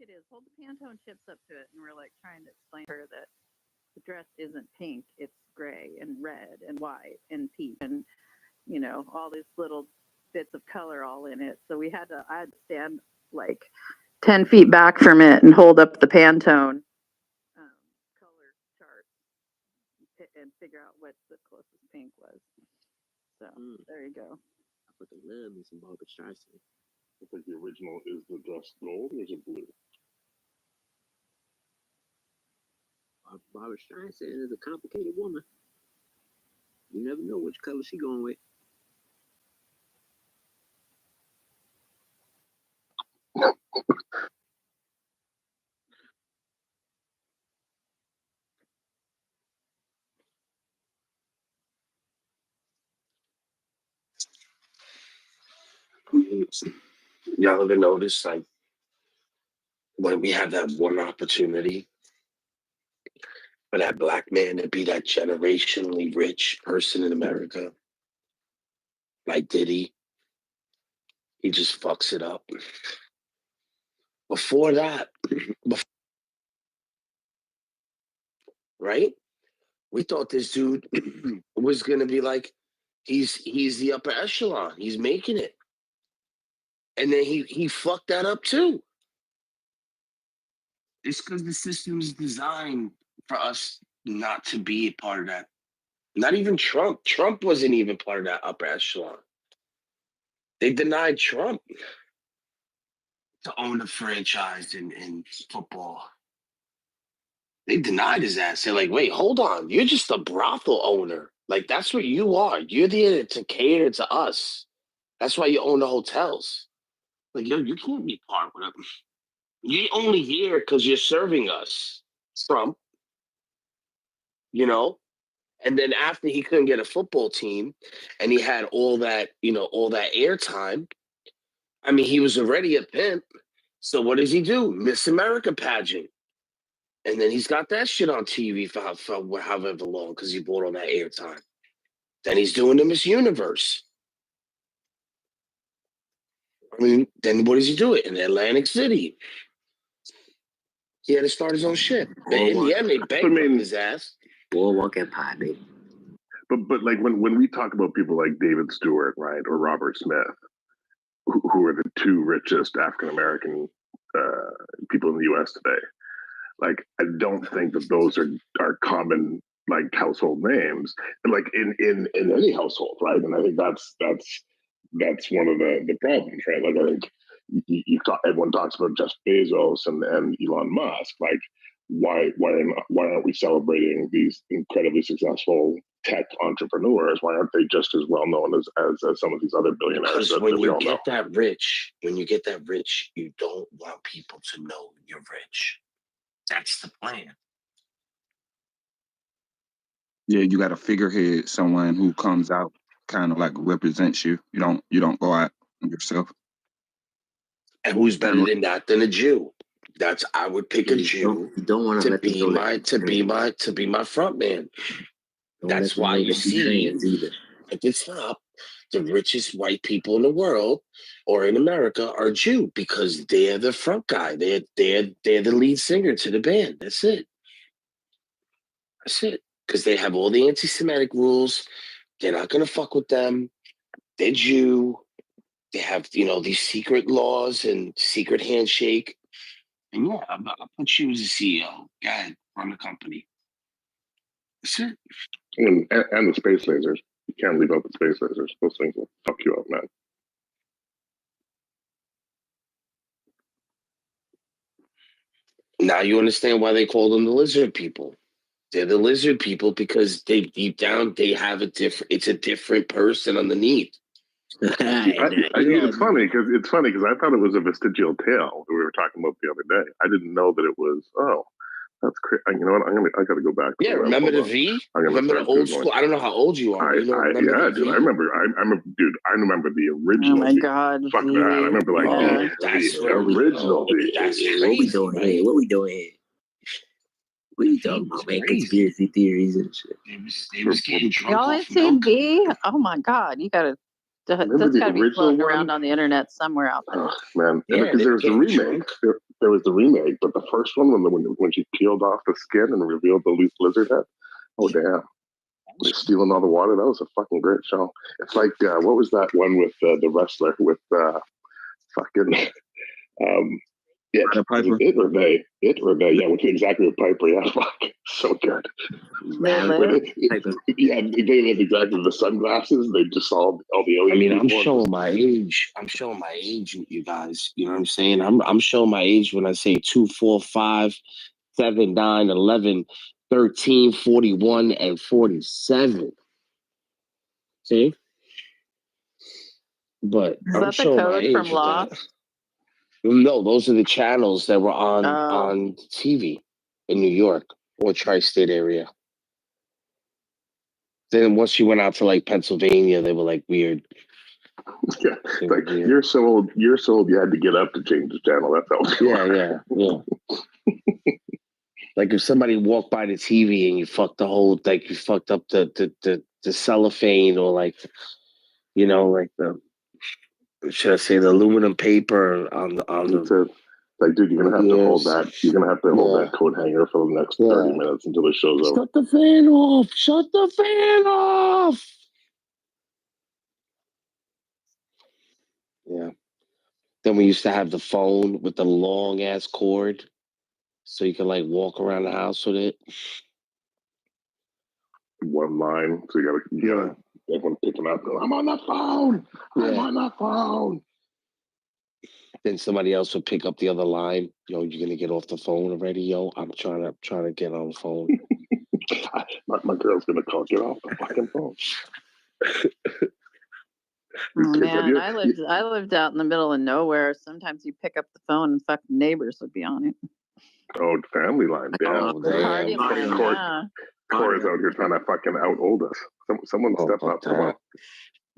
it is. Hold the Pantone chips up to it, and we're like trying to explain to her that the dress isn't pink; it's gray and red and white and peach, and all these little bits of color all in it. So I had to stand like 10 feet back from it and hold up the Pantone color chart and figure out what the closest pink was. So there you go. I fucking love me some Barbara Streisand. I think the original is the dress gold or is it blue? Barbara Streisand is a complicated woman. You never know which color she going with. Y'all ever notice, like, when we have that one opportunity for that black man to be that generationally rich person in America, like Diddy, he just fucks it up. Before that, right? We thought this dude was gonna be like, he's the upper echelon. He's making it, and then he fucked that up too. It's because the system is designed for us not to be a part of that. Not even Trump. Trump wasn't even part of that upper echelon. They denied Trump to own a franchise in football. They denied his ass. They're like, wait, hold on. You're just a brothel owner. Like, that's what you are. You're there to cater to us. That's why you own the hotels. Like, yo, you can't be part of it. You're only here because you're serving us, Trump. And then after he couldn't get a football team and he had all that airtime, I mean, he was already a pimp. So what does he do? Miss America pageant. And then he's got that shit on TV for however long because he bought all that airtime. Then he's doing the Miss Universe. I mean, then what does he do it in Atlantic City? He had to start his own shit. But in the end, they bankrupted his ass. Boardwalk Empire, baby. But like when we talk about people like David Stewart, right, or Robert Smith, who are the two richest African American people in the U.S. today, like I don't think that those are common like household names, like in any household, right? And I think that's one of the problems, right? Like I think everyone talks about Jeff Bezos and Elon Musk, like why aren't we celebrating these incredibly successful tech entrepreneurs? Why aren't they just as well known as some of these other billionaires? Because when you get that rich, you don't want people to know you're rich. That's the plan. Yeah, you got a figurehead, someone who comes out kind of like represents you. You don't go out yourself. And who's better than that than a Jew? I would pick a Jew to be my front man. That's why you see at the top, the richest white people in the world or in America are Jew because they're the front guy. They're the lead singer to the band. That's it. Because they have all the anti-Semitic rules. They're not gonna fuck with them. They're Jew. They have these secret laws and secret handshake. And yeah, I'll put you as a CEO. Go ahead, run the company. That's it. And the space lasers. You can't leave out the space lasers. Those things will fuck you up, man. Now you understand why they call them the lizard people. They're the lizard people because they deep down it's a different person underneath. It's funny because I thought it was a vestigial tale that we were talking about the other day. I didn't know that it was. Oh, that's crazy. You know what? I got to go back. Yeah, remember the V? Remember the old school? I don't know how old you are. Dude. I remember. Dude, I remember the original. Oh my God! Fuck that! I remember the original V. That's crazy. What we doing here? What are you talking about, man? Conspiracy theories and shit. They was getting drunk. Y'all ain't seen V? Oh my God! You gotta. That's got to be floating around on the internet somewhere out there. Oh, man, because there's a remake. there was the remake, but the first one when she peeled off the skin and revealed the lizard head. Oh damn! They're stealing all the water. That was a fucking great show. It's like what was that one with the wrestler with fucking Piper. It or they, yeah, which exactly with Piper, yeah, fuck, so good. They live? Yeah, they live exactly the sunglasses. They just all the alien. I mean, I'm people showing my age. I'm showing my age, you guys. You know what I'm saying? I'm showing my age when I say 2, 4, 5, 7, 9, 11, 13, 41, and 47. See? But Is I'm that the showing my code age from with that. Lost? No, those are the channels that were on Oh. TV in New York or tri-state area. Then once you went out to like Pennsylvania, they were like weird. Yeah, like you're so old. You're so old. You had to get up to change the channel. That's how. Yeah. Like if somebody walked by the TV and you fucked the whole, like you fucked up the cellophane or like, you know, like the, should I say the aluminum paper on the. Like, dude, you're gonna have to hold that. You're gonna have to hold that coat hanger for the next 30 minutes until the show's over. Shut the fan off! Shut the fan off! Yeah. Then we used to have the phone with the long ass cord, so you could like walk around the house with it. One line, so you gotta everyone picking up. Go, I'm on the phone. I'm on the phone. Then somebody else would pick up the other line. Yo, you gonna get off the phone already? Yo, I'm trying to get on the phone. my girl's gonna call. Get off the fucking phone. Oh, man, I lived out in the middle of nowhere. Sometimes you pick up the phone and fucking neighbors would be on it. Oh, family line, yeah. The party line, yeah. Corey's out here trying to fucking out old us. Someone step up. Come on.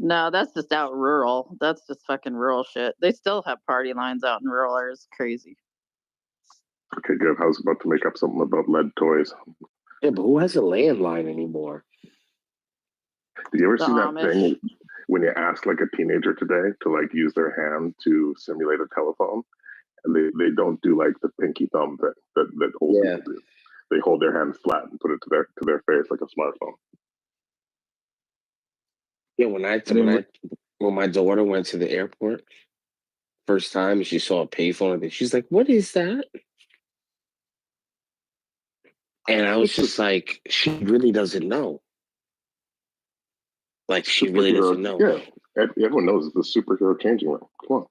No, that's just out rural. That's just fucking rural shit. They still have party lines out in rural areas. Crazy. Okay, good. I was about to make up something about lead toys. Yeah, but who has a landline anymore? Did you ever see that thing when you ask like a teenager today to like use their hand to simulate a telephone, and they don't do like the pinky thumb thing that old people do. They hold their hand flat and put it to their face like a smartphone. Yeah, when my daughter went to the airport first time and she saw a payphone, she's like, "What is that?" And I was just like, she really doesn't know. Like, she really doesn't know. Yeah, everyone knows it's the superhero changing room. Come on.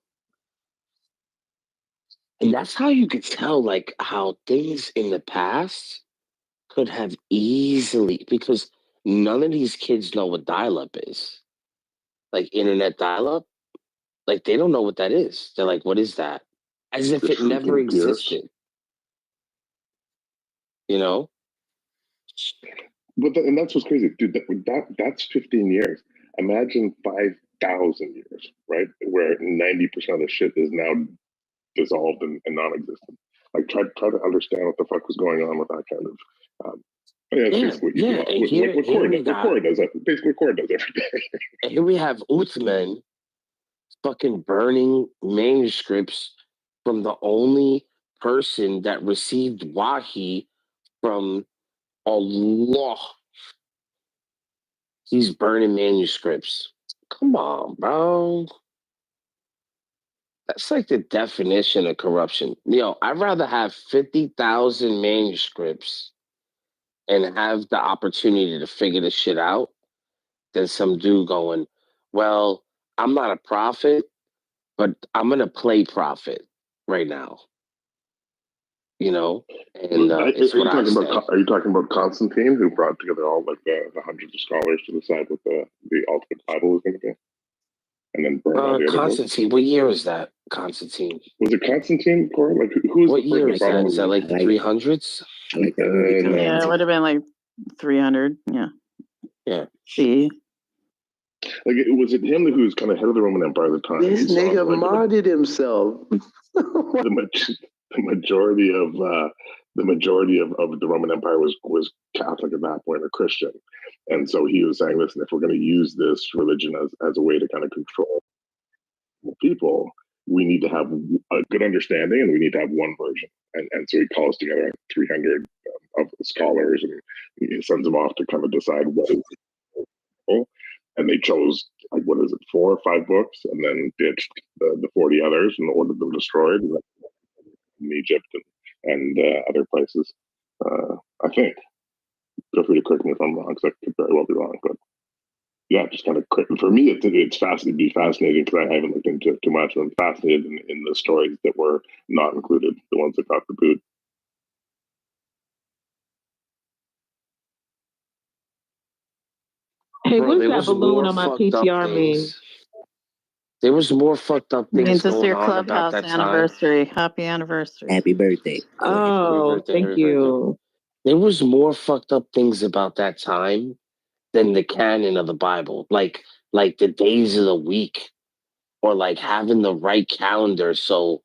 And that's how you could tell, like, how things in the past could have easily, because none of these kids know what dial-up is. Like, internet dial-up. Like, they don't know what that is. They're like, what is that? As if it never existed. You know? But and that's what's crazy, dude. That's 15 years. Imagine 5,000 years, right? Where 90% of the shit is now dissolved and non-existent. Like, try to understand what the fuck was going on with that kind of. What Corey does. Basically, what Corey does every day. And here we have Uthman fucking burning manuscripts from the only person that received wahi from Allah. He's burning manuscripts. Come on, bro. That's like the definition of corruption. I'd rather have 50,000 manuscripts and have the opportunity to figure this shit out than some dude going, well, I'm not a prophet, but I'm going to play prophet right now. You know? And are you talking about Constantine, who brought together all like the hundreds of scholars to decide what the ultimate Bible was going to be? And then burn all the other Constantine, what year is that? Constantine. Was it Constantine, Corey? Like, who was what the year is that? Is that like the 300s? Yeah, it would have been like 300. Yeah. Yeah. See. Like, was it him who was kind of head of the Roman Empire at the time? This nigga modded himself. The majority of the Roman Empire was Catholic at that point, or Christian, and so he was saying, "Listen, if we're going to use this religion as a way to kind of control people, we need to have a good understanding, and we need to have one version. And so he calls together 300 of scholars, and he sends them off to kind of decide what is cool. And they chose, like, what is it, 4 or 5 books, and then ditched the 40 others and ordered them destroyed in Egypt and other places. I think. Feel free to correct me if I'm wrong, because I could very well be wrong. But yeah, just kind of for me, it's fascinating because I haven't looked into it too much. I'm fascinated in the stories that were not included, the ones that got the boot. Hey, Bro, what's there that was balloon more on my fucked up PTR mean? things. There was more fucked up things Means it's going your on about clubhouse that time. anniversary. Happy anniversary. Happy birthday. Oh, Thank you. There was more fucked up things about that time than the canon of the Bible. Like the days of the week, or like having the right calendar. So,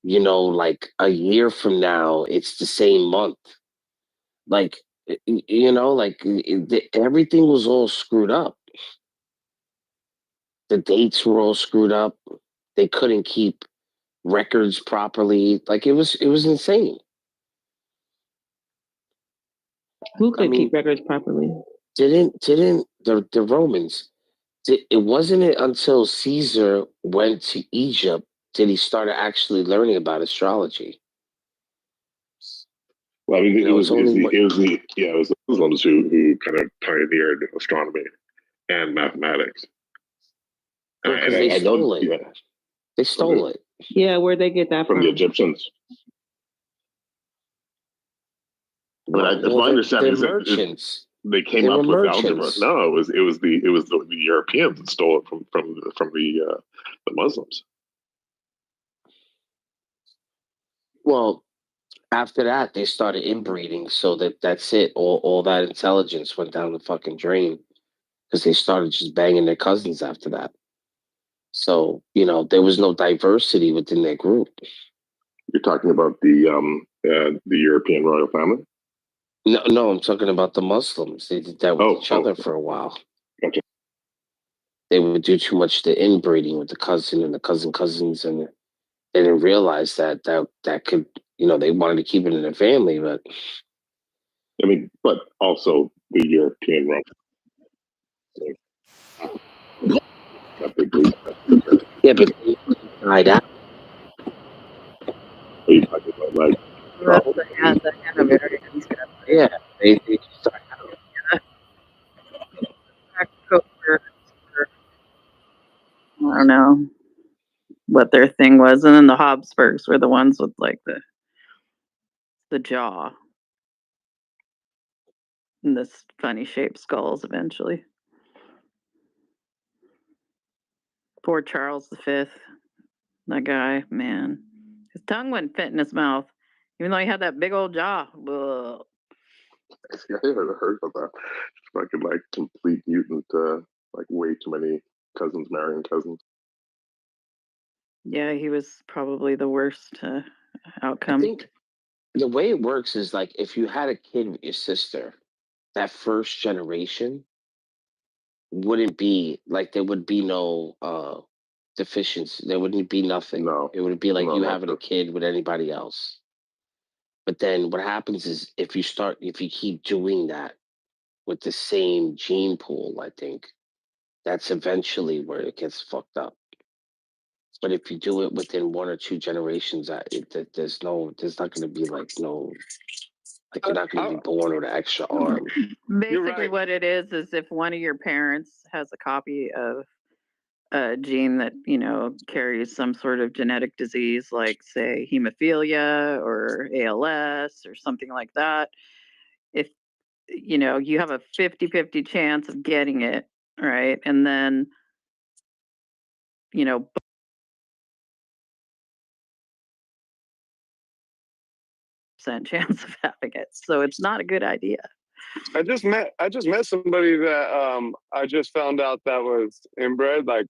like a year from now, it's the same month. Like, everything was all screwed up. The dates were all screwed up. They couldn't keep records properly. Like it was insane. Who could keep records properly? Didn't the Romans? It wasn't it until Caesar went to Egypt did he start actually learning about astrology. Well, I mean, it was the Muslims who kind of pioneered astronomy and mathematics. Because they stole it. Yeah. They stole it. Yeah, where'd they get that from? The Egyptians. But my understanding is that they came up with algebra. No, it was the Europeans that stole it from the Muslims. Well, after that, they started inbreeding, so that's it. All that intelligence went down the fucking drain because they started just banging their cousins after that. So there was no diversity within their group. You're talking about the European royal family? No, I'm talking about the Muslims. They did that with each other for a while. Gotcha. They would do too much the inbreeding with the cousin and the cousins, and they didn't realize that could, they wanted to keep it in their family, but I mean, but also the European royal. Yeah, but they died out. Are you talking about like? The Hanoverians. Yeah, they just died out. I don't know what their thing was, and then the Habsburgs were the ones with like the jaw and this funny shaped skulls. Eventually, poor Charles V, that guy, man, his tongue wouldn't fit in his mouth, even though he had that big old jaw. Ugh. I never heard of that. It's fucking like complete mutant, like way too many cousins marrying cousins. Yeah, he was probably the worst outcome. I think the way it works is like if you had a kid with your sister, that first generation wouldn't be like there would be no deficiency. There wouldn't be nothing. No, it would be like you having a kid with anybody else. But then what happens is if you keep doing that with the same gene pool, I think that's eventually where it gets fucked up. But if you do it within 1 or 2 generations, there's not going to be like no, like you're not going to be born with an extra arm. Basically, what it is if one of your parents has a copy of a gene that carries some sort of genetic disease, like say hemophilia or ALS or something like that. If you have a 50-50 chance of getting it, right, and then chance of having it, so it's not a good idea. I just met somebody that I just found out that was inbred. Like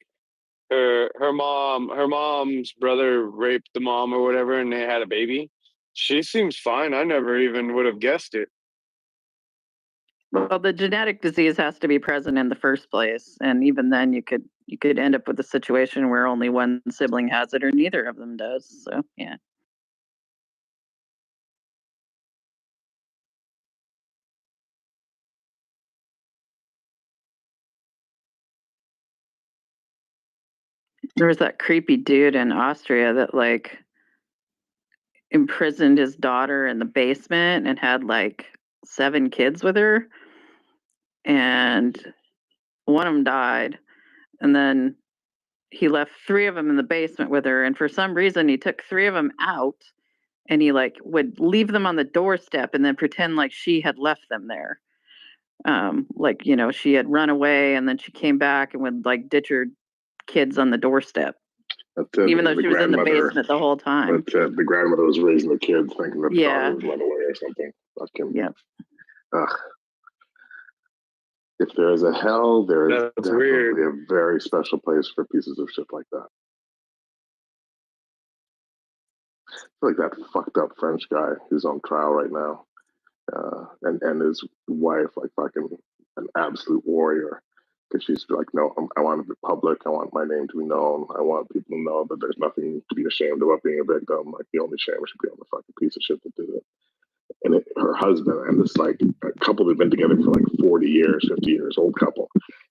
her mom's brother raped the mom or whatever, and they had a baby. She seems fine. I never even would have guessed it. Well, the genetic disease has to be present in the first place, and even then, you could end up with a situation where only one sibling has it or neither of them does. So, yeah. There was that creepy dude in Austria that like imprisoned his daughter in the basement and had like 7 kids with her, and one of them died, and then he left 3 of them in the basement with her, and for some reason he took 3 of them out and he like would leave them on the doorstep and then pretend like she had left them there. Like, you know, she had run away and then she came back and would like ditch her kids on the doorstep. That's it. Even though The she was in the grandmother- basement the whole time. That's it. The grandmother was raising the kids thinking that the Yeah. daughter would run away or something. Fucking. Yep. Ugh. If there is a hell, there is That's definitely weird. a very special place for pieces of shit like that. I feel like that fucked up French guy who's on trial right now, and his wife, like fucking an absolute warrior, because she's like, no, I want to be public. I want my name to be known. I want people to know that there's nothing to be ashamed about being a victim. Like the only shame should be on the fucking piece of shit that did it. And her husband, and this like a couple that had been together for like 40 years, 50 years, old couple.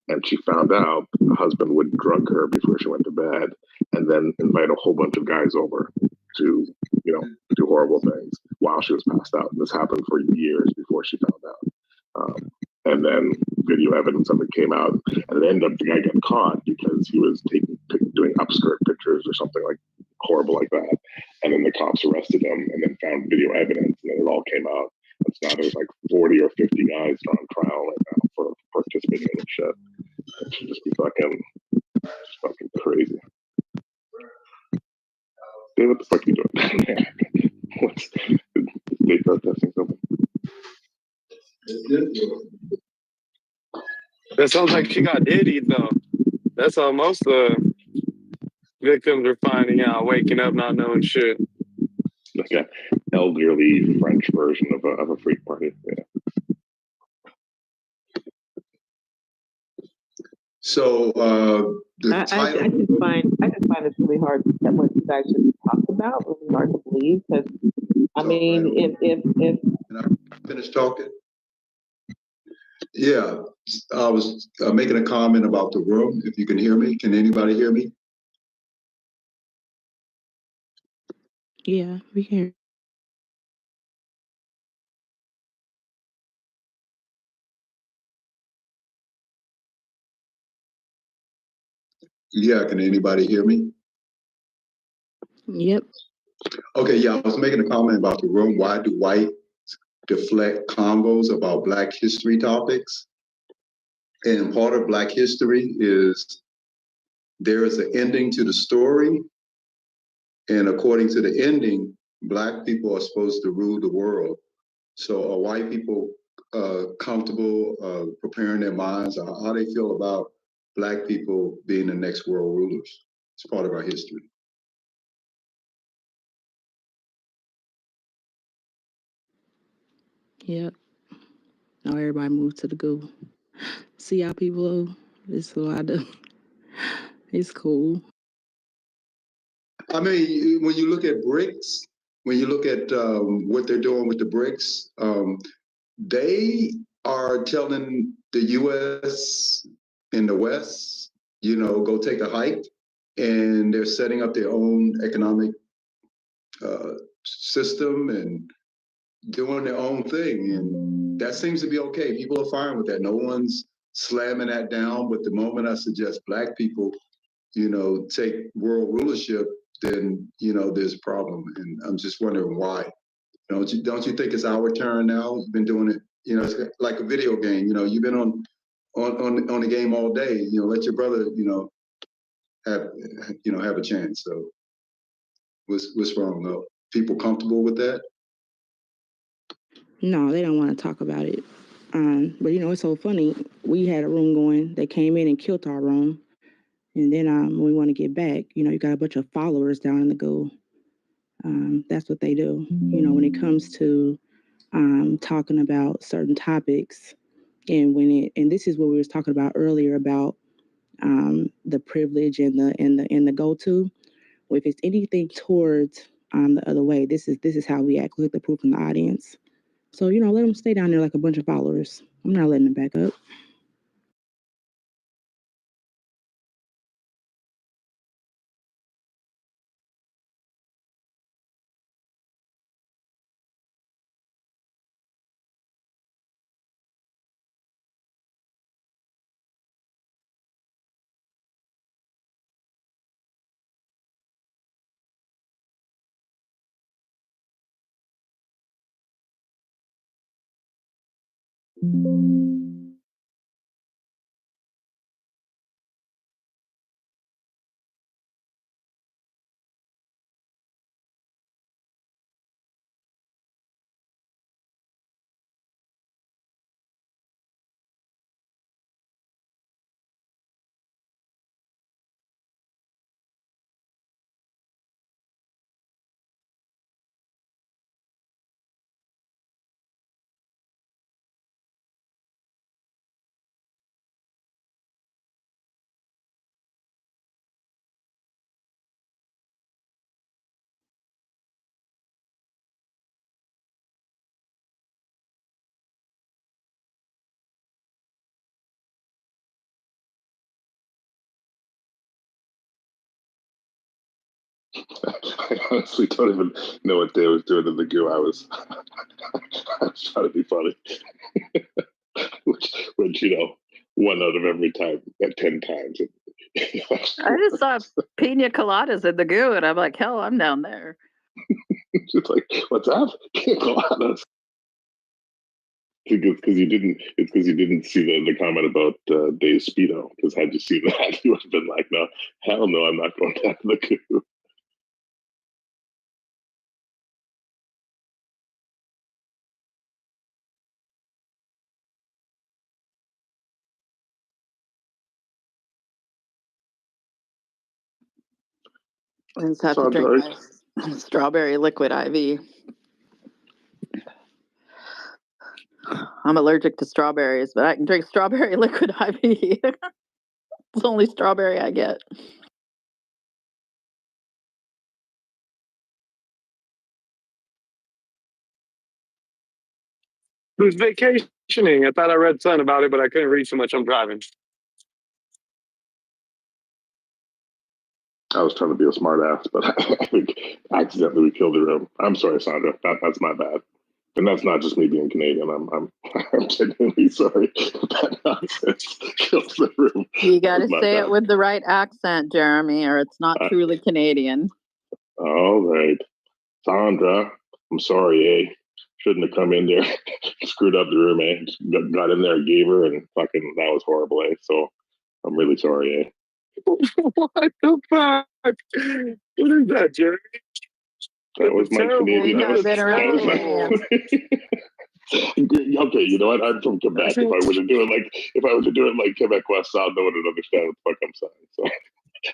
And she found out the husband would drug her before she went to bed and then invite a whole bunch of guys over to, you know, do horrible things while she was passed out. And this happened for years before she found out. And then video evidence of it came out, and it ended up the guy got caught because he was doing upskirt pictures or something like horrible like that. And then the cops arrested him and then found video evidence, and then it all came out. And so now there's like 40 or 50 guys that are on trial right now for participating in this shit. It should just be fucking crazy. Dave, what the fuck are you doing? What's they protesting something? That sounds like she got diddied though. That's how most victims are finding out, waking up not knowing shit. Like an elderly French version of a freak party. Yeah. So the title. I just find it's really hard that what you guys just talked about. Really hard to believe because I mean, if Can I finish talking? Yeah, I was making a comment about the room. If you can hear me, can anybody hear me? Yeah, we can. Yeah, can anybody hear me? Yep. Okay, yeah, I was making a comment about the room. Why do white deflect convos about Black history topics? And part of Black history is there is an ending to the story. And according to the ending, Black people are supposed to rule the world. So are white people comfortable preparing their minds on how they feel about Black people being the next world rulers? It's part of our history. Yep. Now everybody move to the Google. See how people, this is what I do. It's cool. I mean, when you look at BRICS, when you look at what they're doing with the BRICS, they are telling the U.S. and the West, you know, go take a hike, and they're setting up their own economic system and doing their own thing, and that seems to be okay. People are fine with that. No one's slamming that down. But the moment I suggest Black people, you know, take world rulership, then you know there's a problem, and I'm just wondering why. Don't you think it's our turn now? You've been doing it, you know, it's like a video game. You know, you've been on the game all day. You know, let your brother, you know, have a chance. So what's wrong though? People comfortable with that? No, they don't want to talk about it. But you know, it's so funny. We had a room going. They came in and killed our room. And then when we want to get back, you know, you got a bunch of followers down in the go. That's what they do. You know, when it comes to talking about certain topics, And this is what we was talking about earlier about the privilege and the go-to. Well, if it's anything towards the other way, this is how we act. Look at the proof in the audience. So, let them stay down there like a bunch of followers. I'm not letting them back up. I honestly don't even know what Dave was doing in the goo. I was trying to be funny, which one out of every time at 10 times. I just saw pina coladas in the goo, and I'm like, hell, I'm down there. It's like, what's up? Pina coladas. Because you didn't see the comment about Dave Speedo. Because had you seen that, you would have been like, no, hell no, I'm not going down to the goo. I just have to drink my strawberry liquid IV. I'm allergic to strawberries, but I can drink strawberry liquid IV. It's the only strawberry I get. Who's vacationing? I thought I read something about it, but I couldn't read so much. I'm driving. I was trying to be a smart ass, but I think accidentally we killed the room. I'm sorry, Sandra. That's my bad. And that's not just me being Canadian. I'm genuinely sorry. That nonsense killed the room. You got to say it with the right accent, Jeremy, or it's not truly Canadian. All right, Sandra. I'm sorry, eh? Shouldn't have come in there. Screwed up the room, eh? Got in there, gave her, and fucking that was horrible, eh? So I'm really sorry, eh? What the fuck? What is that, Jeremy? That was my Canadian. That was terrible. Okay, you know what? I'm from Quebec. If I were to do it like Quebecois style, no one would understand what the fuck I'm saying. So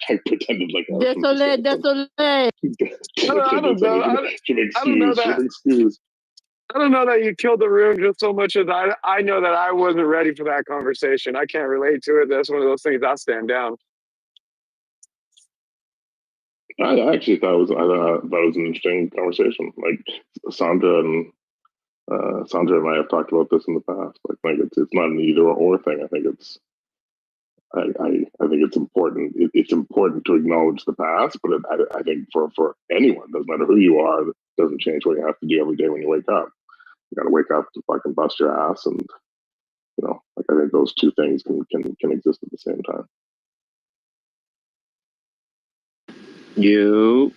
I pretended like I was Désolé. I don't know. I don't know that you killed the room just so much as I know that I wasn't ready for that conversation. I can't relate to it. That's one of those things I stand down. I actually thought it was an interesting conversation. Like Sandra and I have talked about this in the past. Like it's not an either or thing. I think I think it's important. It's important to acknowledge the past, but I think for anyone, doesn't matter who you are, it doesn't change what you have to do every day when you wake up. You got to wake up to fucking bust your ass, and like I think those two things can exist at the same time. Yo.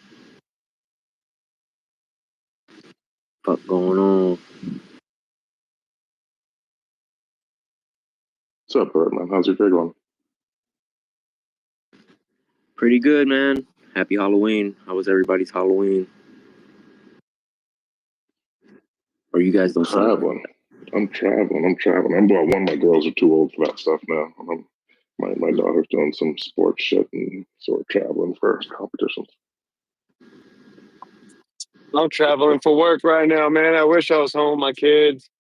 Fuck going on? What's up, Birdman? How's your day going? Pretty good, man. Happy Halloween. How was everybody's Halloween? Or you guys don't traveling? I'm traveling. One of my girls are too old for that stuff now. My daughter's doing some sports shit, and so we're traveling for competitions. I'm traveling for work right now, man. I wish I was home with my kids.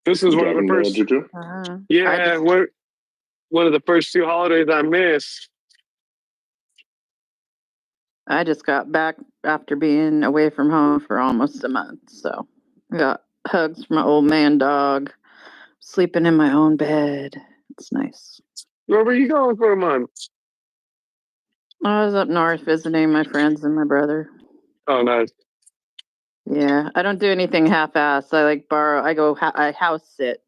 This is You one of the driving, first. Juju? I Yeah, just one of the first 2 holidays I missed. I just got back after being away from home for almost a month. So I got hugs from my old man dog, sleeping in my own bed. It's nice. Where were you going for a month? I was up north visiting my friends and my brother. Oh, nice. Yeah, I don't do anything half-assed. I like borrow. I house sit,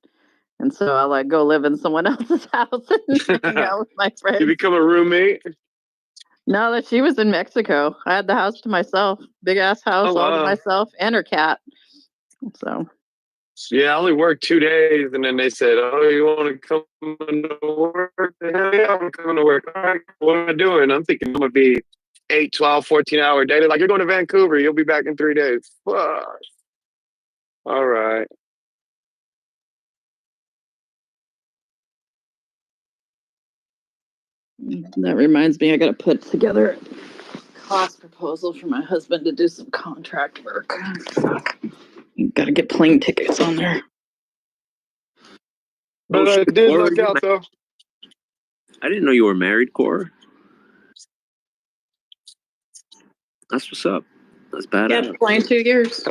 and so I like go live in someone else's house and hang out with my You friends. become a roommate? No, that she was in Mexico. I had the house to myself, big ass house, Oh, all to wow. myself, and her cat. So Yeah, I only worked 2 days, and then they said, "Oh, you want to come to work?" Hell yeah, I'm coming to work. All right, what am I doing? I'm thinking I'm gonna be 8, 12, 14-hour day. They're like, "You're going to Vancouver. You'll be back in 3 days." Fuck. All right. that reminds me, I got to put together a cost proposal for my husband to do some contract work. Fuck. Got to get plane tickets on there. But I shit, did Cora, look out though. I didn't know you were married, Cora. That's what's up. That's badass. Yeah, 22 years.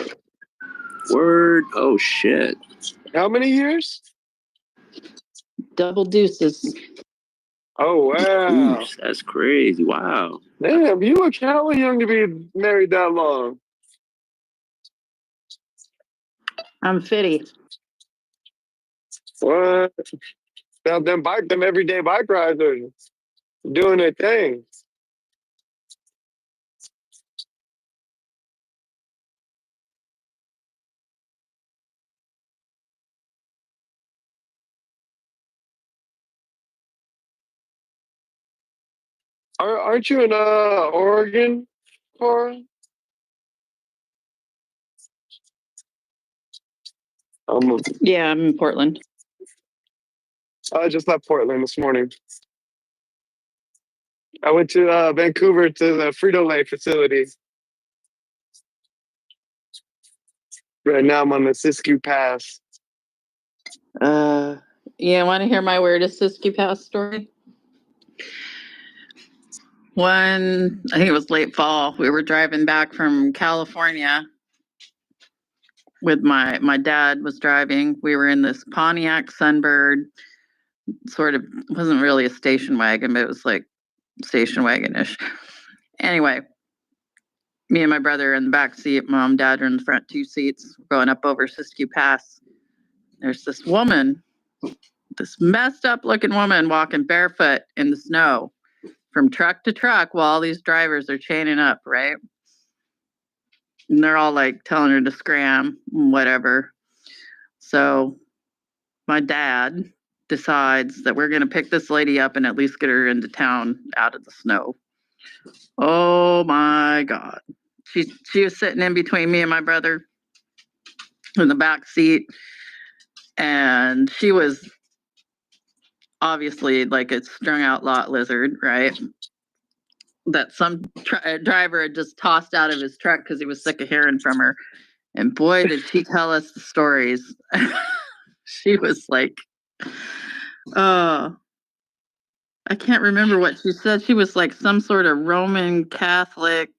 Word. Oh shit. How many years? Double deuces. Oh wow. Oops, that's crazy. Wow. Damn, you look hella young to be married that long. I'm 50. What? Now them everyday bike riders doing their thing. Aren't you in Oregon, Cora? Yeah, I'm in Portland. I just left Portland this morning. I went to Vancouver to the Frito-Lay facility. Right now I'm on the Siskiyou Pass. Yeah, want to hear my weirdest Siskiyou Pass story? One, I think it was late fall. We were driving back from California with my dad was driving. We were in this Pontiac Sunbird, sort of wasn't really a station wagon, but it was like station wagon-ish. Anyway, me and my brother in the back seat, mom, dad are in the front 2 seats, going up over Siskiyou Pass. There's this woman, this messed up looking woman walking barefoot in the snow from truck to truck while all these drivers are chaining up, right? And they're all like telling her to scram, whatever. So my dad decides that we're going to pick this lady up and at least get her into town out of the snow. Oh my God. She was sitting in between me and my brother in the back seat. And she was obviously like a strung out lot lizard, right? That some driver had just tossed out of his truck because he was sick of hearing from her. And boy, did she tell us the stories. She was like, I can't remember what she said. She was like some sort of Roman Catholic.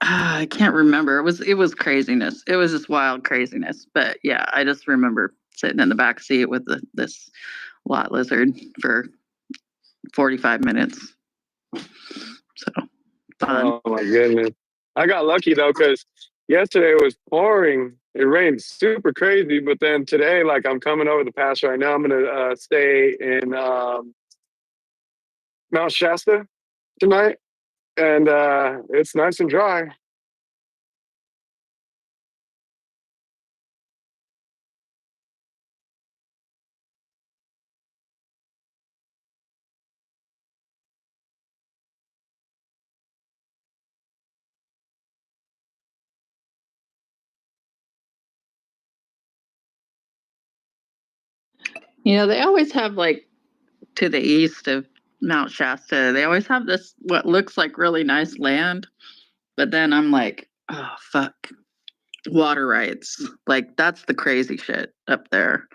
I can't remember. It was craziness. It was just wild craziness. But yeah, I just remember sitting in the back seat with this lot lizard for 45 minutes. So fun. Oh my goodness. I got lucky though, because yesterday it was pouring. It rained super crazy, but then today, like I'm coming over the pass right now. I'm gonna stay in Mount Shasta tonight, and it's nice and dry. You know, they always have like to the east of Mount Shasta, they always have this what looks like really nice land. But then I'm like, oh fuck. water rights. Like, that's the crazy shit up there.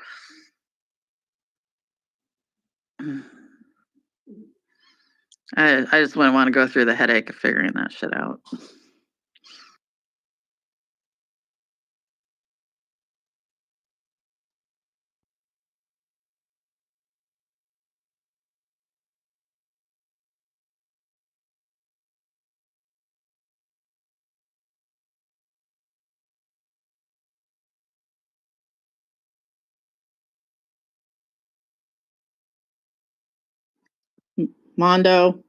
I just wouldn't want to go through the headache of figuring that shit out. Mondo,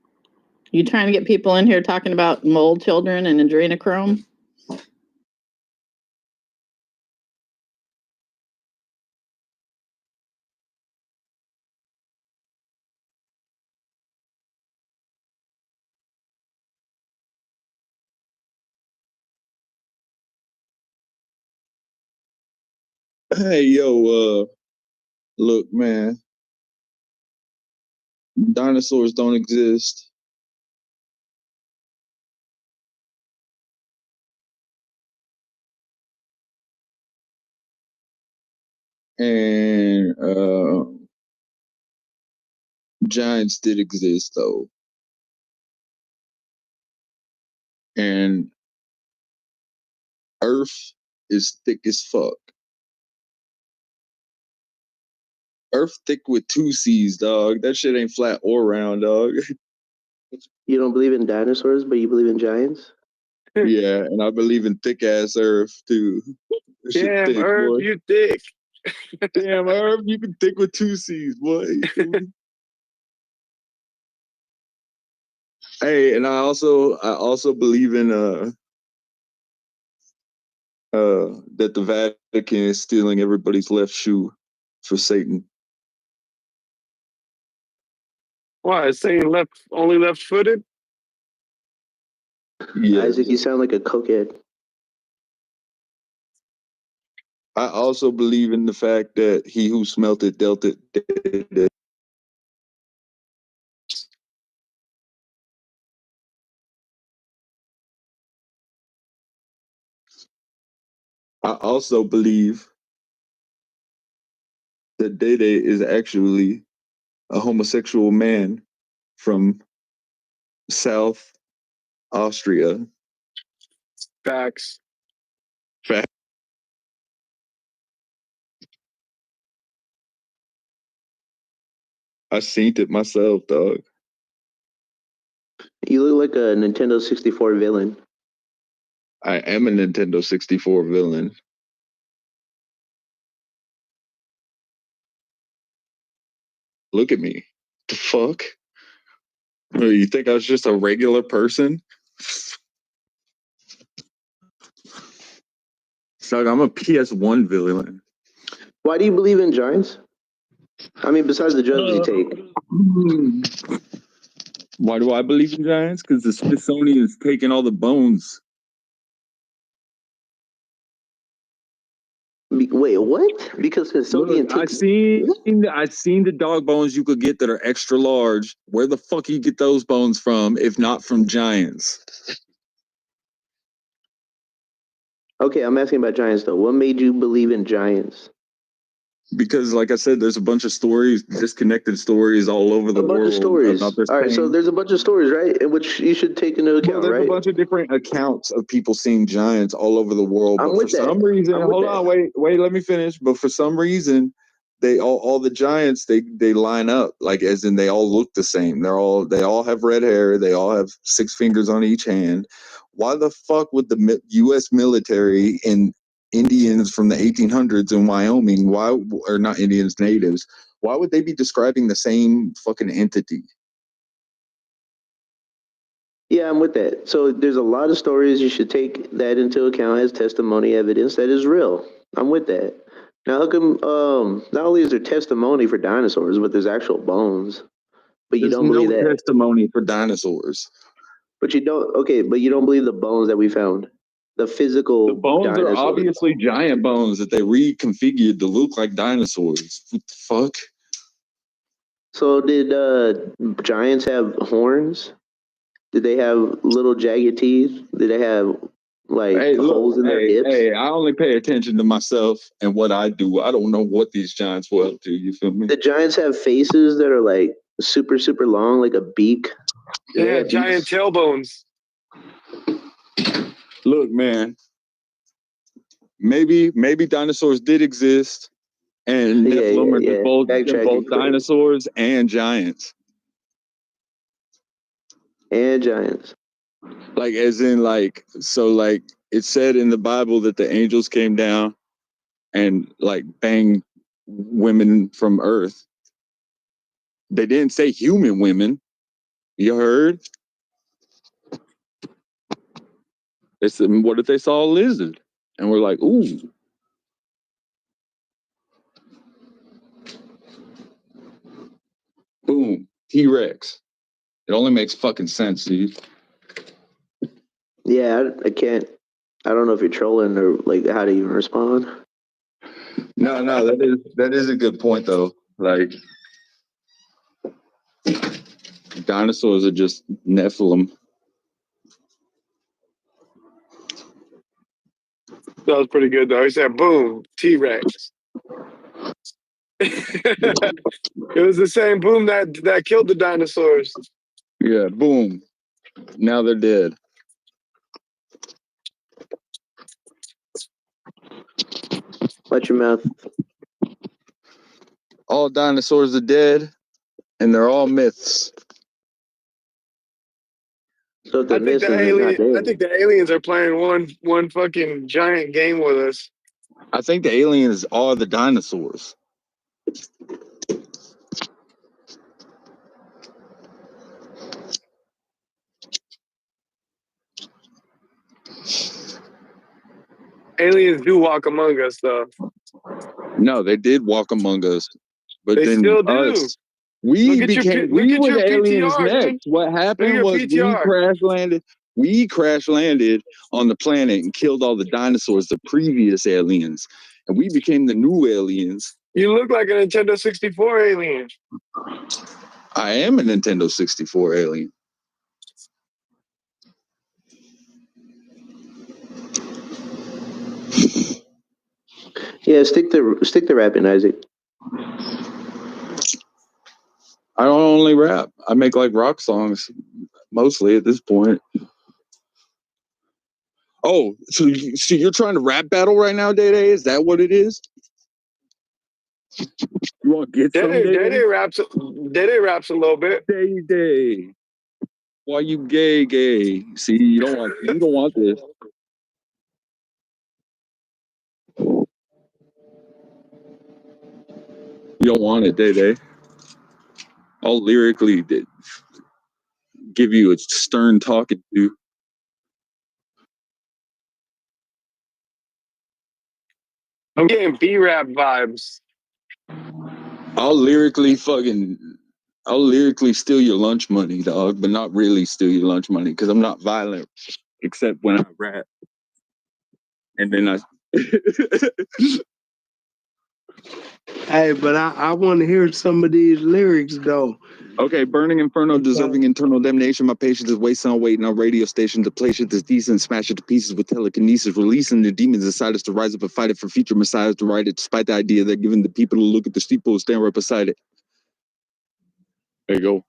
you trying to get people in here talking about mold children and adrenochrome? Hey, yo, look, man, dinosaurs don't exist. And giants did exist, though. And Earth is thick as fuck. Earth thick with two C's, dog. That shit ain't flat or round, dog. You don't believe in dinosaurs, but you believe in giants? Yeah, and I believe in thick ass Earth too. That shit Damn, thick, Herb, boy. you thick. Damn, Earth, you can thick with two C's, boy. Hey, and I also believe in that the Vatican is stealing everybody's left shoe for Satan. Why? It's saying only left footed? Yeah. Isaac, you sound like a cokehead. I also believe in the fact that he who smelt it dealt it. I also believe that Dede is actually a homosexual man from South Austria. Facts. Fact. I seen it myself, dog. You look like a Nintendo 64 villain. I am a Nintendo 64 villain. Look at me. The fuck? You think I was just a regular person? Dog, I'm a PS1 villain. Why do you believe in giants? I mean, besides the drugs you take. Why do I believe in giants? Because the Smithsonian is taking all the bones. Wait, what? Because Smithsonian Look, I seen the dog bones you could get that are extra large. Where the fuck you get those bones from, if not from giants? Okay, I'm asking about giants though. What made you believe in giants? Because, like I said, there's a bunch of stories, disconnected stories all over the world. A bunch of stories. About this all right, thing. so there's a bunch of stories, right? In which you should take into account, there's right? a bunch of different accounts of people seeing giants all over the world. I'm But for with that. some reason, I'm with hold that. on, wait, let me finish. But for some reason, they all the giants they line up, like as in they all look the same. They all have red hair. They all have 6 fingers on each hand. Why the fuck would the U.S. military and Indians from the 1800s in Wyoming, or not Indians, natives, why would they be describing the same fucking entity? Yeah, I'm with that. So there's a lot of stories. You should take that into account as testimony evidence that is real. I'm with that. Now, how come not only is there testimony for dinosaurs, but there's actual bones, but you There's don't believe no that? testimony for dinosaurs. But you don't. Okay, but you don't believe the bones that we found, the physical. The bones dinosaurs. are obviously giant bones that they reconfigured to look like dinosaurs. What the fuck? So did giants have horns? Did they have little jagged teeth? Did they have like Hey, look, holes in their hips. hey, I only pay attention to myself and what I do. I don't know what these giants were up to. You feel me? The giants have faces that are like super, super long, like a beak. Yeah, giant tailbones. Look, man. Maybe dinosaurs did exist, and Nephilim are just both dinosaurs and giants. And giants. Like, as in, like, so, like, it said in the Bible that the angels came down and, like, banged women from Earth. They didn't say human women. You heard? They said, what if they saw a lizard? And we're like, ooh. Boom. T-Rex. It only makes fucking sense, dude. Yeah, I can't. I don't know if you're trolling or like how to even respond. No, that is a good point though. Like, dinosaurs are just Nephilim. That was pretty good though. He said, "Boom, T-Rex." It was the same boom that killed the dinosaurs. Yeah, boom. Now they're dead. Watch your mouth. All dinosaurs are dead, and they're all myths. So I think the aliens are playing one fucking giant game with us. I think the aliens are the dinosaurs. Aliens do walk among us, though. No, they did walk among us, but they then still do. us, we were the aliens PTR, next. dude. What happened was we crash landed. We crash landed on the planet and killed all the dinosaurs, the previous aliens, and we became the new aliens. You look like a Nintendo 64 alien. I am a Nintendo 64 alien. Yeah, stick to rapping, Isaac. I don't only rap. I make like rock songs, mostly at this point. Oh, so you're trying to rap battle right now, Day Day? Is that what it is? You want to get some Day Day raps a little bit. Day Day. Why you gay? See, you don't want this. You don't want it, Day Day. I'll lyrically give you a stern talking to. I'm getting B-rap vibes. I'll lyrically steal your lunch money, dog, but not really steal your lunch money because I'm not violent, except when I rap. And then I. Hey, but I want to hear some of these lyrics though. Okay, burning inferno, deserving eternal damnation. My patience is wasting on waiting on radio station to play shit that's decent, smash it to pieces with telekinesis, releasing the demons inside us to rise up and fight it for future messiahs to ride it, despite the idea they're giving the people to look at the steeple and stand right beside it. There you go.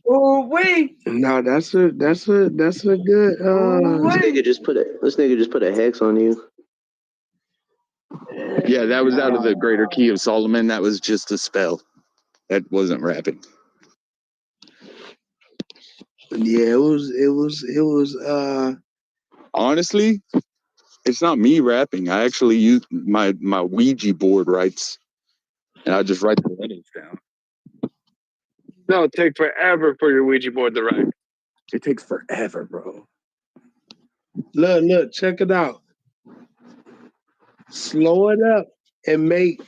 Oh wait! No, that's a good. This nigga just put a hex on you. Yeah, that was out of the Greater Key of Solomon. That was just a spell. That wasn't rapping. Yeah, it was. Honestly, it's not me rapping. I actually use my Ouija board writes, and I just write the letters down. No, it takes forever for your Ouija board to write. It takes forever, bro. Look, check it out. Slow it up and make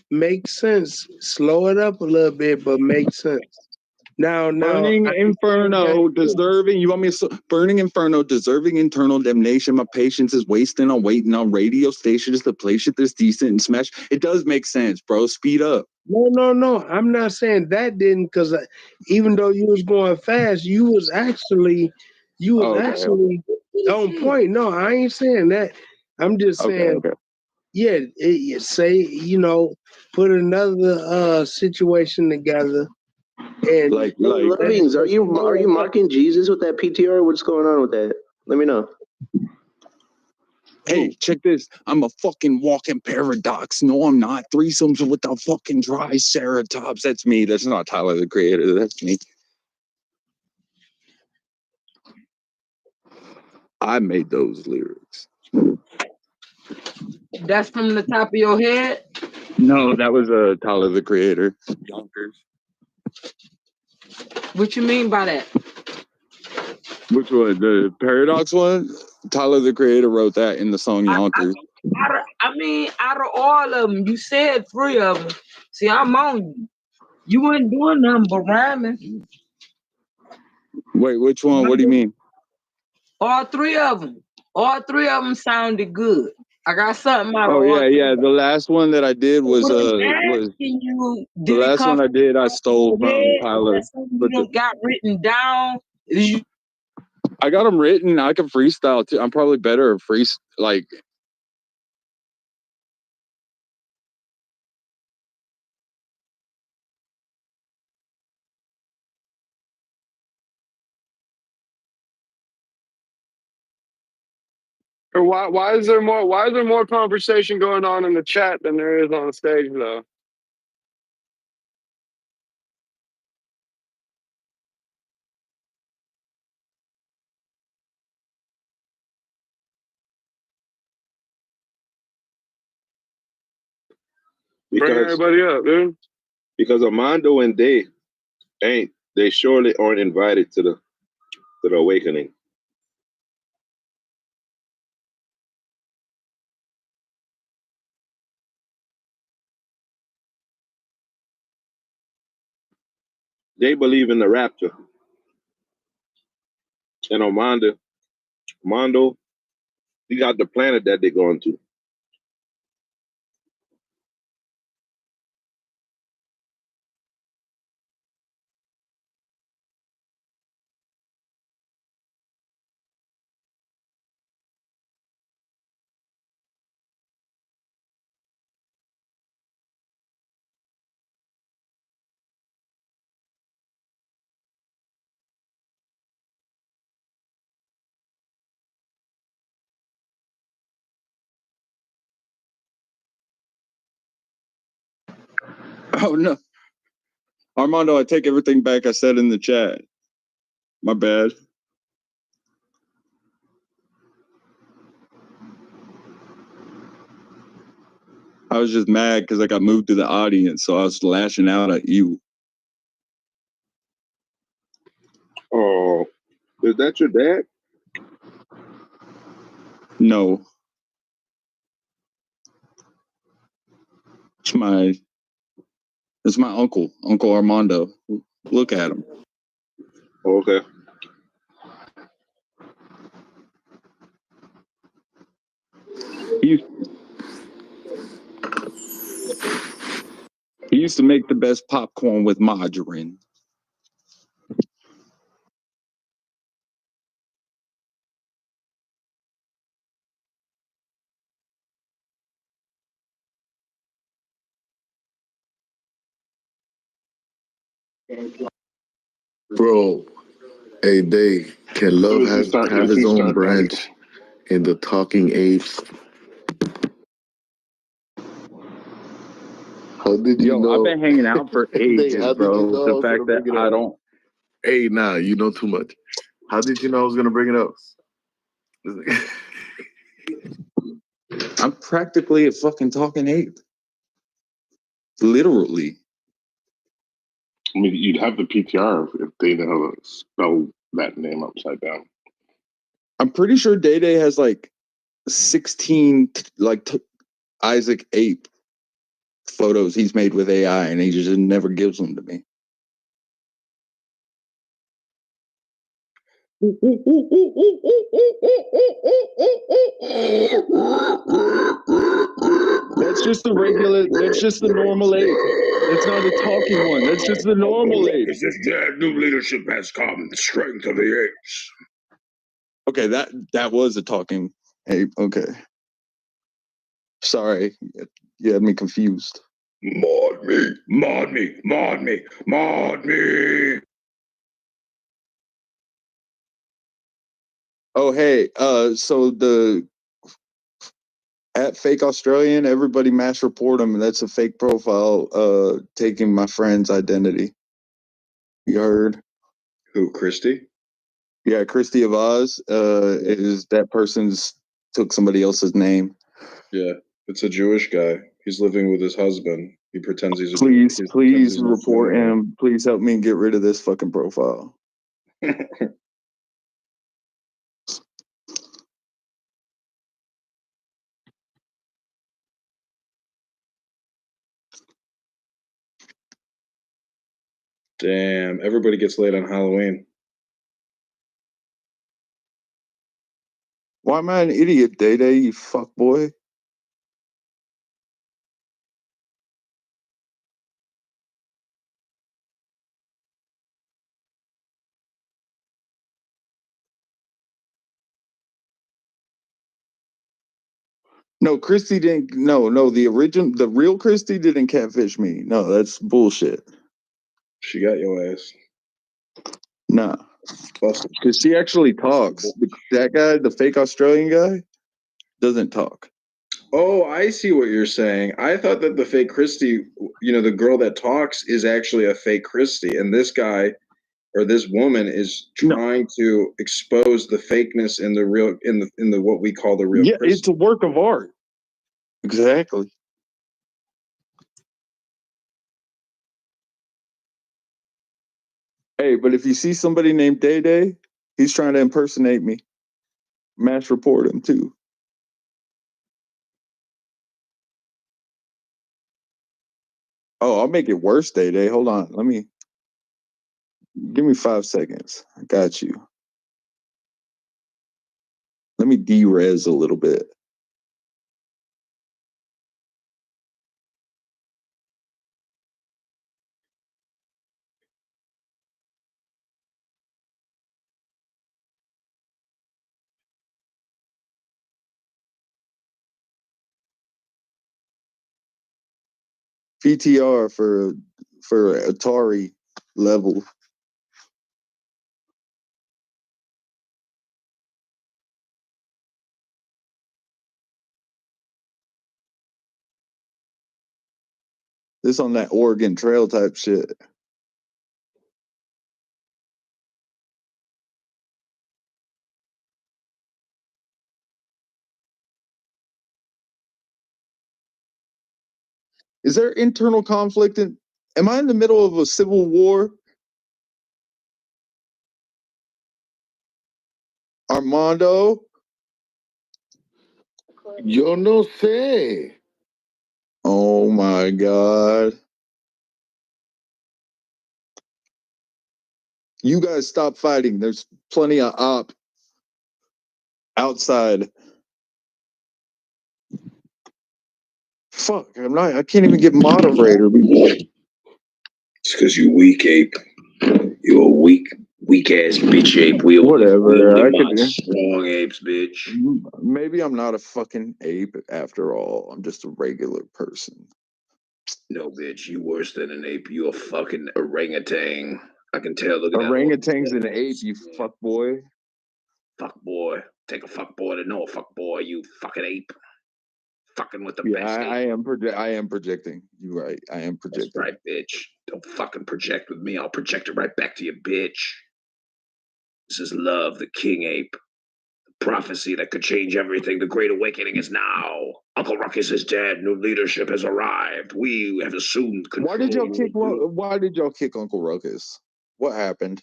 sense. Slow it up a little bit, but make sense. Now, burning inferno, deserving. You want me to burning inferno, deserving internal damnation. My patience is wasting on waiting on radio stations to play shit that's decent and smash. It does make sense, bro. Speed up. No. I'm not saying that didn't, because even though you was going fast, you was actually You was Okay. actually on point. No, I ain't saying that. I'm just saying, Okay. yeah, say, put another situation together and Like Lovings, are you marking Jesus with that PTR? What's going on with that? Let me know. hey, check this. I'm a fucking walking paradox. No, I'm not. Threesomes with the fucking triceratops. That's me. That's not Tyler the Creator. That's me. I made those lyrics. That's from the top of your head? No, that was Tyler the Creator. Yonkers. What you mean by that? Which one? The paradox one? Tyler the Creator wrote that in the song Yonkers. Out of all of them, you said 3 of them. See, I'm on you. You weren't doing nothing but rhyming. Wait, which one? What do you mean? All 3 of them. All 3 of them sounded good. I got something out of Oh all yeah, 3 yeah. of them. The last one that I did was What I'm asking you, the did it last come one I from did I stole your from head? Tyler. Is that something you But don't got written down? Is you I got them written. I can freestyle too. I'm probably better at like. Or why is there more conversation going on in the chat than there is on the stage though? Bring Because everybody up, dude. because Armando and they surely aren't invited to the awakening. They believe in the rapture. And Armando, he got the planet that they're going to. Oh no, Armando! I take everything back I said in the chat. My bad. I was just mad because I got moved to the audience, so I was lashing out at you. Oh, is that your dad? No, it's my uncle, Uncle Armando. Look at him. Okay. He used to make the best popcorn with margarine. Bro, they can love As he have his own start talking. branch in the Talking Apes. How did you Yo, I've know? been hanging out for ages, How did you bro. know I The was fact gonna that bring it I up? don't, Hey, nah, you know too much. How did you know I was gonna bring it up? I'm practically a fucking talking ape. Literally. I mean, you'd have the PTR if they know how to spell that name upside down. I'm pretty sure Day Day has like 16 Isaac Ape photos he's made with AI, and he just never gives them to me. That's just the regular. That's just the normal ape. That's not a talking one. That's just the normal ape. It's just new leadership has come. The strength of the apes. Okay, that was a talking ape. Okay. Sorry, you had me confused. Mod me, mod me, mod me, mod me. Oh, hey, so the at Fake Australian, everybody mass report him. That's a fake profile taking my friend's identity. You heard? Who, Christy? Yeah, Christy of Oz is that person's took somebody else's name. Yeah, it's a Jewish guy. He's living with his husband. He pretends he's a Please, Jew. please report him. Please help me get rid of this fucking profile. Damn, everybody gets laid on Halloween. Why am I an idiot, Day Day, you fuck boy? No, Christy didn't. No, the real Christy didn't catfish me. No, that's bullshit. She got your ass. Nah, because she actually talks. That guy, the fake Australian guy, doesn't talk. Oh, I see what you're saying. I thought that the fake Christy, the girl that talks is actually a fake Christy, and this guy or this woman is trying to expose the fakeness in the real in the what we call the real Yeah, Christy. it's a work of art. Exactly. Hey, but if you see somebody named Day Day, he's trying to impersonate me. Mass report him too. Oh, I'll make it worse, Day Day. Hold on. Give me 5 seconds. I got you. Let me de-res a little bit. PTR for Atari level. This on that Oregon Trail type shit. Is there internal conflict am I in the middle of a civil war? Armando? Yo no sé. Oh my God. You guys stop fighting. There's plenty of op outside. Fuck, I can't even get moderator. It's because you weak ape. You a weak ass bitch ape. We Whatever. I could strong apes, bitch. Maybe I'm not a fucking ape after all. I'm just a regular person. No, bitch, you worse than an ape. You a fucking orangutan. I can tell. Look at that. Orangutan's an ape, you fuck boy. Fuck boy. Take a fuck boy to know a fuck boy, you fucking ape. Fucking with the best ape. I am projecting. You're right. I am projecting. That's right, bitch. Don't fucking project with me. I'll project it right back to you, bitch. This is love, the king ape. The prophecy that could change everything. The great awakening is now. Uncle Ruckus is dead. New leadership has arrived. We have assumed control. Why did y'all kick Uncle Ruckus? What happened?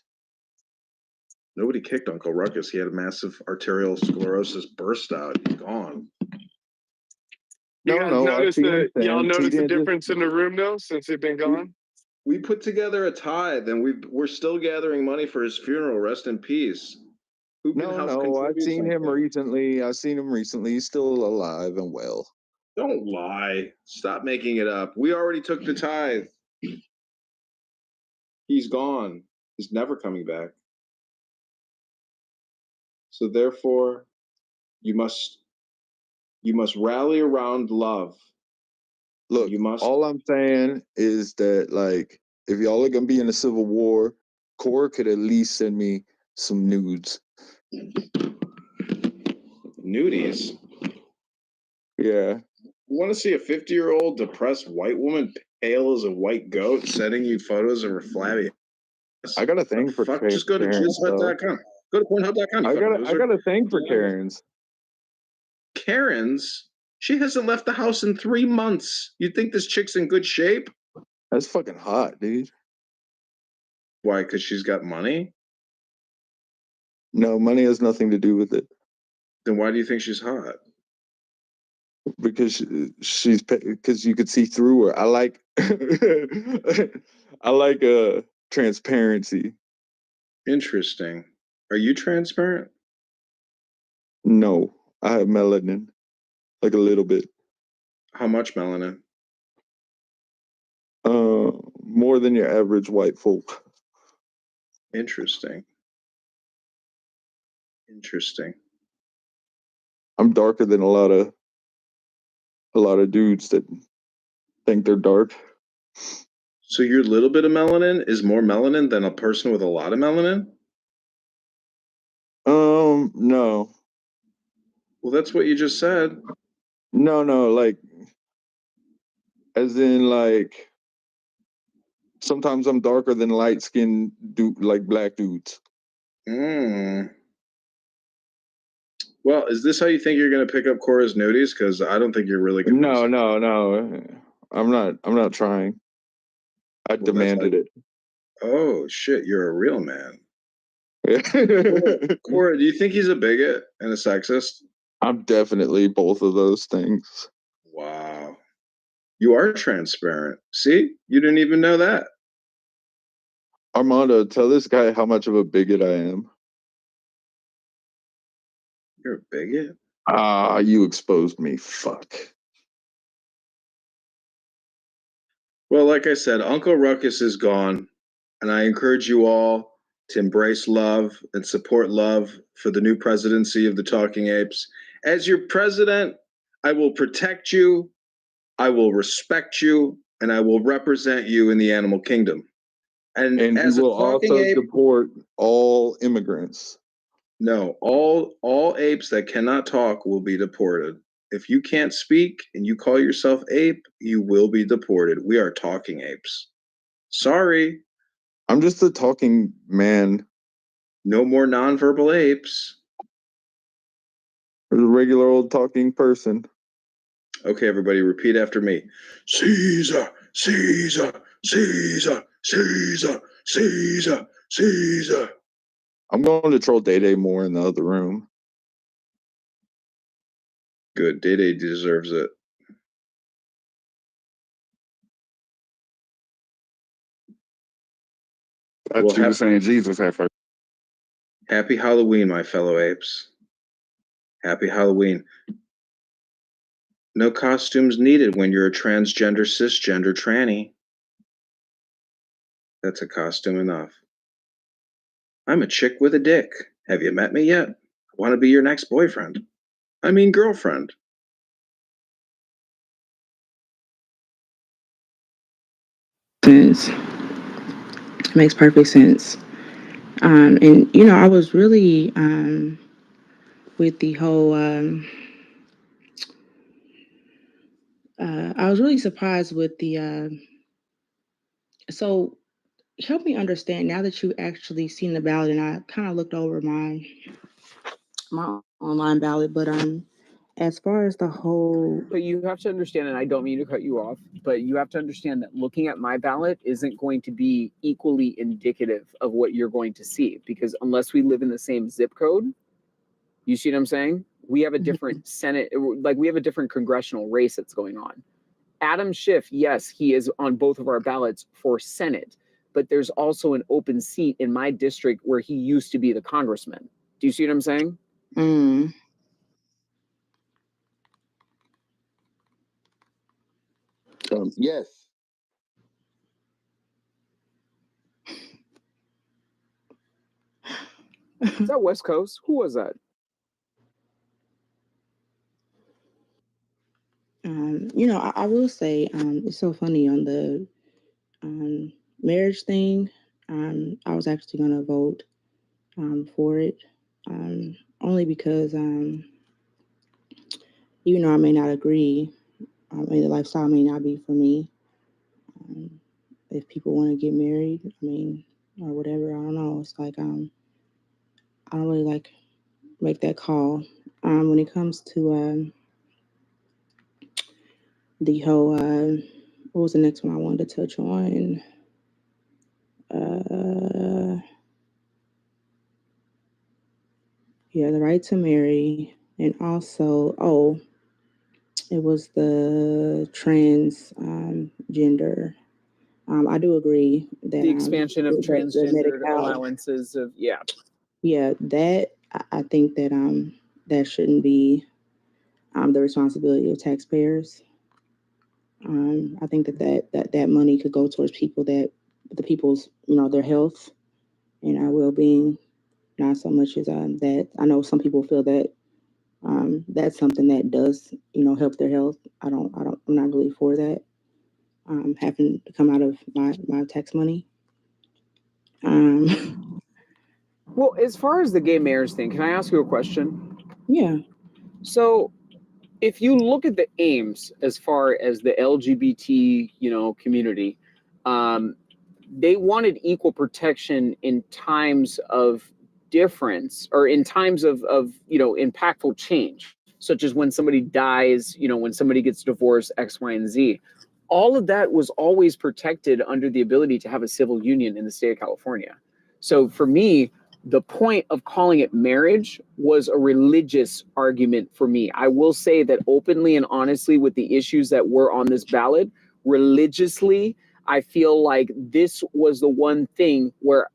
Nobody kicked Uncle Ruckus. He had a massive arterial sclerosis burst out. He's gone. Y'all notice the difference in the room now since he'd been gone? We put together a tithe, and we're still gathering money for his funeral. Rest in peace. I've seen him recently. He's still alive and well. Don't lie. Stop making it up. We already took the tithe. He's gone. He's never coming back. So therefore, you must rally around love. Look, You must. all I'm saying is that, like, if y'all are gonna be in a civil war, Cora could at least send me some nudes. Nudies. Yeah. You want to see a 50-year-old depressed white woman, pale as a white goat, sending you photos of her flabby ass? I got a thing for Fuck, just go to Karens, though. jizzhut.com. Go to pornhub.com, you I fucking got loser. a thing for Karens. Karens? She hasn't left the house in 3 months. You think this chick's in good shape? That's fucking hot, dude. Why? Because she's got money? No, money has nothing to do with it. Then why do you think she's hot? Because she's because you could see through her. I like I like transparency. Interesting. Are you transparent? No, I have melanin, like a little bit. How much melanin? More than your average white folk. Interesting. Interesting. I'm darker than a lot of dudes that think they're dark. So your little bit of melanin is more melanin than a person with a lot of melanin? No. Well, that's what you just said. No, like, as in, like, sometimes I'm darker than light-skinned like black dudes. Well, is this how you think you're going to pick up Cora's nudies? Because I don't think you're really convincing. No. I'm not trying. I demanded it. Oh, shit. You're a real man. Cora, do you think he's a bigot and a sexist? I'm definitely both of those things. Wow. You are transparent. See? You didn't even know that. Armando, tell this guy how much of a bigot I am. You're a bigot? You exposed me. Fuck. Well, like I said, Uncle Ruckus is gone, and I encourage you all to embrace love and support love for the new presidency of the Talking Apes. As your president, I will protect you, I will respect you, and I will represent you in the animal kingdom. And as he will a talking also ape, deport all immigrants. No, all apes that cannot talk will be deported. If you can't speak and you call yourself ape, you will be deported. We are talking apes. Sorry. I'm just a talking man. No more nonverbal apes. There's a regular old talking person. Okay, everybody, repeat after me. Caesar, Caesar, Caesar, Caesar, Caesar, Caesar. I'm going to troll Day Day more in the other room. Good. Day Day deserves it. Well, you were saying Jesus at first. Happy Halloween, my fellow apes. Happy Halloween. No costumes needed when you're a transgender, cisgender tranny. That's a costume enough. I'm a chick with a dick. Have you met me yet? I want to be your next boyfriend. I mean, girlfriend. Sense. It makes perfect sense. And I was really with the whole. I was really surprised with the. So help me understand now that you actually seen the ballot, and I kind of looked over my online ballot, but as far as the whole. But you have to understand, and I don't mean to cut you off, but you have to understand that looking at my ballot isn't going to be equally indicative of what you're going to see, because unless we live in the same zip code, you see what I'm saying? We have a different Senate, like we have a different congressional race that's going on. Adam Schiff, yes, he is on both of our ballots for Senate, but there's also an open seat in my district where he used to be the congressman. Do you see what I'm saying? Yes. Is that West Coast? Who was that? I will say, it's so funny on the marriage thing. I was actually going to vote for it, only because even though I may not agree, the lifestyle may not be for me. If people want to get married, or whatever, I don't know. It's like I don't really like make that call. When it comes to the whole, what was the next one I wanted to touch on? Yeah, the right to marry, and also, it was the trans gender. I do agree that The expansion of the transgendered Medi-Cal, allowances of yeah, that I think that that shouldn't be the responsibility of taxpayers. I think that money could go towards the people's their health and our well being, not so much as that. I know some people feel that that's something that does help their health. I'm not really for that. Having to come out of my tax money. Well, as far as the gay marriage thing, can I ask you a question? Yeah. So, if you look at the aims as far as the LGBT, community, they wanted equal protection in times of difference or in times of impactful change, such as when somebody dies, when somebody gets divorced, X, Y, and Z. All of that was always protected under the ability to have a civil union in the state of California. So for me, the point of calling it marriage was a religious argument for me. I will say that openly and honestly, with the issues that were on this ballot, religiously, I feel like this was the one thing where,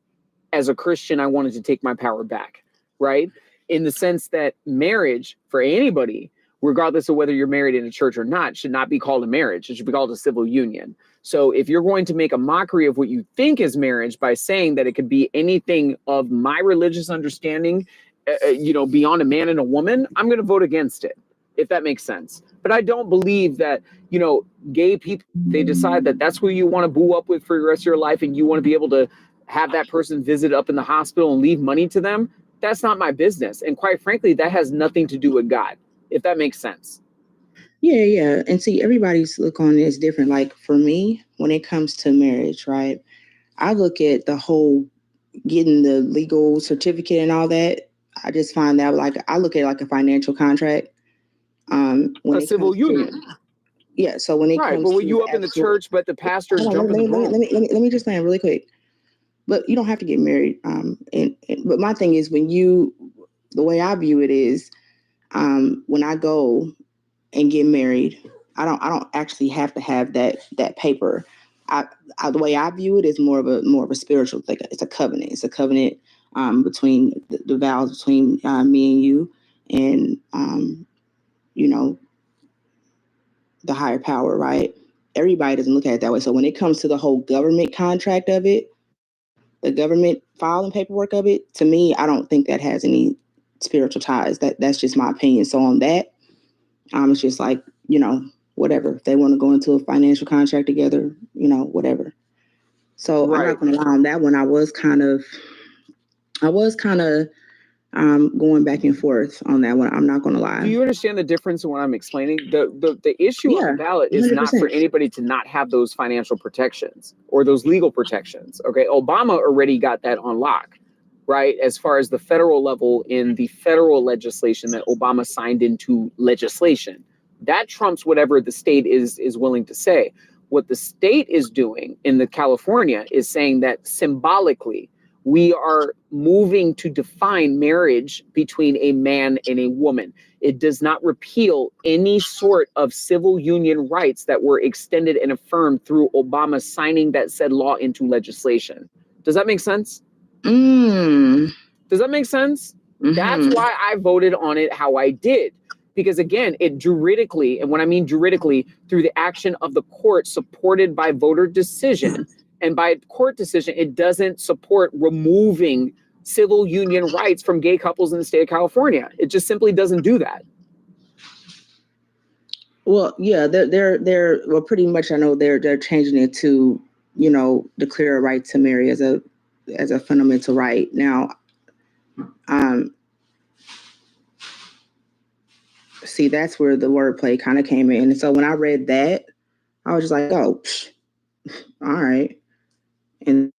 as a Christian, I wanted to take my power back, right? In the sense that marriage for anybody, regardless of whether you're married in a church or not, should not be called a marriage. It should be called a civil union. So if you're going to make a mockery of what you think is marriage by saying that it could be anything of my religious understanding, beyond a man and a woman, I'm going to vote against it, if that makes sense. But I don't believe that, gay people, they decide that that's who you want to boo up with for the rest of your life and you want to be able to have that person visit up in the hospital and leave money to them. That's not my business. And quite frankly, that has nothing to do with God, if that makes sense. Yeah. And see, everybody's look on it is different. Like for me, when it comes to marriage, right, I look at the whole getting the legal certificate and all that. I just find that I look at it like a financial contract. When a civil union. Yeah. So when it right, comes but when to you up in the church, but the pastor is jumping the broom. Let me just land really quick. But you don't have to get married. But my thing is the way I view it is, when I go and get married, I don't actually have to have that paper. The way I view it is more of a spiritual thing. It's a covenant. It's a covenant between the vows between me and you, and the higher power, right? Everybody doesn't look at it that way. So when it comes to the whole government contract of it, the government filing paperwork of it, to me, I don't think that has any spiritual ties. That's just my opinion. So on that, it's just like, whatever. If they want to go into a financial contract together, whatever. So right. I'm not going to lie on that one. I was kind of going back and forth on that one. I'm not going to lie. Do you understand the difference in what I'm explaining? The issue on the ballot is 100%. Not for anybody to not have those financial protections or those legal protections. Okay, Obama already got that on lock, right? As far as the federal level in the federal legislation that Obama signed into legislation, that trumps whatever the state is willing to say. What the state is doing in the California is saying that symbolically, we are moving to define marriage between a man and a woman. It does not repeal any sort of civil union rights that were extended and affirmed through Obama signing that said law into legislation. Does that make sense? Does that make sense? Mm-hmm. That's why I voted on it how I did. Because again, it juridically, and when I mean juridically, through the action of the court supported by voter decision, and by court decision, it doesn't support removing civil union rights from gay couples in the state of California. It just simply doesn't do that. Well, yeah, they're well, pretty much. I know they're changing it to, declare a right to marry as a fundamental right. Now, see, that's where the wordplay kind of came in. And so when I read that, I was just like, oh, all right. And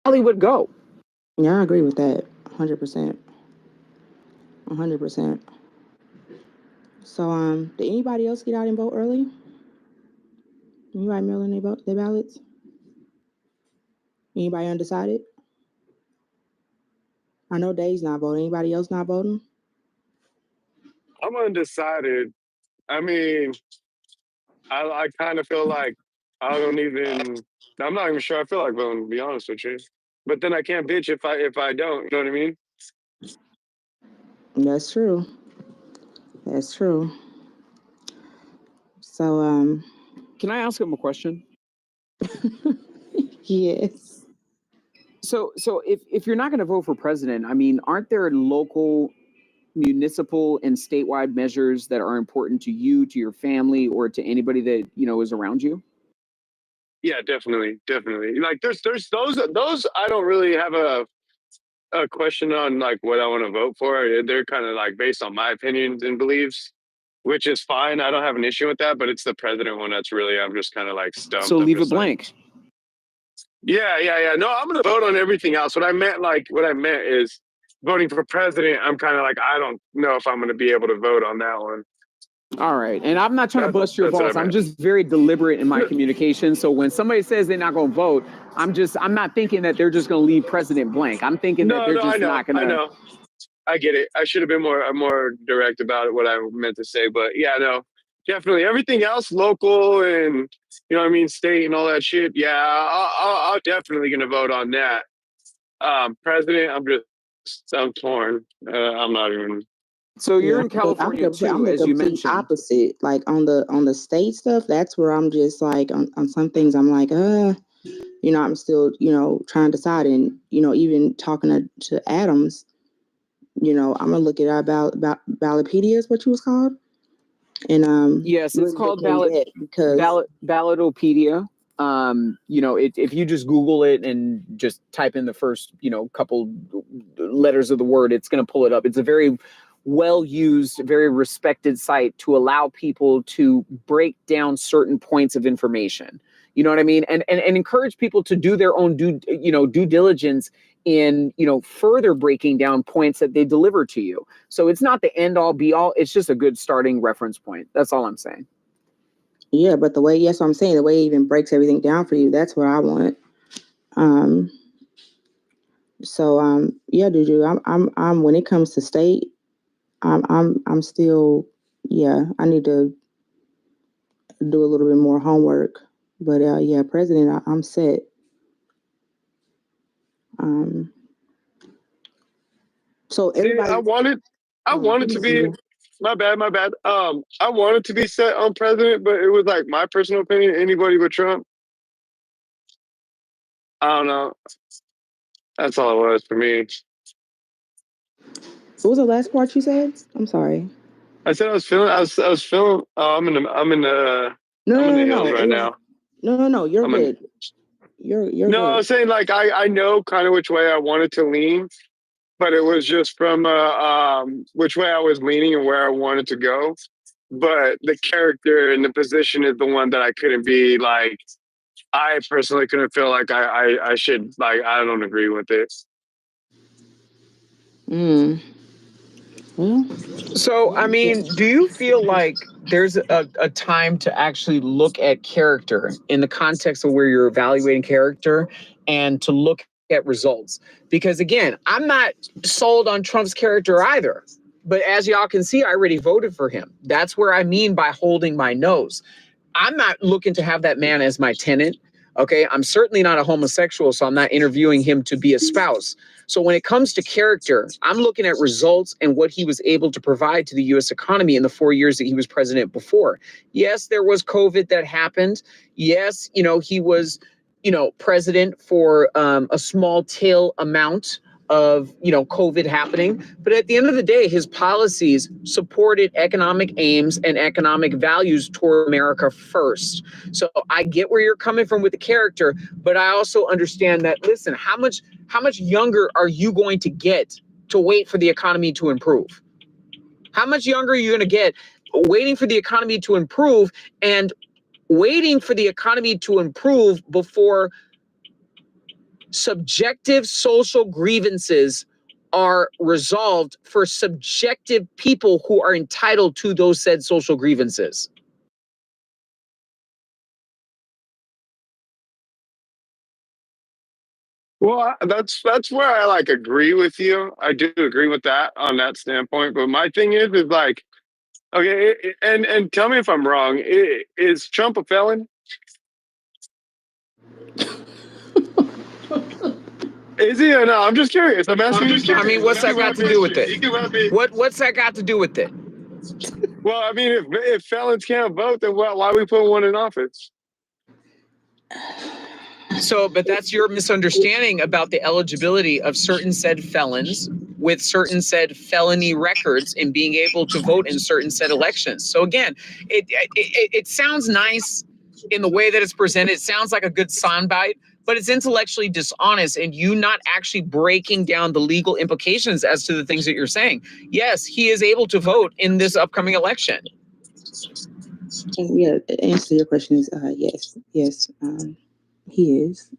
Hollywood go. Yeah, I agree with that. 100%. 100%. So, did anybody else get out and vote early? Anybody mailing their ballots? Anybody undecided? I know Dave's not voting. Anybody else not voting? I'm undecided. I mean, I kind of feel like I don't even. I'm not even sure I feel like voting, to be honest with you. But then I can't bitch if I don't. You know what I mean? That's true. That's true. So, Can I ask him a question? yes. So if you're not going to vote for president, I mean, aren't there local, municipal, and statewide measures that are important to you, to your family, or to anybody that is around you? Yeah, definitely. Like there's those I don't really have a question on like what I want to vote for. They're kind of like based on my opinions and beliefs, which is fine. I don't have an issue with that, but it's the president one that's really I'm just kind of like stumped. So I'm leave it just like, blank. yeah. No, I'm gonna vote on everything else. What I meant is voting for president. I'm kind of like I don't know if I'm gonna be able to vote on that one. All right. And I'm not trying to bust your That's what I balls. I'm meant. just very deliberate in my communication. So when somebody says they're not going to vote, I'm not thinking that they're just going to leave president blank. I'm thinking that they're just not going to. I know. I get it. I should have been more direct about what I meant to say, but yeah, no, definitely everything else, local and what I mean, state and all that shit. Yeah, I'm definitely gonna vote on that. President, I'm torn. I'm not even. So you're Yeah, in California I'm too, the as you complete mentioned. opposite. Like on the state stuff, that's where I'm just like on some things I'm like, I'm still, trying to decide. And, even talking to Adams, I'm gonna look at our Ballotpedia is what you was called. And Yes, it's really called looking at that because Ballotopedia. If you just Google it and just type in the first, couple letters of the word, it's going to pull it up. It's a very well used, very respected site to allow people to break down certain points of information. You know what I mean? And encourage people to do their own due diligence in, further breaking down points that they deliver to you. So it's not the end all be all. It's just a good starting reference point. That's all I'm saying. Yeah, but the way, yes, I'm saying the way it even breaks everything down for you, that's what I want. Yeah, Juju, I'm when it comes to state, I'm still, yeah, I need to do a little bit more homework. But yeah, president, I'm set. So everybody, I wanted to be. My bad. I wanted to be set on president, but it was like my personal opinion. Anybody but Trump. I don't know. That's all it was for me. What was the last part you said? I'm sorry. I said I was feeling. I was feeling. Oh, I'm in the hills right now. No. You're good. You're No, good. I was saying like I know kind of which way I wanted to lean, but it was just from which way I was leaning and where I wanted to go. But the character and the position is the one that I couldn't be like. I personally couldn't feel like I should like. I don't agree with it. So, I mean, do you feel like there's a time to actually look at character in the context of where you're evaluating character and to look at results? Because again, I'm not sold on Trump's character either. But as y'all can see, I already voted for him. That's where I mean by holding my nose. I'm not looking to have that man as my tenant. Okay. I'm certainly not a homosexual, so I'm not interviewing him to be a spouse. So when it comes to character, I'm looking at results and what he was able to provide to the U.S. economy in the 4 years that he was president before. Yes, there was COVID that happened. Yes, he was president for a small tail amount of, COVID happening. But at the end of the day, his policies supported economic aims and economic values toward America first. So I get where you're coming from with the character, but I also understand that, listen, how much younger are you going to get to wait for the economy to improve? How much younger are you going to get waiting for the economy to improve and waiting for the economy to improve before subjective social grievances are resolved for subjective people who are entitled to those said social grievances? Well, that's where I like agree with you. I do agree with that on that standpoint. But my thing is like, okay, and tell me if I'm wrong. Is Trump a felon? Is he or no? I'm just curious. I'm asking you. I mean, what's that got to do with it? What's that got to do with it? Well, I mean, if felons can't vote, then why are we putting one in office? So, but that's your misunderstanding about the eligibility of certain said felons with certain said felony records and being able to vote in certain said elections. So again, it sounds nice in the way that it's presented. It sounds like a good soundbite, but it's intellectually dishonest and you not actually breaking down the legal implications as to the things that you're saying. Yes, he is able to vote in this upcoming election. Yeah, the answer to your question is yes, he is.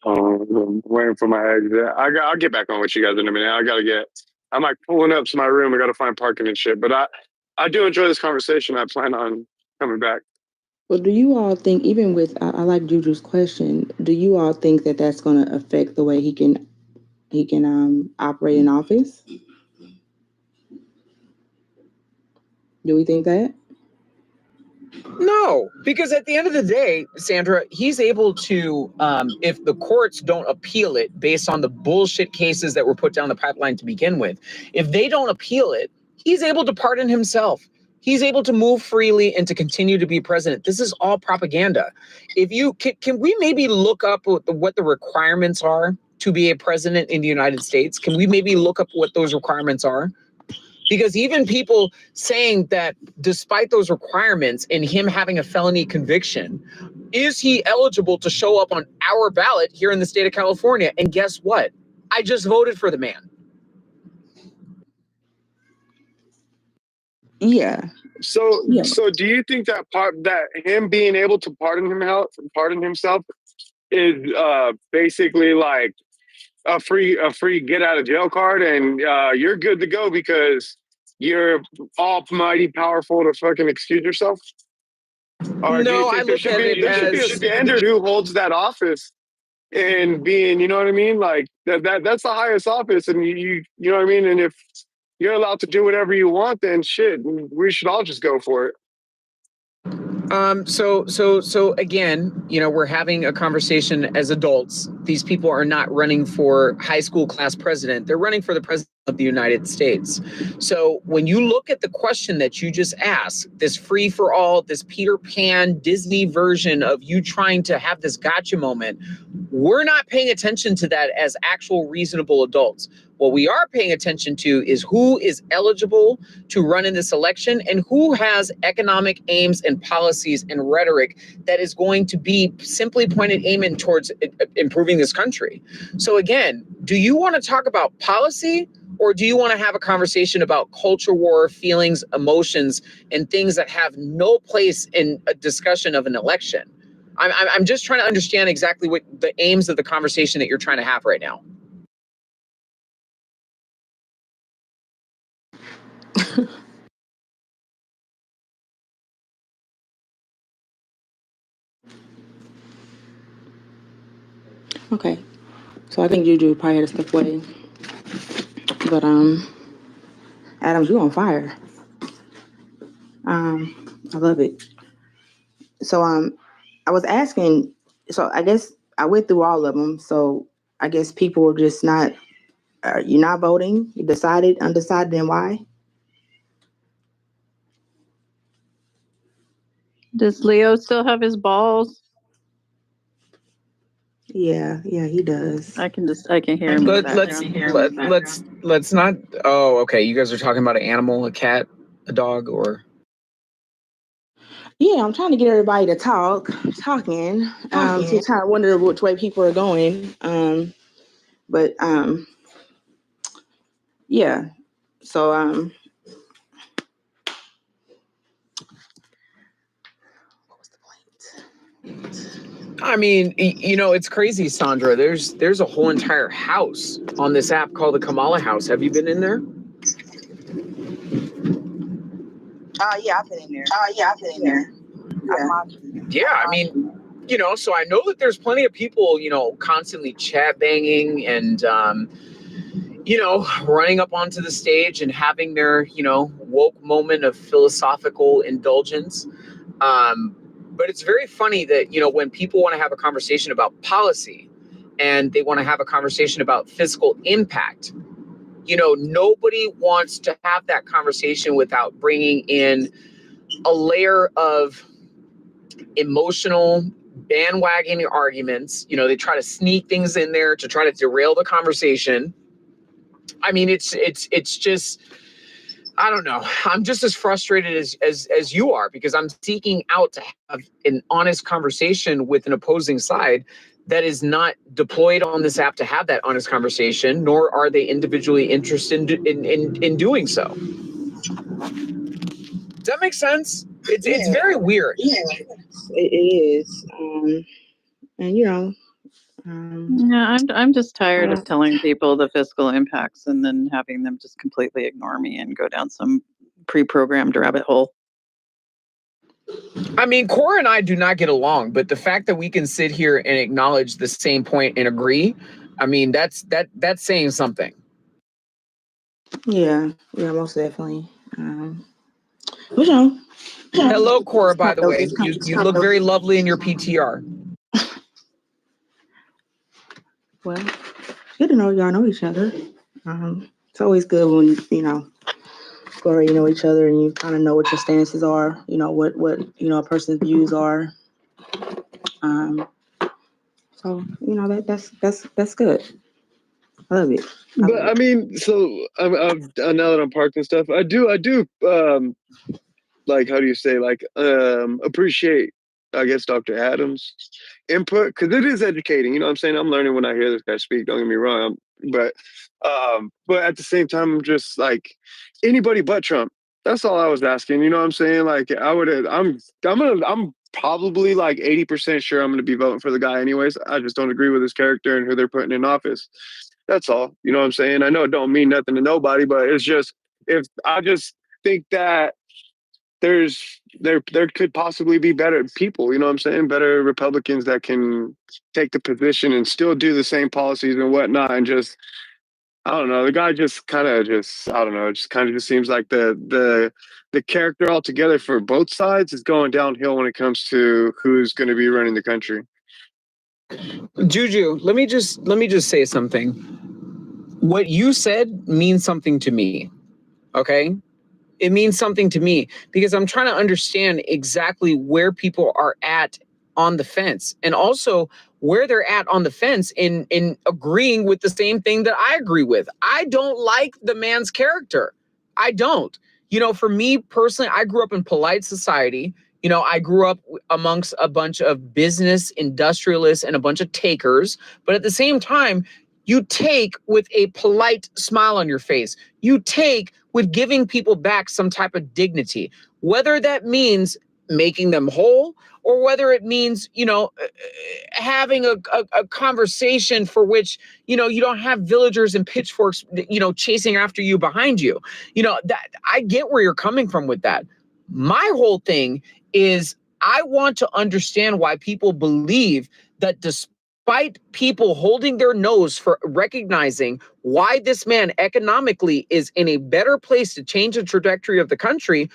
I'm waiting for my exit. I'll get back on with you guys in a minute. I'm like pulling up to my room. I got to find parking and shit. But I do enjoy this conversation. I plan on coming back. Well, do you all think, even with, I like Juju's question, do you all think that that's going to affect the way he can operate in office? Do we think that? No, because at the end of the day, Sandra, he's able to, if the courts don't appeal it based on the bullshit cases that were put down the pipeline to begin with, if they don't appeal it, he's able to pardon himself. He's able to move freely and to continue to be president. This is all propaganda. If you can we maybe look up what the requirements are to be a president in the United States? Can we maybe look up what those requirements are? Because even people saying that despite those requirements and him having a felony conviction, is he eligible to show up on our ballot here in the state of California? And guess what? I just voted for the man. Yeah. So do you think that him being able to pardon himself is basically like a free get out of jail card and you're good to go because you're almighty powerful to fucking excuse yourself? Or do you think there should be a standard who holds that office and being, you know what I mean? Like that's the highest office, and you know what I mean? And if you're allowed to do whatever you want, then shit, we should all just go for it. So again, we're having a conversation as adults. These people are not running for high school class president. They're running for the president of the United States. So when you look at the question that you just asked, this free for all, this Peter Pan Disney version of you trying to have this gotcha moment, we're not paying attention to that as actual reasonable adults. What we are paying attention to is who is eligible to run in this election and who has economic aims and policies and rhetoric that is going to be simply pointed aiming towards improving this country. So again, do you want to talk about policy or do you want to have a conversation about culture war, feelings, emotions, and things that have no place in a discussion of an election? I'm just trying to understand exactly what the aims of the conversation that you're trying to have right now. Okay. So I think Juju probably had to step away. But Adams, you on fire. I love it. So I was asking, so I guess I went through all of them. So I guess people are just not, you're not voting, you decided, undecided, and why? Does Leo still have his balls? Yeah, he does. I can hear him in the background. Let's not. Oh, okay. You guys are talking about an animal, a cat, a dog, or Yeah, I'm trying to get everybody to talking. So kind of wonder which way people are going. But yeah. So what was the point? I mean, you know, it's crazy, Sandra. There's a whole entire house on this app called the Kamala House. Have you been in there? Yeah, I've been in there. Yeah, I mean, you know, so I know that there's plenty of people, you know, constantly chat banging and, you know, running up onto the stage and having their, you know, woke moment of philosophical indulgence. But it's very funny that, you know, when people want to have a conversation about policy and they want to have a conversation about fiscal impact, you know, nobody wants to have that conversation without bringing in a layer of emotional bandwagon arguments. You know, they try to sneak things in there to try to derail the conversation. I mean, it's just, I don't know. I'm just as frustrated as you are, because I'm seeking out to have an honest conversation with an opposing side that is not deployed on this app to have that honest conversation, nor are they individually interested in doing so. Does that make sense? It's very weird. Yeah, it is. And you know, Yeah, I'm just tired of telling people the fiscal impacts and then having them just completely ignore me and go down some pre-programmed rabbit hole. I mean, Cora and I do not get along, but the fact that we can sit here and acknowledge the same point and agree, I mean, that's saying something. yeah, most definitely. But you know, hello, Cora. By the way, you look very lovely in your PTR. Well, good to know y'all know each other. It's always good when you know, you know each other and you kind of know what your stances are. You know what you know a person's views are. So you know that's good. I love it. But I mean, so now that I'm parked and stuff, I do like, how do you say, like, appreciate, I guess, Dr. Adams' input, because it is educating. You know what I'm saying? I'm learning when I hear this guy speak. Don't get me wrong, but at the same time, I'm just like, anybody but Trump. That's all I was asking. You know what I'm saying? Like, I'm probably like 80% sure I'm gonna be voting for the guy anyways. I just don't agree with his character and who they're putting in office. That's all. You know what I'm saying? I know it don't mean nothing to nobody, but it's just, if I just think that there could possibly be better people, you know what I'm saying? Better Republicans that can take the position and still do the same policies and whatnot. And just, I don't know, the guy just kind of just, I don't know, it just kind of just seems like the character altogether for both sides is going downhill when it comes to who's going to be running the country. Juju, let me just say something. What you said means something to me. Okay? It means something to me because I'm trying to understand exactly where people are at on the fence, and also where they're at on the fence in agreeing with the same thing that I agree with. I don't like the man's character. I don't. You know, for me personally, I grew up in polite society. You know, I grew up amongst a bunch of business industrialists and a bunch of takers. But at the same time, you take with a polite smile on your face. You take with giving people back some type of dignity, whether that means making them whole or whether it means, you know, having a conversation for which, you know, you don't have villagers and pitchforks, you know, chasing after you behind you. You know, that I get where you're coming from with that. My whole thing is I want to understand why people believe that despite people holding their nose for recognizing why this man economically is in a better place to change the trajectory of the country,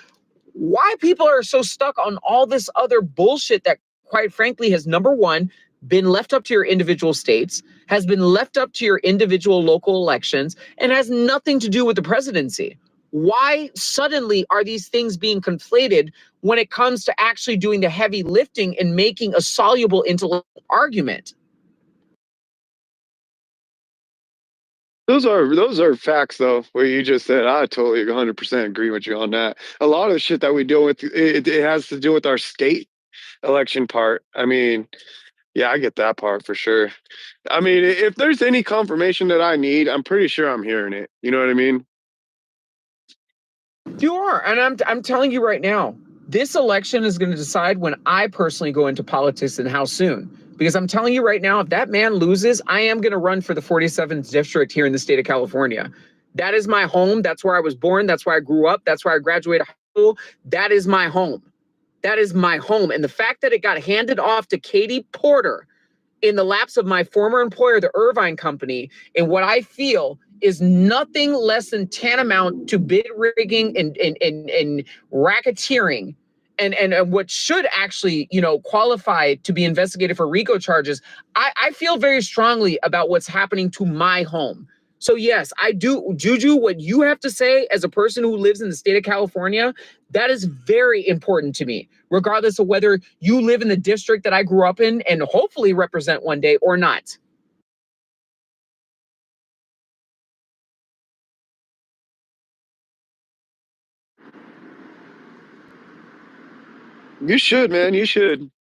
why people are so stuck on all this other bullshit that, quite frankly, has, number one, been left up to your individual states, has been left up to your individual local elections, and has nothing to do with the presidency. Why suddenly are these things being conflated when it comes to actually doing the heavy lifting and making a soluble intellectual argument? Those are facts though, where you just said I totally 100% agree with you on that. A lot of the shit that we deal with, it has to do with our state election part. I mean, yeah, I get that part for sure. I mean, if there's any confirmation that I need, I'm pretty sure I'm hearing it. You know what I mean? You are, and I'm telling you right now, this election is going to decide when I personally go into politics and how soon. Because I'm telling you right now, if that man loses, I am going to run for the 47th district here in the state of California. That is my home. That's where I was born. That's where I grew up. That's where I graduated high school. That is my home. That is my home. And the fact that it got handed off to Katie Porter in the lapse of my former employer, the Irvine Company, and what I feel is nothing less than tantamount to bid rigging and racketeering and what should actually, qualify to be investigated for RICO charges. I feel very strongly about what's happening to my home. So yes, I do, Juju, what you have to say as a person who lives in the state of California, that is very important to me, regardless of whether you live in the district that I grew up in and hopefully represent one day or not. You should, man. You should.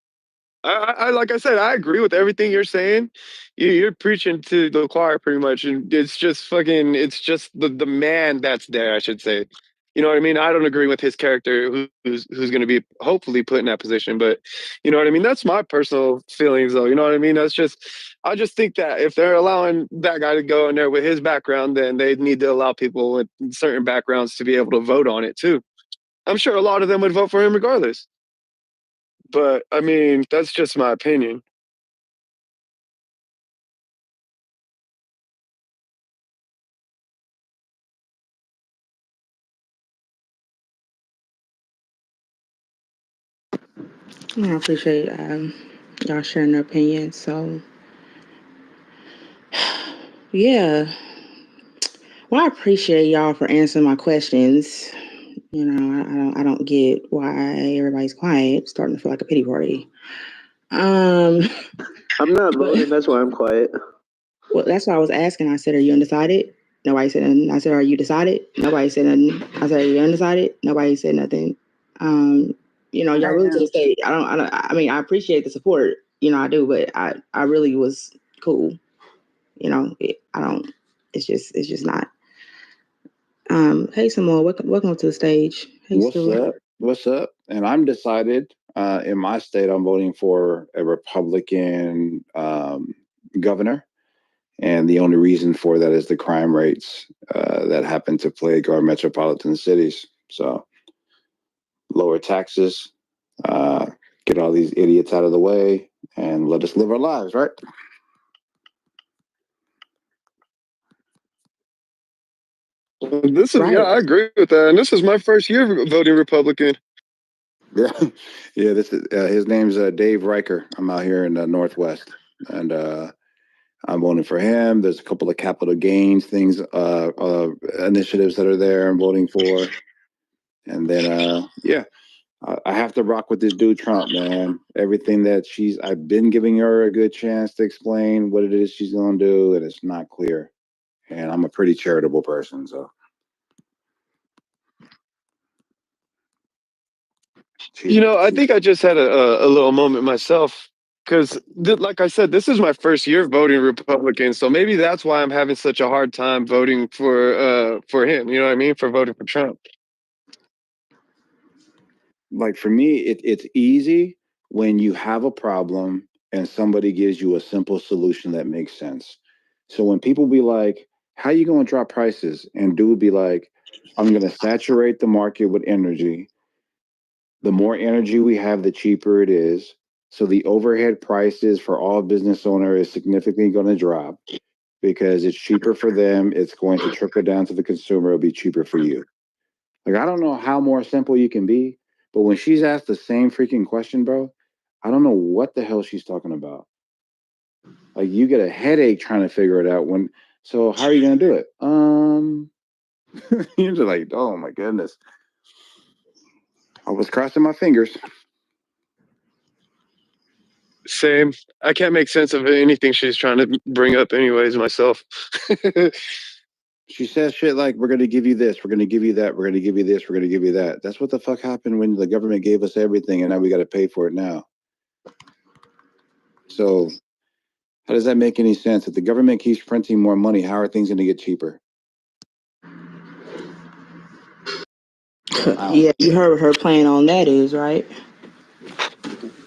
I like I said, I agree with everything you're saying. You're preaching to the choir pretty much, and it's just fucking. It's just the man that's there, I should say. You know what I mean? I don't agree with his character, who's going to be hopefully put in that position, but you know what I mean. That's my personal feelings, though. You know what I mean? That's just. I just think that if they're allowing that guy to go in there with his background, then they need to allow people with certain backgrounds to be able to vote on it too. I'm sure a lot of them would vote for him regardless. But I mean, that's just my opinion. I appreciate y'all sharing their opinions. So, yeah. Well, I appreciate y'all for answering my questions. I don't get why everybody's quiet, starting to feel like a pity party. I'm not voting. That's why I'm quiet. Well, that's why I was asking. I said, "Are you undecided?" Nobody said nothing. I said, "Are you decided?" Nobody said nothing. I said, "Are you undecided?" Nobody said nothing. Y'all really to the state. I mean, I appreciate the support. I do, but I really was cool. I don't. It's just not. Hey, Samoa, welcome to the stage. Hey, What's Stuart. up? What's up? And I'm decided. In my state, I'm voting for a Republican governor. And the only reason for that is the crime rates that happen to plague our metropolitan cities. So lower taxes, get all these idiots out of the way, and let us live our lives, right? This is yeah, I agree with that. And this is my first year voting Republican. Yeah, yeah. This is his name's Dave Riker. I'm out here in the Northwest, and I'm voting for him. There's a couple of capital gains things, initiatives that are there. I'm voting for, and then yeah, I have to rock with this dude Trump, man. Everything that I've been giving her a good chance to explain what it is she's gonna do, and it's not clear. And I'm a pretty charitable person, so. I think I just had a little moment myself because, like I said, this is my first year voting Republican, so maybe that's why I'm having such a hard time voting for him. You know what I mean? For voting for Trump. Like for me, it's easy when you have a problem and somebody gives you a simple solution that makes sense. So when people be like, "How you going to drop prices?" and dude be like, "I'm going to saturate the market with energy. The more energy we have, the cheaper it is. So the overhead prices for all business owner is significantly going to drop because it's cheaper for them. It's going to trickle down to the consumer. It'll be cheaper for you." Like, I don't know how more simple you can be, but when she's asked the same freaking question, bro, I don't know what the hell she's talking about. Like, you get a headache trying to figure it out so how are you going to do it? You're just like, oh my goodness. I was crossing my fingers. Same. I can't make sense of anything she's trying to bring up, anyways, myself. She says shit like, we're going to give you this, we're going to give you that, we're going to give you this, we're going to give you that. That's what the fuck happened when the government gave us everything and now we got to pay for it now. So how does that make any sense? If the government keeps printing more money, how are things going to get cheaper? Wow. Yeah, you heard what her plan on that is, right?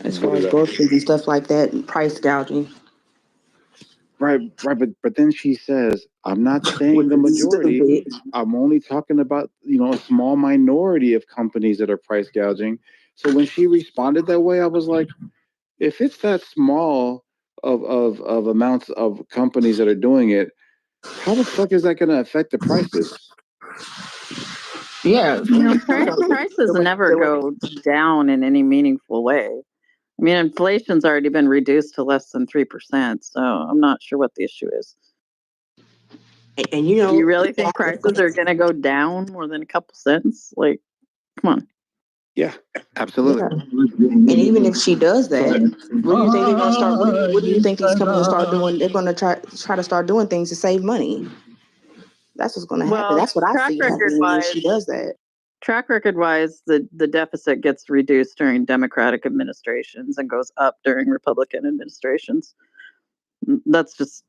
As What far is as that? groceries and stuff like that, and price gouging. Right, but then she says, I'm not saying Which the is majority. stupid. I'm only talking about, a small minority of companies that are price gouging. So when she responded that way, I was like, if it's that small of amounts of companies that are doing it, how the fuck is that going to affect the prices? Yeah. Prices never go down in any meaningful way. I mean, inflation's already been reduced to less than 3%, so I'm not sure what the issue is. And Do you really think prices are going to go down more than a couple cents? Like, come on. Yeah, absolutely. Yeah. And even if she does that, what do you think they're gonna start? What do you think these companies will start doing? They're gonna try to start doing things to save money. That's what's gonna happen. Well, That's what I track see record happening when wise, she does that. track record wise, the deficit gets reduced during Democratic administrations and goes up during Republican administrations. That's just,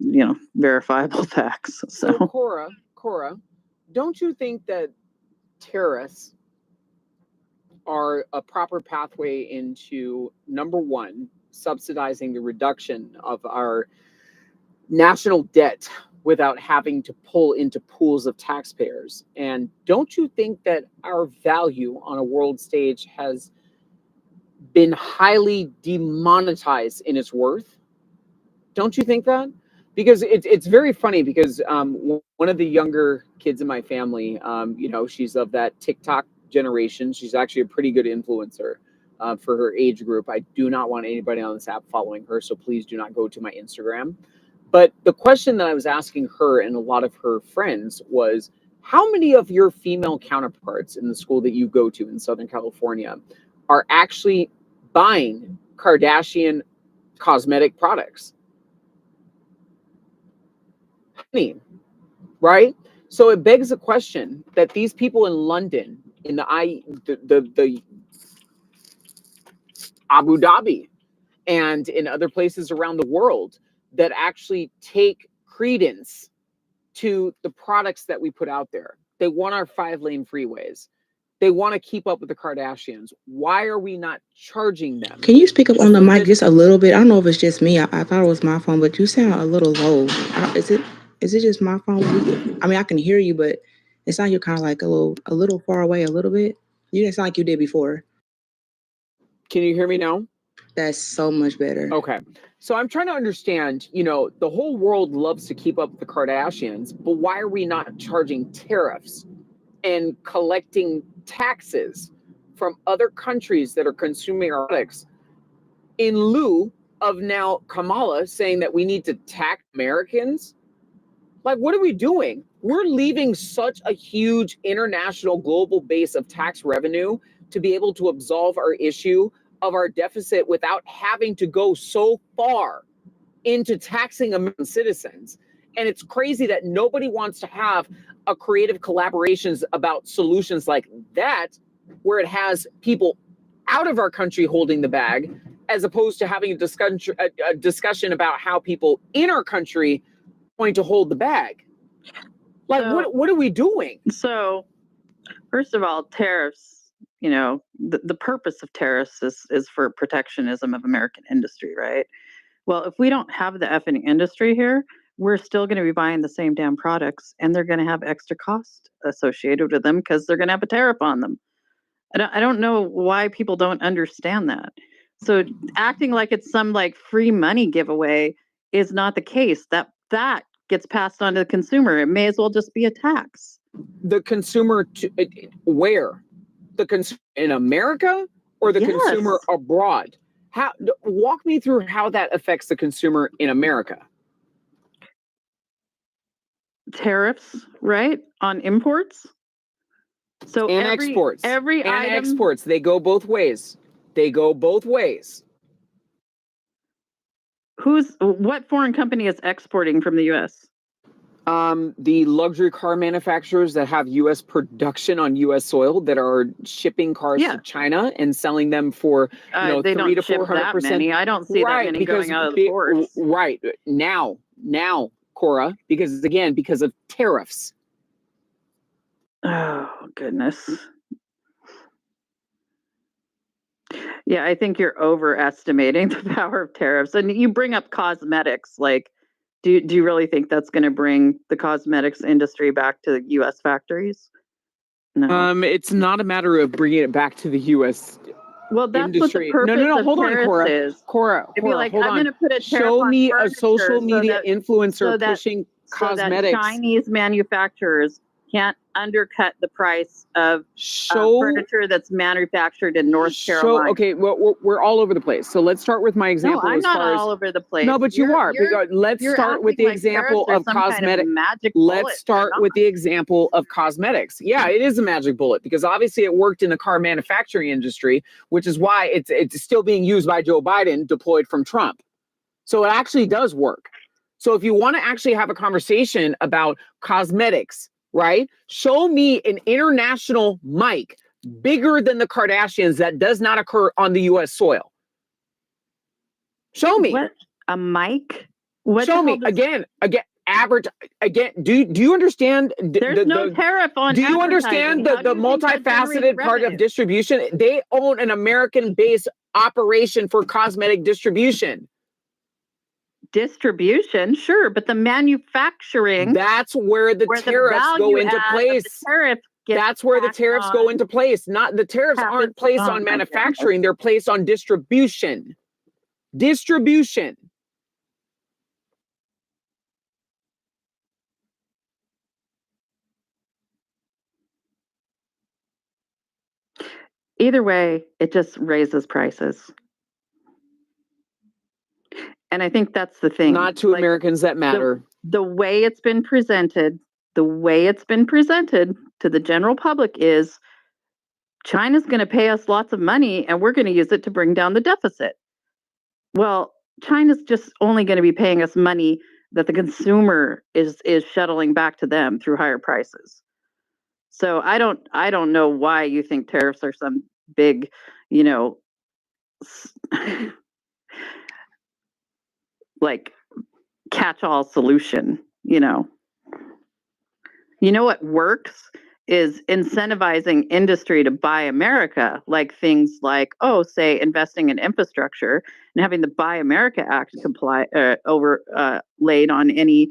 verifiable facts. So So Cora, don't you think that tariffs are a proper pathway into, number one, subsidizing the reduction of our national debt without having to pull into pools of taxpayers? And don't you think that our value on a world stage has been highly demonetized in its worth? Don't you think that? Because it's very funny because one of the younger kids in my family, she's of that TikTok generation. She's actually a pretty good influencer for her age group. I do not want anybody on this app following her, so please do not go to my Instagram. But the question that I was asking her and a lot of her friends was, how many of your female counterparts in the school that you go to in Southern California are actually buying Kardashian cosmetic products? Right? So it begs the question that these people in London, in the Abu Dhabi, and in other places around the world that actually take credence to the products that we put out there. They want our 5-lane freeways. They want to keep up with the Kardashians. Why are we not charging them? Can you speak up on the mic just a little bit? I don't know if it's just me. I thought it was my phone, but you sound a little low. Is it just my phone? I mean, I can hear you, but it sounds you're kind of like a little far away, a little bit. You didn't sound like you did before. Can you hear me now? That's so much better. Okay. So I'm trying to understand, the whole world loves to keep up with the Kardashians, but why are we not charging tariffs and collecting taxes from other countries that are consuming our products in lieu of now Kamala saying that we need to tax Americans? Like, what are we doing? We're leaving such a huge international global base of tax revenue to be able to absolve our issue of our deficit without having to go so far into taxing American citizens. And it's crazy that nobody wants to have a creative collaborations about solutions like that, where it has people out of our country holding the bag, as opposed to having a discussion about how people in our country are going to hold the bag. Like, what are we doing? So, first of all, tariffs, the purpose of tariffs is for protectionism of American industry, right? Well, if we don't have the effing industry here, we're still going to be buying the same damn products, and they're going to have extra cost associated with them because they're going to have a tariff on them. I don't know why people don't understand that. So acting like it's some like free money giveaway is not the case. That gets passed on to the consumer. It may as well just be a tax. The consumer where? The consumer in America or the consumer abroad? Walk me through how that affects the consumer in America. Tariffs, right? On imports? So and every exports. every And item. exports. They go both ways. They go both ways. What foreign company is exporting from the U.S.? The luxury car manufacturers that have U.S. production on U.S. soil that are shipping cars to China and selling them for They 300 don't to ship 400%. that many. I don't see that Right, many because going out of the ports. right now, Cora, because of tariffs. Oh goodness. Yeah, I think you're overestimating the power of tariffs. And you bring up cosmetics. Like, do you really think that's going to bring the cosmetics industry back to U.S. factories? No. It's not a matter of bringing it back to the U.S. Well, that's industry. what the purpose of Hold on, tariffs Cora. is. Cora, It'd be like, hold I'm on. going to put a tariff Show on me a furniture social media influencer so that pushing cosmetics. that Chinese manufacturers can't undercut the price of furniture that's manufactured in North Carolina. Okay, well, we're all over the place. So let's start with my example. No, I'm as not far all as, over the place. No, but you are. Because let's you're start with acting the like example tariffs are of some kind of cosmetic. magic bullet. Let's start with the example of cosmetics. Yeah, it is a magic bullet because obviously it worked in the car manufacturing industry, which is why it's still being used by Joe Biden, deployed from Trump. So it actually does work. So if you want to actually have a conversation about cosmetics, right? Show me an international mic bigger than the Kardashians that does not occur on the U.S. soil. Show me. What? A mic? Show me again. Average again. Do you understand? There's no tariff on. Do you understand the multifaceted part of distribution? They own an American-based operation for cosmetic distribution. Distribution, sure, but the manufacturing. That's where the tariffs go into place. That's where the tariffs go into place. Not the tariffs aren't placed on manufacturing; they're placed on distribution. Distribution. Either way, it just raises prices. And I think that's the thing. Not to Americans that matter. The way it's been presented, to the general public is China's going to pay us lots of money and we're going to use it to bring down the deficit. Well, China's just only going to be paying us money that the consumer is shuttling back to them through higher prices. So I don't know why you think tariffs are some big, like catch-all solution, You know what works is incentivizing industry to buy America, like things like, say, investing in infrastructure and having the Buy America Act laid on any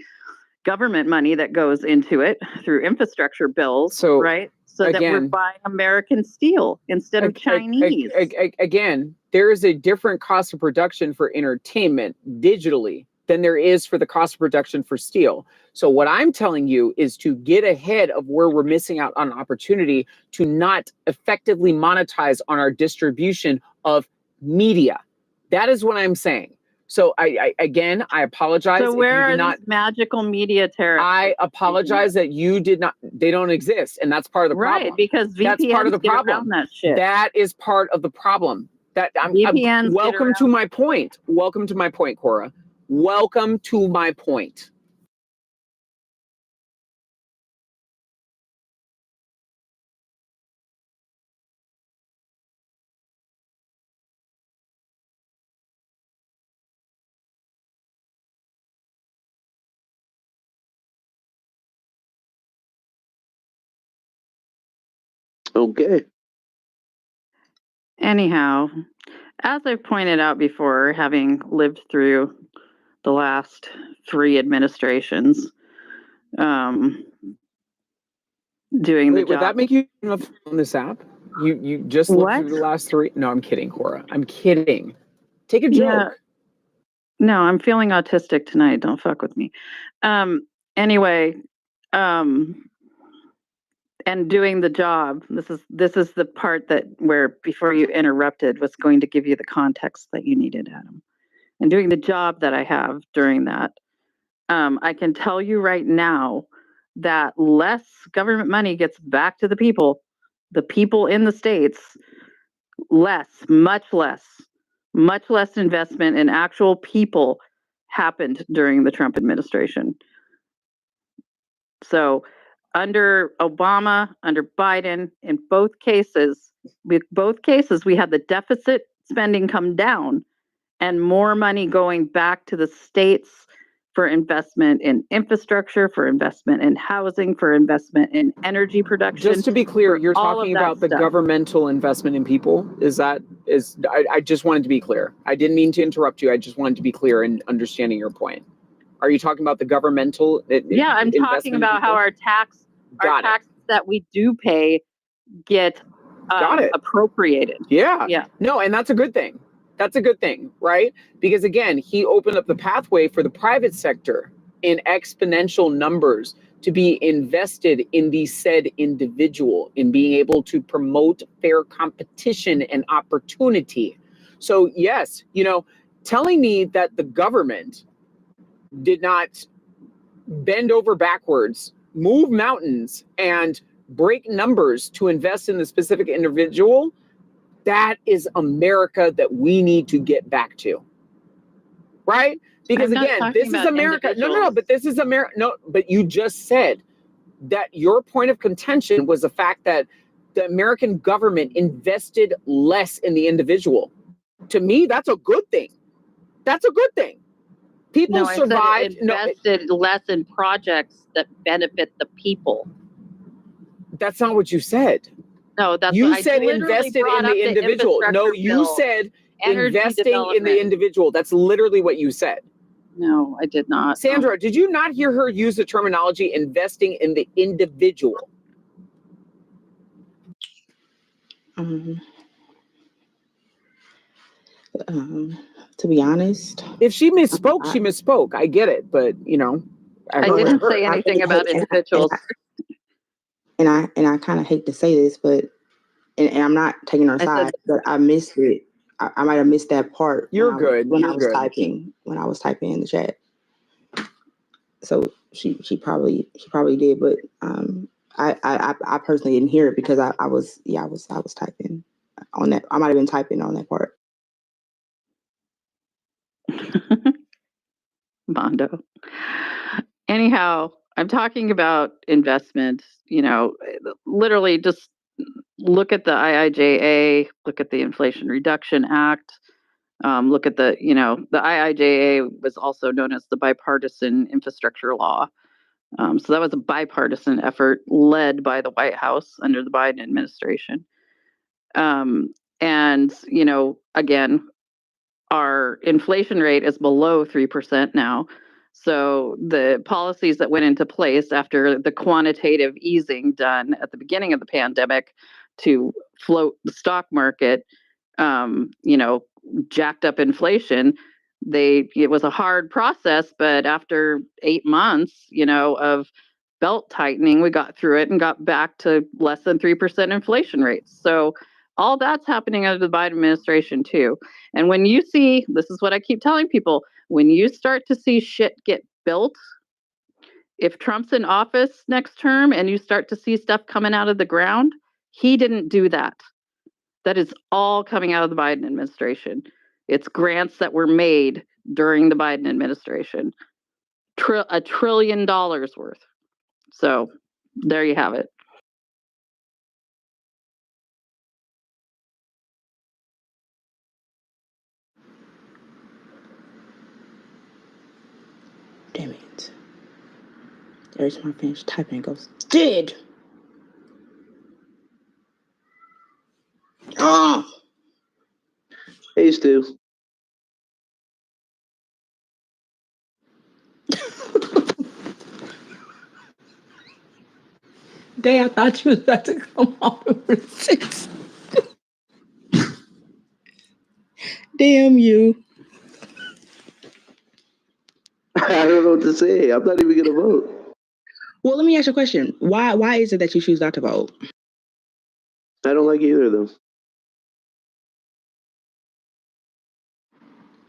government money that goes into it through infrastructure bills, right? So that we're buying American steel instead of Chinese. Again, there is a different cost of production for entertainment digitally than there is for the cost of production for steel. So what I'm telling you is to get ahead of where we're missing out on opportunity to not effectively monetize on our distribution of media. That is what I'm saying. So I apologize. So where are these magical media tariffs? I apologize that you did not. They don't exist, and that's part of the problem. Right, because VPNs that's part of the problem. Get around that shit. That is part of the problem. VPNs. Welcome to my point. Welcome to my point, Cora. Welcome to my point. Okay. Anyhow, as I've pointed out before, having lived through the last 3 administrations, doing the job. Would that make you on this app? You just lived through the last 3? No, I'm kidding, Cora. I'm kidding. Take a joke. Yeah. No, I'm feeling autistic tonight. Don't fuck with me. Anyway, and doing the job. This is the part where before you interrupted was going to give you the context that you needed, Adam. And doing the job that I have during that, I can tell you right now that less government money gets back to the people the people in the states, much less investment in actual people happened during the Trump administration. So under Obama, under Biden, in both cases, we had the deficit spending come down and more money going back to the states for investment in infrastructure, for investment in housing, for investment in energy production. Just to be clear, you're all talking of that about the stuff. governmental investment in people. I just wanted to be clear. I didn't mean to interrupt you. I just wanted to be clear in understanding your point. Are you talking about the governmental? Yeah, I'm talking about how our taxes that we do pay get appropriated. Yeah. No, and that's a good thing. That's a good thing, right? Because again, he opened up the pathway for the private sector in exponential numbers to be invested in the said individual, in being able to promote fair competition and opportunity. So yes, telling me that the government did not bend over backwards, move mountains, and break numbers to invest in the specific individual, that is America that we need to get back to. Right? Because again, this is America. No, but this is America. No, but you just said that your point of contention was the fact that the American government invested less in the individual. To me, that's a good thing. That's a good thing. People survived. Invested less in projects that benefit the people. That's not what you said. No, that's you what said. I Invested in the individual. No, you said investing in the individual. That's literally what you said. No, I did not. Sandra, did you not hear her use the terminology investing in the individual? To be honest, if she misspoke, she misspoke. I get it, but I didn't say anything about individuals. And I kind of hate to say this, but and I'm not taking her side, but I missed it. I might have missed that part. You're good. When I was typing in the chat. So she probably did, but I personally didn't hear it because I was typing on that. I might have been typing on that part. Mondo. Anyhow, I'm talking about investment. Literally just look at the IIJA, look at the Inflation Reduction Act, look at the IIJA was also known as the Bipartisan Infrastructure Law. So that was a bipartisan effort led by the White House under the Biden administration. And, again, our inflation rate is below 3% now. So the policies that went into place after the quantitative easing done at the beginning of the pandemic to float the stock market, jacked up inflation. It was a hard process, but after 8 months, of belt tightening, we got through it and got back to less than 3% inflation rates. So all that's happening under the Biden administration too. And when you see, this is what I keep telling people, when you start to see shit get built, if Trump's in office next term and you start to see stuff coming out of the ground, he didn't do that. That is all coming out of the Biden administration. It's grants that were made during the Biden administration. $1 trillion worth. So there you have it. Damn it. Every time I finish typing, it goes, dead. Oh! Hey, Stu. Day, I thought you was about to come off with 6. Damn you. I don't know what to say. I'm not even gonna vote. Well, let me ask you a question. Why is it that you choose not to vote? I don't like either of them.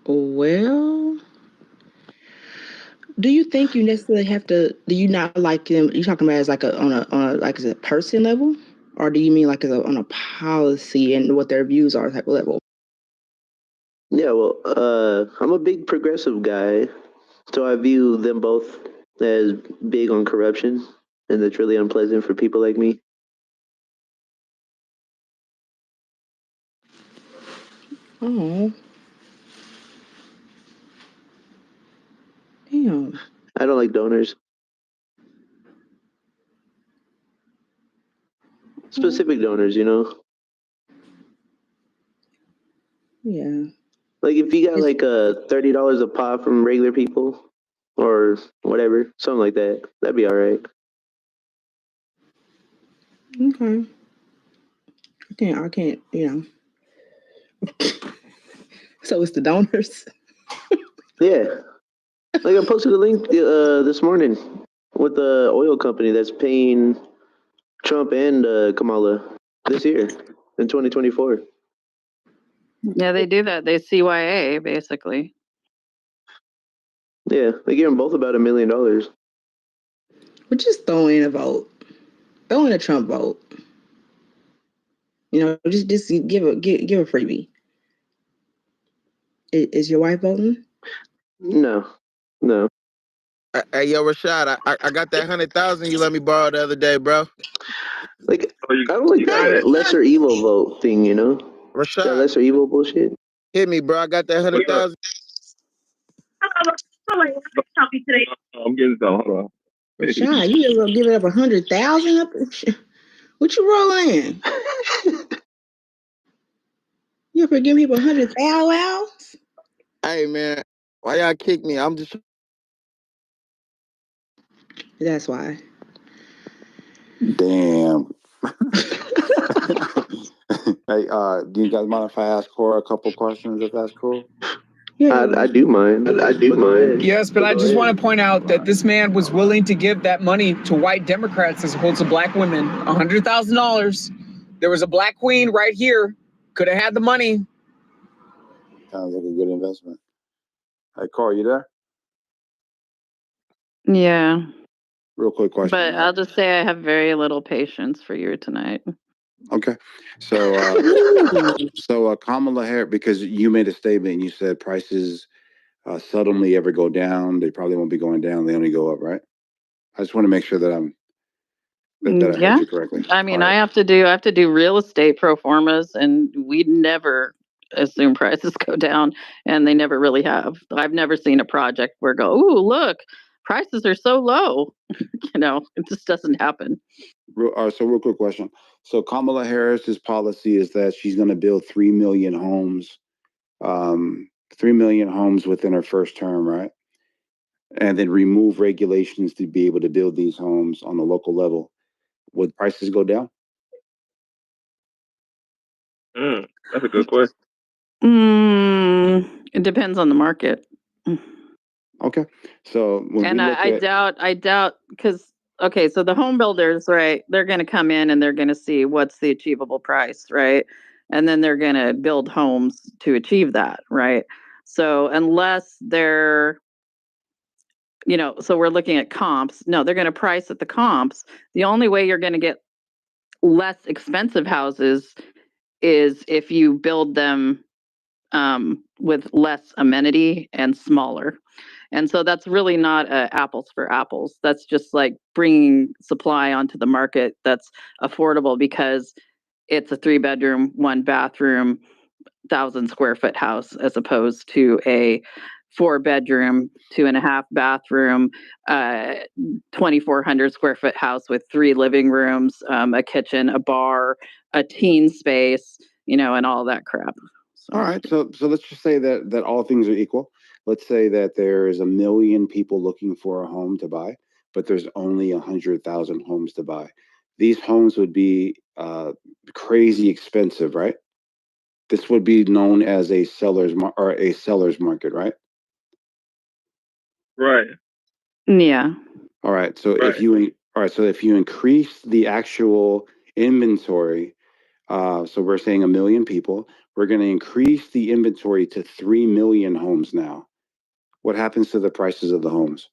Well, do you think you necessarily have to? Do you not like them? You talking about as like on a like as a person level? Or do you mean like on a policy and what their views are type of level? Yeah, well, I'm a big progressive guy, so I view them both as big on corruption, and that's really unpleasant for people like me. Oh, damn. I don't like donors. Specific donors, you know? Yeah. Like if you got like $30 a pop from regular people or whatever, something like that, that'd be all right. Okay. I can't, So it's the donors. Yeah. Like I posted a link this morning with the oil company that's paying Trump and Kamala this year in 2024. Yeah, they do that. They CYA basically. Yeah, they give them both about $1 million. But just throw in a vote. Throw in a Trump vote. Just give a freebie. Is your wife voting? No. Hey, yo, Rashad, I got that 100,000 you let me borrow the other day, bro. Like I don't like that lesser evil vote thing, you know? Rashad, that lesser evil bullshit. Hit me, bro. I got that 100,000. I'm getting some. Hold on. Rashad, you just gonna give it up 100,000 up? What you rolling in? You ever give people 100,000? Hey, man, why y'all kick me? I'm just. That's why. Damn. Hey, do you guys mind if I ask Cora a couple questions, if that's cool? Yeah. I do mind. I do mind. Yes, but I just want to point out that this man was willing to give that money to white Democrats as opposed to black women. $100,000. There was a black queen right here. Could have had the money. Sounds like a good investment. Hey, Cora, you there? Yeah. Real quick question. But I'll just say I have very little patience for you tonight. Okay. So, Kamala Harris, because you made a statement and you said prices suddenly ever go down. They probably won't be going down. They only go up, right? I just want to make sure that I heard you correctly. I mean, I have to do real estate pro formas, and we never assume prices go down, and they never really have. I've never seen a project where ooh, look, prices are so low. It just doesn't happen. So real quick question. So Kamala Harris's policy is that she's going to build 3 million homes, 3 million homes within her first term, right? And then remove regulations to be able to build these homes on the local level. Would prices go down? That's a good question. It depends on the market. Okay. So when I doubt because okay, so the home builders, right? They're going to come in and they're going to see what's the achievable price, right? And then they're going to build homes to achieve that, right? So unless they're so we're looking at comps. No, they're going to price at the comps. The only way you're going to get less expensive houses is if you build them with less amenity and smaller. And so that's really not apples for apples. That's just like bringing supply onto the market that's affordable because it's a 3-bedroom, 1-bathroom, 1,000-square-foot house as opposed to a 4-bedroom, 2.5-bathroom, 2,400-square-foot house with 3 living rooms, a kitchen, a bar, a teen space, and all that crap. All right. So let's just say that all things are equal. Let's say that there's 1 million people looking for a home to buy, but there's only 100,000 homes to buy. These homes would be crazy expensive, right? This would be known as a seller's market, right? Right. Yeah. All right. So if you increase the actual inventory, so we're saying 1 million people, we're going to increase the inventory to 3 million homes now. What happens to the prices of the homes?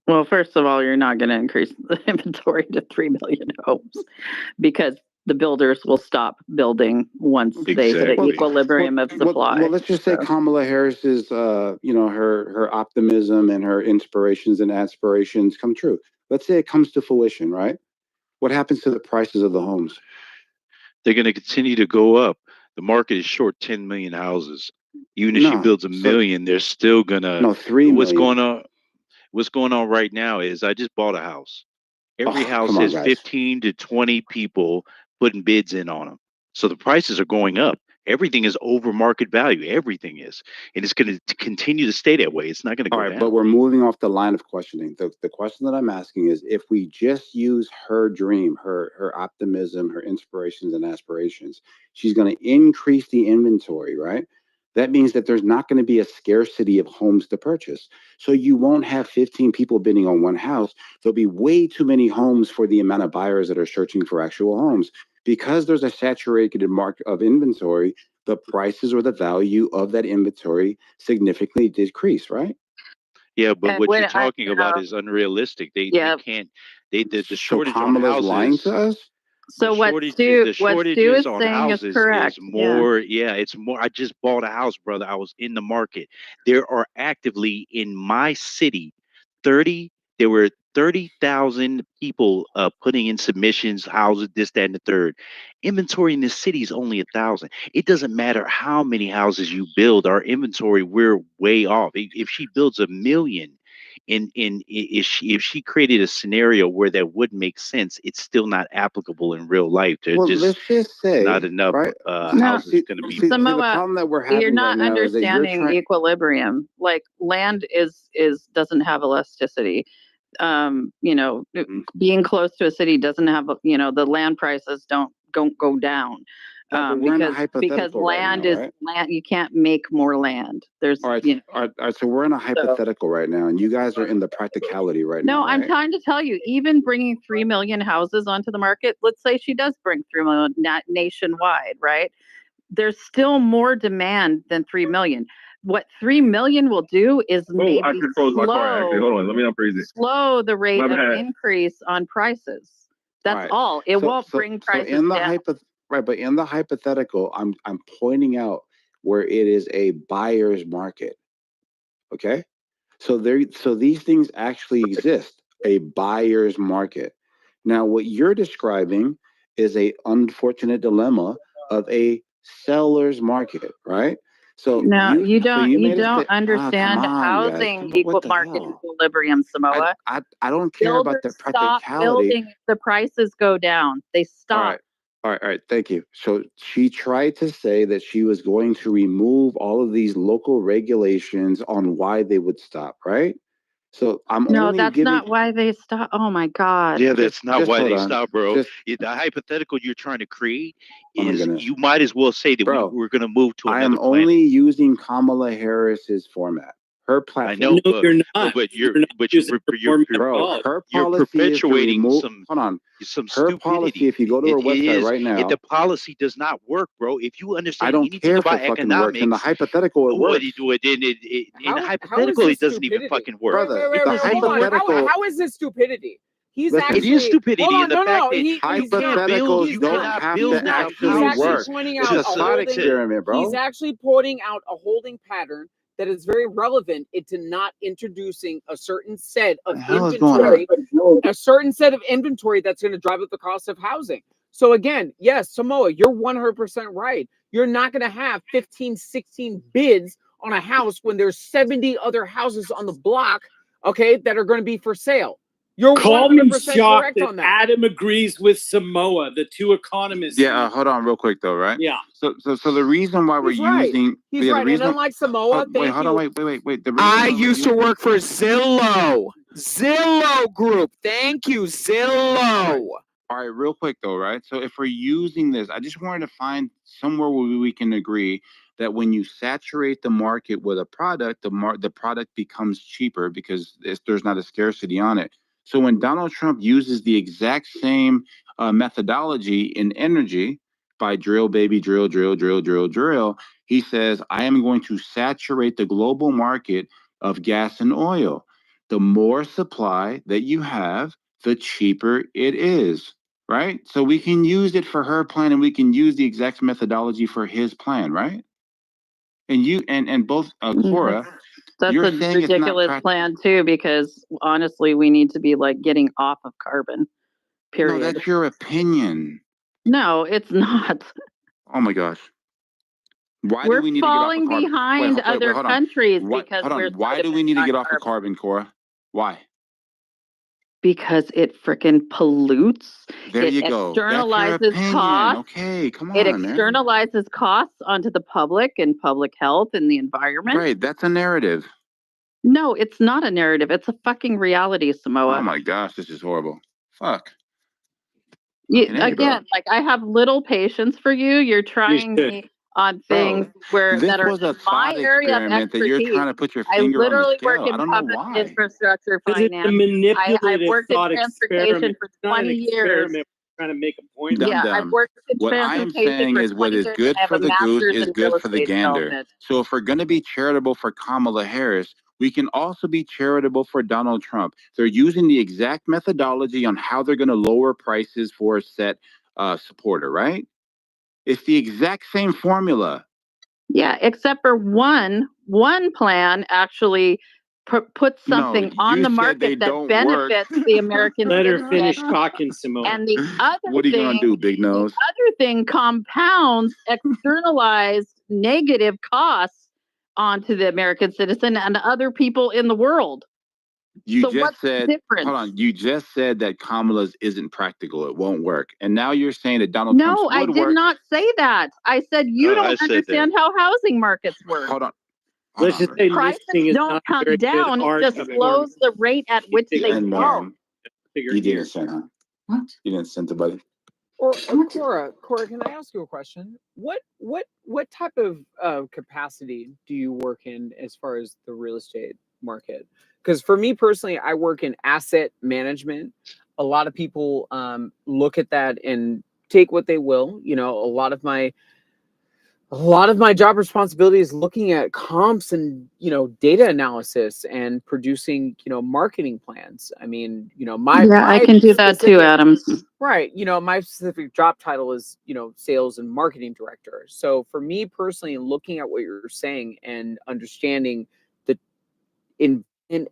Well, first of all, you're not going to increase the inventory to 3 million homes because the builders will stop building once they hit an equilibrium of supply. Well, let's just say Kamala Harris's, her optimism and her inspirations and aspirations come true. Let's say it comes to fruition, right? What happens to the prices of the homes? They're going to continue to go up. The market is short 10 million houses. Even if she builds a million, they're still gonna. 3 million. What's going on right now is I just bought a house. Every house come on, has guys. 15 to 20 people putting bids in on them. So the prices are going up. Everything is over market value. Everything is. And it's going to continue to stay that way. It's not going to go down. But we're moving off the line of questioning. The question that I'm asking is, if we just use her dream, her optimism, her inspirations and aspirations, she's going to increase the inventory, right? That means that there's not going to be a scarcity of homes to purchase. So you won't have 15 people bidding on one house. There'll be way too many homes for the amount of buyers that are searching for actual homes. Because there's a saturated market of inventory, the prices or the value of that inventory significantly decrease, right? Yeah, but what you're talking about is unrealistic. They can't. The shortage on houses. Lying to us. So what Stu is saying is correct. More. Yeah, it's more. I just bought a house, brother. I was in the market. There are actively in my city, there were 30,000 people putting in submissions, houses, this, that, and the third. Inventory in this city is only 1,000. It doesn't matter how many houses you build. Our inventory, we're way off. If she builds 1 million, if she created a scenario where that would make sense, it's still not applicable in real life. There's let's just say not enough houses going to be built. the problem that we're having You're not right now is that you're understanding equilibrium. Like land is doesn't have elasticity. Being close to a city doesn't have, the land prices don't go down. Because land is land, you can't make more land. There's all right, so we're in a hypothetical right now, and you guys are in the practicality right now. No, I'm trying to tell you, even bringing 3 million houses onto the market, let's say she does bring 3 million nationwide, right? There's still more demand than 3 million. What 3 million will do is maybe I could close my car. Actually, hold on. Let me not freeze it. Slow the rate of increase on prices. That's all. It won't bring prices down. But in the hypothetical, I'm pointing out where it is a buyer's market. Okay, so these things actually exist. A buyer's market. Now, what you're describing is a unfortunate dilemma of a seller's market, right? So no, you don't understand housing market equilibrium, Samoa. I don't care about the practicality. Stop building, the prices go down. They stop. All right. Thank you. So she tried to say that she was going to remove all of these local regulations on why they would stop, right? So that's not why they stop. Oh my God. Yeah, that's not why they stop, bro. The hypothetical you're trying to create is you might as well say that we're going to move to another planet. I am only using Kamala Harris's format. Her platform. I know, but you're perpetuating some her policy. If you go to her website right now, the policy does not work, bro. If you understand anything about economics, in the hypothetical it works. In the hypothetical, it doesn't even fucking work. Brother, how is this stupidity? It is stupidity in the fact that hypotheticals don't have to actually work. It's a thought experiment, bro. He's actually pointing out a holding pattern that is very relevant into not introducing a certain set of inventory, that's going to drive up the cost of housing. So again, yes, Samoa, you're 100% right. You're not going to have 15, 16 bids on a house when there's 70 other houses on the block, okay, that are going to be for sale. You're 100% correct on that. Adam agrees with Samoa, the two economists. Yeah, hold on real quick though, right? Yeah. So the reason why we're using He's right. And unlike Samoa, wait. I used to work for Zillow Group. Thank you, Zillow. All right, real quick though, right? So if we're using this, I just wanted to find somewhere where we can agree that when you saturate the market with a product, the product becomes cheaper because there's not a scarcity on it. So when Donald Trump uses the exact same methodology in energy by drill, baby, drill, he says, I am going to saturate the global market of gas and oil. The more supply that you have, the cheaper it is, right? So we can use it for her plan, and we can use the exact methodology for his plan, right? And you and both Cora, That's you're a saying it's not ridiculous plan too, because honestly, we need to be like getting off of carbon. No, Period. that's your opinion. No, it's not. Oh my gosh. Why We're do we need to get off of falling carbon? behind other hold on. countries Why, because hold we're on. Why so do we need to dependent get on off of carbon. carbon, Cora? Why? Because it freaking pollutes. There It you go. That's your externalizes opinion. costs. Okay, come It on, man. externalizes costs onto the public and public health and the environment. Right, that's a narrative. No, it's not a narrative. It's a fucking reality, Samoa. Oh my gosh, this is horrible. Fuck. You, Hey, bro. again, like I have little patience for you. You're trying should. me on Bro, things where this that are was a in my thought area of experiment that you're expertise. trying to put your I finger on the literally work scale. I in don't know public why. infrastructure Because it's a finance. I've manipulative worked in thought transportation experiment. for It's not an 20 years. experiment trying to make a point. Yeah, I've worked in What I am transportation saying for is what 20 is years, good and I have for a the goose master's is in good real for the estate gander. development. So if we're going to be charitable for Kamala Harris, we can also be charitable for Donald Trump. They're using the exact methodology on how they're going to lower prices for a set supporter, right? It's the exact same formula. Yeah, except for one plan actually puts something on the market that benefits the American Let her citizen. finish talking, Simone. And the other What are you going to do, big nose? other thing compounds externalized negative costs onto the American citizen and other people in the world. You So just what's the said, difference? hold on. You just said that Kamala's isn't practical. It won't work. And now you're saying that Donald No, Trump's I would did work. not say that. I said you I don't said understand how housing markets work. Hold on. Let's just say Prices listening is don't not come very good down. It art just of slows the rate at which they And go. you didn't send, huh? What? You didn't send the buddy. Or Cora, can I ask you a question? What type of capacity do you work in as far as the real estate market? Because for me personally, I work in asset management. A lot of people look at that and take what they will. You know, a lot of my job responsibility is looking at comps and, you know, data analysis and producing, you know, marketing plans. I mean, you know, I can do that too, Adams. Right. You know, my specific job title is, you know, sales and marketing director. So for me personally, looking at what you're saying and understanding the intent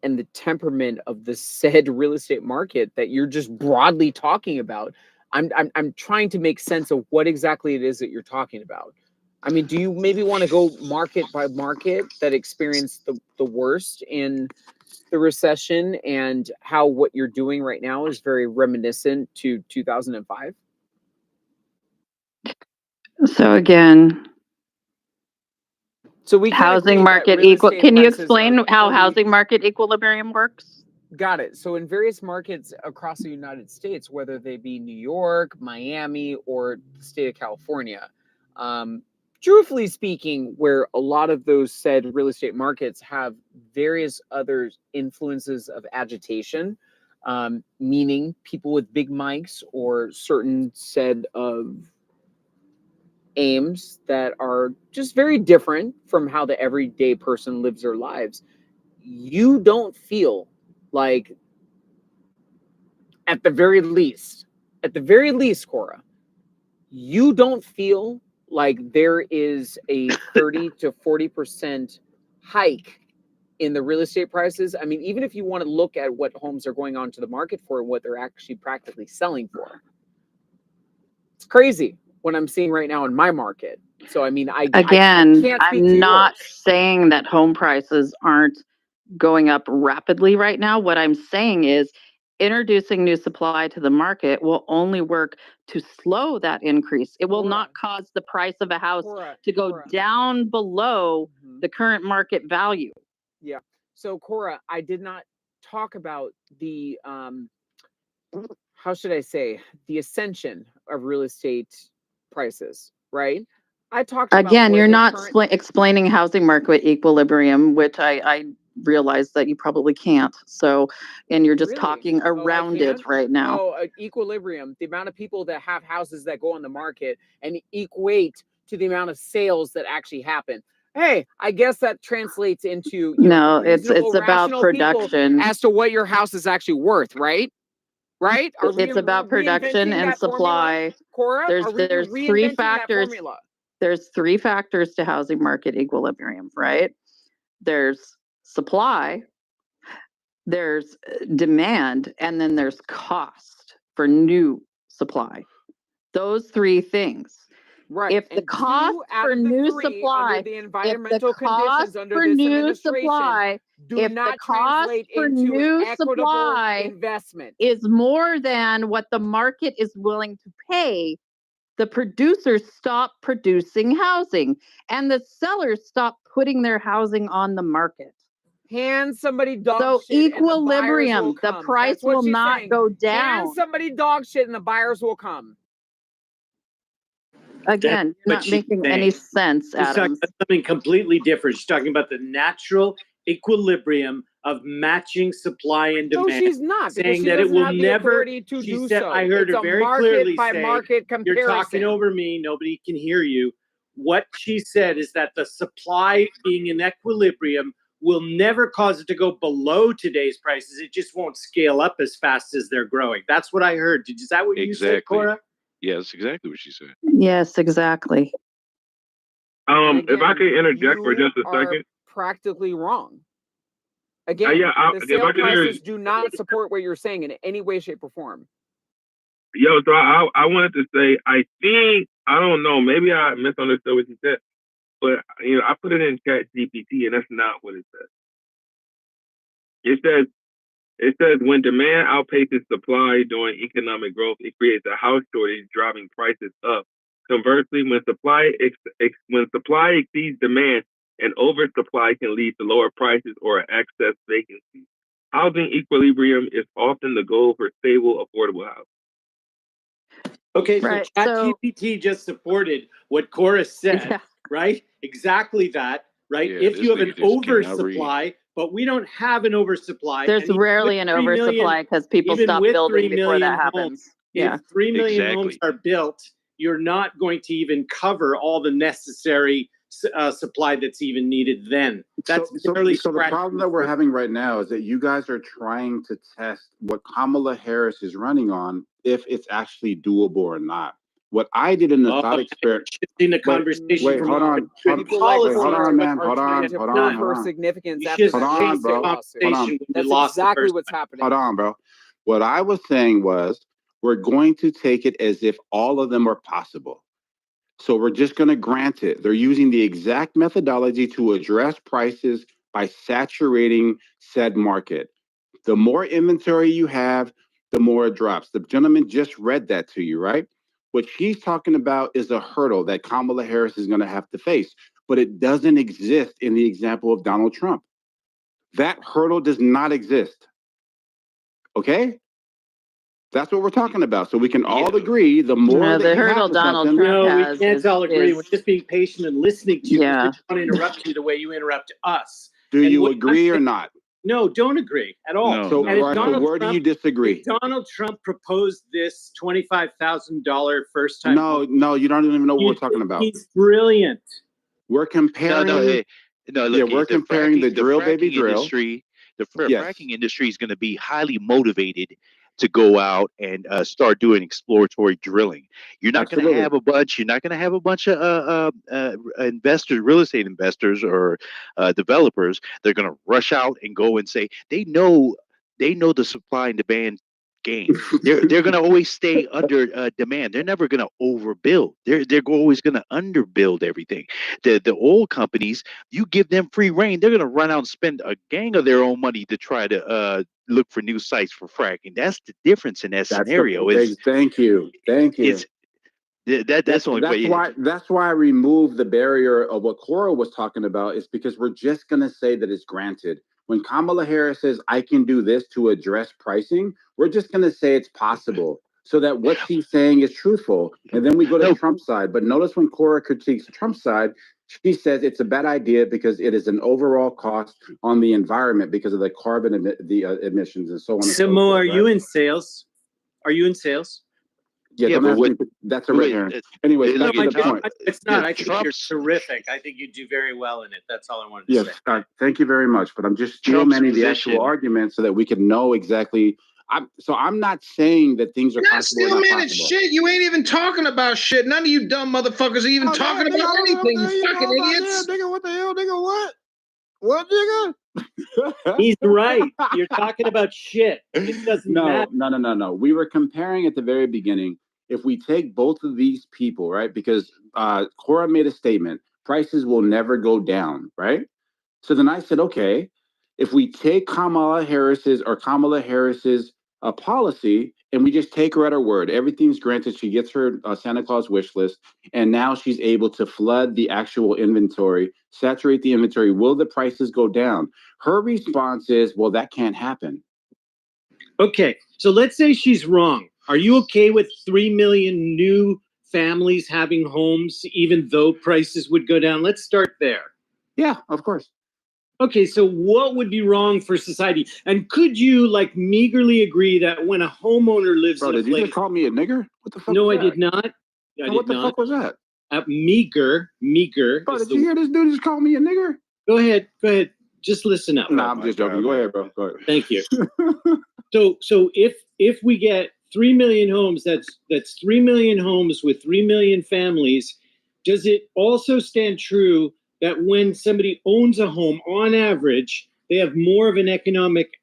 and the temperament of the said real estate market that you're just broadly talking about, I'm trying to make sense of what exactly it is that you're talking about. I mean, do you maybe want to go market by market that experienced the worst in the recession and how what you're doing right now is very reminiscent to 2005? So again, so we can housing market equal. Can you explain how housing market equilibrium works? Got it. So in various markets across the United States, whether they be New York, Miami, or the state of California, truthfully speaking, where a lot of those said real estate markets have various other influences of agitation, meaning people with big mics or certain said of aims that are just very different from how the everyday person lives their lives. You don't feel like, at the very least, Cora, you don't feel like there is a 30 to 40% hike in the real estate prices. I mean, even if you want to look at what homes are going onto the market for and what they're actually practically selling for, it's crazy what I'm seeing right now in my market. So, I mean, I can't speak to I'm not yours. saying that home prices aren't going up rapidly right now. What I'm saying is introducing new supply to the market will only work to slow that increase. It will not cause the price of a house to go down below the current market value. Yeah. So, Cora, I did not talk about the how should I say, the ascension of real estate prices, right? I talked about Again, where you're the not current explaining housing market equilibrium, which I realize that you probably can't. So, and you're just Really? talking Oh, I around it can't? right now. Oh, equilibrium, the amount of people that have houses that go on the market and equate to the amount of sales that actually happen. Hey, I guess that translates into No, it's reasonable, about rational people production. as to what your house is actually worth, right? Right? Are It's about production reinventing and that formula, supply. Cora? Are we There's reinventing three that factors. formula? There's three factors to housing market equilibrium, right? There's supply, there's demand, and then there's cost for new supply. Those three things. Right. If the And cost two out for of the new three supply, under the if the environmental cost conditions under for this new administration supply, do if the not cost translate for into new an equitable supply investment. is more than what the market is willing to pay, the producers stop producing housing and the sellers stop putting their housing on the market. Hand somebody dog So shit and the buyers will equilibrium, the come. price That's what will she's not saying. go Hand down. somebody dog shit and the buyers will come. Again, you're what not she's making any saying. sense, She's talking Adams. about something completely different. She's talking about the natural equilibrium of matching supply and No, demand. she's not, because saying she that it doesn't will have the never. authority to She do said, so. I heard It's her a very market clearly by say, market comparison. "You're talking over me. Nobody can hear you." What she said is that the supply being in equilibrium will never cause it to go below today's prices. It just won't scale up as fast as they're growing. That's what I heard. Is that what you said, Cora? Yeah, that's exactly what she said. Yes, exactly. If I could interject for just a are second. practically wrong. Again, the if sale I could prices do not support what you're saying in any way, shape, or form. so I wanted to say, I think, I don't know, maybe I misunderstood what you said, but I put it in Chat GPT and that's not what it says. It says when demand outpaces supply during economic growth, it creates a house shortage, driving prices up. Conversely, when supply exceeds demand, an oversupply can lead to lower prices or excess vacancy. Housing equilibrium is often the goal for stable, affordable housing. Okay, Right, so so- ChatGPT just supported what Cora said, Yeah. right? Exactly that, right? Yeah, if this you have an nigga just cannot read. oversupply, but we don't have an oversupply. There's and even rarely with an 3 million oversupply because people even stop with building 3 before that million happens. homes, Yeah. if 3 million Exactly. homes are built, you're not going to even cover all the necessary supply that's even needed then. That's So barely the scratching problem the that we're surface. having right now is that you guys are trying to test what Kamala Harris is running on, if it's actually doable or not. What I did in the thought experiment. Shifting the conversation Wait, from hold on. People like Wait, hold Cora on, man. are Hold trying on. to Hold prove on. her Hold on. significance You after should that Hold on, change the bro. lawsuit. Hold on. conversation when That's we lost the exactly first what's time. happening. Hold on, bro. What I was saying was we're going to take it as if all of them are possible. So we're just going to grant it. They're using the exact methodology to address prices by saturating said market. The more inventory you have, the more it drops. The gentleman just read that to you, right? What she's talking about is a hurdle that Kamala Harris is going to have to face, but it doesn't exist in the example of Donald Trump. That hurdle does not exist. Okay? That's what we're talking about. So we can all agree the more No, that the you hurdle have to Donald something. Trump No, we has can't is- all agree. is- We're just being patient and listening to you. 'cause Yeah. We don't want to interrupt you the way you interrupt us. Do And you what- agree or not? No, don't agree at all. No, So, And if right, so Donald where do you disagree? if Donald Trump proposed this $25,000 first time. No, you don't even know what we're talking about. He's brilliant. We're comparing. No, look, yeah, we're comparing the drill, baby, drill. industry. The Yes. fracking industry is going to be highly motivated to go out and start doing exploratory drilling. You're not going to Absolutely. have a bunch. You're not going to have a bunch of investors, real estate investors, or developers. They're going to rush out and go and say they know the supply and demand game. They're going to always stay under demand. They're never going to overbuild. They're always going to underbuild everything. The oil companies, you give them free reign, they're going to run out and spend a gang of their own money to try to look for new sites for fracking. That's the difference in that scenario. Thank you. It's that's the only way. That's why I removed the barrier of what Cora was talking about, is because we're just going to say that it's granted. When Kamala Harris says, I can do this to address pricing, we're just going to say it's possible, so that what she's saying is truthful. And then we go to Trump's side. But notice when Cora critiques Trump's side, she says it's a bad idea because it is an overall cost on the environment because of the carbon emissions and so on. Samo, are you in sales? Are you in sales? Yeah, Yeah, don't but ask what? me. That's a red Wait, herring. Anyways, No, back to the point. it's not. Yeah, I think you're terrific. I think you do very well in it. That's all I wanted to Yes, say. thank you very much. But I'm just Trump's steelmanning the actual position. argument so that we can know exactly. I'm not saying that things are You're not possible or still not manning possible. shit. You ain't even talking about shit. None of you dumb motherfuckers are even talking about anything. You fucking idiots. Nigga, what the hell, nigga? What, nigga? He's right. You're talking about shit. It doesn't matter. No. We were comparing at the very beginning. If we take both of these people, right? Because Cora made a statement, prices will never go down, right? So then I said, okay, if we take Kamala Harris's policy and we just take her at her word, everything's granted. She gets her Santa Claus wish list, and now she's able to flood the actual inventory, saturate the inventory. Will the prices go down? Her response is, well, that can't happen. Okay, so let's say she's wrong. Are you okay with 3 million new families having homes, even though prices would go down? Let's start there. Yeah, of course. Okay, so what would be wrong for society? And could you like meagerly agree that when a homeowner lives in a Did you place, just call me a nigger? What the fuck? no, was I that? did not. What the fuck was that? Meager. Bro, did you hear this dude just call me a nigger? Go ahead. Just listen up. Nah, I'm just joking. Go ahead, bro. Go ahead. Thank you. So if we get 3 million homes, that's 3 million homes with 3 million families. Does it also stand true that when somebody owns a home, on average, they have more of an economic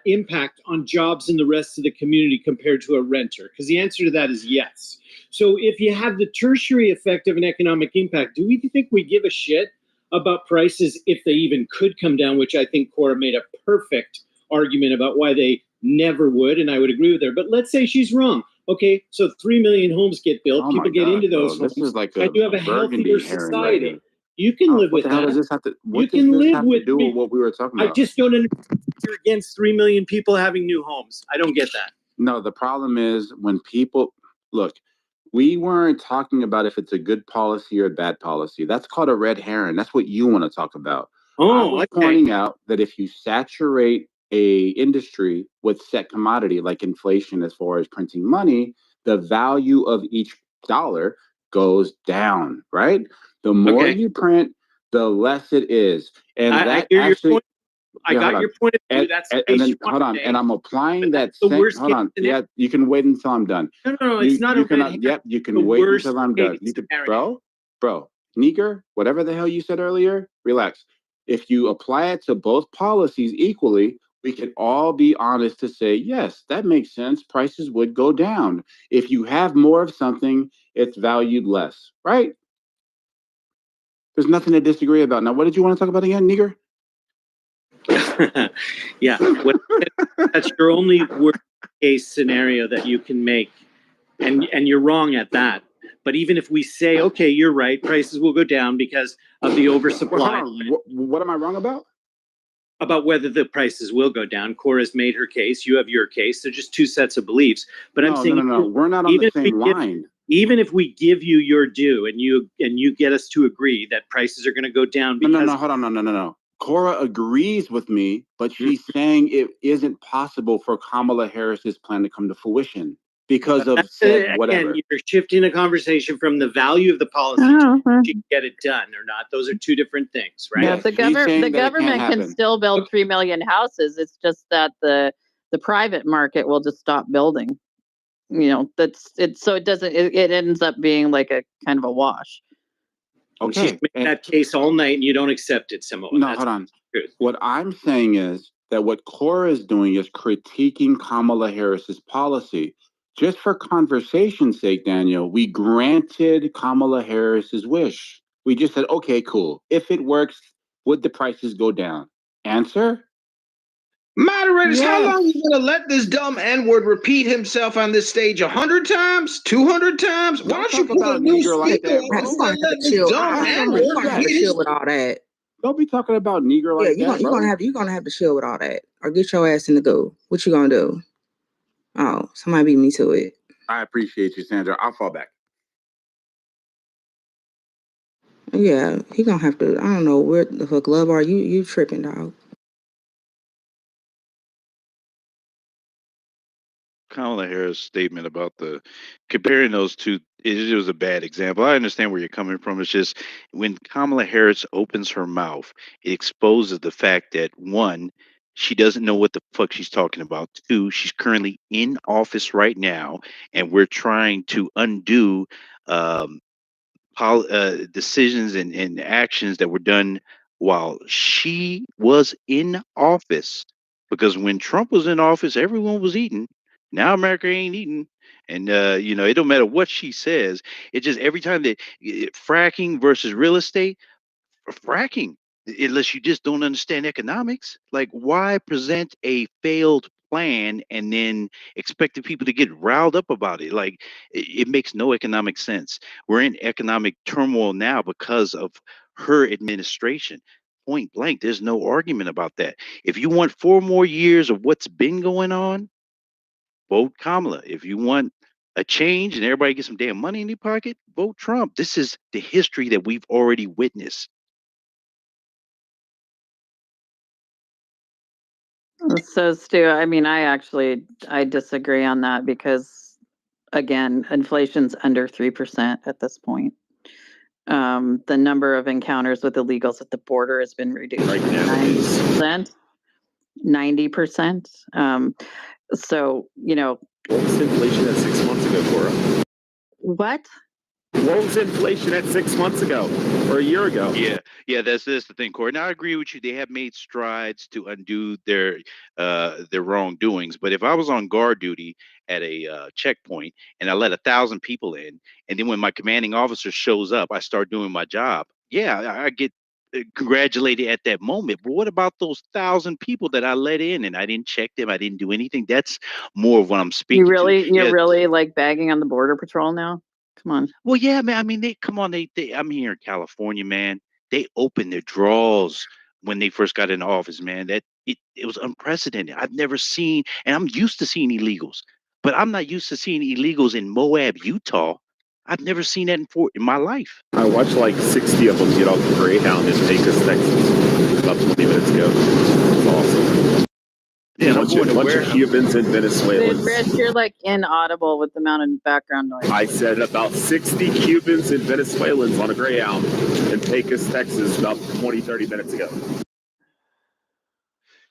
impact on jobs in the rest of the community compared to a renter? Because the answer to that is yes. So if you have the tertiary effect of an economic impact, do we think we give a shit about prices if they even could come down, which I think Cora made a perfect argument about why they never would, and I would agree with her. But let's say she's wrong. Okay, so 3 million homes get built. Oh people my get God, into bro. those homes, This is like and you have a burgundy healthier herring right society. here. You can live What with the hell that. does this have to? What You does can this live have to with do me. with what we were talking I about? just don't understand. You're against 3 million people having new homes. I don't get that. No, the problem is when people look. We weren't talking about if it's a good policy or a bad policy. That's called a red herring. That's what you want to talk about. I was pointing out that if you saturate a industry with set commodity like inflation as far as printing money, the value of each dollar goes down, right? The more you print, the less it is. And that hear your actually point. I got your point of view. That's the and case then you want hold to on, make, and I'm applying that the same. worst Hold case on, scenario. yeah, you can wait until I'm done. No, it's not a red herring. Yep, you can The wait worst until I'm done. case You can, scenario. bro, nigger, whatever the hell you said earlier. Relax. If you apply it to both policies equally, we can all be honest to say yes, that makes sense. Prices would go down if you have more of something. It's valued less, right? There's nothing to disagree about. Now, what did you want to talk about again, nigger? Yeah, that's your only worst case scenario that you can make, and you're wrong at that. But even if we say, okay, you're right, prices will go down because of the oversupply. What am I wrong about? About whether the prices will go down. Cora's made her case. You have your case. They're just two sets of beliefs. But I'm saying, no. We're not on the same line. Even if we give you your due and you get us to agree that prices are going to go down because no, hold on, no. Cora agrees with me, but she's saying it isn't possible for Kamala Harris's plan to come to fruition because of said whatever. Again, you're shifting the conversation from the value of the policy to if you can get it done or not. Those are two different things, right? Yeah, the government can still build 3 million houses. It's just that the private market will just stop building. You know, that's it. So it doesn't. It ends up being like a kind of a wash. Okay, she's made that case all night, and you don't accept it, Samoa. No, hold on. What I'm saying is that what Cora is doing is critiquing Kamala Harris's policy. Just for conversation's sake, Daniel, we granted Kamala Harris's wish. We just said, okay, cool. If it works, would the prices go down? Answer? Moderators, how long are you gonna let this dumb N-word repeat himself on this stage 100 times, 200 times? Why don't you put a new speaker on instead of letting this dumb N-word repeat his with all that. Don't be talking about Negro like that, you're gonna have to chill with all that, or get your ass in the go. What you gonna do? Oh, somebody beat me to it. I appreciate you, Sandra. I'll fall back. Yeah, he gonna have to. I don't know where the fuck love are you? You tripping, dog? Kamala Harris' statement about the comparing those two, it was a bad example. I understand where you're coming from. It's just when Kamala Harris opens her mouth, it exposes the fact that one, she doesn't know what the fuck she's talking about. Two, she's currently in office right now, and we're trying to undo um, decisions and actions that were done while she was in office. Because when Trump was in office, everyone was eating. Now America ain't eating. And it don't matter what she says. It just every time that fracking versus real estate, fracking, unless you just don't understand economics. Like, why present a failed plan and then expect the people to get riled up about it? Like, it makes no economic sense. We're in economic turmoil now because of her administration. Point blank, there's no argument about that. If you want 4 more years of what's been going on, vote Kamala. If you want a change and everybody get some damn money in their pocket, vote Trump. This is the history that we've already witnessed. So, Stu, I mean, I disagree on that because, again, inflation's under 3% at this point. The number of encounters with illegals at the border has been reduced Right by now, 90%. 90%. So, what was inflation at 6 months ago, Cora? what? What was inflation at 6 months ago or a year ago? Yeah, that's the thing, Corey. Now I agree with you. They have made strides to undo their wrongdoings. But if I was on guard duty at a checkpoint and I let 1,000 people in, and then when my commanding officer shows up, I start doing my job. Yeah, I get congratulated at that moment. But what about those 1,000 people that I let in and I didn't check them? I didn't do anything. That's more of what I'm speaking to. You're Yeah, really like bagging on the border patrol now? Come on. well, yeah, man. I mean, they come on. They I'm here in California, man. They opened their drawers when they first got into office, man. It was unprecedented. I've never seen, and I'm used to seeing illegals, but I'm not used to seeing illegals in Moab, Utah. I've never seen that in my life. I watched like 60 of them get off the Greyhound in Pecos, Texas, about 20 minutes ago. It's awesome. Yeah, bunch of Cubans and Dude, Venezuelans. Rich, you're like inaudible with the amount of background noise. I said about 60 Cubans and Venezuelans on a Greyhound in Pecos, Texas, about 20, 30 minutes ago.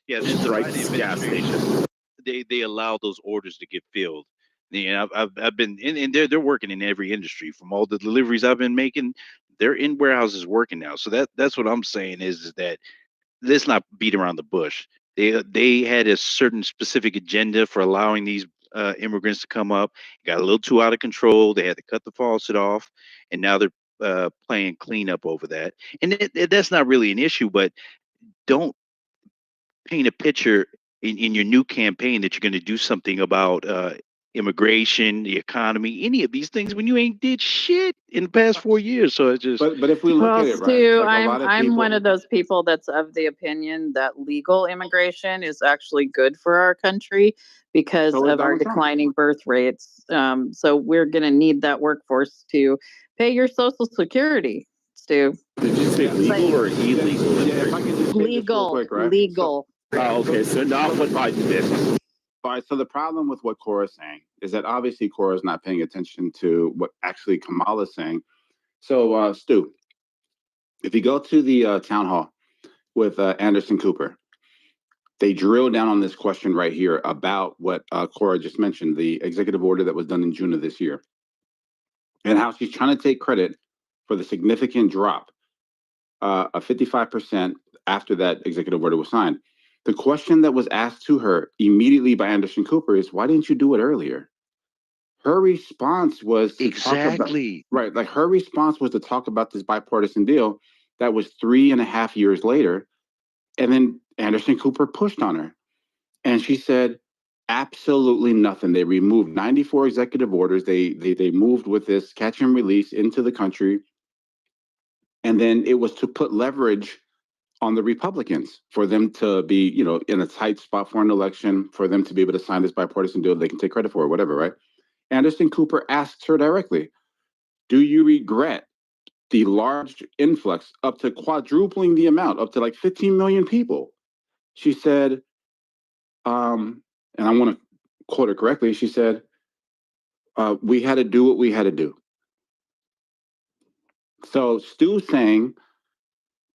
Yeah, Strike's gas station. They allow those orders to get filled. Yeah, I've been and they're working in every industry. From all the deliveries I've been making, they're in warehouses working now. So that's what I'm saying is that let's not beat around the bush. They had a certain specific agenda for allowing these immigrants to come up. It got a little too out of control. They had to cut the faucet off, and now they're playing cleanup over that. And that's not really an issue, but don't paint a picture in your new campaign that you're going to do something about immigration, the economy, any of these things when you ain't did shit in the past 4 years. So it's just. But if we look Well, at it, right, Stu, like a lot of I'm people, one of those people that's of the opinion that legal immigration is actually good for our country because so is of our Donald Trump. declining birth rates. So we're going to need that workforce to pay your Social Security, Stu. Did you say legal or illegal? Yeah, if I can just say this real Legal, quick, right? legal. Oh, okay, so not what Biden did. All right, so the problem with what Cora's saying is that obviously Cora's not paying attention to what actually Kamala's saying. So, Stu, if you go to the town hall with Anderson Cooper, they drill down on this question right here about what Cora just mentioned, the executive order that was done in June of this year, and how she's trying to take credit for the significant drop of 55% after that executive order was signed. The question that was asked to her immediately by Anderson Cooper is, why didn't you do it earlier? Her response was to Exactly. right. Like her response was to talk about this bipartisan deal that was 3.5 years later. And then Anderson Cooper pushed on her. And she said, absolutely nothing. They removed 94 executive orders. They moved with this catch and release into the country. And then it was to put leverage on the Republicans for them to be, in a tight spot for an election, for them to be able to sign this bipartisan deal they can take credit for or whatever, right? Anderson Cooper asks her directly, do you regret the large influx up to quadrupling the amount, up to like 15 million people? She said, and I want to quote her correctly, she said, we had to do what we had to do. So Stu's saying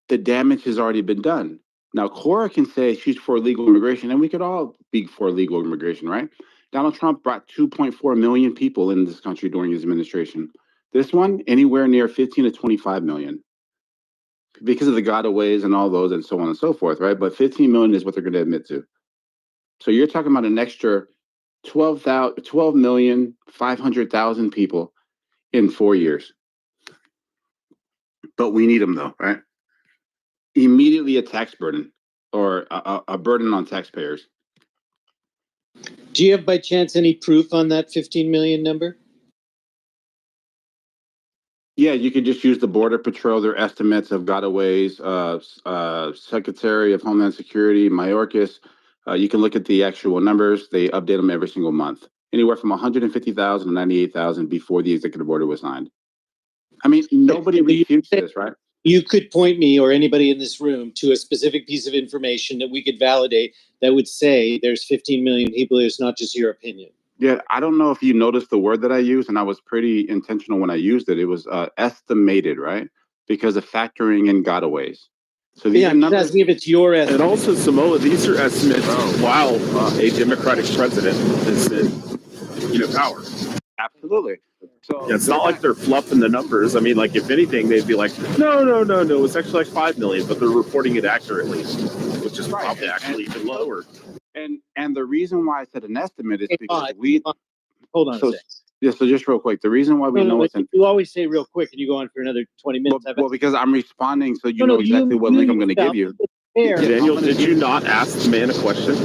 the damage has already been done. Now, Cora can say she's for legal immigration, and we could all be for legal immigration, right? Donald Trump brought 2.4 million people in this country during his administration. This one, anywhere near 15 to 25 million because of the gotaways and all those and so on and so forth, right? But 15 million is what they're going to admit to. So you're talking about an extra 12,500,000 people in 4 years. But we need them though, right? Immediately a tax burden or a burden on taxpayers. Do you have by chance any proof on that 15 million number? Yeah, you could just use the Border Patrol, their estimates of gotaways, Secretary of Homeland Security, Mayorkas. You can look at the actual numbers. They update them every single month. Anywhere from 150,000 to 98,000 before the executive order was signed. I mean, nobody refutes this, right? You could point me or anybody in this room to a specific piece of information that we could validate that would say there's 15 million people. It's not just your opinion. Yeah, I don't know if you noticed the word that I used, and I was pretty intentional when I used it. It was estimated, right? Because of factoring in gotaways. So these Yeah, are I'm just numbers. asking if it's your estimate. And also, Samoa, these are estimates while a Democratic president is in power. Absolutely. So Yeah, it's not like they're fluffing the numbers. I mean, like, if anything, they'd be like, no, it's actually like 5 million, but they're reporting it accurately, which is probably actually even lower. And the reason why I said an estimate is because Hold on a so, second. yeah, so just real quick, the reason why we know it's you always say real quick and you go on for another 20 minutes. well, because I'm responding, so you know exactly what link I'm going to give you. Daniel, did you not ask the man a question?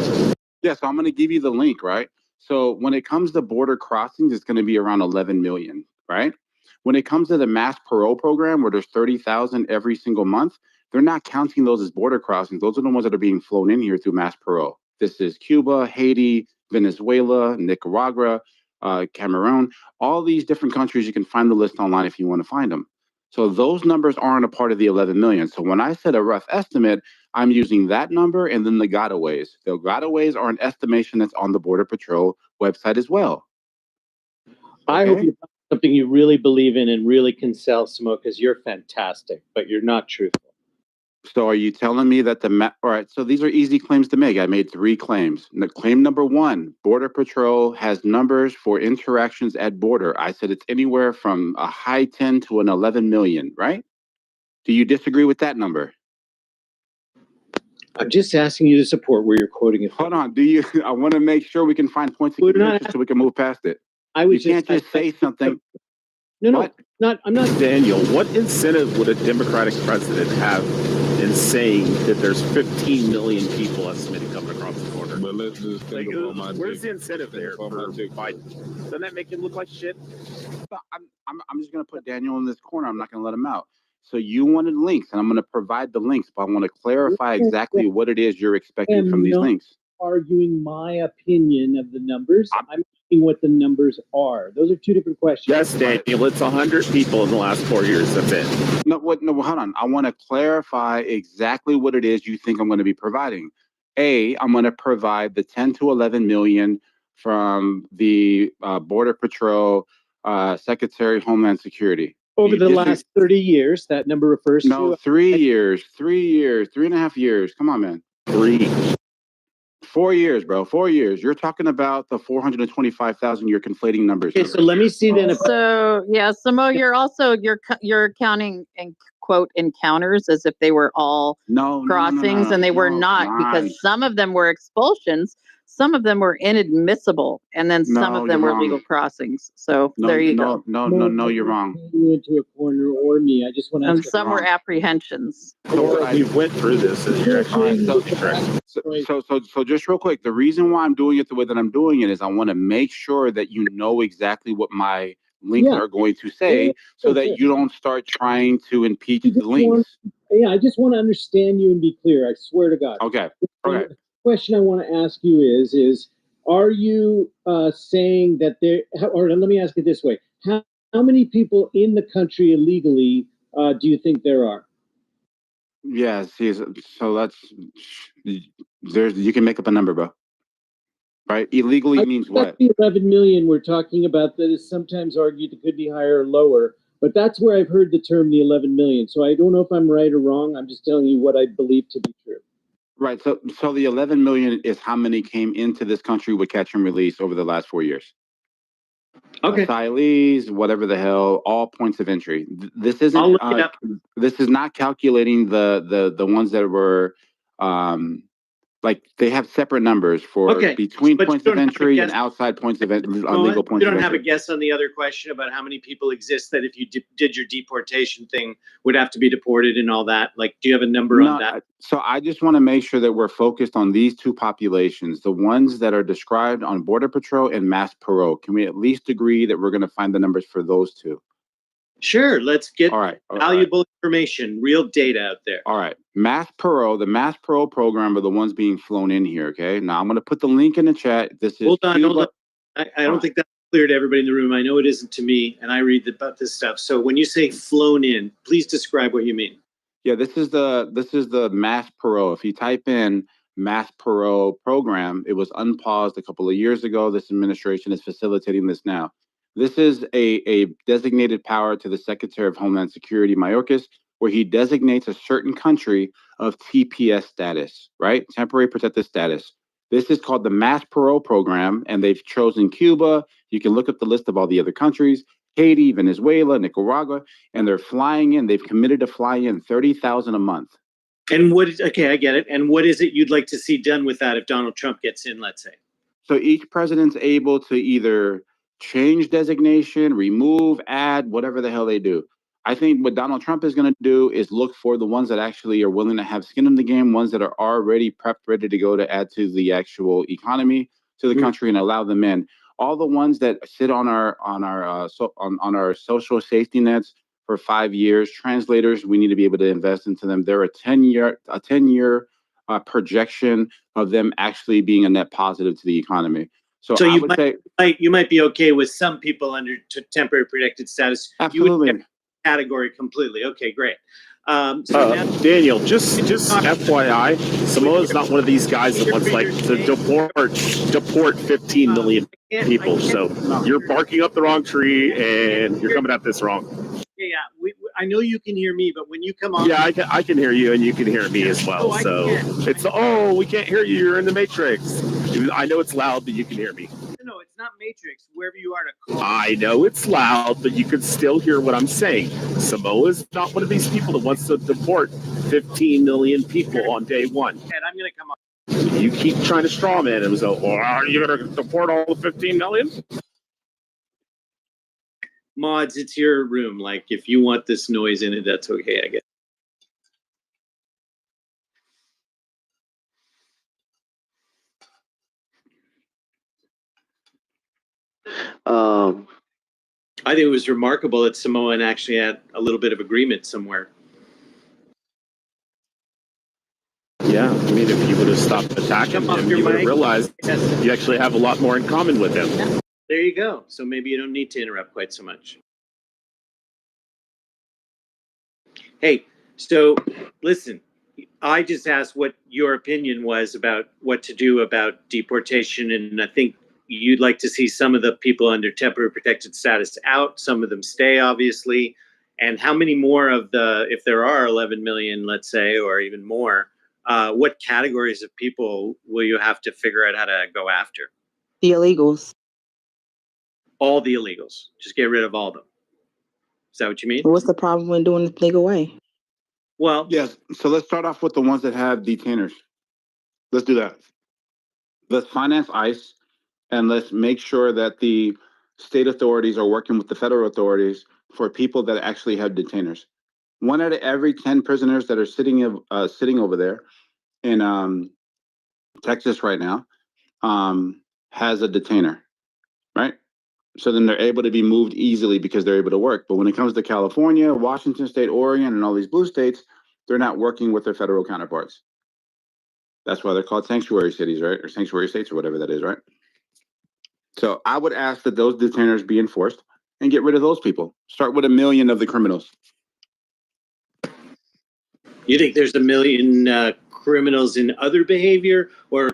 Yeah, so I'm going to give you the link, right? So when it comes to border crossings, it's going to be around 11 million, right? When it comes to the mass parole program, where there's 30,000 every single month, they're not counting those as border crossings. Those are the ones that are being flown in here through mass parole. This is Cuba, Haiti, Venezuela, Nicaragua, Cameroon, all these different countries. You can find the list online if you want to find them. So those numbers aren't a part of the 11 million. So when I said a rough estimate, I'm using that number and then the gotaways. The gotaways are an estimation that's on the Border Patrol website as well. I hope you find something you really believe in and really can sell, Samo, because you're fantastic, but you're not truthful. So are you telling me that all right, so these are easy claims to make. I made 3 claims. Claim number 1, Border Patrol has numbers for interactions at border. I said it's anywhere from a high 10 to an 11 million, right? Do you disagree with that number? I'm just asking you to support where you're quoting it from. Hold on. Do you? I want to make sure we can find points of contention so we can move past it. You can't just say something. No, I'm not. Daniel, what incentive would a Democratic president have in saying that there's 15 million people estimated coming across the border? But let's just think about my where's the incentive there for Biden? Doesn't that make him look like shit? I'm just going to put Daniel in this corner. I'm not going to let him out. So you wanted links, and I'm going to provide the links, but I want to clarify exactly what it is you're expecting from these links. Arguing my opinion of the numbers. I'm asking what the numbers are. Those are 2 different questions. Yes, Daniel, it's 100 people in the last 4 years. That's it. No, hold on. I want to clarify exactly what it is you think I'm going to be providing. I'm going to provide the 10 to 11 million from the Border Patrol, Secretary of Homeland Security. Over the last 30 years, that number refers to... 3 years, 3.5 years. Come on, man. 4 years, bro. 4 years. You're talking about the 425,000. You're conflating numbers. Okay, so let me see then. So yeah, Samo, you're counting in quote encounters as if they were all crossings, and they were not, because some of them were expulsions, some of them were inadmissible, and then some of them were legal crossings. So there you go. No, you're wrong. You into a corner or me. I just want to. And some were apprehensions. You went through this, and you're actually correct. So just real quick, the reason why I'm doing it the way that I'm doing it is I want to make sure that you know exactly what my links are going to say, so that you don't start trying to impeach the links. I just want to understand you and be clear. I swear to God. Okay. The question I want to ask you is are you saying that there, or let me ask it this way. How many people in the country illegally do you think there are? Yeah, see, so you can make up a number, bro. right? Illegally means what? The 11 million we're talking about that is sometimes argued it could be higher or lower, but that's where I've heard the term the 11 million. So I don't know if I'm right or wrong. I'm just telling you what I believe to be true. Right. So the 11 million is how many came into this country with catch and release over the last 4 years. Okay. Asylees, whatever the hell, all points of entry. This isn't. This is not calculating the ones that were, like they have separate numbers for between points of entry and outside points of illegal points You of don't have entry. a guess on the other question about how many people exist that if you did your deportation thing would have to be deported and all that? Like, do you have a number on that? So I just want to make sure that we're focused on these two populations, the ones that are described on Border Patrol and mass parole. Can we at least agree that we're going to find the numbers for those two? Sure, let's get valuable all information, real data out there. All right. Mass parole, the mass parole program are the ones being flown in here, okay? Now I'm going to put the link in the chat. This is Hold on. Cuba. I don't think that's clear to everybody in the room. I know it isn't to me, and I read about this stuff. So when you say flown in, please describe what you mean. Yeah, this is the mass parole. If you type in mass parole program, it was unpaused a couple of years ago. This administration is facilitating this now. This is a designated power to the Secretary of Homeland Security, Mayorkas, where he designates a certain country of TPS status, right? Temporary protected status. This is called the mass parole program, and they've chosen Cuba. You can look up the list of all the other countries, Haiti, Venezuela, Nicaragua, and they're flying in. They've committed to fly in 30,000 a month. And okay, I get it. And what is it you'd like to see done with that if Donald Trump gets in, let's say? So each president's able to either change designation, remove, add, whatever the hell they do. I think what Donald Trump is going to do is look for the ones that actually are willing to have skin in the game, ones that are already prepped, ready to go to add to the actual economy, to the country, and allow them in. All the ones that sit on our social safety nets for 5 years, translators, we need to be able to invest into them. They're a 10-year projection of them actually being a net positive to the economy. So I would say you might be okay with some people under temporary protected status. Absolutely. You would category completely. Okay, great. Daniel, just FYI, Samoa's not one of these guys that wants like to deport 15 million people. So you're barking up the wrong tree and you're coming at this wrong. Yeah. I know you can hear me, but when you come on, yeah, I can hear you, and you can hear me as well. So it's we can't hear you. You're in the Matrix. I know it's loud, but you can hear me. No, it's not Matrix. Wherever you are to call. I know it's loud, but you can still hear what I'm saying. Samoa's not one of these people that wants to deport 15 million people on day one. And I'm going to come on. You keep trying to straw man him. So, are you going to deport all the 15 million? Mods, it's your room. Like, if you want this noise in it, that's okay, I guess. I think it was remarkable that Samoan actually had a little bit of agreement somewhere. Yeah, I mean, if you would have stopped attacking him, you would have realized you actually have a lot more in common with him. There you go. So maybe you don't need to interrupt quite so much. Hey, so listen, I just asked what your opinion was about what to do about deportation, and I think you'd like to see some of the people under temporary protected status out, some of them stay, obviously. And how many more of if there are 11 million, let's say, or even more, what categories of people will you have to figure out how to go after? The illegals. All the illegals. Just get rid of all of them. Is that what you mean? What's the problem when doing it the legal way? Well, yes. So let's start off with the ones that have detainers. Let's do that. Let's finance ICE, and let's make sure that the state authorities are working with the federal authorities for people that actually have detainers. 1 out of every 10 prisoners that are sitting over there in Texas right now has a detainer, right? So then they're able to be moved easily because they're able to work. But when it comes to California, Washington State, Oregon, and all these blue states, they're not working with their federal counterparts. That's why they're called sanctuary cities, right? Or sanctuary states or whatever that is, right? So I would ask that those detainers be enforced and get rid of those people. Start with 1 million of the criminals. You think there's 1 million criminals in other behavior, or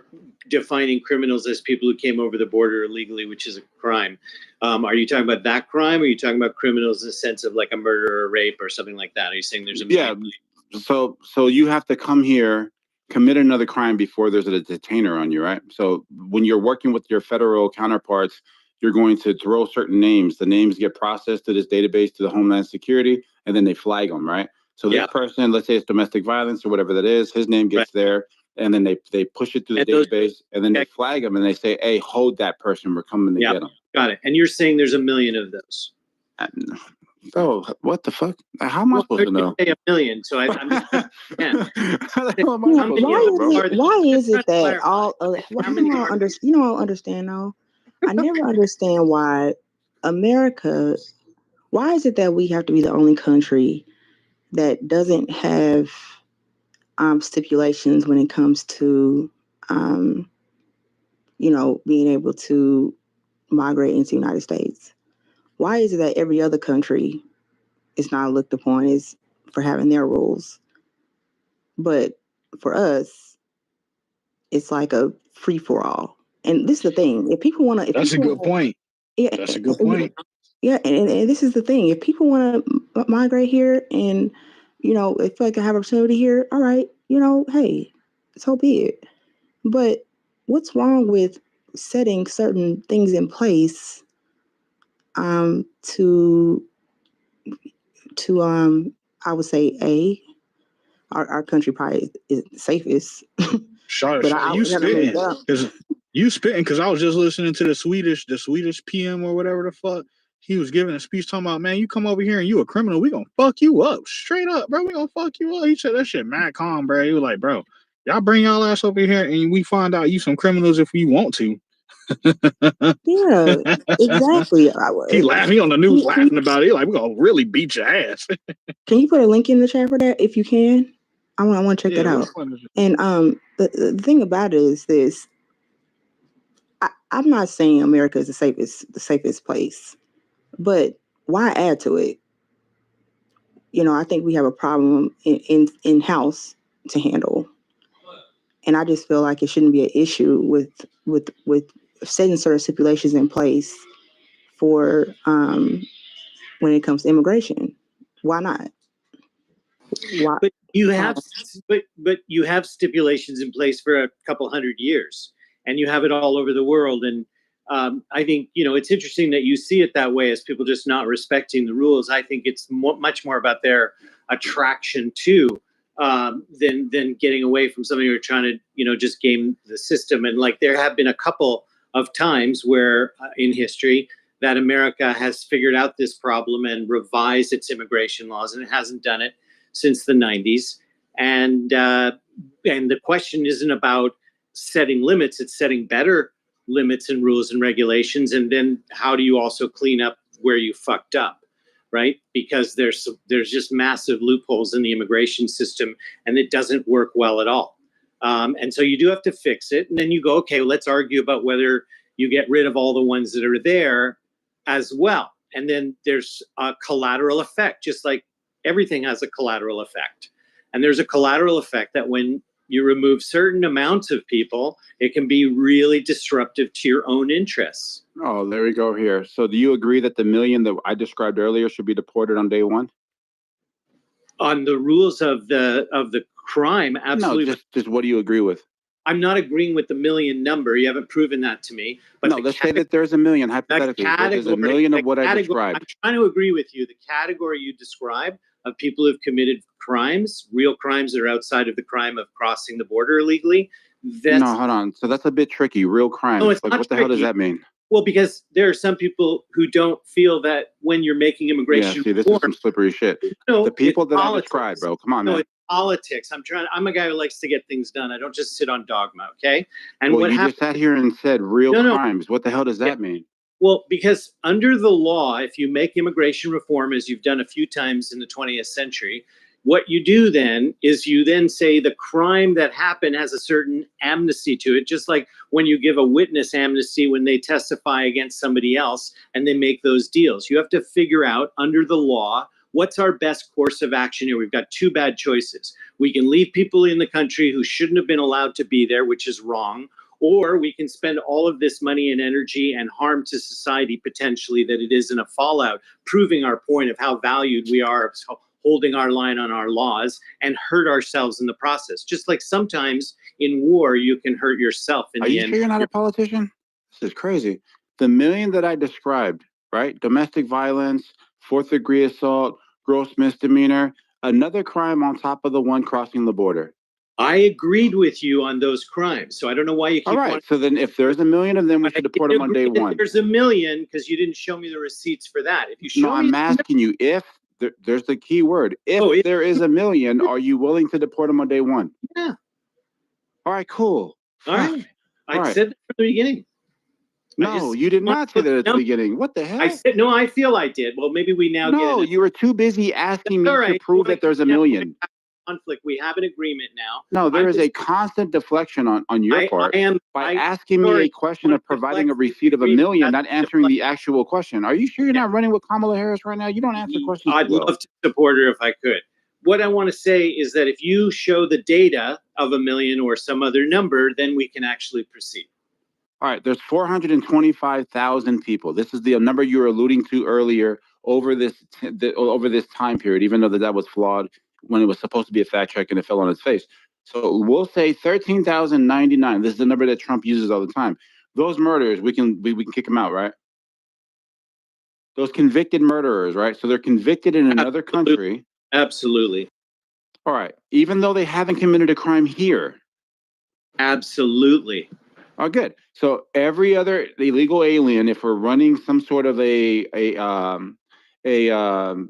defining criminals as people who came over the border illegally, which is a crime. Are you talking about that crime, or are you talking about criminals in the sense of like a murder or rape or something like that? Are you saying there's a So you have to come here, commit another crime before there's a detainer on you, right? So when you're working with your federal counterparts, you're going to throw certain names. The names get processed to this database, to the Homeland Security, and then they flag them, right? So this person, let's say it's domestic violence or whatever that is, his name gets there, and then they push it through the database, and then they flag him, and they say, hey, hold that person, we're coming to get him. Got it. And you're saying there's 1 million of those? Oh, what the fuck? How am I supposed to know? Say 1 million, so I'm just Why is it that all you don't understand though? I never understand why America. Why is it that we have to be the only country that doesn't have stipulations when it comes to being able to migrate into the United States? Why is it that every other country is not looked upon as for having their rules, but for us, it's like a free for all? And this is the thing: if people want to, that's a good point. Yeah, that's a good point. Yeah, and this is the thing: if people want to migrate here, and they feel like they have opportunity here, all right, hey, so be it. But what's wrong with setting certain things in place to I would say our country probably is the safest. You spitting because I was just listening to the Swedish PM or whatever the fuck. He was giving a speech talking about, man, you come over here and you a criminal, we gonna fuck you up. Straight up, bro, we gonna fuck you up. He said that shit mad calm, bro. He was like, bro, y'all bring y'all ass over here and we find out you some criminals if we want to. Yeah, exactly. He laughing on the news, laughing about it. He like, we're gonna really beat your ass. Can you put a link in the chat for that if you can? I want to check that out. And the thing about it is this: I'm not saying America is the safest place, but why add to it? I think we have a problem in house to handle, and I just feel like it shouldn't be an issue with setting certain stipulations in place for when it comes to immigration. Why not? Why? But you have stipulations in place for a couple hundred years, and you have it all over the world. And I think it's interesting that you see it that way as people just not respecting the rules. I think it's much more about their attraction to than getting away from somebody who are trying to just game the system. And like there have been a couple of times where in history that America has figured out this problem and revised its immigration laws, and it hasn't done it since the 90s. And the question isn't about setting limits, it's setting better limits and rules and regulations. And then how do you also clean up where you fucked up, right? Because there's just massive loopholes in the immigration system, and it doesn't work well at all. And so you do have to fix it. And then you go, okay, let's argue about whether you get rid of all the ones that are there as well. And then there's a collateral effect, just like everything has a collateral effect. And there's a collateral effect that when you remove certain amounts of people, it can be really disruptive to your own interests. Oh, there we go here. So do you agree that the 1 million that I described earlier should be deported on day one? On the rules of the crime, absolutely. No, just what do you agree with? I'm not agreeing with the 1 million number. You haven't proven that to me. But no, let's say that there's 1 million, hypothetically. There's 1 million of what I described. I'm trying to agree with you. The category you described of people who've committed crimes, real crimes that are outside of the crime of crossing the border illegally. No, hold on. So that's a bit tricky. Real crimes. No, it's like, not what the hell does tricky. that mean? Well, because there are some people who don't feel that when you're making immigration Yeah, see, this is some slippery shit. No, the people that politics. I described, bro. Come on, no, man. it's politics. I'm a guy who likes to get things done. I don't just sit on dogma, okay? And well, what you just sat here and said real crimes. What the hell does that mean? Well, because under the law, if you make immigration reform, as you've done a few times in the 20th century, what you do then is you then say the crime that happened has a certain amnesty to it, just like when you give a witness amnesty when they testify against somebody else and they make those deals. You have to figure out under the law, what's our best course of action here? We've got two bad choices. We can leave people in the country who shouldn't have been allowed to be there, which is wrong, or we can spend all of this money and energy and harm to society potentially that it isn't a fallout, proving our point of how valued we are of holding our line on our laws and hurt ourselves in the process. Just like sometimes in war, you can hurt yourself in Are the you end. sure you're not a politician? This is crazy. The million that I described, right? Domestic violence, fourth-degree assault, gross misdemeanor, another crime on top of the one crossing the border. I agreed with you on those crimes, so I don't know why you keep All right, so then if there's a million of them, we should deport them on day one. There's a million because you didn't show me the receipts for that. If you show No, me, I'm asking you if there's the key word. If there is a million, are you willing to deport them on day one? Yeah. All right, cool. All right. I All right. said that from the beginning. No, you did not say that at the beginning. What the hell? I said no. I feel I did. Well, maybe we now get No, it. you were too busy asking me All to right. prove that there's a million. Conflict. We have an agreement now. No, there is a constant deflection on your part by asking me a question of providing a receipt of a million, not answering the actual question. Are you sure you're not running with Kamala Harris right now? You don't answer questions I'd too well. love to support her if I could. What I want to say is that if you show the data of a million or some other number, then we can actually proceed. All right, there's 425,000 people. This is the number you were alluding to earlier over this time period, even though that was flawed when it was supposed to be a fact check and it fell on its face. So we'll say 13,099. This is the number that Trump uses all the time. Those murderers, we can kick them out, right? Those convicted murderers, right? So they're convicted in another country. Absolutely. All right, even though they haven't committed a crime here. Absolutely. Oh, good. So every other illegal alien, if we're running some sort of a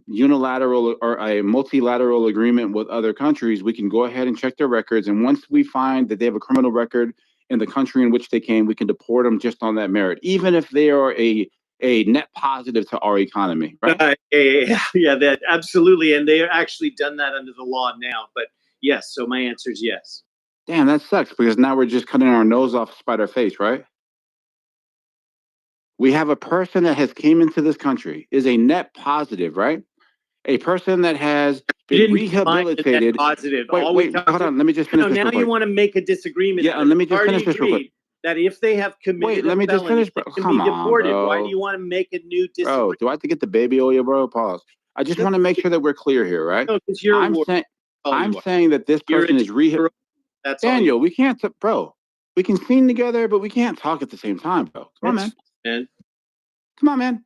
unilateral or a multilateral agreement with other countries, we can go ahead and check their records. And once we find that they have a criminal record in the country in which they came, we can deport them just on that merit, even if they are a net positive to our economy, right? Yeah, that absolutely. And they are actually done that under the law now. But yes, so my answer is yes. Damn, that sucks because now we're just cutting our nose off to spite our face, right? We have a person that has came into this country, is a net positive, right? A person that has been rehabilitated. Positive. Wait, hold on. Let me just finish this now real you quick. want to make a disagreement. Yeah, let me just finish this real quick. That if they have committed let me just finish, bro. they can Come be on, deported. bro. Why do you want to make a new disagreement? Bro, do I have to get the baby oil, bro? Pause. I just want to make sure that we're clear here, right? No, because you're I'm saying that this person is rehabilitated. That's Daniel, we can't, bro. We can sing together, but we can't talk at the same time, bro. Come on, man. Come on, man.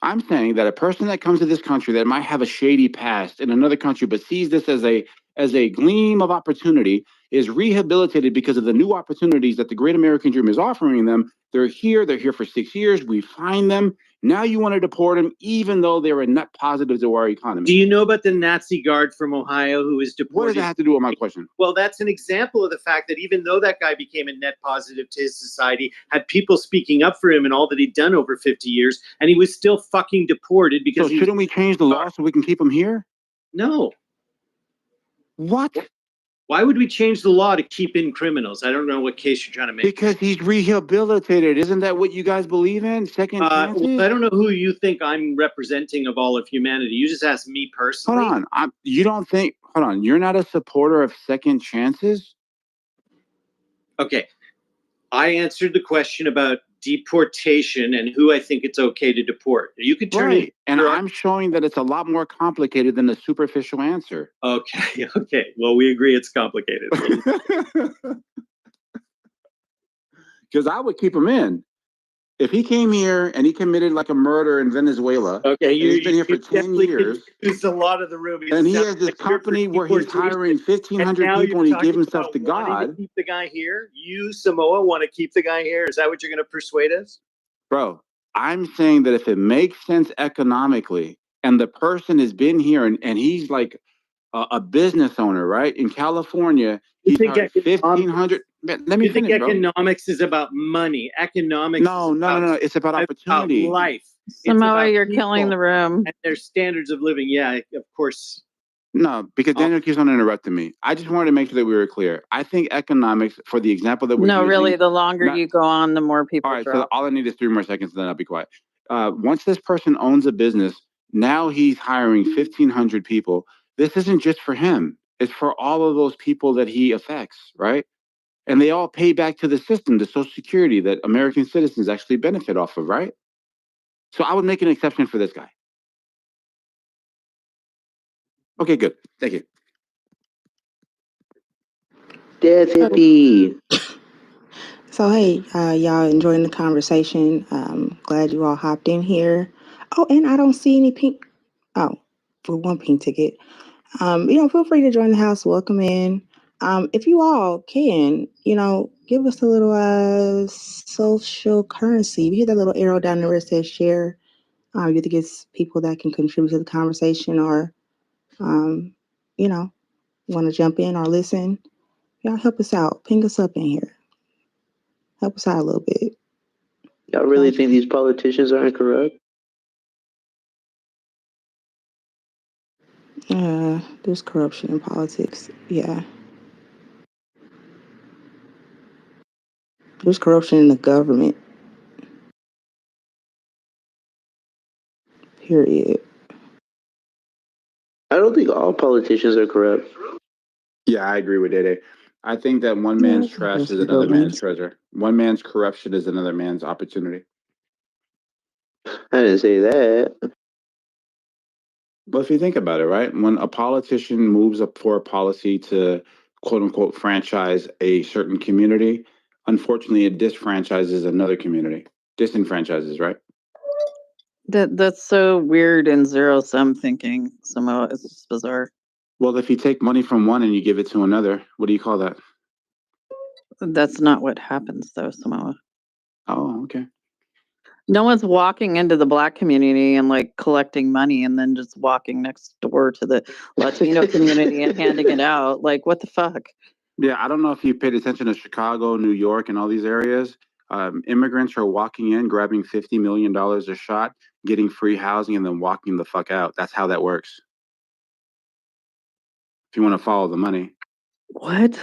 I'm saying that a person that comes to this country that might have a shady past in another country, but sees this as a gleam of opportunity, is rehabilitated because of the new opportunities that the great American dream is offering them. They're here for 6 years. We find them. Now you want to deport them, even though they're a net positive to our economy. Do you know about the Nazi guard from Ohio who was deported? What does that have to do with my question? Well, that's an example of the fact that even though that guy became a net positive to his society, had people speaking up for him and all that he'd done over 50 years, and he was still fucking deported because So shouldn't we change the law so we can keep him here? No. What? Why would we change the law to keep in criminals? I don't know what case you're trying to make. Because he's rehabilitated. Isn't that what you guys believe in? Second chances? Well, I don't know who you think I'm representing of all of humanity. You just asked me personally. Hold on. You don't think... Hold on. You're not a supporter of second chances? Okay. I answered the question about deportation and who I think it's okay to deport. You could turn it. And I'm showing that it's a lot more complicated than the superficial answer. Okay. Okay. Well, we agree it's complicated. Because I would keep him in. If he came here and he committed like a murder in Venezuela, okay, he's been here for 10 years. There's a lot of the room. And he has this company where he's hiring 1,500 people and he gave himself to God. To keep the guy here? You, Samoa, want to keep the guy here? Is that what you're going to persuade us? Bro, I'm saying that if it makes sense economically and the person has been here and he's like a business owner, right? In California, he's hired 1,500. Let me finish, bro. Economics is about money. Economics. No. It's about opportunity. About life. Samoa, you're killing the room. And their standards of living. Yeah, of course. No, because Daniel keeps on interrupting me. I just wanted to make sure that we were clear. I think economics, for the example that we're using, really, the longer you go on, the more people All right, drop. so all I need is 3 more seconds, and then I'll be quiet. Once this person owns a business, now he's hiring 1,500 people. This isn't just for him. It's for all of those people that he affects, right? And they all pay back to the system, the Social Security that American citizens actually benefit off of, right? So I would make an exception for this guy. Okay, good. Thank you. Death hippie. So hey, y'all enjoying the conversation? Glad you all hopped in here. Oh, and I don't see any pink. Oh, for one pink ticket. Feel free to join the house. Welcome in. If you all can, give us a little social currency. You hear that little arrow down there that says share. You think it's people that can contribute to the conversation or, want to jump in or listen. Y'all help us out. Ping us up in here. Help us out a little bit. Y'all really think these politicians aren't corrupt? There's corruption in politics. Yeah. There's corruption in the government. Period. I don't think all politicians are corrupt. Yeah, I agree with Dede. I think that one man's trash is another man's treasure. One man's corruption is another man's opportunity. I didn't say that. But if you think about it, right? When a politician moves up for a policy to quote unquote franchise a certain community, unfortunately it disfranchises another community. Disenfranchises, right? That's so weird and zero sum thinking. Somehow it's just bizarre. Well, if you take money from one and you give it to another, what do you call that? That's not what happens though, Samoa. Oh, okay. No one's walking into the Black community and like collecting money and then just walking next door to the Latino community and handing it out. Like, what the fuck? Yeah, I don't know if you paid attention to Chicago, New York, and all these areas. Immigrants are walking in, grabbing $50 million a shot, getting free housing, and then walking the fuck out. That's how that works. If you want to follow the money. What?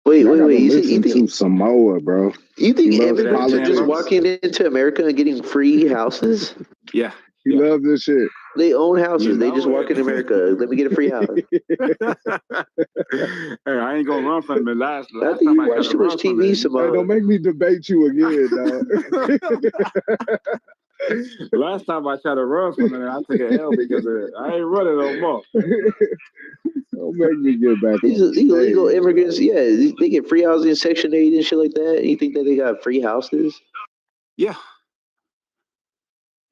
Wait. You think Samoa, bro? You think immigrants are just walking into America and getting free houses? Yeah. He loves this shit. They own houses. They just walk in America. Let me get a free house. Hey, I ain't gonna run from it. Last I think time you watch too much TV, Samoa. Hey, don't make me debate you again, dog. Last time I tried to run from it, I took an L because of it. I ain't running no more. Don't make me get back. These illegal immigrants, yeah, they get free housing, Section 8 and shit like that. And you think that they got free houses? Yeah.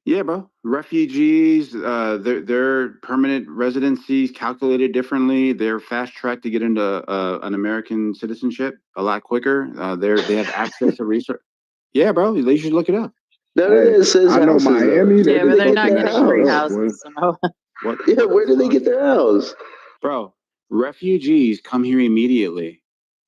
Yeah, bro. Refugees, their permanent residencies calculated differently. They're fast tracked to get into an American citizenship a lot quicker. They have access to research. Yeah, bro. You should look it up. None of that says I know houses. Miami. Yeah, but they're not getting free houses. What? Yeah, where do they get their house? Bro, refugees come here immediately.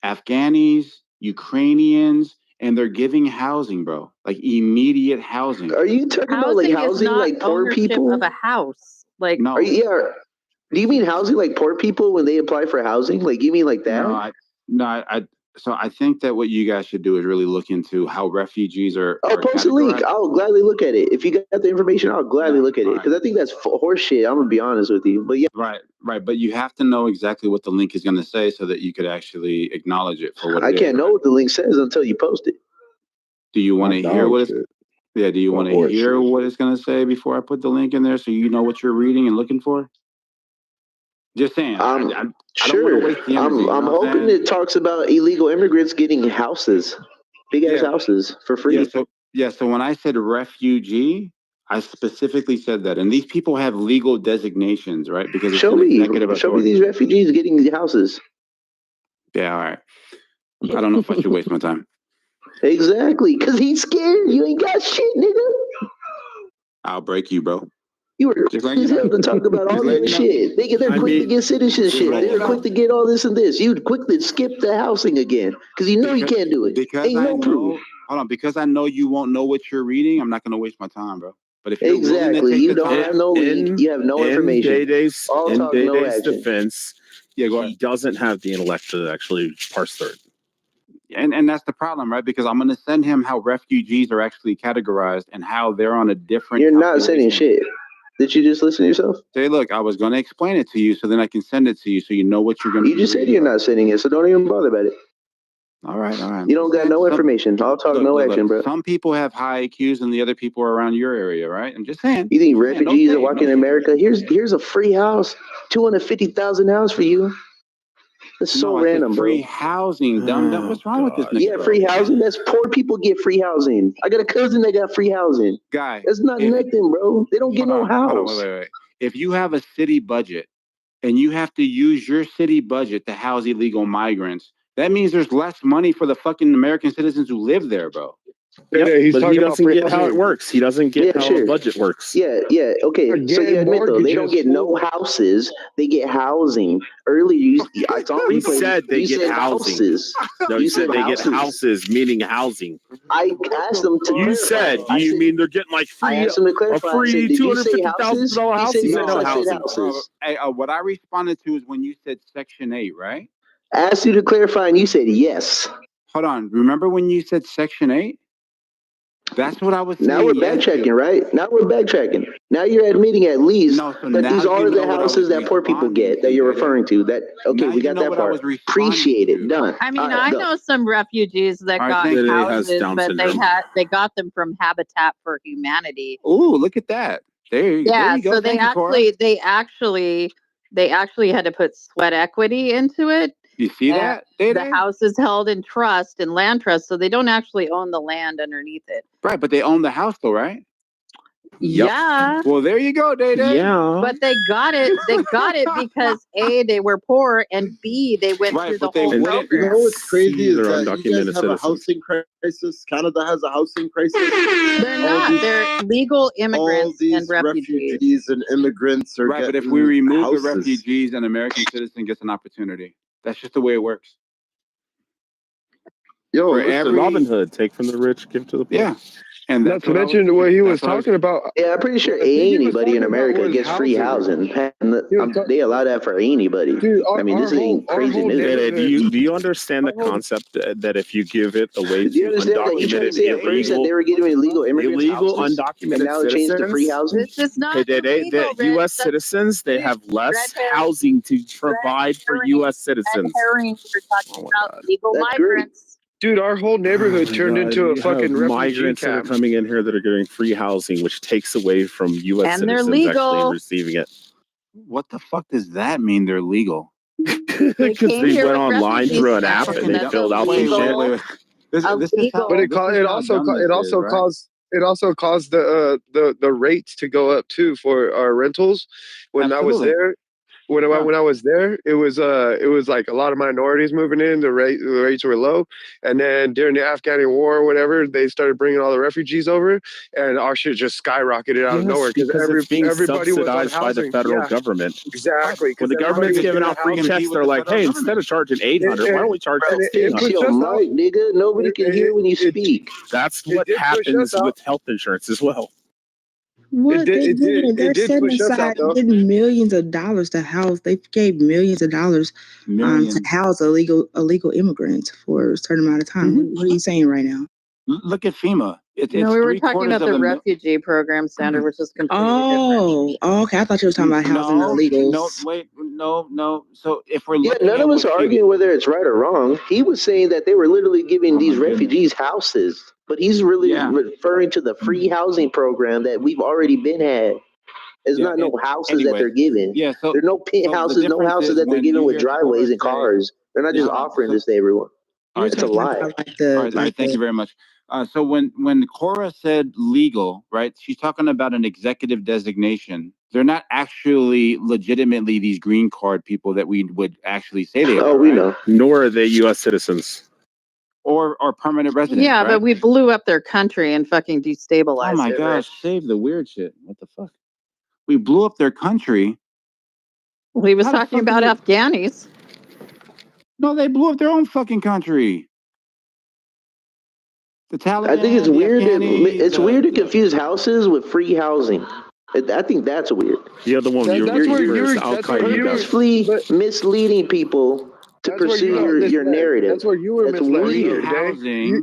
Afghanis, Ukrainians, and they're giving housing, bro. Like immediate housing. Are you talking about like housing like poor people? Of a house, like no. Do you mean housing like poor people when they apply for housing? Like you mean like that? So I think that what you guys should do is really look into how refugees are. Post a link. I'll gladly look at it. If you got the information, I'll gladly look at it because I think that's horse shit. I'm gonna be honest with you, but yeah. Right. But you have to know exactly what the link is going to say so that you could actually acknowledge it for what I can't know what the link says until you post it. Do you want to hear what it's? Yeah. Do you want to hear what it's going to say before I put the link in there so you know what you're reading and looking for? Just saying. I don't want to waste the energy. I'm hoping it talks about illegal immigrants getting houses, big ass houses for free. So when I said refugee, I specifically said that, and these people have legal designations, right? Because it's an executive authority. Show me these refugees getting houses. Yeah, all right. I don't know if I should waste my time. Exactly, because he's scared. You ain't got shit, nigga. I'll break you, bro. You were quick as hell to talk about all that shit. They're quick to get citizenship. They're quick to get all this and this. You'd quickly skip the housing again because you know you can't do it. Because I know. Hold on, because I know you won't know what you're reading. I'm not going to waste my time, bro. But if you're willing to take you don't have no link, you have no information. In Day-Day's action. defense, he doesn't have the intellect to actually parse through it. And that's the problem, right? Because I'm going to send him how refugees are actually categorized and how they're on a different. You're not sending shit. Did you just listen to yourself? Say, look, I was going to explain it to you so then I can send it to you so you know what you're going to do. You just said you're not sending it, so don't even bother about it. All right. You don't got no information. All talk, no action, bro. Some people have high IQs and the other people are around your area, right? I'm just saying. You think refugees are walking in America? Here's a free house, 250,000 house for you. That's so I said random, bro. free housing, dumb. What's wrong with this nigga? Yeah, free housing. That's poor people get free housing. I got a cousin that got free housing. Guy, that's not nothing, bro. They don't get no house. Hold on, wait. If you have a city budget and you have to use your city budget to house illegal migrants, that means there's less money for the fucking American citizens who live there, bro. Yep, he's but he talking about doesn't free get how it housing. works. He doesn't get how the budget works. Yeah, okay. So you admit though, they don't get no houses. They get housing. Earlier, it's on replay. He said they get housing. Houses. No, you said they get houses, meaning housing. I asked them to. You said, do you mean they're getting like free? I asked them to clarify. A free $250,000 house? He said no housing. houses. Hey, what I responded to is when you said Section 8, right? I asked you to clarify, and you said yes. Hold on. Remember when you said Section 8? That's what I was saying. Now we're backtracking, right? Now we're backtracking. Now you're admitting at least that these are the houses that poor people get that you're referring to. That okay, we got that part. Appreciate it. Done. I mean, All right, I done. know some refugees that got houses, but they got them from Habitat for Humanity. Ooh, look at that. There you go. So they actually had to put sweat equity into it. You see that? The house is held in trust and land trust, so they don't actually own the land underneath it. Right, but they own the house though, right? Yeah. Well, there you go, Day. Yeah. But they got it. They got it because A, they were poor, and B, they went through the whole program. You know what's crazy is They're that you guys have a housing crisis. Canada has a housing crisis. They're not. They're legal immigrants all these and refugees. and immigrants are right, but if getting we remove houses. the refugees, an American citizen gets an opportunity. That's just the way it works. Yo, Robin Hood, take from the rich, give to the poor. Yeah. And not to mention what he was talking about. Yeah, I'm pretty sure anybody in America gets free housing. They allow that for anybody. Dude, I mean, this ain't crazy news. Do you understand the concept that if you give it away Do you to understand that you trying to say at first that they were giving illegal immigrants houses, undocumented and now it changed to free housing? This is not illegal, the U.S. citizens, they have less housing to provide for U.S. citizens. We're talking about legal migrants. Dude, our whole neighborhood turned into a fucking refugee migrants that are camp. coming in here that are getting free housing, which takes away from U.S. And they're citizens legal. actually receiving it. What the fuck does that mean? They're legal? Because they went online through an app and they filled out some shit. This is how, But it also caused the rates to go up too for our rentals. When I was there, when I was there, it was like a lot of minorities moving in. The rates were low, and then during the Afghan war or whatever, they started bringing all the refugees over, and our shit just skyrocketed out of nowhere because it's being everybody was on subsidized by the housing. federal Yeah, government. Exactly. When the government's giving out free checks, they're like, "Hey, instead of charging $800, why don't we charge $1,600?" Nigga, nobody can hear when you speak. That's what happens with health insurance as well. What they're did setting push us out, aside though. giving millions of dollars to house. They gave millions of dollars to house illegal immigrants for a certain amount of time. What are you saying right now? Look at FEMA. No, we were talking about the refugee program, Sandra, which is completely different. Oh, okay. I thought you were talking about housing illegals. No. So if we're none of us are arguing whether it's right or wrong. He was saying that they were literally giving these refugees houses, but he's really referring to the free housing program that we've already been had. There's not no houses that they're giving. Yeah, so there's no penthouses, no houses that they're giving with driveways and cars. They're not just offering this to everyone. It's a lie. All right, thank you very much. So when Cora said legal, right, she's talking about an executive designation. They're not actually legitimately these green card people that we would actually say they are. Oh, we know. Nor are they U.S. citizens. Or permanent residents. Yeah, right? but we blew up their country and fucking destabilized it. Oh my gosh, save the weird shit. What the fuck? We blew up their country. We was talking about Afghanis. No, they blew up their own fucking country. The Taliban. I think it's weird. It's weird to confuse houses with free housing. I think that's weird. The other one you're purposefully misleading people to pursue your narrative. That's where you were misled.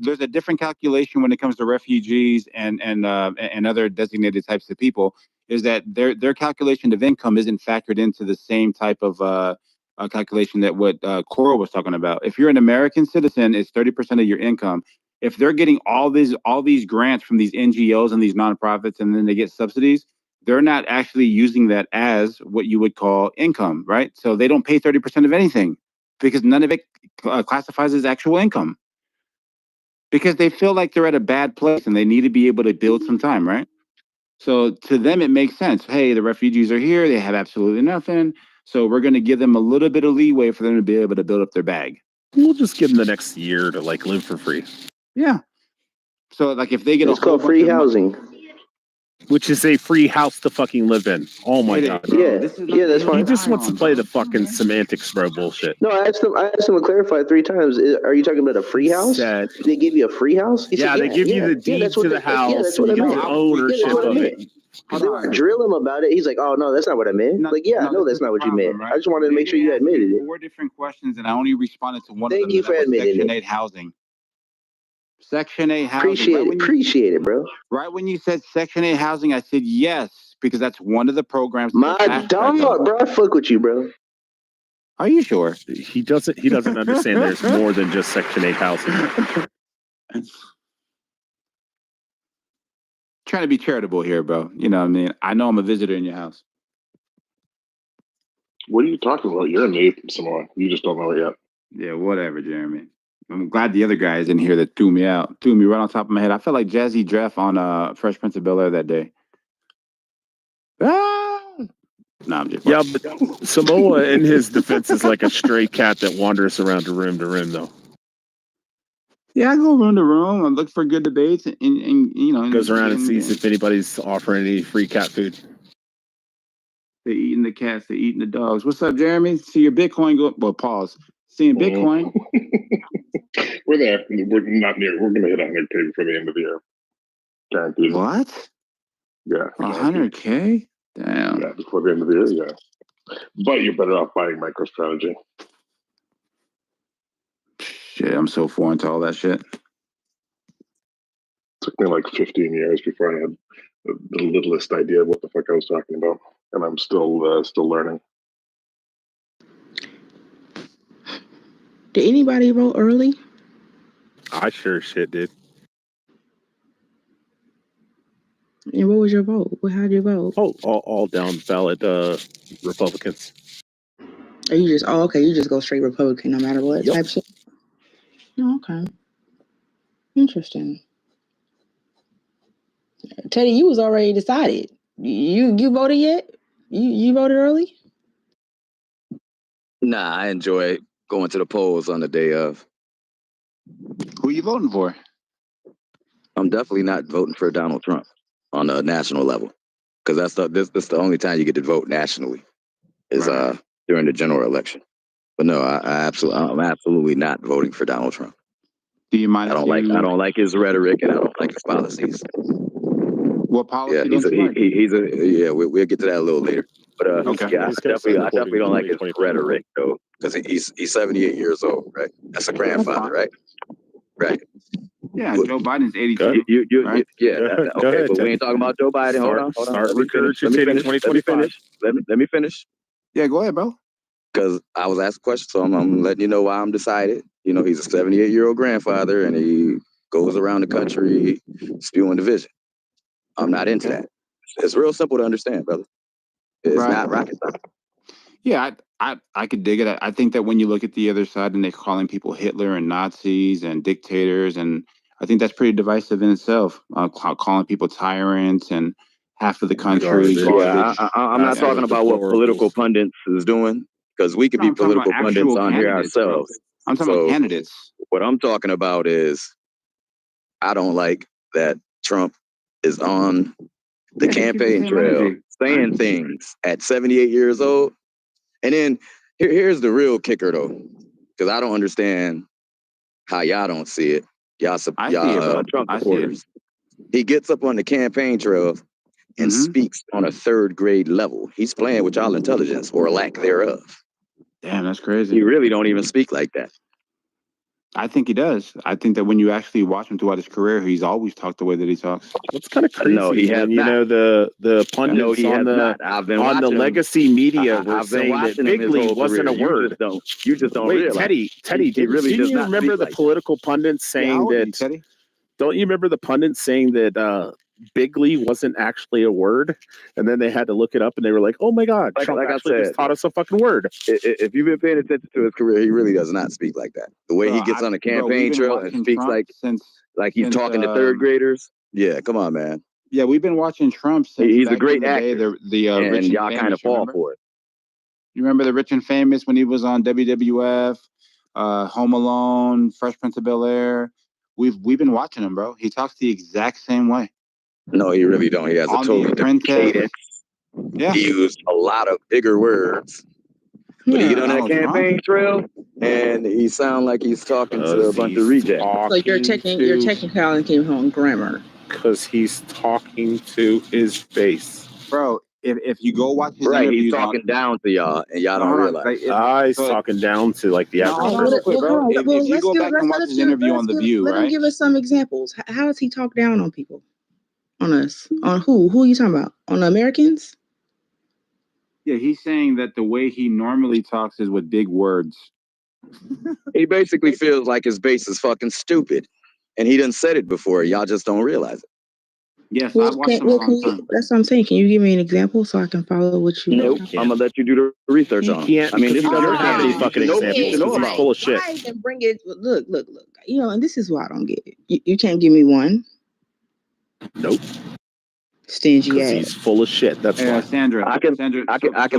there's a different calculation when it comes to refugees and other designated types of people. Is that their calculation of income isn't factored into the same type of calculation that what Cora was talking about. If you're an American citizen, it's 30% of your income. if they're getting all these grants from these NGOs and these nonprofits, and then they get subsidies, they're not actually using that as what you would call income, right? So they don't pay 30% of anything because none of it classifies as actual income, because they feel like they're at a bad place and they need to be able to build some time, right? So to them, it makes sense. Hey, the refugees are here. They have absolutely nothing. So we're going to give them a little bit of leeway for them to be able to build up their bag. We'll just give them the next year to like live for free. Yeah. So like if they get It's a whole called free bunch of housing. Which is a free house to fucking live in. Oh my god. Yeah, yeah, that's He fine. just wants to play the fucking semantics, bro. Bullshit. No, I asked him to clarify 3 times. Are you talking about a free house? They give you a free house? He Yeah, said, they give you the deed that's what to the yeah, house, that's and what you I get meant. the ownership That's what I of meant. it. They were to drill him about it. He's like, oh no, that's not what I meant. Like, yeah, no, that's not what you meant. Right? I just wanted to make sure you admitted it. 4 different questions, and I only responded to one Thank of them. you And for that was admitting Section it. 8 housing. Section 8 housing. Appreciate it, bro. Right when you said Section 8 housing, I said yes, because that's one of the programs. My dog, bro. I fuck with you, bro. Are you sure? He doesn't understand there's more than just Section 8 housing. Trying to be charitable here, bro. You know what I mean? I know I'm a visitor in your house. What are you talking about? You're in Ape, Samoa. You just don't know it yet. Yeah, whatever, Jeremy. I'm glad the other guys in here that threw me right on top of my head. I felt like Jazzy Jeff on Fresh Prince of Bel-Air that day. No, I'm just but Samoa, in his defense, is like a stray cat that wanders around to room, though. Yeah, I go room to room and look for good debates, and you know, Goes around and sees if anybody's offering any free cat food. They're eating the cats, they're eating the dogs. What's up, Jeremy? See your Bitcoin go. Well, pause. Seeing Bitcoin. We're there. We're not near. We're going to hit 100K before the end of the year. Guaranteed. What? Yeah. 100K? Damn. Yeah, before the end of the year, yeah. But you're better off buying MicroStrategy. Shit, I'm so foreign to all that shit. Took me like 15 years before I had the littlest idea of what the fuck I was talking about, and I'm still learning. Did anybody vote early? I sure shit did. And what was your vote? How'd you vote? Oh, all down ballot Republicans. Or you just you just go straight Republican no matter what type shit? Oh, okay. Interesting. Teddy, you was already decided. You voted yet? You voted early? Nah, I enjoy going to the polls on the day of. Who you voting for? I'm definitely not voting for Donald Trump on a national level, because that's the only time you get to vote nationally is during the general election. But no, I'm absolutely not voting for Donald Trump. Do you mind? I don't like his rhetoric, and I don't like his policies. What policy? Yeah, we'll get to that a little later. But okay. yeah, I definitely don't like his rhetoric though, because he's 78 years old, right? That's a grandfather, right? Right. Yeah, Joe Biden's 82. Right? Okay, but we ain't talking about Joe Biden. Hold on. Start regurgitating 2025. Let me finish. Yeah, go ahead, bro. Because I was asked a question, so I'm letting you know why I'm decided. You know, he's a 78-year-old grandfather, and he goes around the country spewing division. I'm not into that. It's real simple to understand, brother. It's not rocket science. Yeah, I could dig it. I think that when you look at the other side and they're calling people Hitler and Nazis and dictators, and I think that's pretty divisive in itself. Calling people tyrants and half of the country. Yeah, I'm not talking about what political pundits is doing, because we could be political pundits on here ourselves. I'm talking about candidates. What I'm talking about is I don't like that Trump is on the campaign trail saying things at 78 years old. And then here's the real kicker, though, because I don't understand how y'all don't see it. Y'all Trump supporters. He gets up on the campaign trail and speaks on a third grade level. He's playing with y'all intelligence or lack thereof. Damn, that's crazy. You really don't even speak like that. I think he does. I think that when you actually watch him throughout his career, he's always talked the way that he talks. It's kind of crazy. No, he has when, you not. know, the pundits No, he on has the not. I've been on the watching him. legacy media were I've been saying that watching him his Bigley whole wasn't a career. word. You just don't Wait, realize. Teddy, He really didn't does you not remember speak the like that. political pundits saying that? Teddy? Don't you remember the pundits saying that Bigley wasn't actually a word, and then they had to look it up, and they were like, "Oh my God, Trump Like I actually said, just taught us a fucking word." If you've been paying attention to his career, he really does not speak like that. The way he gets on the we've campaign been trail and watching speaks Trump like he's talking to third graders. Yeah, come on, man. Yeah, we've been watching Trump since He's a back great in the day. actor, The and Rich and y'all kind of Famous, fall remember? for it. You remember the Rich and Famous when he was on WWF, Home Alone, Fresh Prince of Bel-Air? We've been watching him, bro. He talks the exact same way. No, he really don't. He has a On totally the different Apprentice. cadence. Yeah. He used a lot of bigger words. But he get on that Donald campaign trail, and he sound like he's talking to a bunch of rejects. So you're technicality on grammar. Because he's talking to his base. Bro, if you go watch his Right, interviews he's talking down to y'all, and y'all don't realize. He's talking down to like the average hold on real quick, bro. If you let's go give, back and watch his interview on The View, let him right? give us some examples. How does he talk down on people? On us? On who? Who are you talking about? On the Americans? Yeah, he's saying that the way he normally talks is with big words. He basically feels like his base is fucking stupid, and he done said it before. Y'all just don't realize it. Yes, Well, I've watched him a long time. that's what I'm saying. Can you give me an example so I can follow what you? Nope, I'm gonna let you do the research on him. I mean, this you stuff don't you have can't any fucking you examples should know because he's about. full of shit. Why even bring it? Look. You know, and this is why I don't get it. You can't give me one. Nope. Stingy Because ass. he's full of shit. That's why. Sandra, I can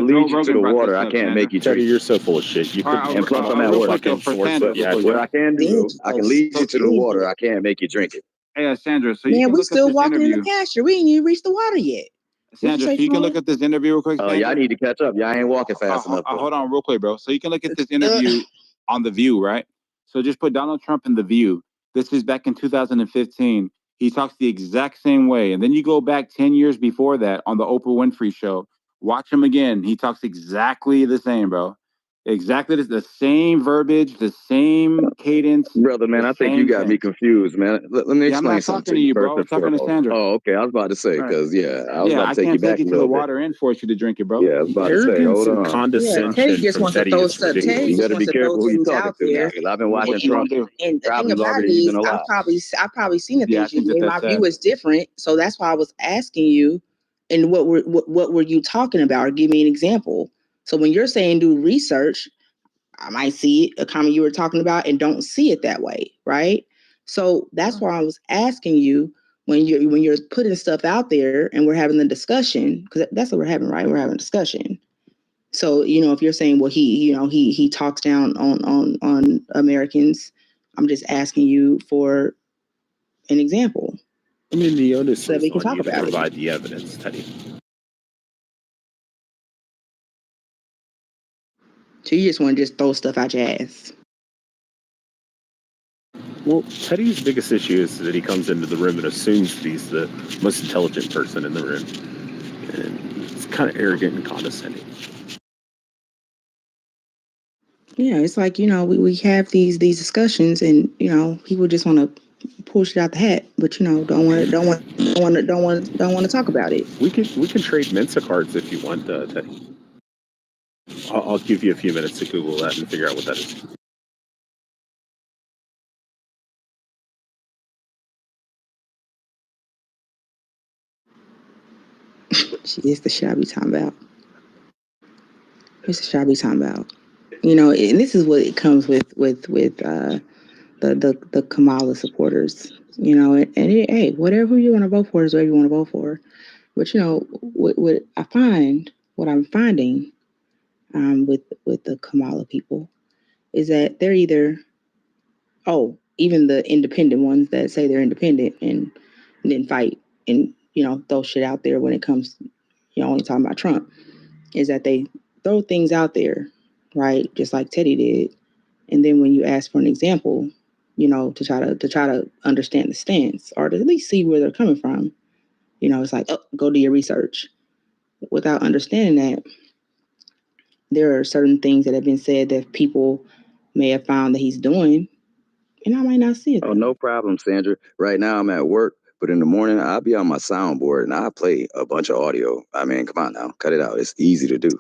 lead you to the water. I can't make you Teddy, drink. you're so full of shit. You could And plus, I'm at work. But what I can do, I can lead you to the water. I can't make you drink it. Hey, Sandra, so you Man, can we look still at this walking in interview. the pasture. We ain't even reached the water yet. Sandra, so you can look at this interview real quick. Oh, y'all need to catch up. Y'all ain't walking fast enough. Hold on real quick, bro. So you can look at this interview on The View, right? So just put Donald Trump in The View. This is back in 2015. He talks the exact same way. And then you go back 10 years before that on the Oprah Winfrey Show. Watch him again. He talks exactly the same, bro. Exactly the same verbiage, the same cadence. Brother, man, I think you got me confused, man. Let me Yeah, I'm explain not something talking to you, first bro. I'm and talking to foremost. Sandra. Oh, okay. I was about to say, because, I was about I to take you can't back take you a to the little bit. water and force you to drink it, bro. Yeah, I was about to say, Arrogance hold and on. condescension Teddy just from wants to Teddy throw is stuff. ridiculous. Teddy You just got to wants be to throw careful who you things talking out to now, there. because I've been watching What you Trump. gonna do? And the Probably thing about longer it than you've is, been alive. I've probably seen the Yeah, I things you think do. that's My view is different, so that's why I was asking you. And what were you talking about? Or give me an example. So when you're saying do research, I might see a comment you were talking about and don't see it that way, right? So that's why I was asking you when you're putting stuff out there and we're having the discussion, because that's what we're having, right? We're having a discussion. So, if you're saying, well, he talks down on Americans, I'm just asking you for an example. I mean, the onus So is we can on talk you to about it. provide the evidence, Teddy. So you just want to just throw stuff out your ass. Well, Teddy's biggest issue is that he comes into the room and assumes that he's the most intelligent person in the room. And it's kind of arrogant and condescending. Yeah, it's like, we have these discussions and, people just want to pull shit out the hat, but don't want to talk about it. We can trade Mensa cards if you want, Teddy. I'll give you a few minutes to Google that and figure out what that is. It's the shit I be talking about. It's the shit I be talking about. And this is what it comes with the Kamala supporters. Hey, whatever you want to vote for is whatever you want to vote for. But what I'm finding with the Kamala people is that they're either, even the independent ones that say they're independent and then fight and throw shit out there when it comes, only talking about Trump, is that they throw things out there, right, just like Teddy did, and then when you ask for an example, to try to understand the stance or to at least see where they're coming from, it's like, go do your research. Without understanding that, there are certain things that have been said that people may have found that he's doing and I might not see it. Oh, no problem, Sandra. Right now I'm at work, but in the morning I'll be on my soundboard and I'll play a bunch of audio. I mean, come on now, cut it out. It's easy to do.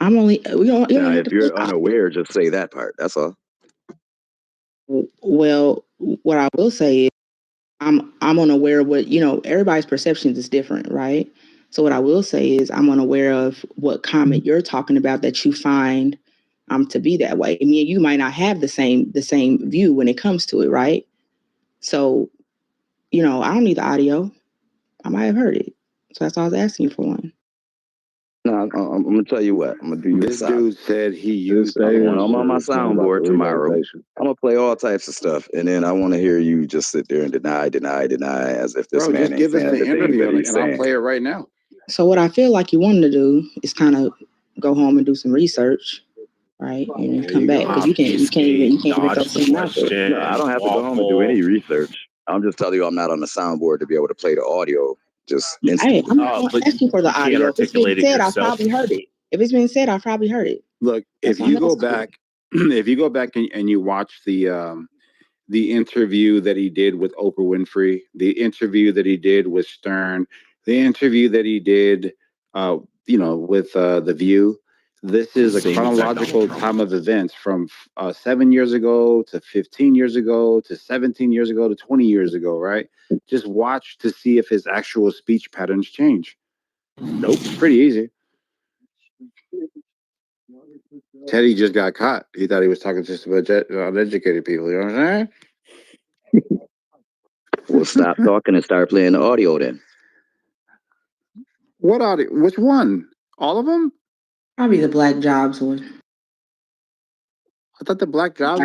I'm only we don't. Now, if you're unaware, just say that part. That's all. Well, what I will say is I'm unaware of what, everybody's perceptions is different, right? So what I will say is I'm unaware of what comment you're talking about that you find to be that way. I mean, you might not have the same view when it comes to it, right? So, I don't need the audio. I might have heard it. So that's why I was asking you for one. No, I'm gonna tell you what. I'm gonna do you This dude said he used. when I'm on my soundboard tomorrow, I'm gonna play all types of stuff, and then I want to hear you just sit there and deny, as if this Bro, man just ain't give us saying the the things interview that he's and I'll saying. play it right now. So what I feel like you wanted to do is kind of go home and do some research, right? And then come back because you can't even throw something out there. No, I don't have to go home and do any research. I'm just telling you, I'm not on the soundboard to be able to play the audio just instantly. I'm not going to ask you for the audio. If it's been said, I probably heard it. If it's been said, I probably heard it. Look, if you go back and you watch the interview that he did with Oprah Winfrey, the interview that he did with Stern, the interview that he did, with The View. This is a chronological time of events from 7 years ago to 15 years ago to 17 years ago to 20 years ago, right? Just watch to see if his actual speech patterns change. Nope, pretty easy. Teddy just got caught. He thought he was talking to some uneducated people. You know what I'm saying? Well, stop talking and start playing the audio then. What audio? Which one? All of them? Probably the Black Jobs one. I thought the Black Jobs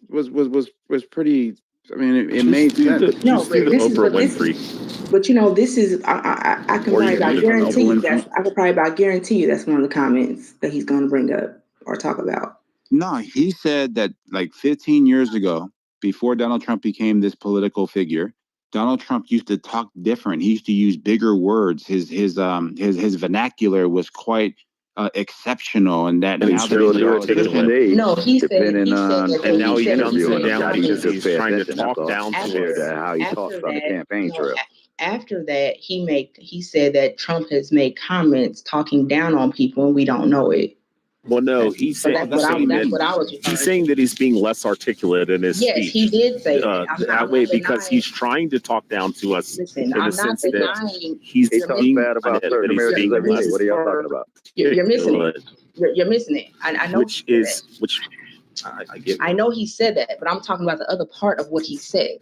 was pretty. I mean, it made sense. This is I can probably about guarantee you that's one of the comments that he's going to bring up or talk about. No, he said that like 15 years ago, before Donald Trump became this political figure, Donald Trump used to talk different. He used to use bigger words. His vernacular was quite exceptional, and that now that he's articulate. No, he said and now he dumps it down because he's trying to talk down to how he talks on the campaign trail. After that, he said that Trump has made comments talking down on people, and we don't know it. Well, no, he's saying that he's being less articulate in his speech. Yes, he did say that way because he's trying to talk down to us in the sense that he's being bad about certain Americans every day. What are y'all talking about? You're missing it. You're missing it. I know. I know he said that, but I'm talking about the other part of what he said,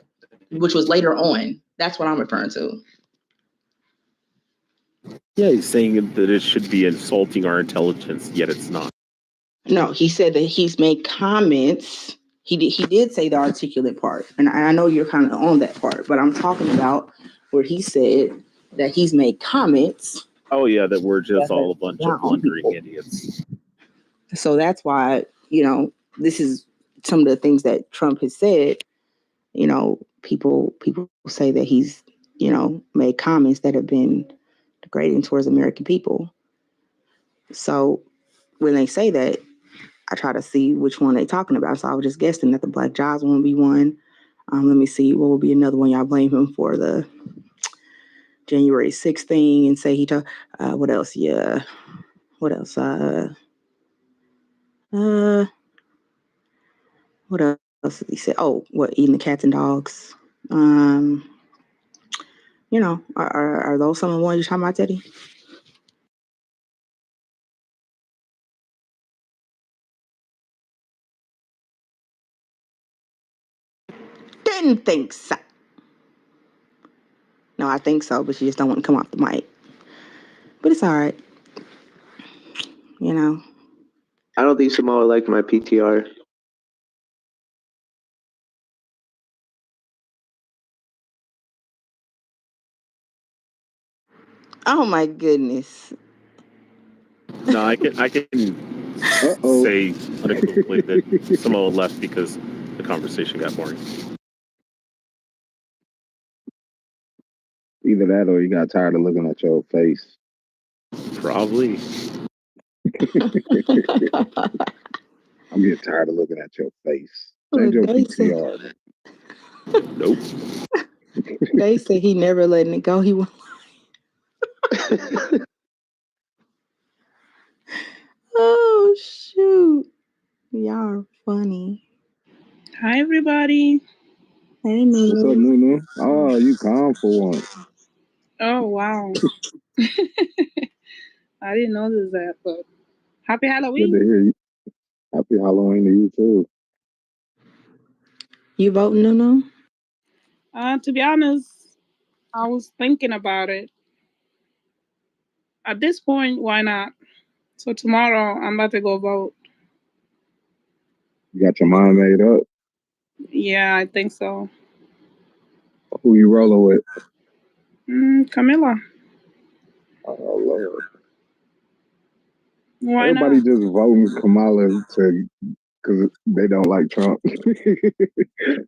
which was later on. That's what I'm referring to. Yeah, he's saying that it should be insulting our intelligence, yet it's not. No, he said that he's made comments. He did say the articulate part, and I know you're kind of on that part, but I'm talking about where he said that he's made comments. Oh yeah, that we're just all a bunch of blundering idiots. So that's why, this is some of the things that Trump has said. People say that he's, made comments that have been degrading towards American people. So when they say that, I try to see which one they're talking about. So I was just guessing that the Black Jobs one would be one. Let me see. What would be another one? Y'all blame him for the January 6th thing and say what else? Yeah. What else? What else did he say? Oh, what, eating the cats and dogs? Are those some of the ones you're talking about, Teddy? Didn't think so. No, I think so, but she just don't want to come off the mic. But it's all right. I don't think Samoa liked my PTR. Oh my goodness. No, I can say unequivocally that Samoa left because the conversation got boring. Either that or you got tired of looking at your face. Probably. I'm getting tired of looking at your face. Change your PTR. Nope. They said he never letting it go. He won't. Oh shoot. Y'all are funny. Hi, everybody. Hey, What's up, Nunu. Nunu? Oh, you calm for once. Oh, wow. I didn't notice that, but happy Good Halloween. to hear you. Happy Halloween to you too. You voting, Nunu? To be honest, I was thinking about it. At this point, why not? So tomorrow, I'm about to go vote. You got your mind made up. Yeah, I think so. Who you rolling with? Camilla. Oh Lord. Why Everybody not? just voting Kamala because they don't like Trump.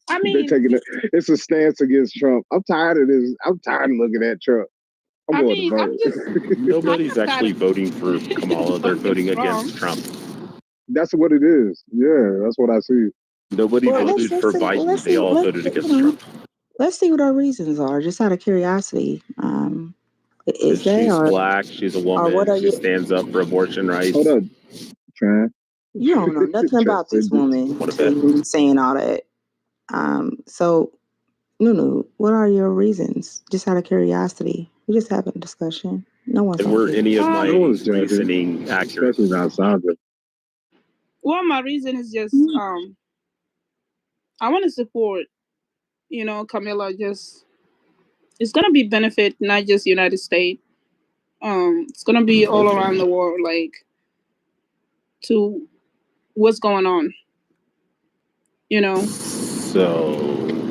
I mean, it's a stance against Trump. I'm tired of this. I'm tired of looking at Trump. I'm going to vote. Nobody's actually voting for Kamala. They're voting against Trump. That's what it is. Yeah, that's what I see. Nobody voted for Biden. They all voted against Trump. Let's see what our reasons are, just out of curiosity. Is that She's or black. She's a woman. what are She you? stands up for abortion rights. Hold up, Tran. You don't know nothing about this woman to even be saying all that. So, Nunu, what are your reasons? Just out of curiosity. We're just having a discussion. No one's. And were any of my No one's judging. reasoning accurate? Especially not Sandra. Well, my reason is just I want to support, Camilla. Just it's gonna be benefit not just United States. It's gonna be all around the world, like to what's going on. So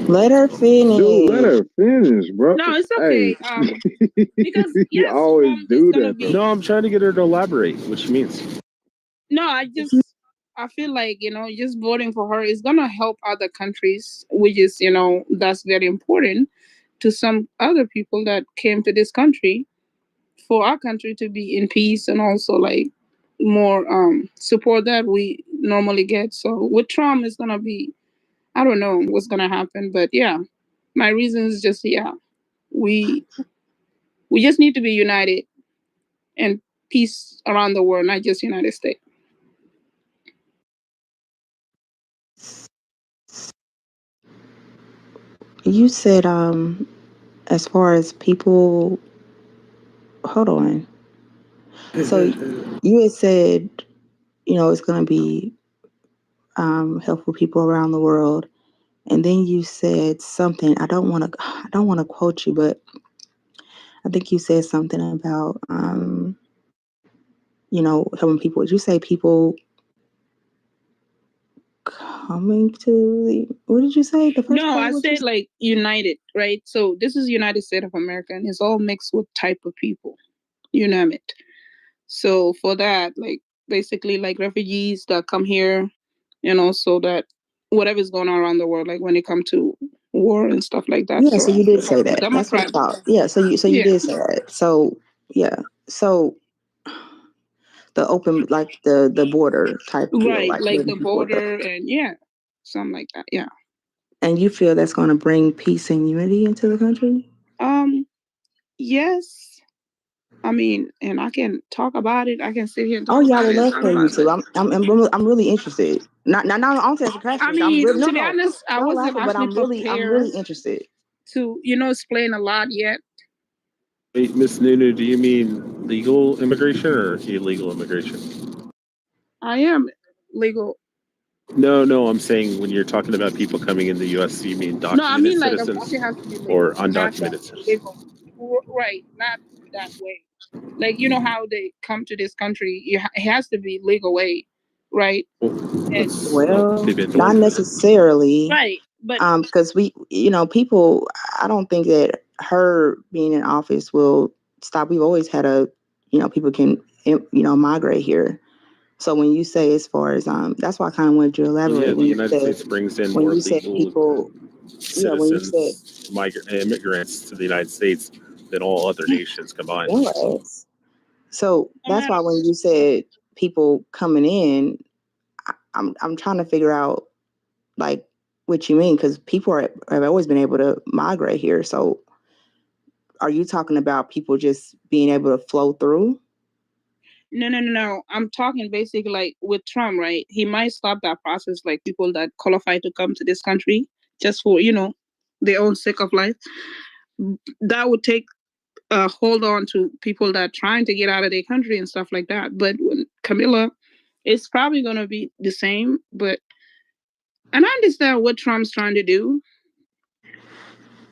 let her finish. Dude, let her finish, bro. No, it's okay. Hey. Because you yes, always Trump do is gonna that. be. No, I'm trying to get her to elaborate what she means. No, I feel like, just voting for her is going to help other countries, which is, that's very important to some other people that came to this country for our country to be in peace and also like more support that we normally get. So with Trump, it's going to be, I don't know what's going to happen. But yeah, my reason is just, we just need to be united and peace around the world, not just United States. You said, as far as people, hold on. So you had said, it's going to be helpful people around the world, and then you said something. I don't want to quote you, but I think you said something about, helping people. Did you say people coming to the? What did you say? The first No, part? I said like united, right? So this is United States of America, and it's all mixed with type of people, you name it. So for that, like basically like refugees that come here, so that whatever's going on around the world, like when it comes to war and stuff like that. Yeah, so you did say that. That's what I Democrat. thought. Yeah, so you did say that. So yeah, so the open, like the border type deal, Right, like letting the people border and something like that. Yeah. And you feel that's going to bring peace and unity into the country? Yes. I mean, and I can talk about it. I can sit here and talk Oh yeah, I about would it. love for you to. I'm really interested. Not I'm saying I mean, to be honest, I don't wasn't laugh, but actually I'm really interested to, explain a lot yet. Wait, Miss Nunu, do you mean legal immigration or illegal immigration? I am legal. No, I'm saying when you're talking about people coming in the U.S., you mean documented No, I mean like citizens it has to be legal, or not undocumented citizens? legal. Right, not that way. Like how they come to this country, it has to be legal way, right? Well, not necessarily. Right, but because we, people. I don't think that her being in office will stop. We've always had people can, migrate here. So when you say as far as that's why I kind of wanted you to elaborate. Yeah, the United States brings in more legal citizens, immigrants to the United States than all other nations combined. Yes. So that's why when you said people coming in, I'm trying to figure out, like, What you mean? Because people have always been able to migrate here. So are you talking about people just being able to flow through? No. I'm talking basically like with Trump, right? He might stop that process, like people that qualify to come to this country just for, their own sake of life. That would take a hold on to people that are trying to get out of their country and stuff like that. But when Camilla, it's probably going to be the same. And I understand what Trump's trying to do.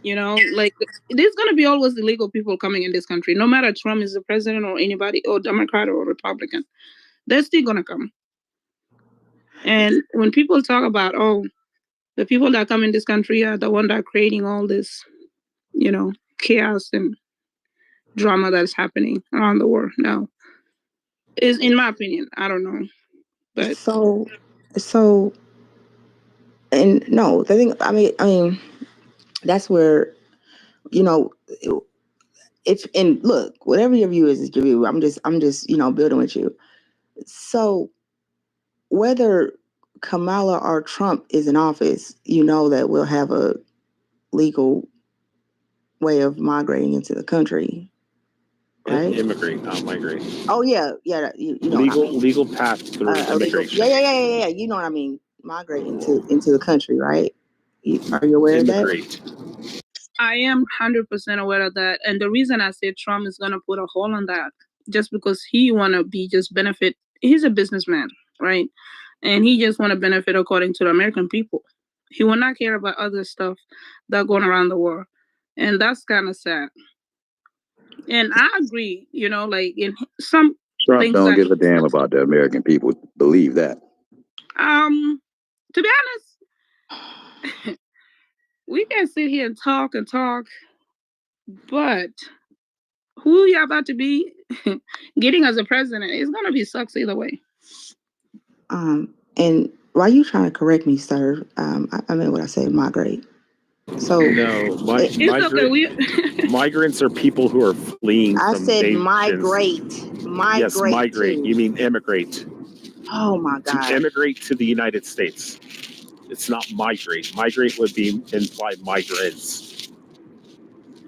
Like there's going to be always illegal people coming in this country, no matter Trump is the president or anybody or Democrat or Republican. They're still going to come. And when people talk about, the people that come in this country are the one that are creating all this, chaos and drama that's happening around the world now, is in my opinion. I don't know, but so, and no, the thing. I mean, that's where, if and look, whatever your view is your view. I'm just building with you. So whether Kamala or Trump is in office, that we'll have a legal way of migrating into the country, right? Immigrate, not migrate. Oh yeah. You know legal path through immigration. Yeah. You know what I mean. Migrate into the country, right? Are you aware of that? I am 100% aware of that. And the reason I say Trump is going to put a hold on that, just because he want to just benefit. He's a businessman, right? And he just want to benefit according to the American people. He will not care about other stuff that going around the world. And that's kind of sad. And I agree, like in some Trump don't give a damn about the American people. Believe that. To be honest, we can sit here and talk, but who you're about to be getting as a president is gonna be sucks either way. And why are you trying to correct me, sir? I meant what I said, migrate. So no, migrants are people who are fleeing. I from said nations. migrate. Yes, migrate. You mean immigrate. Oh my God. To immigrate to the United States. It's not migrate. Migrate would be imply migrants.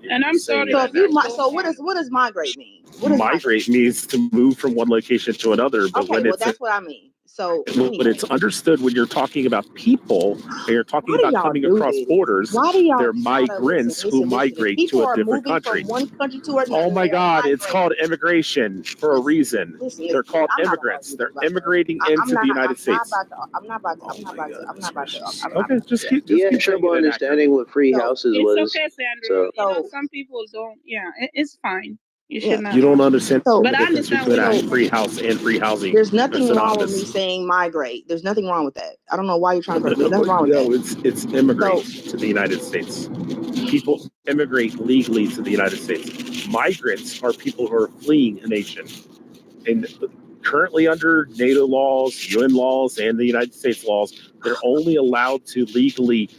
And I'm sorry. So what does migrate mean? Migrate means to move from one location to another. But okay, well that's what I mean. So anyway. But it's understood when you're talking about people and you're talking about coming across borders. They're migrants who migrate to a different country. From one country to another. Oh my God! It's called immigration for a reason. They're called immigrants. They're immigrating into the United States. I'm not about to. Okay, just keep. You had trouble understanding what free houses was. It's okay, Sandra. So some people don't. Yeah, it's fine. You should not. You don't understand the but I difference understand between free house and free housing. There's nothing wrong with me saying migrate. There's nothing wrong with that. I don't know why you're trying to correct me. There's nothing wrong with that. It's immigrate to the United States. People immigrate legally to the United States. Migrants are people who are fleeing a nation. And currently under NATO laws, UN laws, and the United States laws, they're only allowed to legally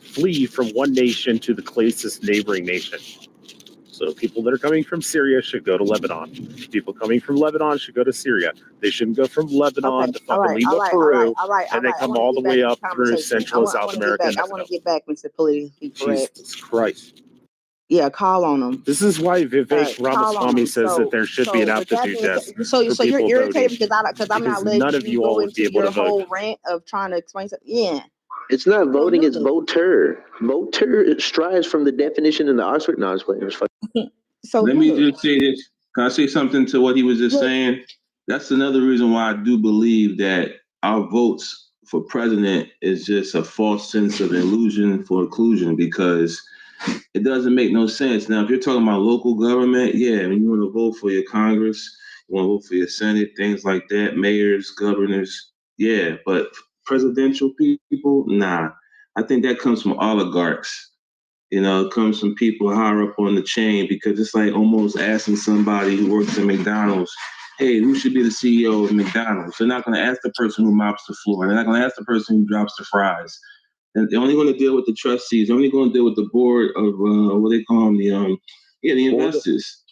flee from one nation to the closest neighboring nation. So people that are coming from Syria should go to Lebanon. People coming from Lebanon should go to Syria. They shouldn't go from Lebanon to fucking Lima, Peru, and then come all the way up through Central and South America. I want to get back, Mr. Politically Correct. Jesus Christ. Yeah, call on them. This is why Vivek Ramaswamy says that there should be an aptitude test. So you're irritated because I'm not letting none of you all would be able to vote. Whole rant of trying to explain something. Yeah. It's not voting, it's voter. Voter strives from the definition in the Oxford. No, So let me just say this. Can I say something to what he was just saying? That's another reason why I do believe that our votes for president is just a false sense of illusion for inclusion, because it doesn't make no sense. Now, if you're talking about local government, yeah, I mean, you want to vote for your Congress, you want to vote for your Senate, things like that, mayors, governors, yeah, but presidential people, nah. I think that comes from oligarchs. You know, it comes from people higher up on the chain, because it's like almost asking somebody who works at McDonald's, hey, who should be the CEO of McDonald's? They're not going to ask the person who mops the floor. They're not going to ask the person who drops the fries. And they're only going to deal with the trustees. They're only going to deal with the board of, what they call them, the investors.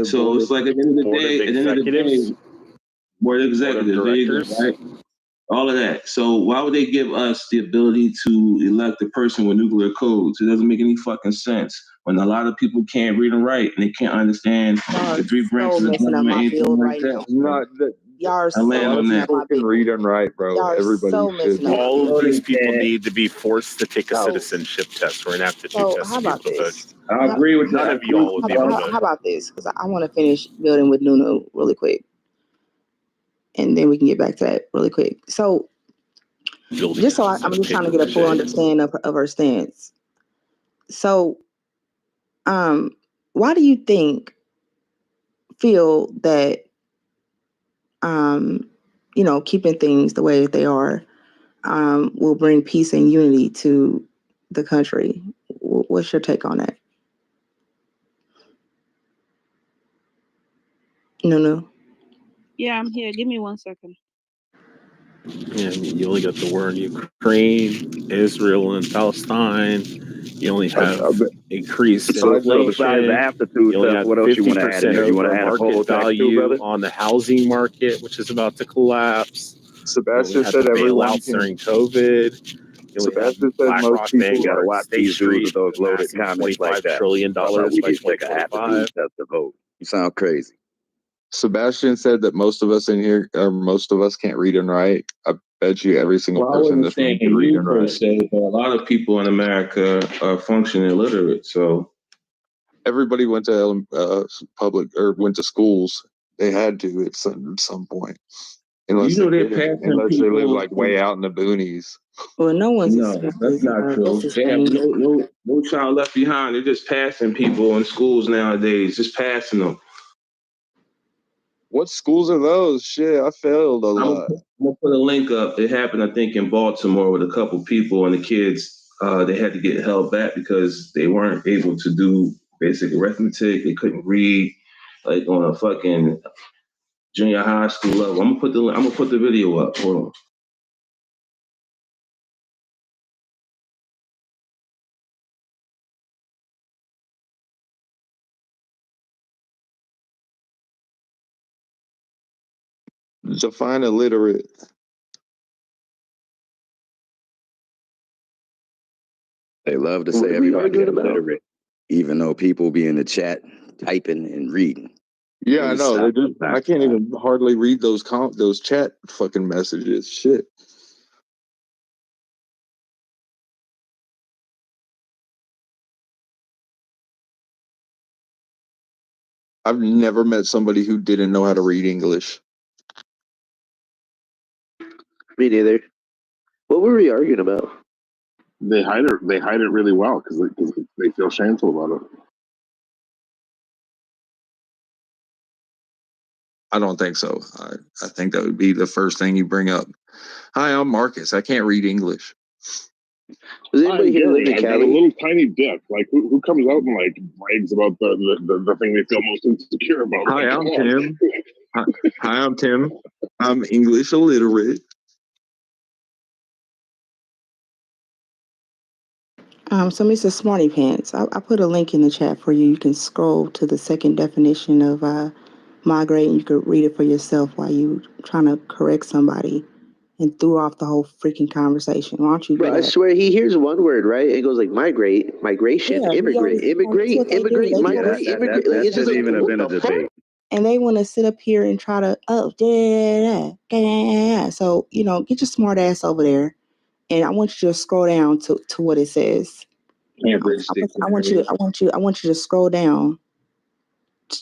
So it's like at the end of the day, board of executives, there you go, right? all of that. So why would they give us the ability to elect a person with nuclear codes? It doesn't make any fucking sense. When a lot of people can't read and write and they can't understand the three branches of messing up government, my anything field like right that. now. Not that. Y'all are I so land on messing that. up my Can field. read and write, bro. Y'all are Everybody so messing should. up my All of field. these people need to be forced to take a So- citizenship test or an aptitude So test how to be about able to this? vote. I agree with None that. of y'all would be able to vote. How about this? Because I want to finish building with Nuno really quick, and then we can get back to that really quick. So, just so I'm just trying to get a full understanding of her stance. So, why do you feel that keeping things the way that they are will bring peace and unity to the country? What's your take on that? No. Yeah, I'm here. Give me 1 second. Yeah, I mean, you only got the war in Ukraine, Israel, and Palestine. You only have increased So besides the inflation. aptitude You only test, have what else you want to add in 50% there? You want to over add a market poll tax too, value brother? on the housing market, which is about to collapse. Sebastian We had said the everyone bailouts can. during COVID. Sebastian said most BlackRock, people Vanguard, gotta watch State these dudes with Street, those loaded amassing comments like $25 that. trillion Talking about by we need to take an 2025. aptitude test to vote. You sound crazy. Sebastian said that most of us in here, or most of us can't read and write. I bet you every single Well, I person in wasn't this room saying can read you and per write. se, but a lot of people in America are functionally illiterate. So Everybody went to public or went to schools. They had to at some point, unless you know they they're didn't, passing unless they live people. like way out in the boonies. Well, no one's as No, smart that's as not true. what's his They have name? no child left behind. They're just passing people in schools nowadays, just passing them. What schools are those? Shit, I failed a lot. I'm gonna put a link up. It happened, I think, in Baltimore with a couple people, and the kids they had to get held back because they weren't able to do basic arithmetic. They couldn't read, like on a fucking junior high school level. I'm gonna put the video up. Hold on. Define illiterate. They love to What say are we everybody arguing about? illiterate, even though people be in the chat typing and reading. Yeah, I They know. stop They the just, I fact can't that even hardly read those chat fucking messages. Shit. I've never met somebody who didn't know how to read English. Me neither. What were we arguing about? They hide it. They hide it really well because they feel shameful about it. I don't think so. I think that would be the first thing you bring up. Hi, I'm Marcus. I can't read English. Does anybody here live in Cali? Got a little tiny dick. Like who comes out and like brags about the thing they feel most insecure about? Hi, Like, I'm come on. Tim. Hi, I'm Tim. I'm English illiterate. So Mr. Smarty Pants, I put a link in the chat for you. You can scroll to the second definition of migrate, and you could read it for yourself while you trying to correct somebody and threw off the whole freaking conversation. Why don't you do Bro, I that? swear he hears one word, right? It goes like migrate, migration, Yeah, immigrate, that's what they do. They migrate, wanna- immigrate. Like it's just like what the fuck? And they want to sit up here and try to So get your smart ass over there, and I want you to scroll down to what it says. Cambridge I want you to scroll down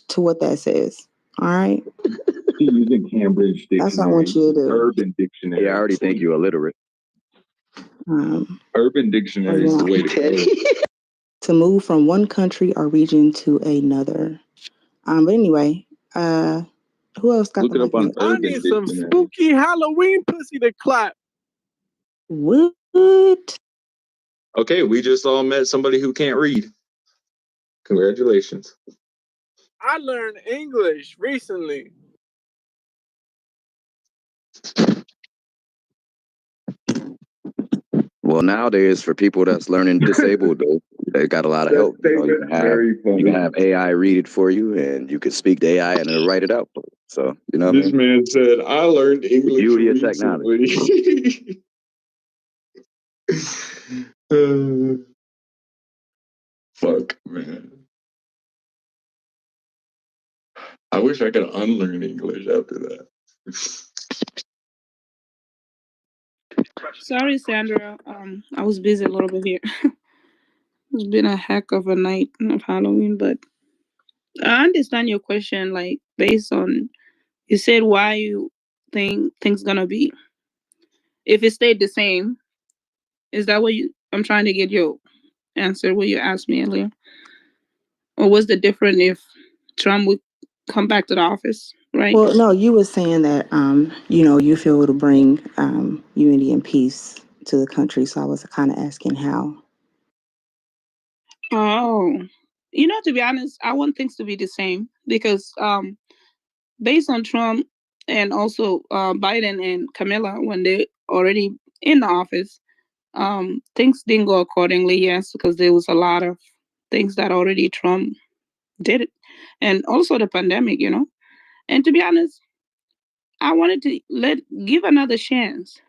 to what that says. All right. Using Cambridge Dictionary. That's what I want you to do. Urban Dictionary. Yeah, I already think you're illiterate. Urban Dictionary is the way to go. To move from one country or region to another. But anyway, who else got Look the it up mic? on Urban I need some Dictionary. spooky Halloween pussy to clap. What? Okay, we just all met somebody who can't read. Congratulations. I learned English recently. Well, nowadays for people that's learning disabled, they got a lot of help. You can have AI read it for you, and you can speak to AI and it'll write it out for you. So, you know what I This mean? man said, I learned English You your technology. recently. Fuck, man. I wish I could unlearn English after that. Sorry, Sandra. I was busy a little bit here. It's been a heck of a night of Halloween, but I understand your question. Like based on you said, why you think things gonna be if it stayed the same. Is that what you? I'm trying to get your answer. What you asked me earlier, or was the different if Trump would come back to the office? Right. Well, no, you were saying that you feel it'll bring unity and peace to the country. So I was kind of asking how. Oh, to be honest, I want things to be the same because based on Trump and also Biden and Camilla when they already in the office, things didn't go accordingly. Yes, because there was a lot of things that already Trump did it, and also the pandemic. And to be honest, I wanted to give another chance.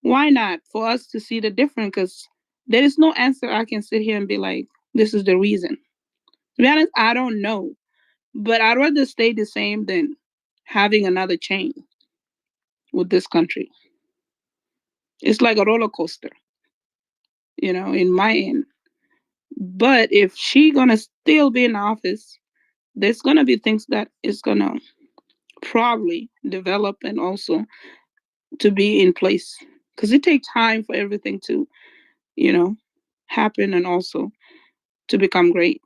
Why not for us to see the difference? Because there is no answer I can sit here and be like, this is the reason. To be honest, I don't know. But I'd rather stay the same than having another change with this country. It's like a roller coaster, in my end. But if she gonna still be in office, there's gonna be things that is gonna probably develop and also to be in place. Because it takes time for everything to, happen and also to become great.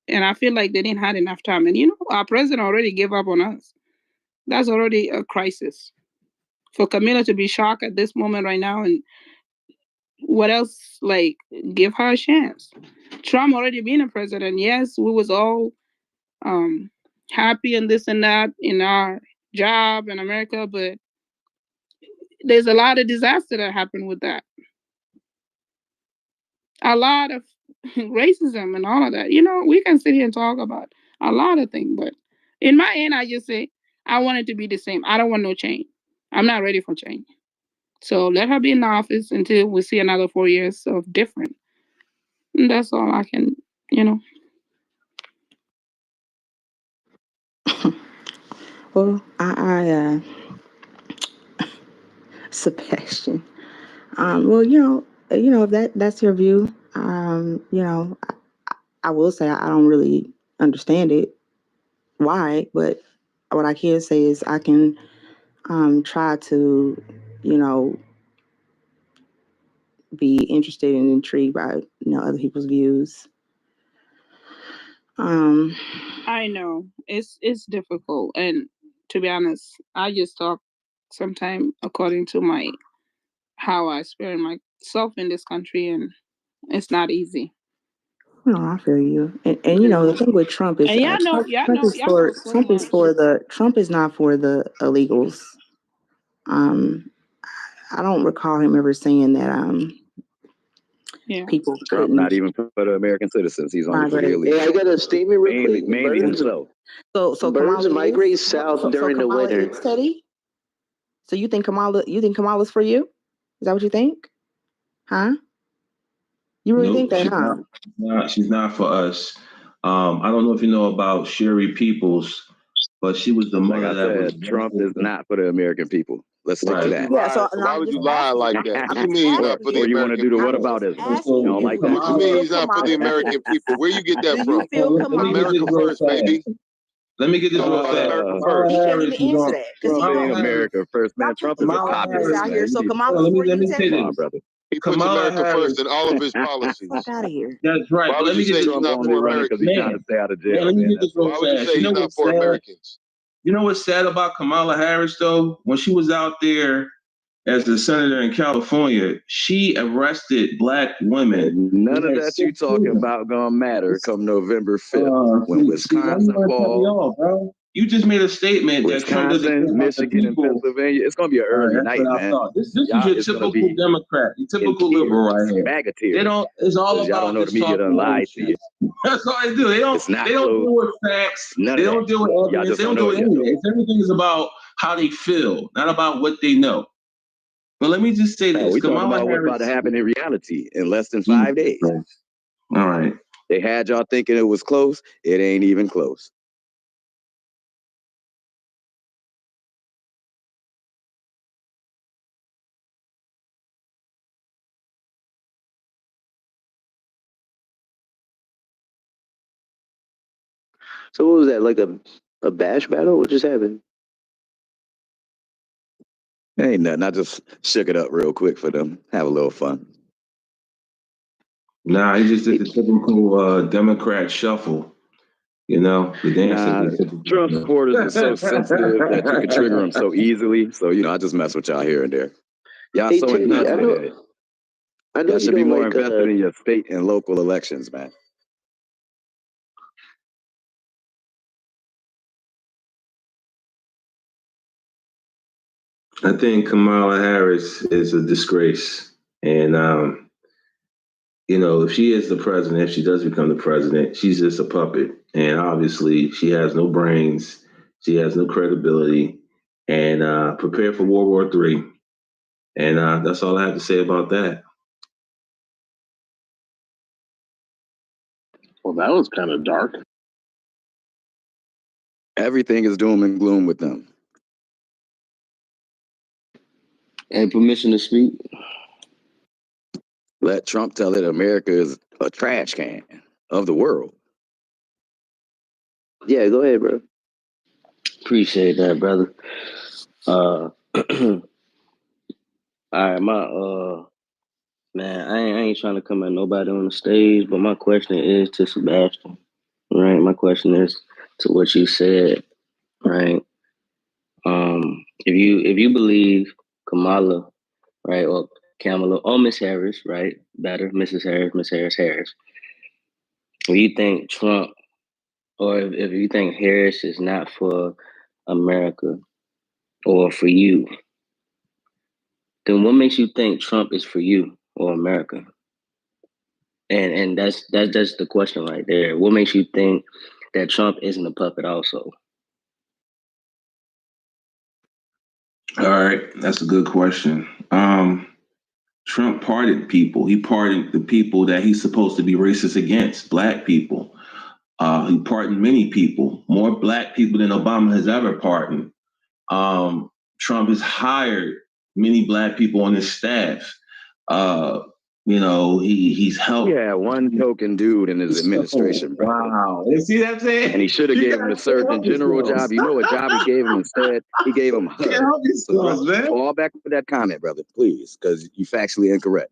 And I feel like they didn't have enough time. And our president already gave up on us. That's already a crisis. For Camilla to be shocked at this moment right now, and what else? Like, give her a chance. Trump already being a president. Yes, we was all happy and this and that in our job in America, but there's a lot of disaster that happened with that. A lot of racism and all of that. We can sit here and talk about a lot of things, but in my end, I just say I want it to be the same. I don't want no change. I'm not ready for change. So let her be in the office until we see another 4 years of different. And that's all I can, Well, Sebastian. Well, if that's your view, I will say I don't really understand it, why, but what I can say is I can try to, be interested and intrigued by other people's views. I know it's difficult, and to be honest, I just talk sometimes according to how I experience myself in this country, and it's not easy. No, I feel you. And the thing with Trump is Trump is not for the illegals. I don't recall him ever saying that people Trump couldn't not even for the American citizens. He's only for the illegal. Yeah, I got a statement real quick. Mainly himself. So Birds Kamala migrate is? south during the Kamala winter. is, Teddy? So you think Kamala's for you? Is that what you think? Huh? You really think that, huh? She's not for us. I don't know if you know about Sherry Peoples, but she was the mother that was. Trump is not for the American people. Let's stick to that. Yeah, so why would you lie like that? What you mean he's not for the Or you want to American do the people? whataboutism? You don't like that? What you mean he's not for the American people? Where you get that from? America first, baby. Let me get this real fast. America first. He can't even answer that. Trump ain't America first, man. Trump is a populist, out here. man. So Kamala's for you, Teddy? Come on, brother. He puts America first in all of his policies. Fuck out of here. That's right. Why would you say he's Trump not only for running because Americans? he's trying to stay out of jail, let me man. get this real Why would you fast. say he's not for Americans? You know what's sad about Kamala Harris, though? When she was out there as the senator in California, she arrested black women. None of that you talking about gonna matter come November 5th when Wisconsin falls. You just made a statement that Trump doesn't care Wisconsin, about the Michigan, and people. Pennsylvania. It's gonna be an early That's night, what I man. thought. This is Y'all your is gonna typical be Democrat, your in typical liberal tears, right here. MAGA They tears, don't. It's all because y'all don't about know the just media talking done lied to you. bullshit. That's all they do. They don't. It's not They don't close. deal with facts. None They of don't that. deal with Y'all evidence. just They don't don't know do it yet, though. anything. Everything is about how they feel, not about what they know. But let me just say No, this: we talking Kamala about what's about to Harris. happen in reality in less than 5 days. All right. They had y'all thinking it was close. It ain't even close. So what was that? Like a bash battle? What just happened? Ain't nothing. I just shook it up real quick for them. Have a little fun. Nah, he just did the typical Democrat shuffle. You know, the dance. Nah, Trump supporters are so sensitive that you can trigger them so easily. So, I just mess with y'all here and there. Y'all Hey, so Teddy, invested in it. I know Y'all you should be don't more like invested in your state and local elections, man. I think Kamala Harris is a disgrace. And, if she is the president, if she does become the president, she's just a puppet. And obviously, she has no brains. She has no credibility. And prepare for World War III. And that's all I have to say about that. Well, that was kind of dark. Everything is doom and gloom with them. And permission to speak. Let Trump tell it America is a trash can of the world. Yeah, go ahead, bro. Appreciate that, brother. All right, man, I ain't trying to come at nobody on the stage, but my question is to Sebastian, right? My question is to what you said, right? If you believe Kamala, right, or Kamala, or Miss Harris, right, better, Mrs. Harris, Miss Harris. If you think Trump, or if you think Harris is not for America or for you, then what makes you think Trump is for you or America? And that's the question right there. What makes you think that Trump isn't a puppet also? All right, that's a good question. Trump pardoned people. He pardoned the people that he's supposed to be racist against, black people. He pardoned many people, more black people than Obama has ever pardoned. Trump has hired many black people on his staff. He's helped. Yeah, one token dude in his administration, bro. Wow. You see that saying? And he should have gave him the Surgeon General job. You know what job he gave him instead? He gave him HUD. So fall back to that comment, brother, please, because you're factually incorrect.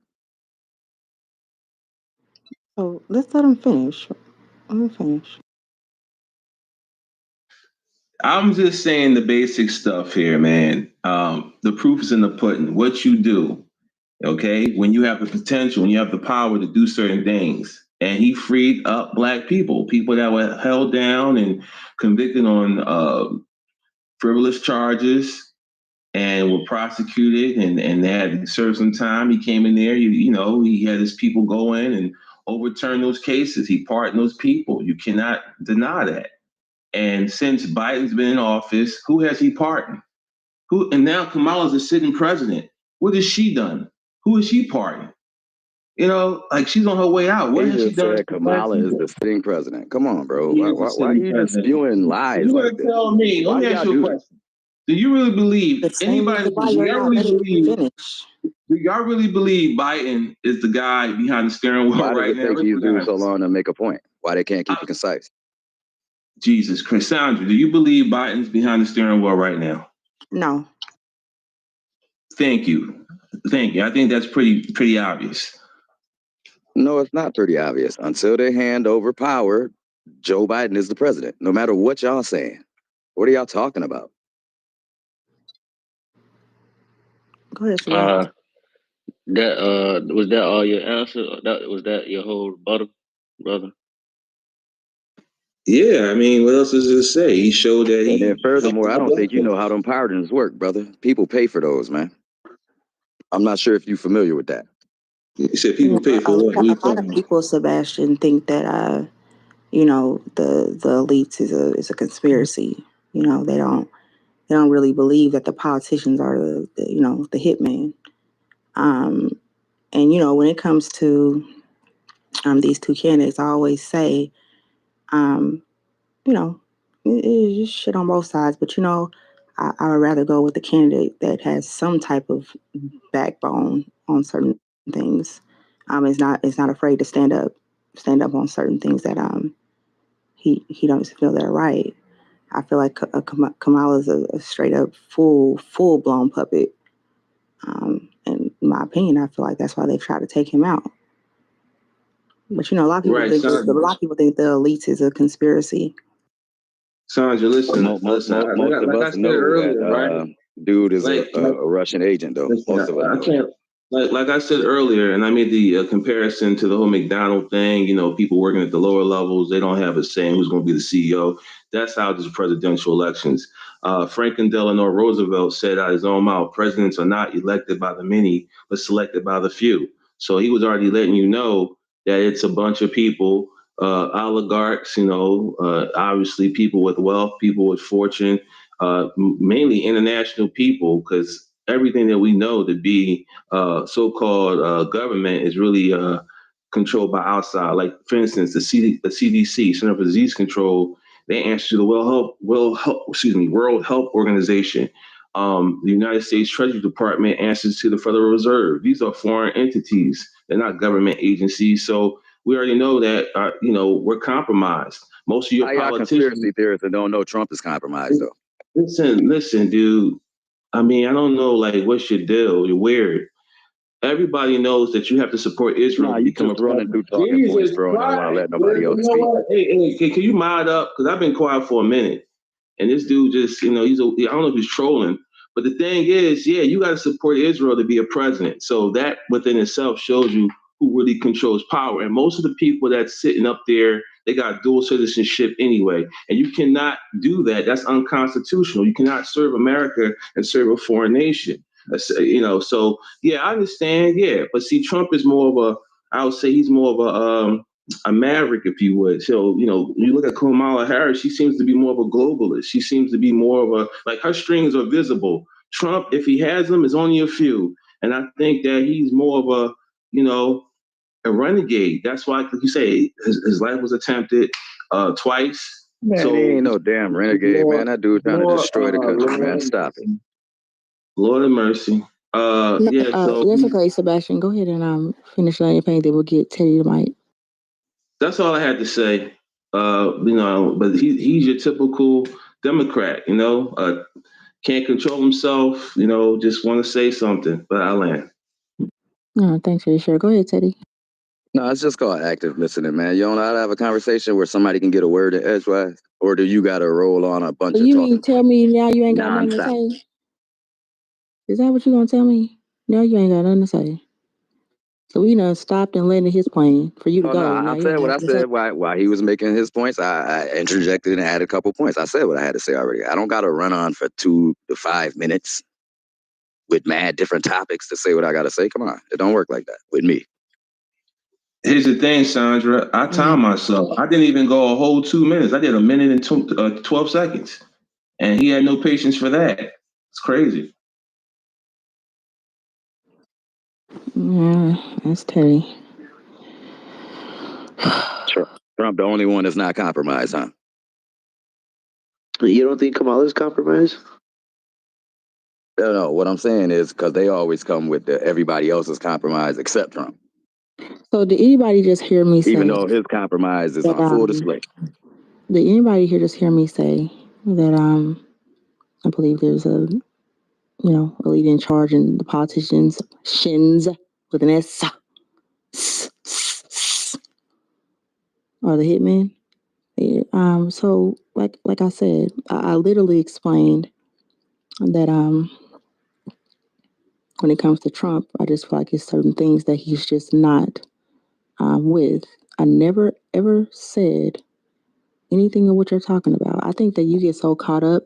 So let's let him finish. Let him finish. I'm just saying the basic stuff here, man. The proof is in the pudding. What you do, okay? When you have the potential, when you have the power to do certain things. And he freed up black people that were held down and convicted on frivolous charges and were prosecuted and they had to serve some time. He came in there, he had his people go in and overturn those cases. He pardoned those people. You cannot deny that. And since Biden's been in office, who has he pardoned? And now Kamala's a sitting president. What has she done? Who has she pardoned? She's on her way out. What He has she just done? said Kamala is the sitting president. Come on, bro. He Why is the are sitting you just president. spewing lies You're like gonna this? tell me? Let Why me do ask y'all you a do this? question. Do you really believe The same anybody? reason why Do you're y'all not really letting me believe? finish. Do y'all really believe Biden is the guy behind the steering wheel Why does right it now? take Let's these be dudes so honest. long to make a point? Why they can't keep it concise? Jesus Christ, Sandra, do you believe Biden's behind the steering wheel right now? No. Thank you. I think that's pretty obvious. No, it's not pretty obvious. Until they hand over power, Joe Biden is the president. No matter what y'all saying. What are y'all talking about? Go ahead, Sebastian. Was that all your answer? Was that your whole rebuttal, brother? Yeah, I mean, what else is there to say? He showed that he. And then furthermore, I don't think you know how them pardons work, brother. People pay for those, man. I'm not sure if you're familiar with that. You said people pay for what? A lot of people, Sebastian, think that you know, the elites is a conspiracy. You know, they don't really believe that the politicians are the you know, the hitman. And you know, when it comes to these two candidates, I always say, you know, it's just shit on both sides. But you know, I would rather go with the candidate that has some type of backbone on certain things. Is not afraid to stand up on certain things that he doesn't feel that are right. I feel like Kamala's a straight up full blown puppet. In my opinion, I feel like that's why they try to take him out. But you know, a lot of people think the elites is a conspiracy. Sandra, listen. Most of us know that dude is a Russian agent, though. Most of us know. Like I said earlier, and I made the comparison to the whole McDonald thing. You know, people working at the lower levels, they don't have a say in who's going to be the CEO. That's how these presidential elections. Franklin Delano Roosevelt said out his own mouth, presidents are not elected by the many, but selected by the few. So he was already letting you know that it's a bunch of people, oligarchs, you know, obviously people with wealth, people with fortune, mainly international people, because everything that we know to be so-called government is really controlled by outside. Like, for instance, the CDC, Center for Disease Control, they answer to the World Health Organization. The United States Treasury Department answers to the Federal Reserve. These are foreign entities. They're not government agencies. So we already know that, you know, we're compromised. Most of your politicians, conspiracy theorists that don't know Trump is compromised, though. Listen, dude. I mean, I don't know, like, what's your deal? You're weird. Everybody knows that you have to support Israel. Nah, you just running through talking points, bro, and don't want to let nobody else speak. Hey, can you mod up? Because I've been quiet for a minute. And this dude just, you know, I don't know if he's trolling. But the thing is, yeah, you got to support Israel to be a president. So that within itself shows you who really controls power. And most of the people that's sitting up there, they got dual citizenship anyway. And you cannot do that. That's unconstitutional. You cannot serve America and serve a foreign nation. You know, so yeah, I understand. Yeah, but see, Trump is more of I would say he's more of a maverick, if you would. So, you know, you look at Kamala Harris, she seems to be more of a globalist. She seems to be more of like, her strings are visible. Trump, if he has them, is only a few. And I think that he's more of a, you know, a renegade. That's why, like you say, his life was attempted twice. Man, so he ain't no damn renegade, man. That dude trying to destroy the country, man. Stop it. Lord of mercy. So that's okay, Sebastian. Go ahead and finish laying your paint. Then we'll get Teddy the mic. That's all I had to say. You know, but he's your typical Democrat. You know, can't control himself. You know, just want to say something. But I land. No, thanks for your share. Go ahead, Teddy. No, it's just called active listening, man. You don't know how to have a conversation where somebody can get a word in edgewise, or do you got to roll on a bunch of You talking? mean tell me now you ain't got nothing to say? Is that what you gonna tell me? No, you ain't got nothing to say. So we done stopped and landed his plane for you to go. No, I said what I said while he was making his points. I interjected and added a couple points. I said what I had to say already. I don't got to run on for 2 to 5 minutes with mad different topics to say what I got to say. Come on. It don't work like that with me. Here's the thing, Sandra. I timed myself. I didn't even go a whole 2 minutes. I did 1 minute and 12 seconds. And he had no patience for that. It's crazy. Yeah, that's Teddy. Trump, the only one that's not compromised, huh? You don't think Kamala's compromised? No, what I'm saying is because they always come with everybody else is compromised except Trump. So did anybody just hear me say? Even though his compromise is on full display. Did anybody here just hear me say that I believe there's a elite in charge and the politicians shins with an S or the hitman? Yeah, so like I said, I literally explained that when it comes to Trump, I just feel like it's certain things that he's just not with. I never ever said anything of what you're talking about. I think that you get so caught up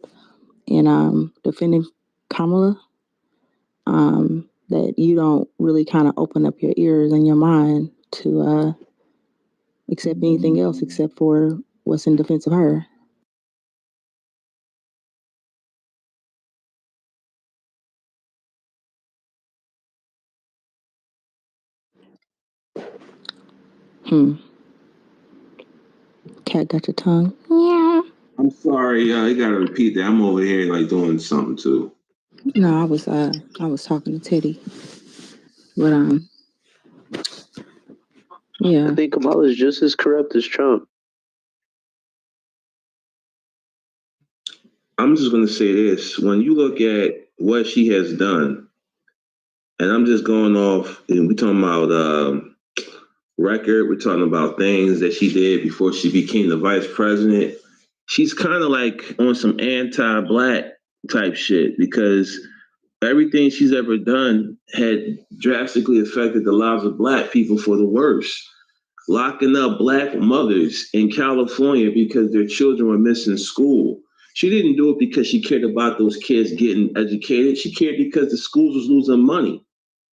in defending Kamala that you don't really kind of open up your ears and your mind to accept anything else except for what's in defense of her. Cat got your tongue. Yeah. I'm sorry, you gotta repeat that. I'm over here like doing something too. No, I was talking to Teddy. But yeah. I think Kamala is just as corrupt as Trump. I'm just gonna say this: when you look at what she has done, and I'm just going off, and we're talking about record, we're talking about things that she did before she became the vice president. She's kind of like on some anti-black type shit because everything she's ever done had drastically affected the lives of black people for the worse. Locking up black mothers in California because their children were missing school. She didn't do it because she cared about those kids getting educated. She cared because the schools was losing money.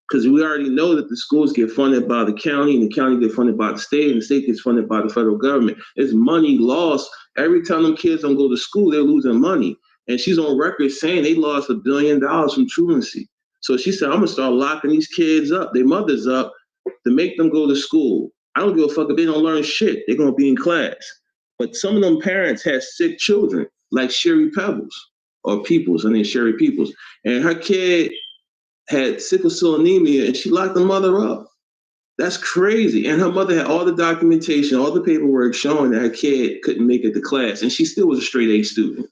Because we already know that the schools get funded by the county and the county get funded by the state and the state gets funded by the federal government. It's money lost. Every time them kids don't go to school, they're losing money. And she's on record saying they lost $1 billion from truancy. So she said, I'm gonna start locking these kids up, their mothers up, to make them go to school. I don't give a fuck if they don't learn shit. They're gonna be in class. But some of them parents had sick children, like Sherry Pebbles or Peoples, her name Sherry Peoples. And her kid had sickle cell anemia and she locked the mother up. That's crazy. And her mother had all the documentation, all the paperwork showing that her kid couldn't make it to class. And she still was a straight A student.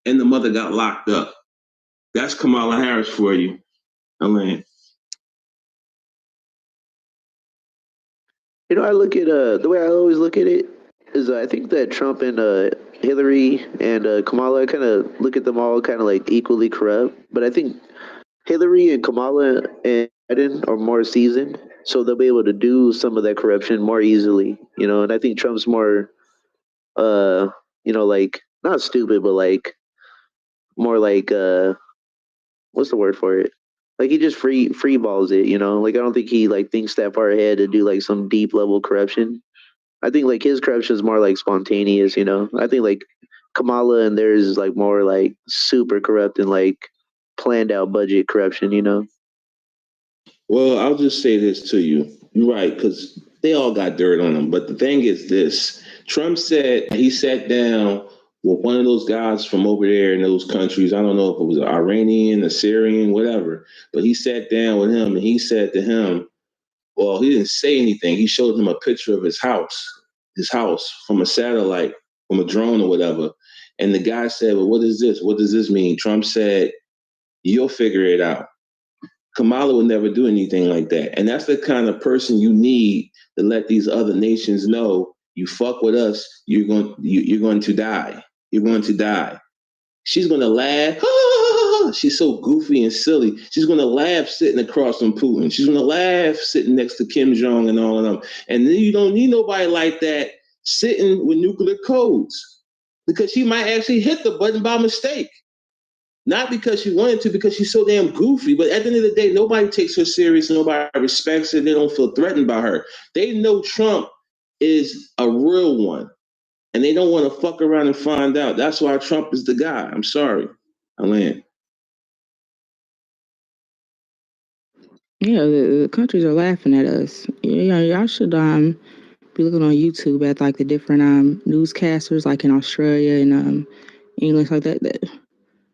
And the mother got locked up. That's Kamala Harris for you, Elaine. You know, I look at the way I always look at it is I think that Trump and Hillary and Kamala, kind of look at them all kind of like equally corrupt. But I think Hillary and Kamala and Biden are more seasoned, so they'll be able to do some of that corruption more easily. You know, and I think Trump's more, like not stupid, but like more like what's the word for it? Like he just free balls it, you know. Like I don't think he like thinks that far ahead to do like some deep level corruption. I think like his corruption is more like spontaneous, you know. I think like Kamala and theirs is like more like super corrupt and like planned out budget corruption, you know. Well, I'll just say this to you. You're right, because they all got dirt on them. But the thing is this. Trump said he sat down with one of those guys from over there in those countries. I don't know if it was an Iranian, a Syrian, whatever. But he sat down with him and he said to him, well, he didn't say anything. He showed him a picture of his house from a satellite, from a drone or whatever. And the guy said, well, what is this? What does this mean? Trump said, you'll figure it out. Kamala would never do anything like that. And that's the kind of person you need to let these other nations know, you fuck with us, you're going to die. You're going to die. She's going to laugh. She's so goofy and silly. She's going to laugh sitting across from Putin. She's going to laugh sitting next to Kim Jong and all of them. And then you don't need nobody like that sitting with nuclear codes because she might actually hit the button by mistake. Not because she wanted to, because she's so damn goofy. But at the end of the day, nobody takes her serious. Nobody respects her. They don't feel threatened by her. They know Trump is a real one. And they don't want to fuck around and find out. That's why Trump is the guy. I'm sorry. I land. Yeah, the countries are laughing at us. Yeah, y'all should be looking on YouTube at like the different newscasters, like in Australia and English, like that.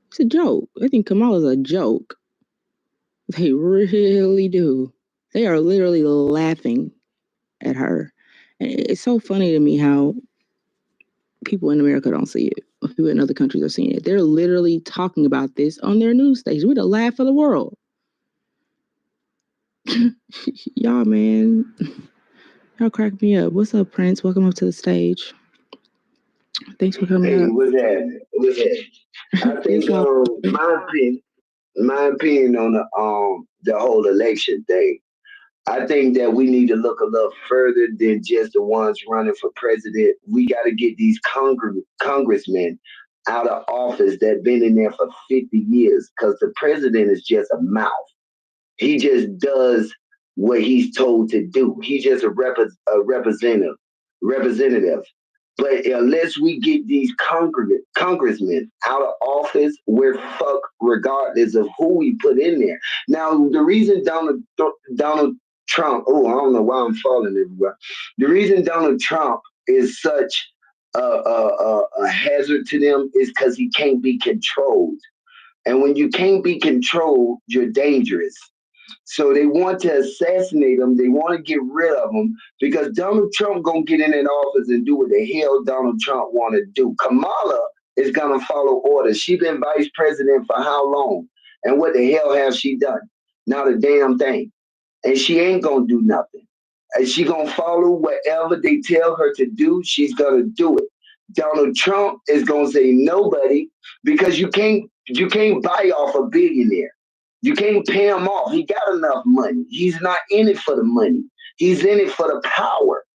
It's a joke. I think Kamala's a joke. They really do. They are literally laughing at her. And it's so funny to me how people in America don't see it. People in other countries are seeing it. They're literally talking about this on their news station. We're the laugh of the world. Y'all, man. Y'all crack me up. What's up, Prince? Welcome up to the stage. Thanks for coming up. What's happening? I think my opinion on the whole election thing. I think that we need to look a little further than just the ones running for president. We got to get these congressmen out of office that been in there for 50 years because the president is just a mouth. He just does what he's told to do. He's just a representative. But unless we get these congressmen out of office, we're fucked regardless of who we put in there. Now, the reason Donald Trump, oh, I don't know why I'm falling everywhere. The reason Donald Trump is such a hazard to them is because he can't be controlled. And when you can't be controlled, you're dangerous. So they want to assassinate him. They want to get rid of him because Donald Trump gonna get in that office and do what the hell Donald Trump want to do. Kamala is gonna follow orders. She been vice president for how long? And what the hell has she done? Not a damn thing. And she ain't gonna do nothing. And she gonna follow whatever they tell her to do. She's gonna do it. Donald Trump is gonna say nobody because you can't buy off a billionaire. You can't pay him off. He got enough money. He's not in it for the money. He's in it for the power.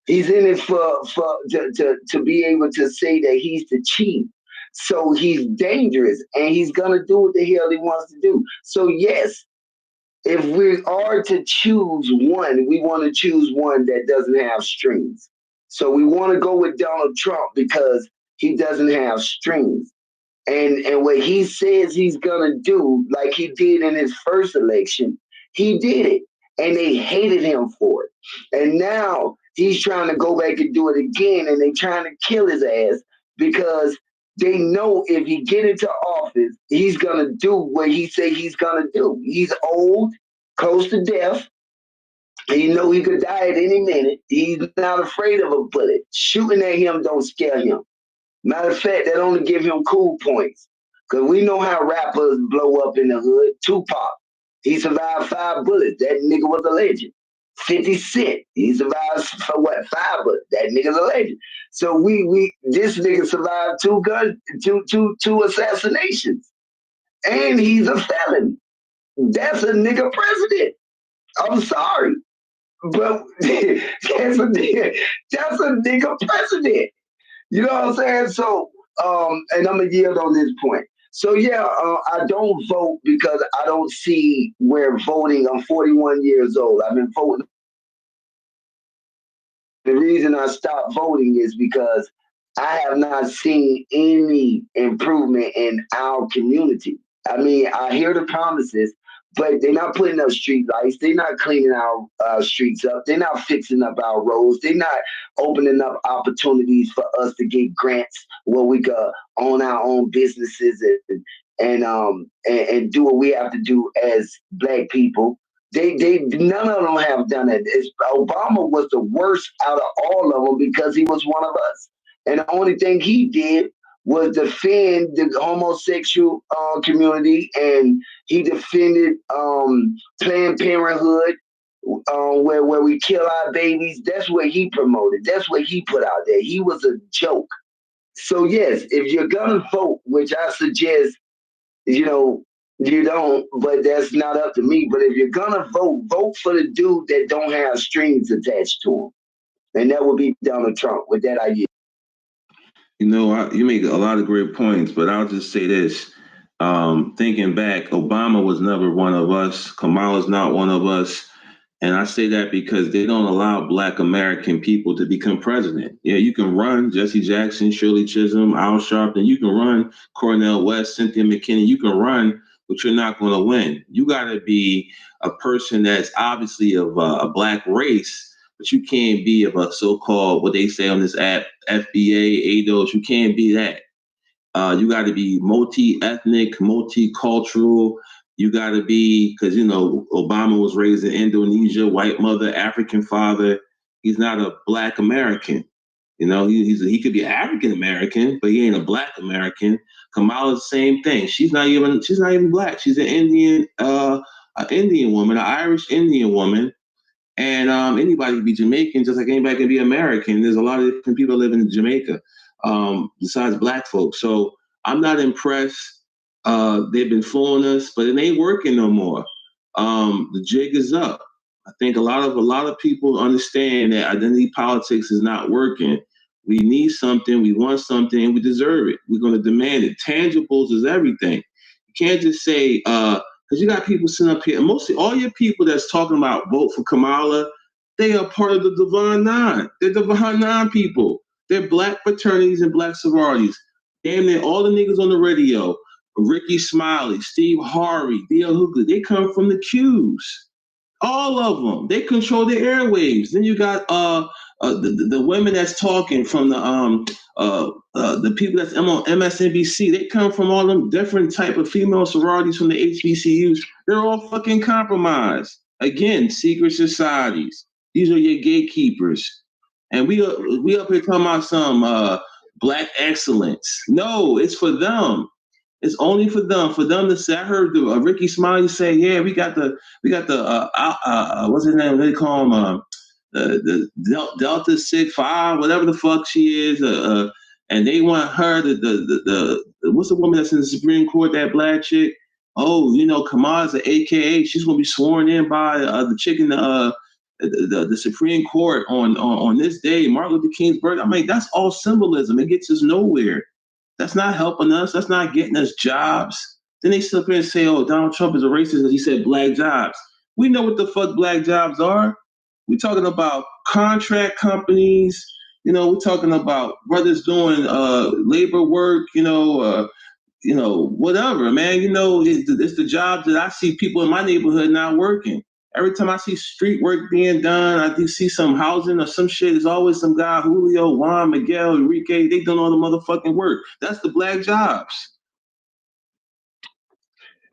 He's in it to be able to say that he's the chief. So he's dangerous and he's gonna do what the hell he wants to do. So yes, if we are to choose one, we want to choose one that doesn't have strings. So we want to go with Donald Trump because he doesn't have strings. And what he says he's gonna do, like he did in his first election, he did it. And they hated him for it. And now he's trying to go back and do it again, and they trying to kill his ass because they know if he get into office, he's gonna do what he say he's gonna do. He's old, close to death. He know he could die at any minute. He's not afraid of a bullet. Shooting at him don't scare him. Matter of fact, that only give him cool points. Because we know how rappers blow up in the hood. Tupac, he survived 5 bullets. That nigga was a legend. 50 Cent, he survived for what? 5 bullets. That nigga's a legend. So this nigga survived 2 assassinations. And he's a felon. That's a nigga president. I'm sorry. But that's a nigga president. You know what I'm saying? So, and I'm gonna yield on this point. So yeah, I don't vote because I don't see where voting. I'm 41 years old. I've been voting. The reason I stopped voting is because I have not seen any improvement in our community. I mean, I hear the promises, but they're not putting up street lights. They're not cleaning our streets up. They're not fixing up our roads. They're not opening up opportunities for us to get grants where we could own our own businesses and do what we have to do as Black people. They none of them have done it. Obama was the worst out of all of them because he was one of us. And the only thing he did was defend the homosexual community, and he defended Planned Parenthood, where we kill our babies. That's what he promoted. That's what he put out there. He was a joke. So yes, if you're gonna vote, which I suggest, you don't, but that's not up to me. But if you're gonna vote for the dude that don't have strings attached to him, and that would be Donald Trump. With that, I yield. You make a lot of great points, but I'll just say this. Thinking back, Obama was never one of us. Kamala's not one of us. And I say that because they don't allow Black American people to become president. Yeah, you can run Jesse Jackson, Shirley Chisholm, Al Sharpton. You can run Cornel West, Cynthia McKinney. You can run, but you're not going to win. You got to be a person that's obviously of a Black race, but you can't be of a so-called, what they say on this app, FBA, ADOS. You can't be that. You got to be multi-ethnic, multicultural. You got to be, because, Obama was raised in Indonesia, white mother, African father. He's not a Black American. He could be African American, but he ain't a Black American. Kamala's the same thing. She's not even Black. She's an Indian woman, an Irish Indian woman. And anybody can be Jamaican, just like anybody can be American. There's a lot of different people living in Jamaica, besides Black folks. So I'm not impressed. They've been fooling us, but it ain't working no more. The jig is up. I think a lot of people understand that identity politics is not working. We need something, we want something, and we deserve it. We're going to demand it. Tangibles is everything. You can't just say, because you got people sitting up here, and mostly all your people that's talking about vote for Kamala, they are part of the Divine Nine. They're Divine Nine people. They're black fraternities and black sororities. Damn near all the niggas on the radio, Ricky Smiley, Steve Harvey, D.L. Hooker, they come from the Qs. All of them. They control the airwaves. Then you got the women that's talking from the people that's on MSNBC. They come from all them different type of female sororities from the HBCUs. They're all fucking compromised. Again, secret societies. These are your gatekeepers. And we up here talking about some black excellence. No, it's for them. It's only for them to say. I heard Ricky Smiley say, "Yeah, we got the what's his name? They call him the Delta 6-5, whatever the fuck she is, and they want her the what's the woman that's in the Supreme Court, that black chick? Oh, you know, Kamala's an AKA. She's gonna be sworn in by the chick in the Supreme Court on this day, Martin Luther King's birthday. I mean, that's all symbolism. It gets us nowhere. That's not helping us. That's not getting us jobs. Then they sit up here and say, oh, Donald Trump is a racist because he said black jobs. We know what the fuck black jobs are. We're talking about contract companies. You know, we're talking about brothers doing labor work, whatever, man. You know, it's the jobs that I see people in my neighborhood not working. Every time I see street work being done, I do see some housing or some shit. There's always some guy, Julio, Juan, Miguel, Enrique. They doing all the motherfucking work. That's the black jobs.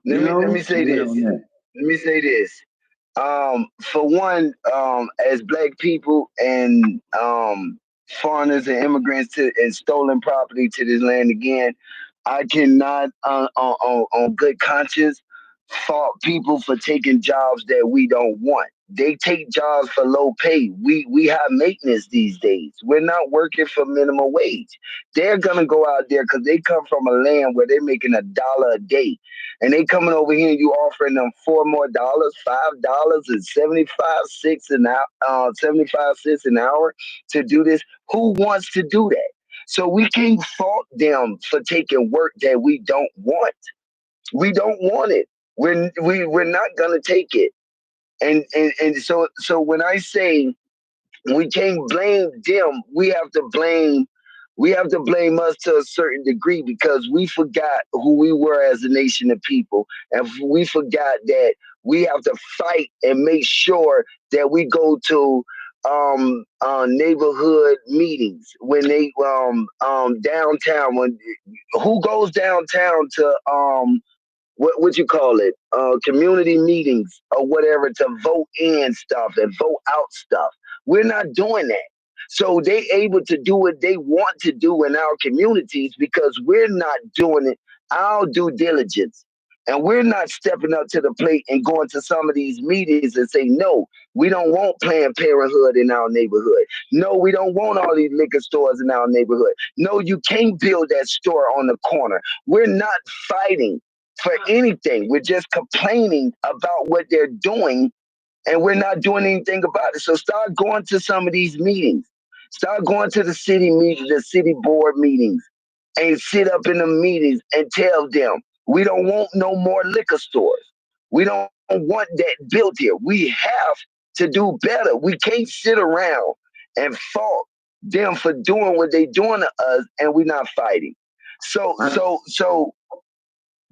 Let me say this. Let me say this. For one, as black people and foreigners and immigrants and stolen property to this land again, I cannot, on good conscience, fault people for taking jobs that we don't want. They take jobs for low pay. We have maintenance these days. We're not working for minimum wage. They're gonna go out there because they come from a land where they're making $1 a day, and they coming over here and you offering them $4 more, $5 and 75 cents an hour to do this. Who wants to do that? So we can't fault them for taking work that we don't want. We don't want it. We're not gonna take it. And so when I say we can't blame them, we have to blame us to a certain degree because we forgot who we were as a nation of people, and we forgot that we have to fight and make sure that we go to neighborhood meetings when they downtown. When who goes downtown to what you call it, community meetings or whatever to vote in stuff and vote out stuff. We're not doing that. So they able to do what they want to do in our communities because we're not doing it our due diligence. And we're not stepping up to the plate and going to some of these meetings and say, no, we don't want Planned Parenthood in our neighborhood. No, we don't want all these liquor stores in our neighborhood. No, you can't build that store on the corner. We're not fighting for anything. We're just complaining about what they're doing, and we're not doing anything about it. So start going to some of these meetings. Start going to the city meetings, the city board meetings, and sit up in the meetings and tell them, we don't want no more liquor stores. We don't want that built here. We have to do better. We can't sit around and fault them for doing what they're doing to us, and we're not fighting. So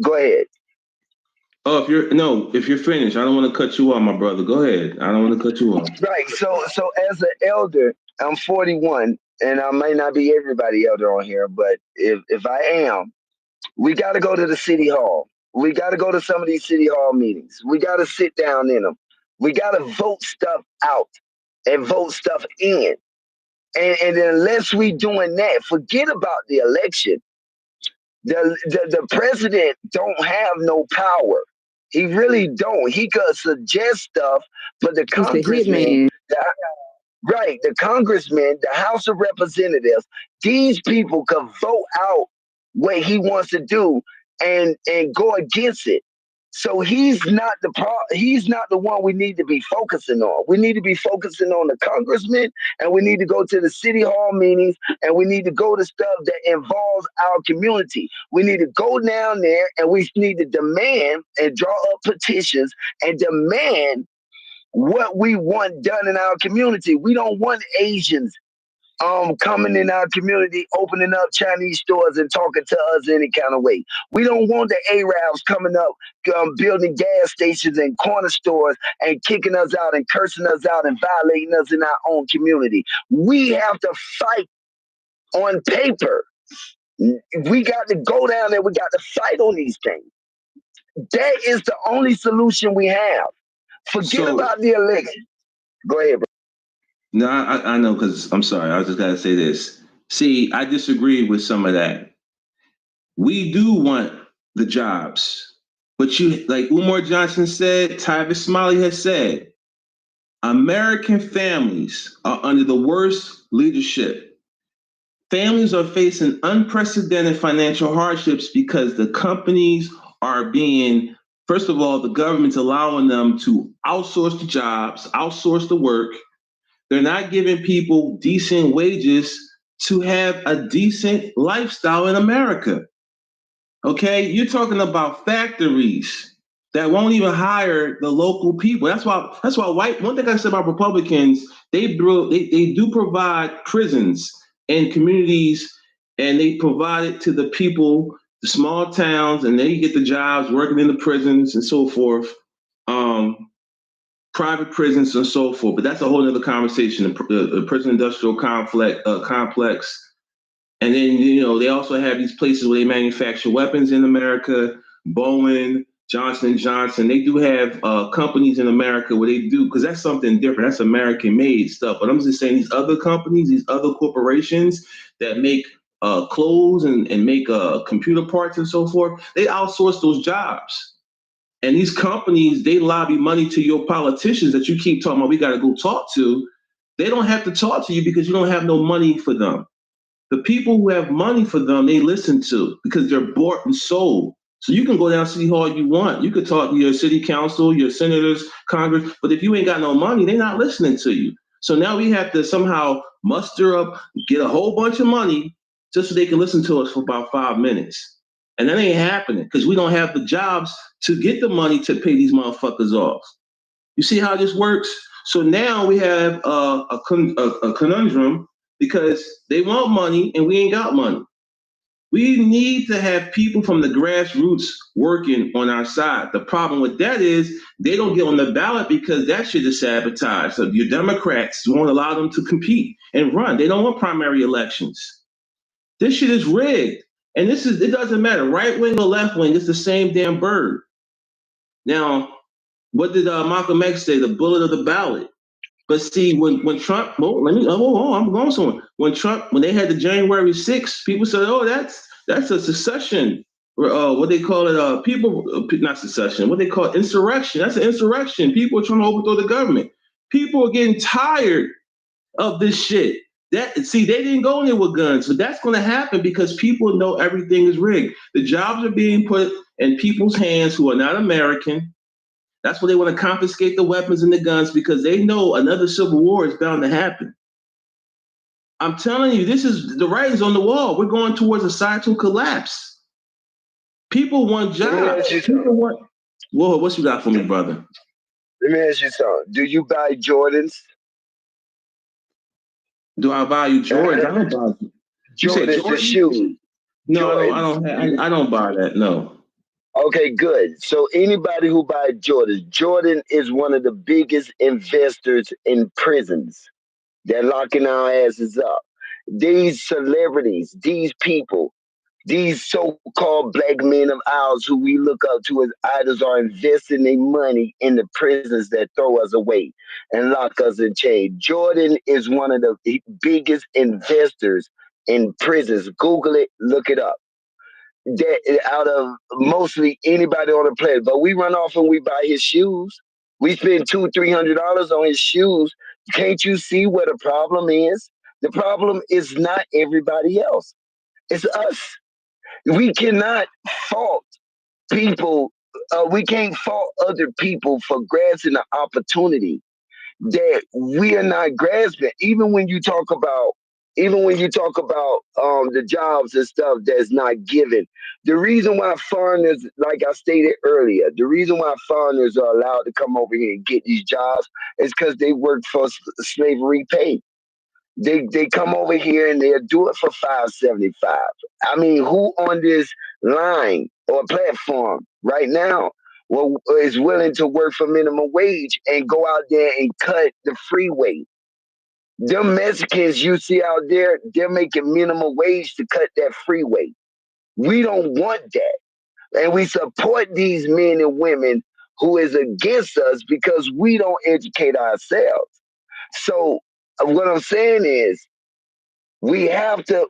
go ahead. Oh, if you're finished, I don't want to cut you off, my brother. Go ahead. I don't want to cut you off. Right. So as an elder, I'm 41, and I may not be everybody elder on here, but if I am, we got to go to the city hall. We got to go to some of these city hall meetings. We got to sit down in them. We got to vote stuff out and vote stuff in. And unless we doing that, forget about the election. The president don't have no power. He really don't. He could suggest stuff, but the congressman, the congressman, the House of Representatives, these people could vote out what he wants to do and go against it. So he's not the one we need to be focusing on. We need to be focusing on the congressman, and we need to go to the city hall meetings, and we need to go to stuff that involves our community. We need to go down there, and we need to demand and draw up petitions and demand what we want done in our community. We don't want Asians coming in our community, opening up Chinese stores and talking to us any kind of way. We don't want the Arabs coming up, building gas stations and corner stores and kicking us out and cursing us out and violating us in our own community. We have to fight on paper. We got to go down there. We got to fight on these things. That is the only solution we have. Forget about the election. Go ahead, bro. No, I know, because I'm sorry. I just got to say this. See, I disagree with some of that. We do want the jobs. But like Umar Johnson said, Tyvis Smiley has said, American families are under the worst leadership. Families are facing unprecedented financial hardships because the companies are being, first of all, the government's allowing them to outsource the jobs, outsource the work. They're not giving people decent wages to have a decent lifestyle in America. Okay, you're talking about factories that won't even hire the local people. That's why one thing I said about Republicans, they do provide prisons in communities, and they provide it to the people, the small towns, and they get the jobs working in the prisons and so forth. Private prisons and so forth, but that's a whole other conversation. The prison industrial complex, and then they also have these places where they manufacture weapons in America. Boeing, Johnson & Johnson, they do have companies in America where they do, because that's something different. That's American-made stuff. But I'm just saying, these other companies, these other corporations that make clothes and make computer parts and so forth, they outsource those jobs. And these companies, they lobby money to your politicians that you keep talking about we got to go talk to. They don't have to talk to you because you don't have no money for them. The people who have money for them, they listen to because they're bought and sold. So you can go down City Hall you want. You could talk to your city council, your senators, Congress. But if you ain't got no money, they're not listening to you. So now we have to somehow muster up, get a whole bunch of money just so they can listen to us for about 5 minutes. And that ain't happening because we don't have the jobs to get the money to pay these motherfuckers off. You see how this works? So now we have a conundrum because they want money and we ain't got money. We need to have people from the grassroots working on our side. The problem with that is they don't get on the ballot because that shit is sabotaged. So your Democrats won't allow them to compete and run. They don't want primary elections. This shit is rigged. And it doesn't matter, right wing or left wing, it's the same damn bird. Now, what did Malcolm X say? The bullet of the ballot. But see, when Trump, I'm going somewhere. When they had the January 6th, people said, oh, that's a secession. What they call it, not secession, what they call it, insurrection. That's an insurrection. People are trying to overthrow the government. People are getting tired of this shit. They didn't go in there with guns, but that's going to happen because people know everything is rigged. The jobs are being put in people's hands who are not American. That's why they want to confiscate the weapons and the guns because they know another civil war is bound to happen. I'm telling you, the writing's on the wall. We're going towards a societal collapse. People want jobs. Whoa, what you got for me, brother? Let me ask you something. Do you buy Jordans? Do I value Jordans? I don't buy them. Jordans, the shoes. No, I don't buy that. No. Okay, good. So anybody who buys Jordan is one of the biggest investors in prisons. They're locking our asses up. These celebrities, these people, these so-called black men of ours who we look up to as idols are investing their money in the prisons that throw us away and lock us in chains. Jordan is one of the biggest investors in prisons. Google it, look it up. That out of mostly anybody on the planet, but we run off and we buy his shoes. We spend $200-300 on his shoes. Can't you see what the problem is? The problem is not everybody else. It's us. We cannot fault people we can't fault other people for grasping the opportunity that we are not grasping. Even when you talk about the jobs and stuff that's not given, the reason why foreigners, like I stated earlier, the reason why foreigners are allowed to come over here and get these jobs is because they work for slavery pay. They come over here and they'll do it for $5.75. I mean, who on this line or platform right now is willing to work for minimum wage and go out there and cut the freeway? Them Mexicans you see out there, they're making minimum wage to cut that freeway. We don't want that. And we support these men and women who is against us because we don't educate ourselves. So what I'm saying is we have to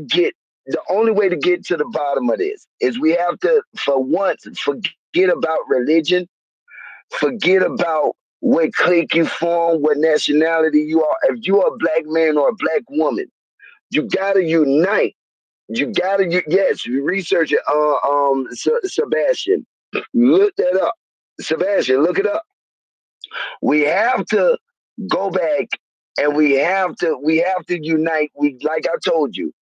get, the only way to get to the bottom of this is we have to, for once, forget about religion, forget about what clique you form, what nationality you are. If you are a black man or a black woman, you gotta unite. You gotta, yes, research it. Sebastian, look that up. Sebastian, look it up. We have to go back and we have to unite. We, like I told you,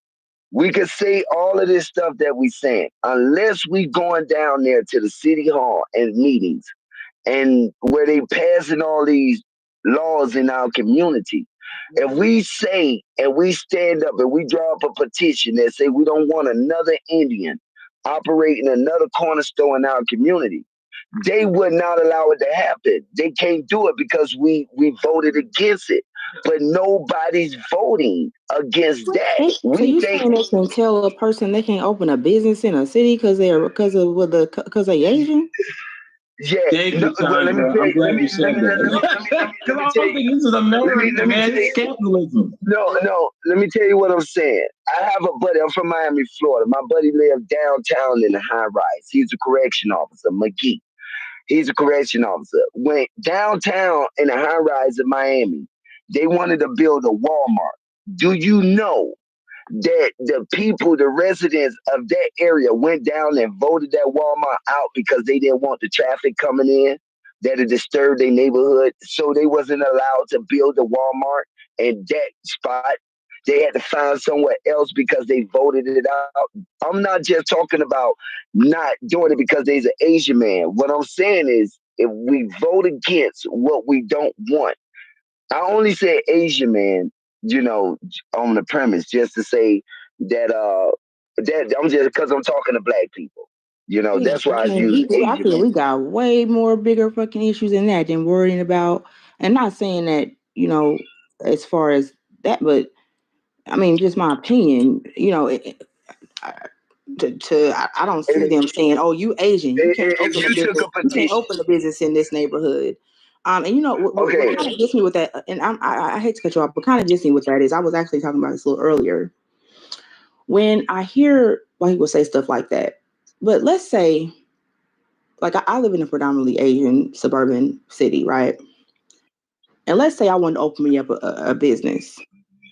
we could say all of this stuff that we saying, unless we going down there to the city hall and meetings and where they passing all these laws in our community. If we say and we stand up and we draw up a petition that say we don't want another Indian operating another corner store in our community, they would not allow it to happen. They can't do it because we voted against it. But nobody's voting against that. So you saying they can tell a person they can't open a business in a city because they Asian? Yeah. Thank you, Sandra. I'm glad you said that. Because I don't think this is America, man. It's capitalism. No. Let me tell you what I'm saying. I have a buddy. I'm from Miami, Florida. My buddy lives downtown in a high rise. He's a correction officer, McGee. He's a correction officer. Went downtown in a high rise in Miami. They wanted to build a Walmart. Do you know that the people, the residents of that area went down and voted that Walmart out because they didn't want the traffic coming in that it disturbed their neighborhood? So they wasn't allowed to build a Walmart in that spot. They had to find somewhere else because they voted it out. I'm not just talking about not doing it because there's an Asian man. What I'm saying is if we vote against what we don't want, I only say Asian man, on the premise just to say that that I'm just because I'm talking to black people. That's why I use Asian I feel man. we got way more bigger fucking issues than that than worrying about, and not saying that, as far as that, but I mean, just my opinion, I don't see them saying, "Oh, you Asian, you can't open a business. You can't open a business in this neighborhood." And what kind of gets me with that, and I hate to cut you off, but kind of gets me with that is I was actually talking about this a little earlier. When I hear white people say stuff like that, but let's say, like I live in a predominantly Asian suburban city, right? And let's say I wanted to open me up a business,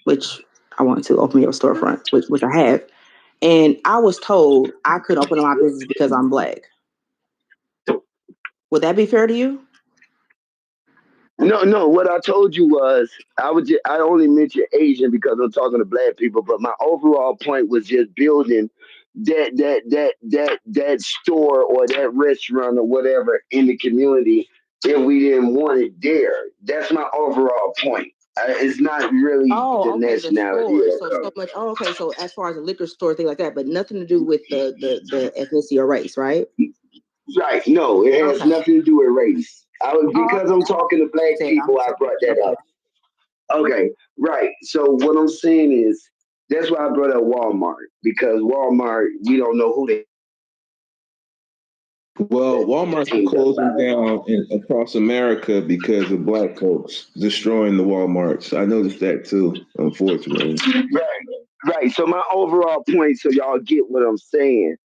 which I want to open me up a storefront, which I have. And I was told I couldn't open up my business because I'm black. Would that be fair to you? No. What I told you was I only mentioned Asian because I'm talking to black people, but my overall point was just building that store or that restaurant or whatever in the community if we didn't want it there. That's my overall point. It's not really the nationality. So much. Oh, okay. So as far as a liquor store, thing like that, but nothing to do with the ethnicity or race, right? Right. No, it has nothing to do with race. Because I'm talking to black people, I brought that up. Okay, right. So what I'm saying is that's why I brought up Walmart, because Walmart, we don't know who they. Well, Walmart's closing down across America because of black folks destroying the Walmarts. I noticed that too, unfortunately. Right. So my overall point, so y'all get what I'm saying,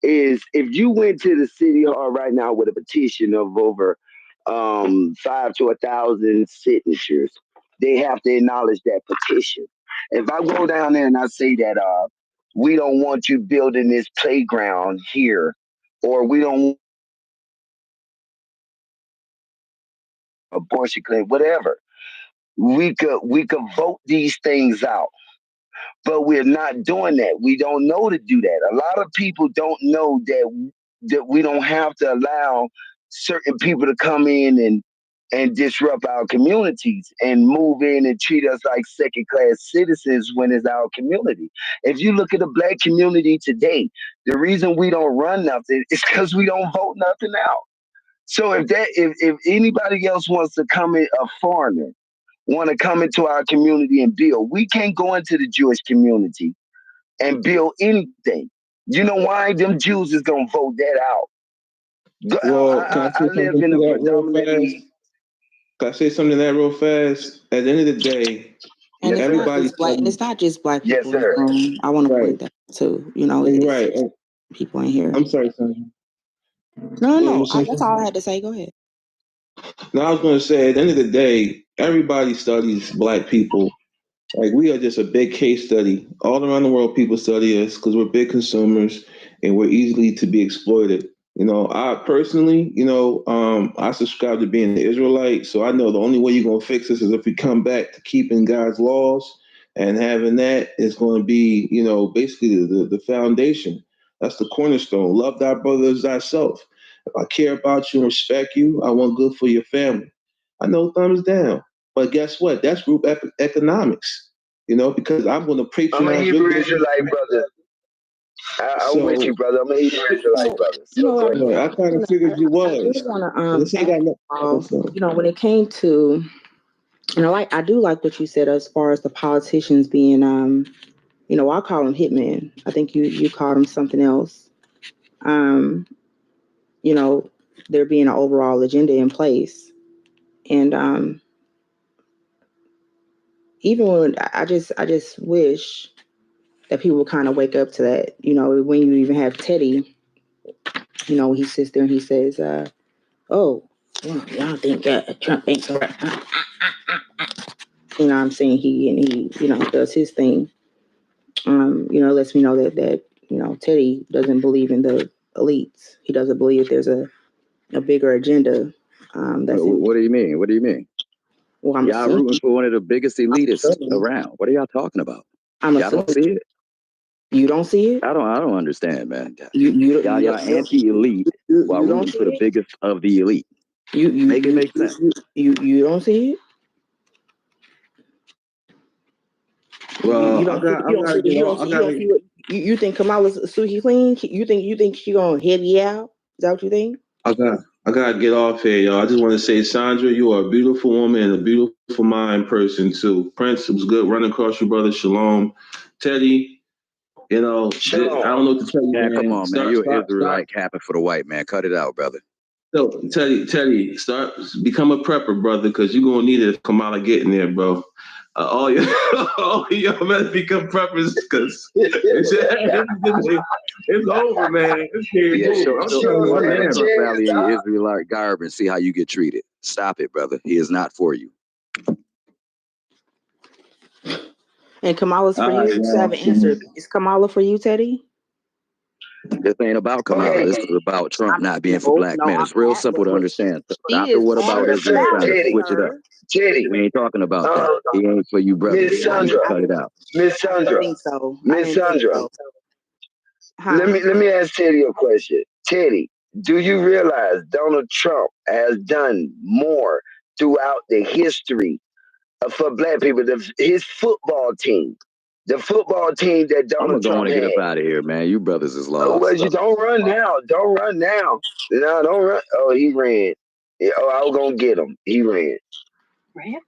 is if you went to the city hall right now with a petition of over 5 to 1,000 signatures, they have to acknowledge that petition. If I go down there and I say that we don't want you building this playground here, or we don't abortion clinic, whatever. We could vote these things out. But we're not doing that. We don't know to do that. A lot of people don't know that we don't have to allow certain people to come in and disrupt our communities and move in and treat us like second-class citizens when it's our community. If you look at the Black community today, the reason we don't run nothing is because we don't vote nothing out. So if anybody else wants to come in, a foreigner, want to come into our community and build, we can't go into the Jewish community and build anything. You know why? Them Jews is going to vote that out. Well, can I say I live something in to a that real predominantly... fast? Can I say something to that real fast? At the end of the day, And it's not everybody just black, and it's not just black Yes, people in the sir. room. I want to point that out too. You know, it's right. people in here. I'm sorry, Sandra. No, that's all I had to say. Go ahead. No, I was going to say, at the end of the day, everybody studies Black people. Like, we are just a big case study. All around the world, people study us because we're big consumers and we're easily to be exploited. You know, I personally, I subscribe to being an Israelite, so I know the only way you're going to fix this is if we come back to keeping God's laws, and having that is going to be, basically the foundation. That's the cornerstone. Love thy brother as thyself. If I care about you and respect you, I want good for your family. I know thumbs down. But guess what? That's group economics, because I'm going to I'm a patronize your Hebrew business. Israelite brother. I'm with you, brother. I'm a Hebrew Israelite brother. So go ahead. I kind of figured you was. When it came to, I do like what you said as far as the politicians being, I call them hitmen. I think you called them something else. There being an overall agenda in place. And even when I just wish that people would kind of wake up to that. When you even have Teddy, he sits there and he says, y'all think Trump ain't correct. I'm saying he does his thing. Lets me know that Teddy doesn't believe in the elites. He doesn't believe there's a bigger agenda. What do you mean? What do you mean? Well, y'all rooting for one of the biggest elitists around. What are y'all talking about? Y'all don't see it? You don't see it? I don't understand, man. Y'all anti-elite while rooting for the biggest of the elite. Make it make sense. You don't see it? Well, you think Kamala's squeaky clean? You think she gonna head you out? Is that what you think? I gotta get off here, y'all. I just want to say, Sandra, you are a beautiful woman and a beautiful mind person too. Prince, it was good running across you, brother. Shalom, Teddy. Shalom. I don't know what to tell you, man. Come on, man. You're an Israelite capping for the white man. Cut it out, brother. So, Teddy, become a prepper, brother, because you're gonna need it if Kamala get in there, bro. All y'all better become preppers because it's over, man. Show Rally in your Israelite garb and see how you get treated. Stop it, brother. He is not for you. And Kamala's for you. You haven't answered. Is Kamala for you, Teddy? This ain't about Kamala. This is about Trump not being for black men. It's real simple to understand. After what about Israel trying to switch it up? Teddy. We ain't talking about that. He ain't for you, brother. Miss Sandra. Cut it out. Miss Sandra. I think so. Miss Sandra. Let me ask Teddy a question. Teddy, do you realize Donald Trump has done more throughout the history for black people? His football team, the football team that Donald Trump had. I'm gonna get up out of here, man. You brothers is lost. Well, you don't run now. Don't run now. No, don't run. Oh, he ran. Yeah, I was gonna get him. He ran. Ran?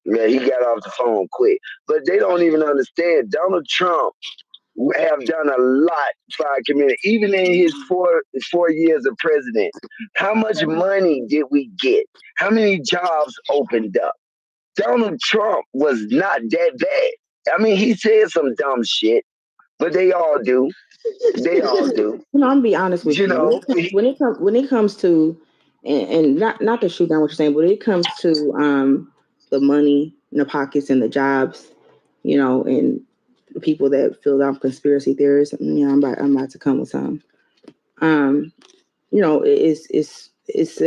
Yeah, he got off the phone quick. But they don't even understand. Donald Trump have done a lot for our community, even in his four years of president. How much money did we get? How many jobs opened up? Donald Trump was not that bad. I mean, he said some dumb shit, but they all do. They all do. I'm gonna be honest with you. When it comes to, and not to shoot down what you're saying, but it comes to the money in the pockets and the jobs, and the people that feel I'm conspiracy theorists. I'm about to come with some. It's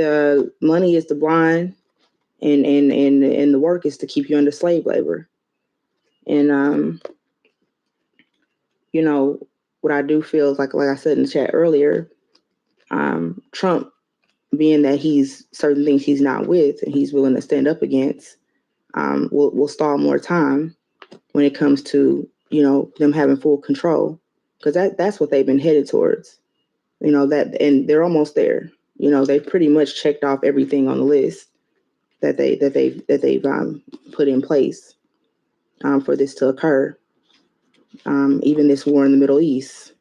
money is the blind, and the work is to keep you under slave labor. And what I do feel is like I said in the chat earlier, Trump, being that he's certain things he's not with and he's willing to stand up against, will stall more time when it comes to them having full control, because that's what they've been headed towards. That, and they're almost there. They've pretty much checked off everything on the list that they've put in place for this to occur. Even this war in the Middle East.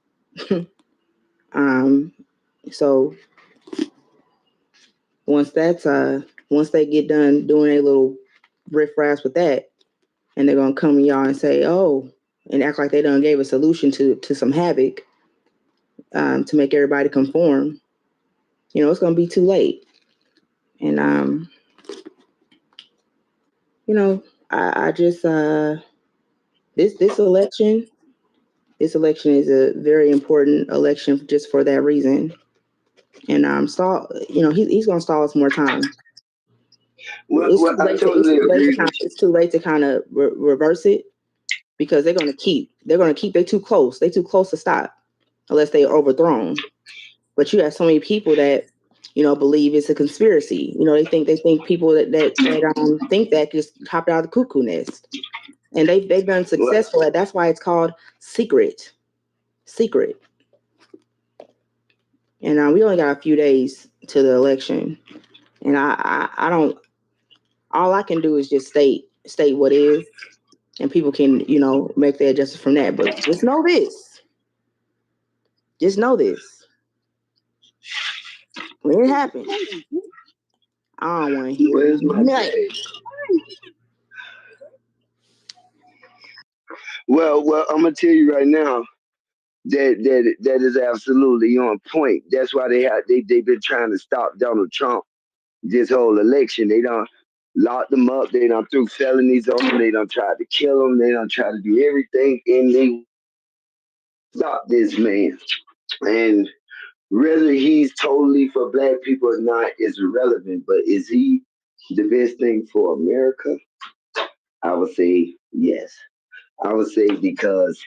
So once they get done doing a little riff-raff with that, and they're gonna come to y'all and say, oh, and act like they done gave a solution to some havoc, to make everybody conform, it's gonna be too late. And I just this election is a very important election just for that reason. And he's gonna stall us more time. It's too late to kind of reverse it, because they're gonna keep they're too close. They're too close to stop unless they're overthrown. But you have so many people that believe it's a conspiracy. They think people that think that just hopped out of the cuckoo nest, and they've been successful at. That's why it's called secret. And we only got a few days to the election, and I don't. All I can do is just state what is, and people can make their adjustments from that. But just know this. When it happens, I don't want to hear nothing. Well, I'm gonna tell you right now that is absolutely on point. That's why they've been trying to stop Donald Trump this whole election. They done locked him up. They done threw felonies on him. They done tried to kill him. They done tried to do everything, and they stop this man. And whether he's totally for black people or not is irrelevant. But is he the best thing for America? I would say yes. I would say because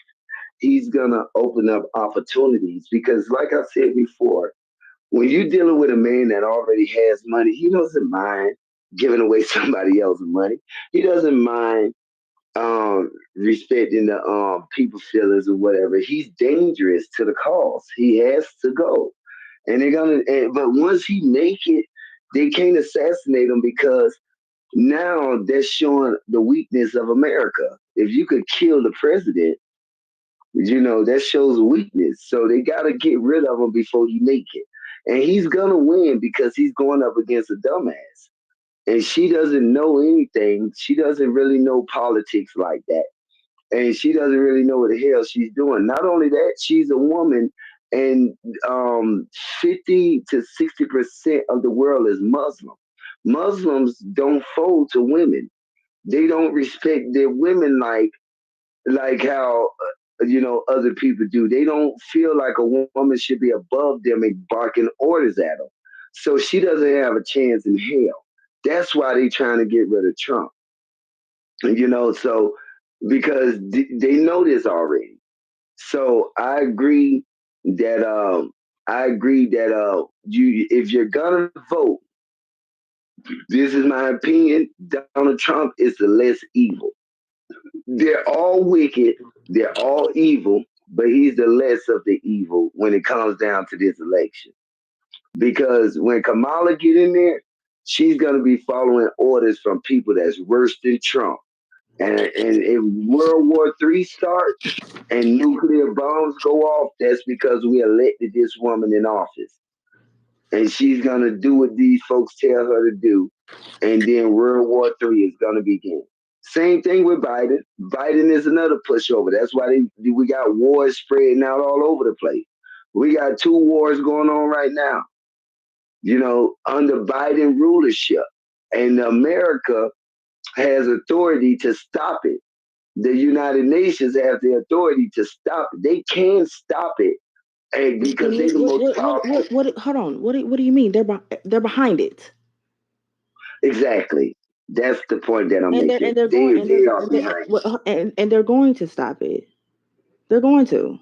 he's gonna open up opportunities. Because, like I said before, when you're dealing with a man that already has money, he doesn't mind giving away somebody else's money. He doesn't mind respecting the people feelings or whatever. He's dangerous to the cause. He has to go, and they're gonna. But once he make it, they can't assassinate him, because now they're showing the weakness of America. If you could kill the president, that shows a weakness. So they got to get rid of him before you make it. And he's going to win because he's going up against a dumbass. And she doesn't know anything. She doesn't really know politics like that. And she doesn't really know what the hell she's doing. Not only that, she's a woman, and 50 to 60% of the world is Muslim. Muslims don't fold to women. They don't respect their women like how other people do. They don't feel like a woman should be above them and barking orders at them. So she doesn't have a chance in hell. That's why they trying to get rid of Trump. So because they know this already. So I agree that you, if you're gonna vote, this is my opinion, Donald Trump is the less evil. They're all wicked, they're all evil, but he's the less of the evil when it comes down to this election. Because when Kamala get in there, she's gonna be following orders from people that's worse than Trump. And if World War III start and nuclear bombs go off, that's because we elected this woman in office. And she's gonna do what these folks tell her to do. And then World War III is gonna begin. Same thing with Biden. Biden is another pushover. That's why we got wars spreading out all over the place. We got 2 wars going on right now, under Biden rulership. And America has authority to stop it. The United Nations have the authority to stop it. They can stop it. And because they're the most powerful. Hold on. What do you mean? They're behind it. Exactly. That's the point that I'm And making. they're going They are behind. and they're going to stop it. They're going to.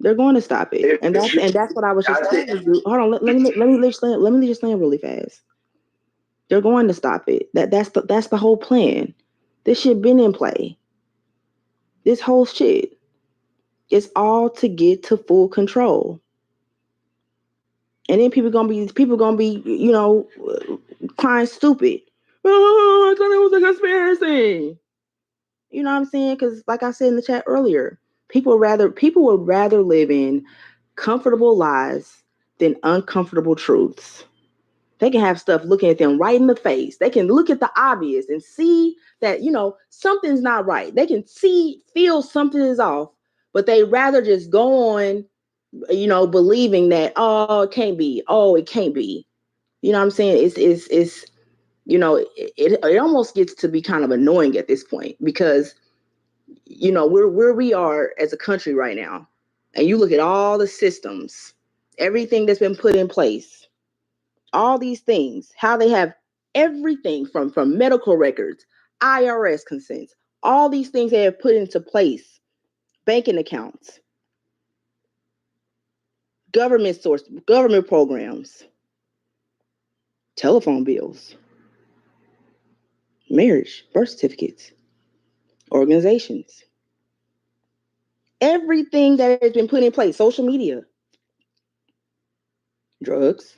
They're going to stop it. And that's what I was just saying. Hold on, let me just land really fast. They're going to stop it. That's the whole plan. This shit been in play. This whole shit. It's all to get to full control. And then people gonna be, you know, crying stupid. Oh, I thought it was a conspiracy. You know what I'm saying? Because like I said in the chat earlier, people would rather live in comfortable lies than uncomfortable truths. They can have stuff looking at them right in the face. They can look at the obvious and see that, you know, something's not right. They can feel something is off, but they rather just go on, you know, believing that, oh, it can't be. Oh, it can't be. You know what I'm saying? It's you know, it almost gets to be kind of annoying at this point because, you know, where we are as a country right now, and you look at all the systems, everything that's been put in place, all these things, how they have everything from medical records, IRS consents, all these things they have put into place, banking accounts, government programs, telephone bills, marriage, birth certificates, organizations, everything that has been put in place, social media, drugs,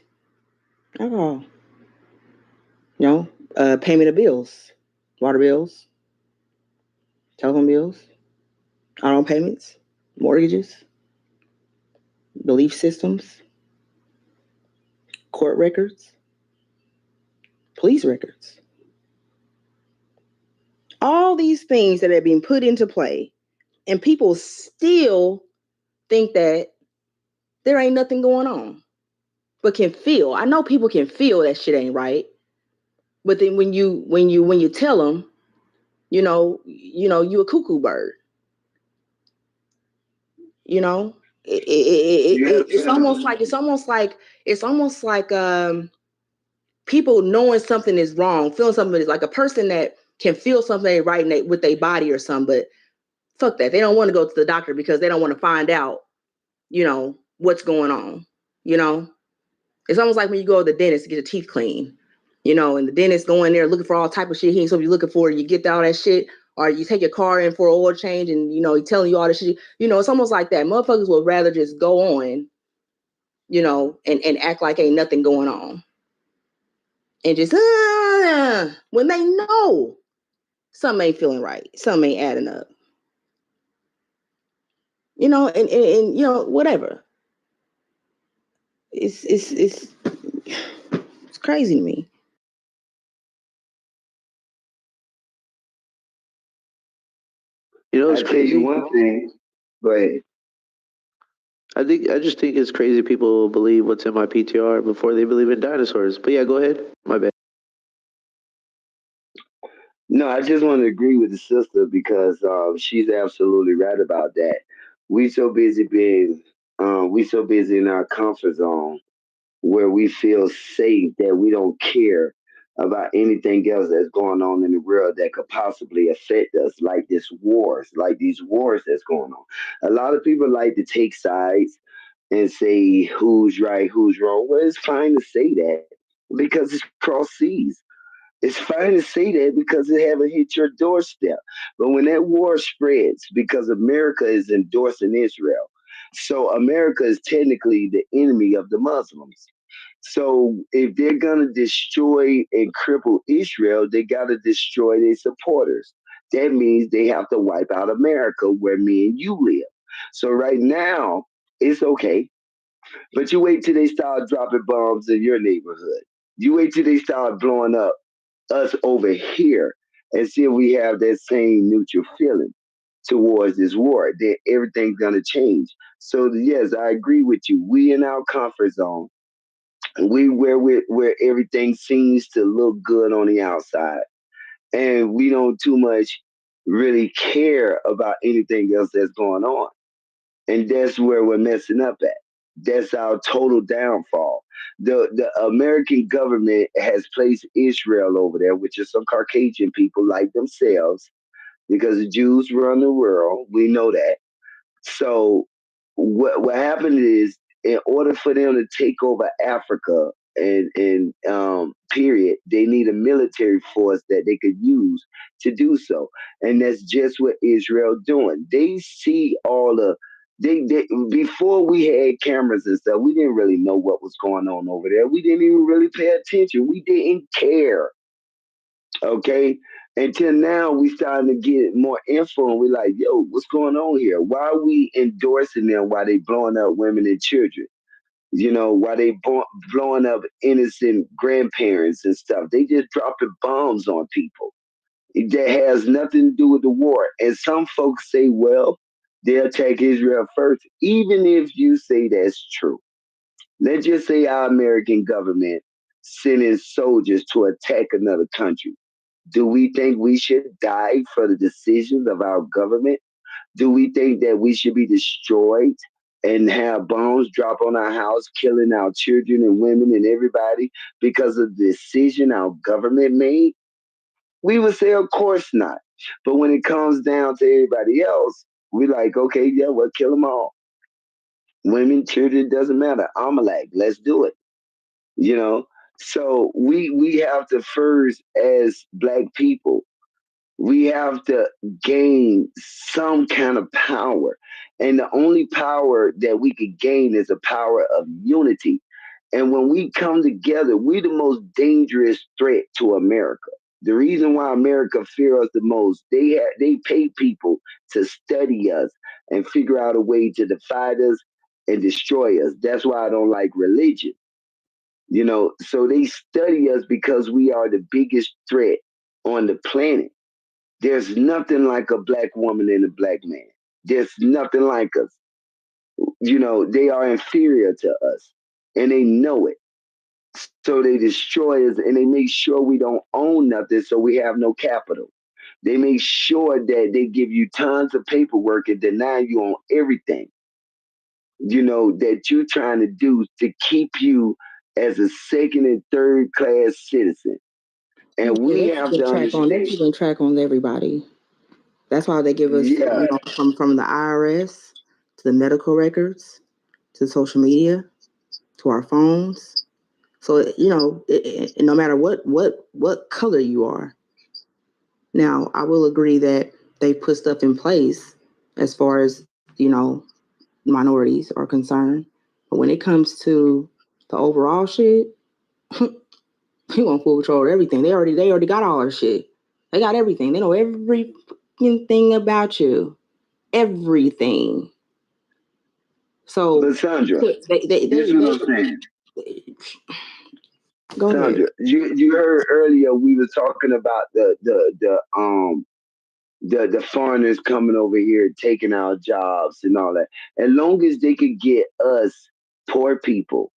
alcohol, you know, payment of bills, water bills, telephone bills, auto payments, mortgages, belief systems, court records, police records. All these things that have been put into play, and people still think that there ain't nothing going on, but can feel. I know people can feel that shit ain't right, but then when you tell them, you know, you a cuckoo bird. You know, it's almost like people knowing something is wrong, feeling something is like a person that can feel something ain't right with their body or something, but fuck that. They don't want to go to the doctor because they don't want to find out, you know, what's going on. You know, it's almost like when you go to the dentist to get your teeth cleaned, you know, and the dentist going there looking for all type of shit he ain't supposed to be looking for. You get all that shit, or you take your car in for an oil change and, you know, he telling you all this shit. You know, it's almost like that. Motherfuckers would rather just go on, you know, and act like ain't nothing going on. And just, when they know something ain't feeling right, something ain't adding up. You know, and you know, whatever. It's crazy to me. You know, it's I'll tell you crazy. one thing, but I just think it's crazy people believe what's in my PTR before they believe in dinosaurs. But yeah, go ahead. My bad. no, I just want to agree with the sister because she's absolutely right about that. We so busy in our comfort zone where we feel safe that we don't care about anything else that's going on in the world that could possibly affect us, like these wars that's going on. A lot of people like to take sides and say who's right, who's wrong. Well, it's fine to say that because it's cross seas. It's fine to say that because it haven't hit your doorstep. But when that war spreads, because America is endorsing Israel, so America is technically the enemy of the Muslims. So if they're gonna destroy and cripple Israel, they gotta destroy their supporters. That means they have to wipe out America where me and you live. So right now, it's okay. But you wait till they start dropping bombs in your neighborhood. You wait till they start blowing up us over here and see if we have that same neutral feeling towards this war. Then everything's gonna change. So yes, I agree with you. We in our comfort zone. We where everything seems to look good on the outside. And we don't too much really care about anything else that's going on. And that's where we're messing up at. That's our total downfall. The American government has placed Israel over there, which is some Caucasian people like themselves, because the Jews run the world. We know that. So what happened is, in order for them to take over Africa and period, they need a military force that they could use to do so. And that's just what Israel doing. They see all the they before we had cameras and stuff, we didn't really know what was going on over there. We didn't even really pay attention. We didn't care. Okay. Until now, we starting to get more info, and we're like, "Yo, what's going on here? Why are we endorsing them? Why they blowing up women and children? Why they blowing up innocent grandparents and stuff? They just dropping bombs on people. That has nothing to do with the war." And some folks say, "Well, they'll attack Israel first," even if you say that's true. Let's just say our American government sending soldiers to attack another country. Do we think we should die for the decisions of our government? Do we think that we should be destroyed and have bombs drop on our house, killing our children and women and everybody because of the decision our government made? We would say, of course not. But when it comes down to everybody else, we like, okay, yeah, well, kill them all. Women, children, doesn't matter. Amalek, let's do it. So we have to first, as Black people, we have to gain some kind of power. And the only power that we could gain is a power of unity. And when we come together, we're the most dangerous threat to America. The reason why America fear us the most, they pay people to study us and figure out a way to divide us and destroy us. That's why I don't like religion. So they study us because we are the biggest threat on the planet. There's nothing like a Black woman and a Black man. There's nothing like us. They are inferior to us, and they know it. So they destroy us, and they make sure we don't own nothing, so we have no capital. They make sure that they give you tons of paperwork and deny you on everything, that you're trying to do to keep you as a second and third class citizen. And we have to understand. They're keeping track on everybody. That's why they give us, from the IRS to the medical records to social media to our phones. So no matter what color you are. Now, I will agree that they put stuff in place as far as minorities are concerned, but when it comes to the overall shit, we want full control of everything. They already got all our shit. They got everything. They know every thing about you. Everything. So, but Sandra, this is what I'm saying. Go Sandra, ahead. you heard earlier we were talking about the foreigners coming over here taking our jobs and all that. As long as they could get us poor people,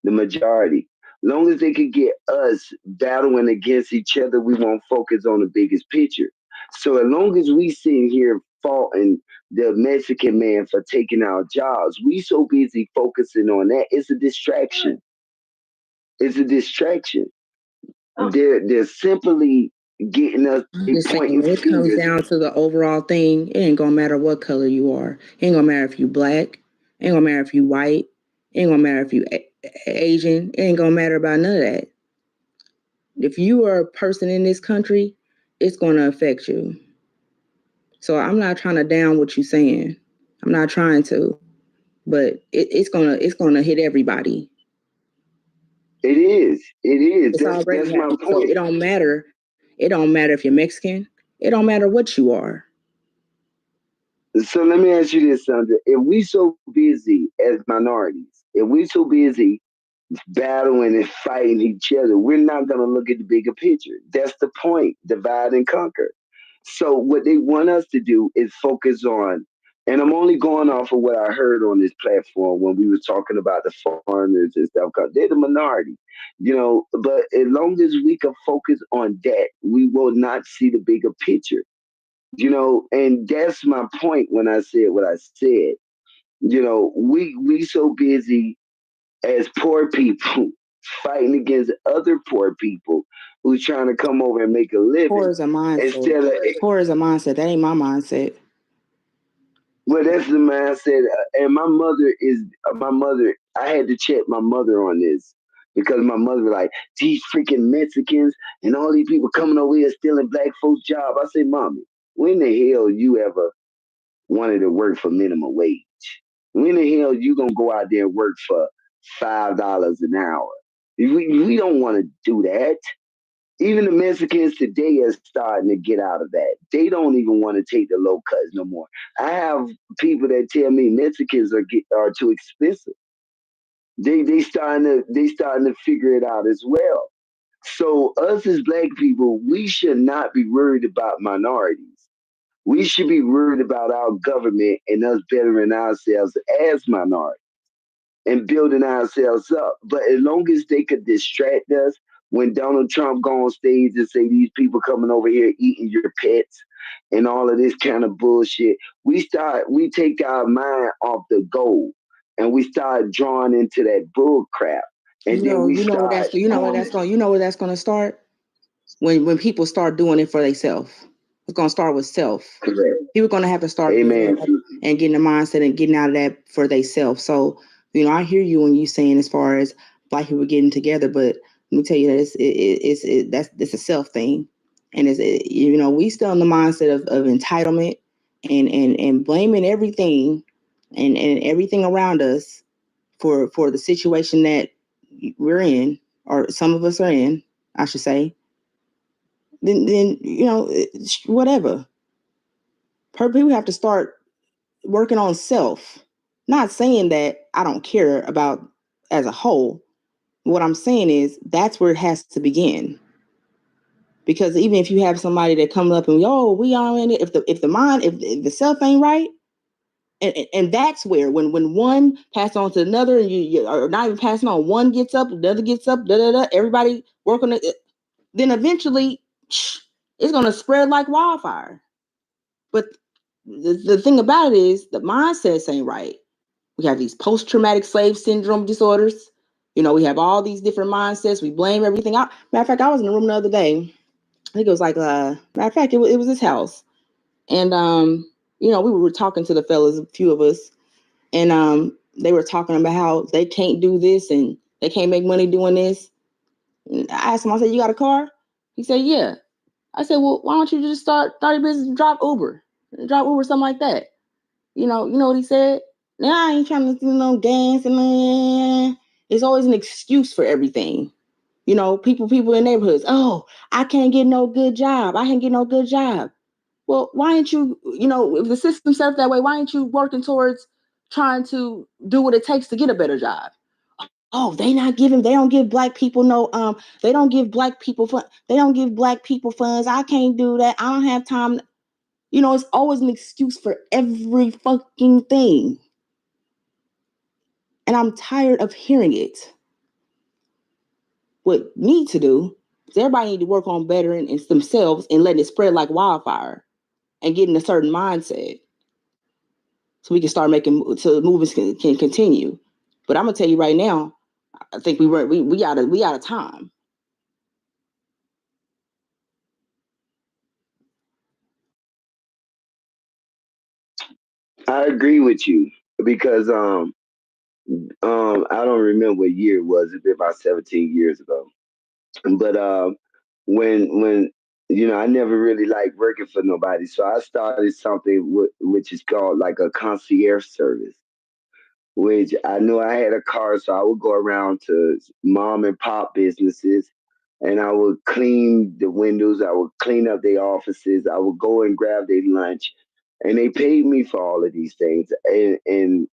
the majority, long as they could get us battling against each other, we won't focus on the biggest picture. So as long as we sitting here faulting the Mexican man for taking our jobs, we so busy focusing on that. It's a distraction. It's a distraction. They're simply getting us pointing When it comes down to the overall thing, it ain't gonna matter what color you are. It ain't gonna matter if you Black. It ain't gonna matter if you white. It ain't gonna matter if you Asian. It ain't gonna matter about none of that. If you are a person in this country, it's gonna affect you. So I'm not trying to down what you're saying. I'm not trying to, but it's gonna hit everybody. It is. That's already my happening. So point. it don't matter. It don't matter if you're Mexican. It don't matter what you are. So let me ask you this, Sandra. If we so busy as minorities, if we so busy battling and fighting each other, we're not going to look at the bigger picture. That's the point, divide and conquer. So what they want us to do is focus on, and I'm only going off of what I heard on this platform when we were talking about the foreigners and stuff, because they're the minority, but as long as we can focus on that, we will not see the bigger picture. And that's my point when I said what I said. We so busy as poor people fighting against other poor people who's trying to come over and make a living. Poor is a mindset. Poor is a mindset. That ain't my mindset. Well, that's the mindset. And my mother, I had to check my mother on this because my mother was like, these freaking Mexicans and all these people coming over here stealing black folks' jobs. I said, Mommy, when the hell you ever wanted to work for minimum wage? When the hell you gonna go out there and work for $5 an hour? We don't want to do that. Even the Mexicans today are starting to get out of that. They don't even want to take the low cuts no more. I have people that tell me Mexicans are too expensive. They starting to figure it out as well. So us as black people, we should not be worried about minorities. We should be worried about our government and us bettering ourselves as minorities and building ourselves up. But as long as they could distract us, when Donald Trump go on stage and say these people coming over here eating your pets and all of this kind of bullshit, we take our mind off the goal and we start drawing into that bull crap. And you know where that's gonna start? When people start doing it for themselves. It's gonna start with self. Correct. People are gonna have to start Amen. and getting the mindset and getting out of that for themselves. So, I hear you when you saying as far as black people getting together, but let me tell you that it's a self thing. And we still in the mindset of entitlement and blaming everything and everything around us for the situation that we're in, or some of us are in, I should say. Then whatever. People have to start working on self. Not saying that I don't care about as a whole. What I'm saying is that's where it has to begin. Because even if you have somebody that comes up and we all in it, if the self ain't right, and that's where when one passes on to another, and you are not even passing on, one gets up, the other gets up, everybody work on it, then eventually it's gonna spread like wildfire. But the thing about it is the mindsets ain't right. We have these post-traumatic slave syndrome disorders. We have all these different mindsets. We blame everything out. Matter of fact, I was in a room the other day. I think it was like, matter of fact, it was his house. And, we were talking to the fellas, a few of us, and they were talking about how they can't do this and they can't make money doing this. And I asked him, I said, you got a car? He said, yeah. I said, well, why don't you just start a business and drop Uber, something like that. You know what he said? Now I ain't trying to, dance and it's always an excuse for everything. People in neighborhoods. Oh, I can't get no good job. I can't get no good job. Well, why ain't you, if the system set up that way, why ain't you working towards trying to do what it takes to get a better job? Oh, they don't give black people they don't give black people funds. I can't do that. I don't have time. It's always an excuse for every fucking thing. And I'm tired of hearing it. What need to do is everybody need to work on bettering themselves and letting it spread like wildfire and getting a certain mindset. So we can start so movements can continue. But I'm gonna tell you right now, I think we out of time. I agree with you because I don't remember what year it was. It's been about 17 years ago. But when I never really liked working for nobody, so I started something which is called like a concierge service. Which I knew I had a car, so I would go around to mom and pop businesses, and I would clean the windows. I would clean up their offices. I would go and grab their lunch, and they paid me for all of these things. And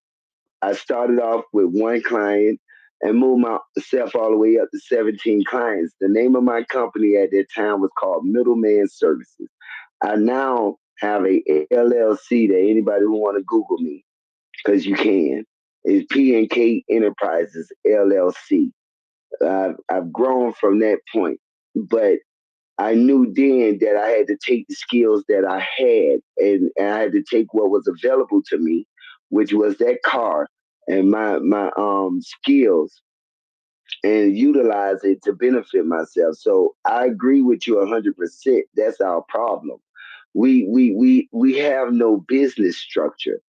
I started off with one client and moved myself all the way up to 17 clients. The name of my company at that time was called Middleman Services. I now have a LLC that anybody who want to Google me, because you can. It's P&K Enterprises LLC. I've grown from that point, but I knew then that I had to take the skills that I had and I had to take what was available to me which was that car and my skills, and utilize it to benefit myself. So I agree with you 100%. That's our problem. We have no business structure.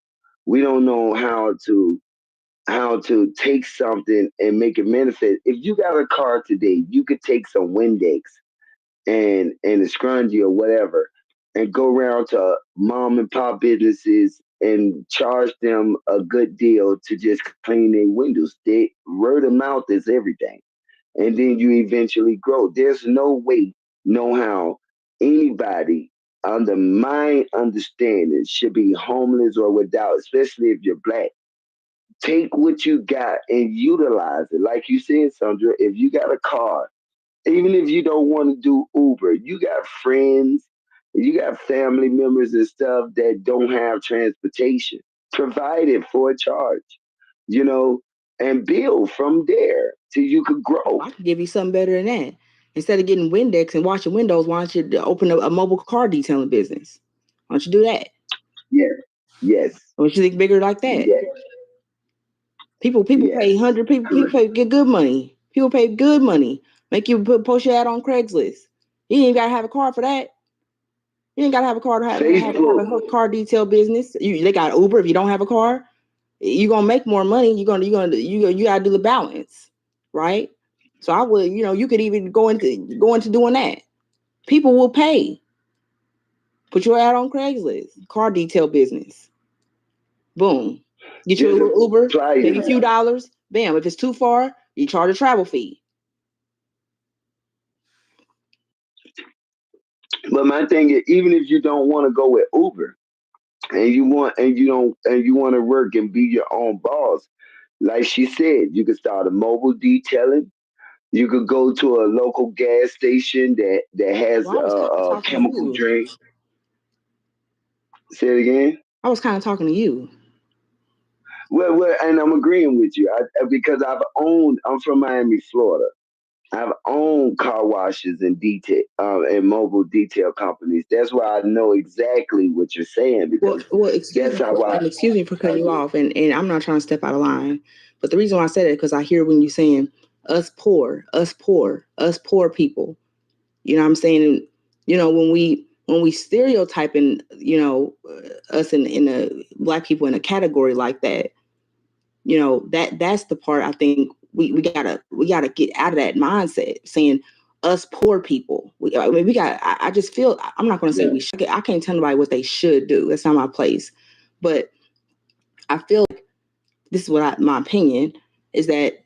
We don't know how to take something and make it manifest. If you got a car today, you could take some Windex and a scrunchie or whatever and go around to mom and pop businesses and charge them a good deal to just clean their windows. Word of mouth is everything. And then you eventually grow. There's no way, no how anybody under my understanding should be homeless or without, especially if you're black. Take what you got and utilize it. Like you said, Sandra, if you got a car, even if you don't want to do Uber, you got friends, you got family members and stuff that don't have transportation. Provide it for a charge, you know, and build from there till you could grow. I could give you something better than that. Instead of getting Windex and washing windows, why don't you open a mobile car detailing business? Why don't you do that? Yes. Yes. Why don't you think bigger like that? Yes. People pay people pay get good money. People pay good money. Make you post your ad on Craigslist. You ain't gotta have a car for that. You ain't gotta have a car to have a car detail business. They got Uber. If you don't have a car, you're gonna make more money. You gotta do the balance, right? So I would, you could even go into doing that. People will pay. Put your ad on Craigslist, car detail business. Boom. Get your Uber, maybe a few dollars. Bam. If it's too far, you charge a travel fee. But my thing is, even if you don't want to go with Uber, and you want to work and be your own boss, like she said, you could start a mobile detailing. You could go to a local gas station that has a chemical drink. Say it again. I was kind of talking to you. Well, and I'm agreeing with you because I'm from Miami, Florida. I've owned car washes and detail and mobile detail companies. That's why I know exactly what you're saying. Because excuse me for cutting you off, and I'm not trying to step out of line, but the reason why I said it because I hear when you're saying us poor people. You know what I'm saying? When we stereotyping, us in the black people in a category like that, that's the part I think we gotta get out of that mindset saying us poor people. I just feel I'm not going to say I can't tell anybody what they should do. That's not my place. But I feel like this is my opinion is that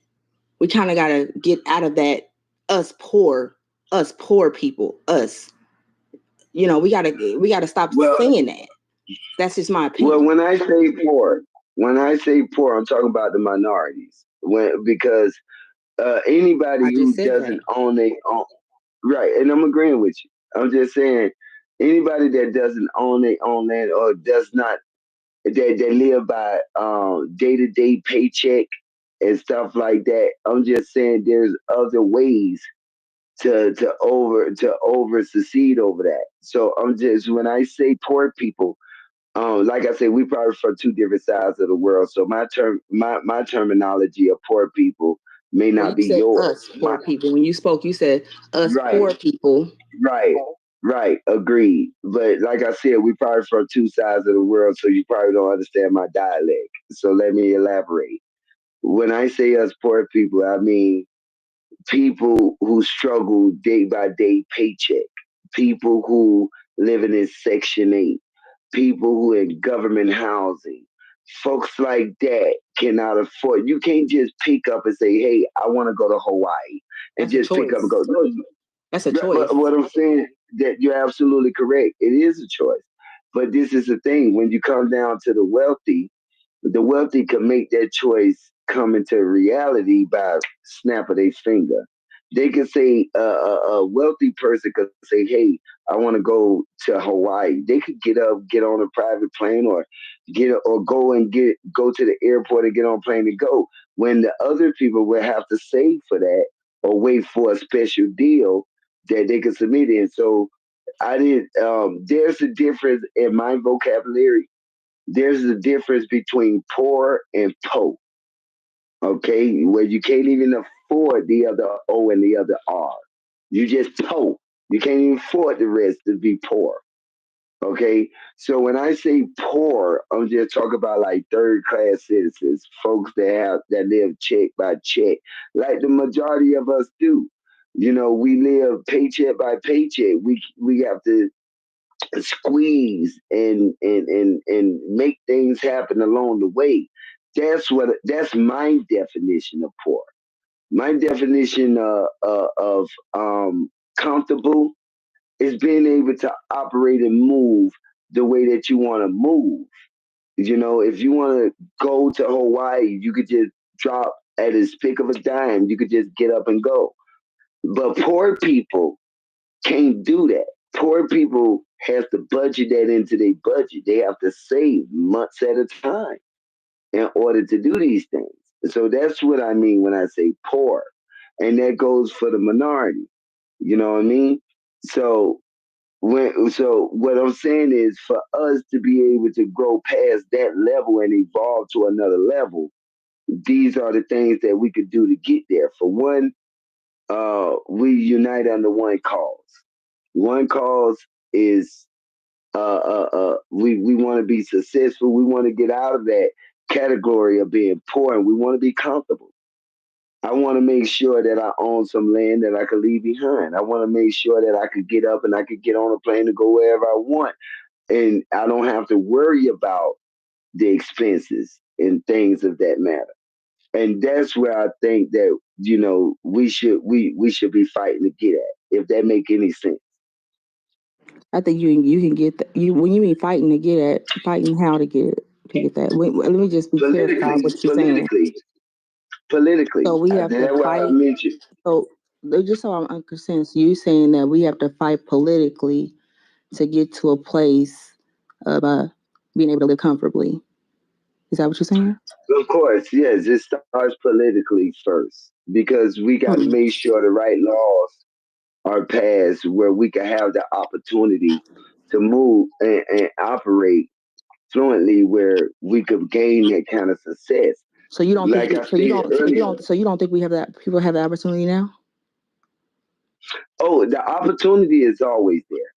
we kind of got to get out of that us poor people, us. We gotta stop saying that. That's just my opinion. Well, when I say poor, I'm talking about the minorities. Because anybody who doesn't own their own, right? And I'm agreeing with you. I'm just saying anybody that doesn't own their own land or does not that live by day-to-day paycheck and stuff like that. I'm just saying there's other ways to succeed over that. So I'm just when I say poor people, like I said, we probably from two different sides of the world. So my terminology of poor people may not be yours. Us poor people. When you spoke, you said us poor people. Right. Agreed. But like I said, we probably from two sides of the world, so you probably don't understand my dialect. So let me elaborate. When I say us poor people, I mean people who struggle day by day paycheck, people who living in Section 8, people who in government housing. Folks like that cannot afford. You can't just pick up and say, "Hey, I want to go to Hawaii," and just pick up and go. No, that's a choice. But what I'm saying that you're absolutely correct. It is a choice. But this is the thing: when you come down to the wealthy can make that choice come into reality by snap of their finger. They could say a wealthy person could say, "Hey, I want to go to Hawaii." They could get up, get on a private plane, or go to the airport and get on a plane and go. When the other people will have to save for that or wait for a special deal that they could submit in. So I did. There's a difference in my vocabulary There's a difference between poor and po. Okay, where you can't even afford the other O and the other R. You just po. You can't even afford the rest to be poor. Okay, so when I say poor, I'm just talking about like third class citizens, folks that live check by check, like the majority of us do. You know, we live paycheck by paycheck. We have to squeeze and make things happen along the way. That's my definition of poor. My definition of comfortable is being able to operate and move the way that you want to move. You know, if you want to go to Hawaii, you could just drop at the pick of a dime. You could just get up and go. But poor people can't do that. Poor people have to budget that into their budget. They have to save months at a time in order to do these things. So that's what I mean when I say poor. And that goes for the minority. You know what I mean? So so what I'm saying is for us to be able to grow past that level and evolve to another level, these are the things that we could do to get there. For one, we unite under one cause. One cause is we want to be successful. We want to get out of that category of being poor, and we want to be comfortable. I want to make sure that I own some land that I could leave behind. I want to make sure that I could get up and I could get on a plane to go wherever I want, and I don't have to worry about the expenses and things of that matter. And that's where I think that we should be fighting to get at. If that make any sense. I think you can get that. You when you mean fighting to get at, fighting how to get that. Let me just be clarify what you're saying. Politically. So we have That's to why I fight. mentioned. So just so I'm understanding, so you saying that we have to fight politically to get to a place of being able to live comfortably. Is that what you're saying? Of course, yes. It starts politically first because we got to make sure the right laws are passed where we can have the opportunity to move and operate fluently where we could gain that kind of success. So you don't like think I said earlier. so you don't think we have that people have the opportunity now? Oh, the opportunity is always there.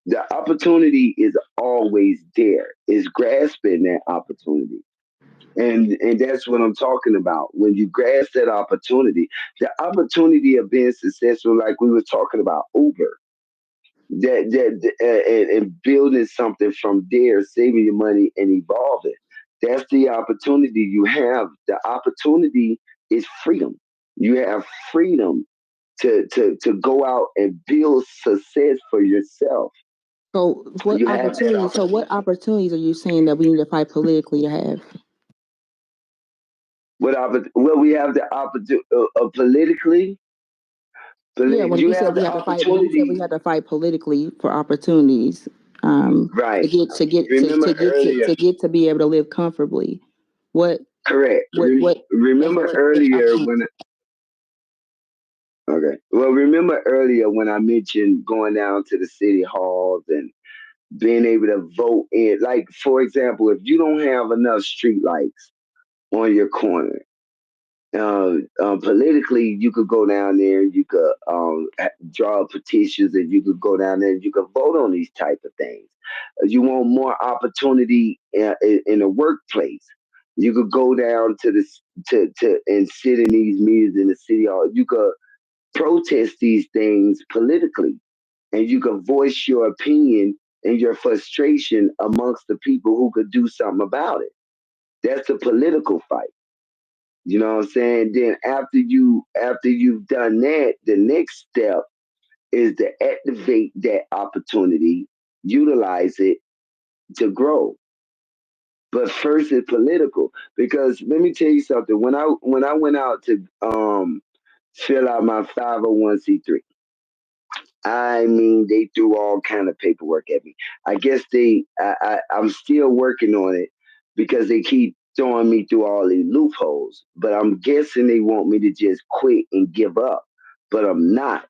The opportunity is always there. It's grasping that opportunity. And that's what I'm talking about. When you grasp that opportunity, the opportunity of being successful, like we were talking about Uber, and building something from there, saving your money and evolving. That's the opportunity you have. The opportunity is freedom. You have freedom to go out and build success for yourself. So what You have that opportunities? So what opportunities are you saying that we need to fight politically to have? Well, we have the opportunity politically. Yeah, when You you said have we the have to fight, when you said we opportunity. have to fight politically for opportunities, Right. to get to be able to live comfortably. What? Correct. What? Remember earlier when. Okay. Well, remember earlier when I mentioned going down to the city halls and being able to vote in. Like, for example, if you don't have enough street lights on your corner, politically, you could go down there, you could draw petitions, and you could go down there and you could vote on these type of things. You want more opportunity in the workplace. You could go down to this to and sit in these meetings in the city hall. You could protest these things politically, and you can voice your opinion and your frustration amongst the people who could do something about it. That's a political fight. You know what I'm saying? Then after you've done that, the next step is to activate that opportunity, utilize it to grow. But first it's political. Because let me tell you something. When I went out to fill out my 501c3, I mean, they threw all kind of paperwork at me. I guess I'm still working on it because they keep throwing me through all these loopholes. But I'm guessing they want me to just quit and give up. But I'm not,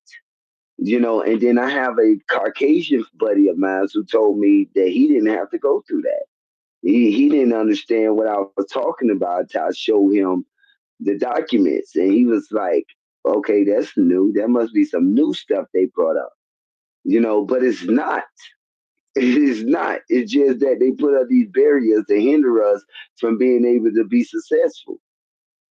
And then I have a Caucasian buddy of mine who told me that he didn't have to go through that. He didn't understand what I was talking about until I showed him the documents, and he was like, "Okay, that's new. There must be some new stuff they brought up." But it's not. It is not. It's just that they put up these barriers to hinder us from being able to be successful.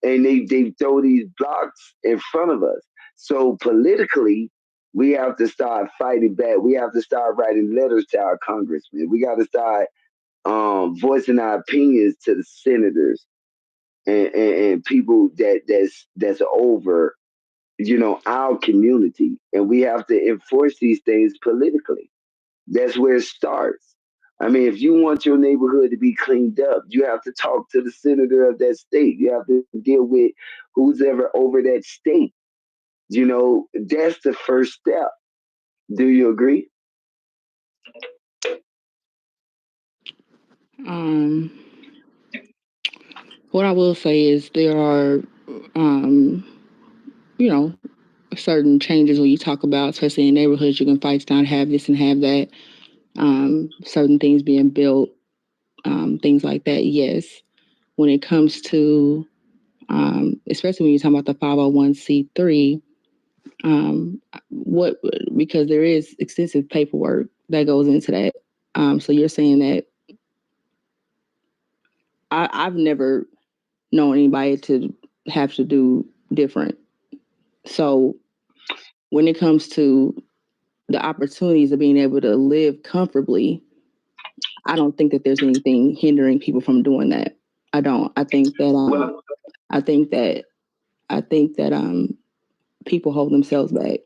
And they throw these blocks in front of us. So politically, we have to start fighting back. We have to start writing letters to our congressmen. We got to start voicing our opinions to the senators and people that's over, our community. And we have to enforce these things politically. That's where it starts. I mean, if you want your neighborhood to be cleaned up, you have to talk to the senator of that state. You have to deal with who's ever over that state. That's the first step. Do you agree? Um, what I will say is there are, you know, certain changes when you talk about, especially in neighborhoods, you can fight to not have this and have that. Certain things being built, things like that. Yes. When it comes to, especially when you're talking about the 501c3, because there is extensive paperwork that goes into that. So you're saying that I've never known anybody to have to do different. So when it comes to the opportunities of being able to live comfortably, I don't think that there's anything hindering people from doing that. I don't. I think that people hold themselves back.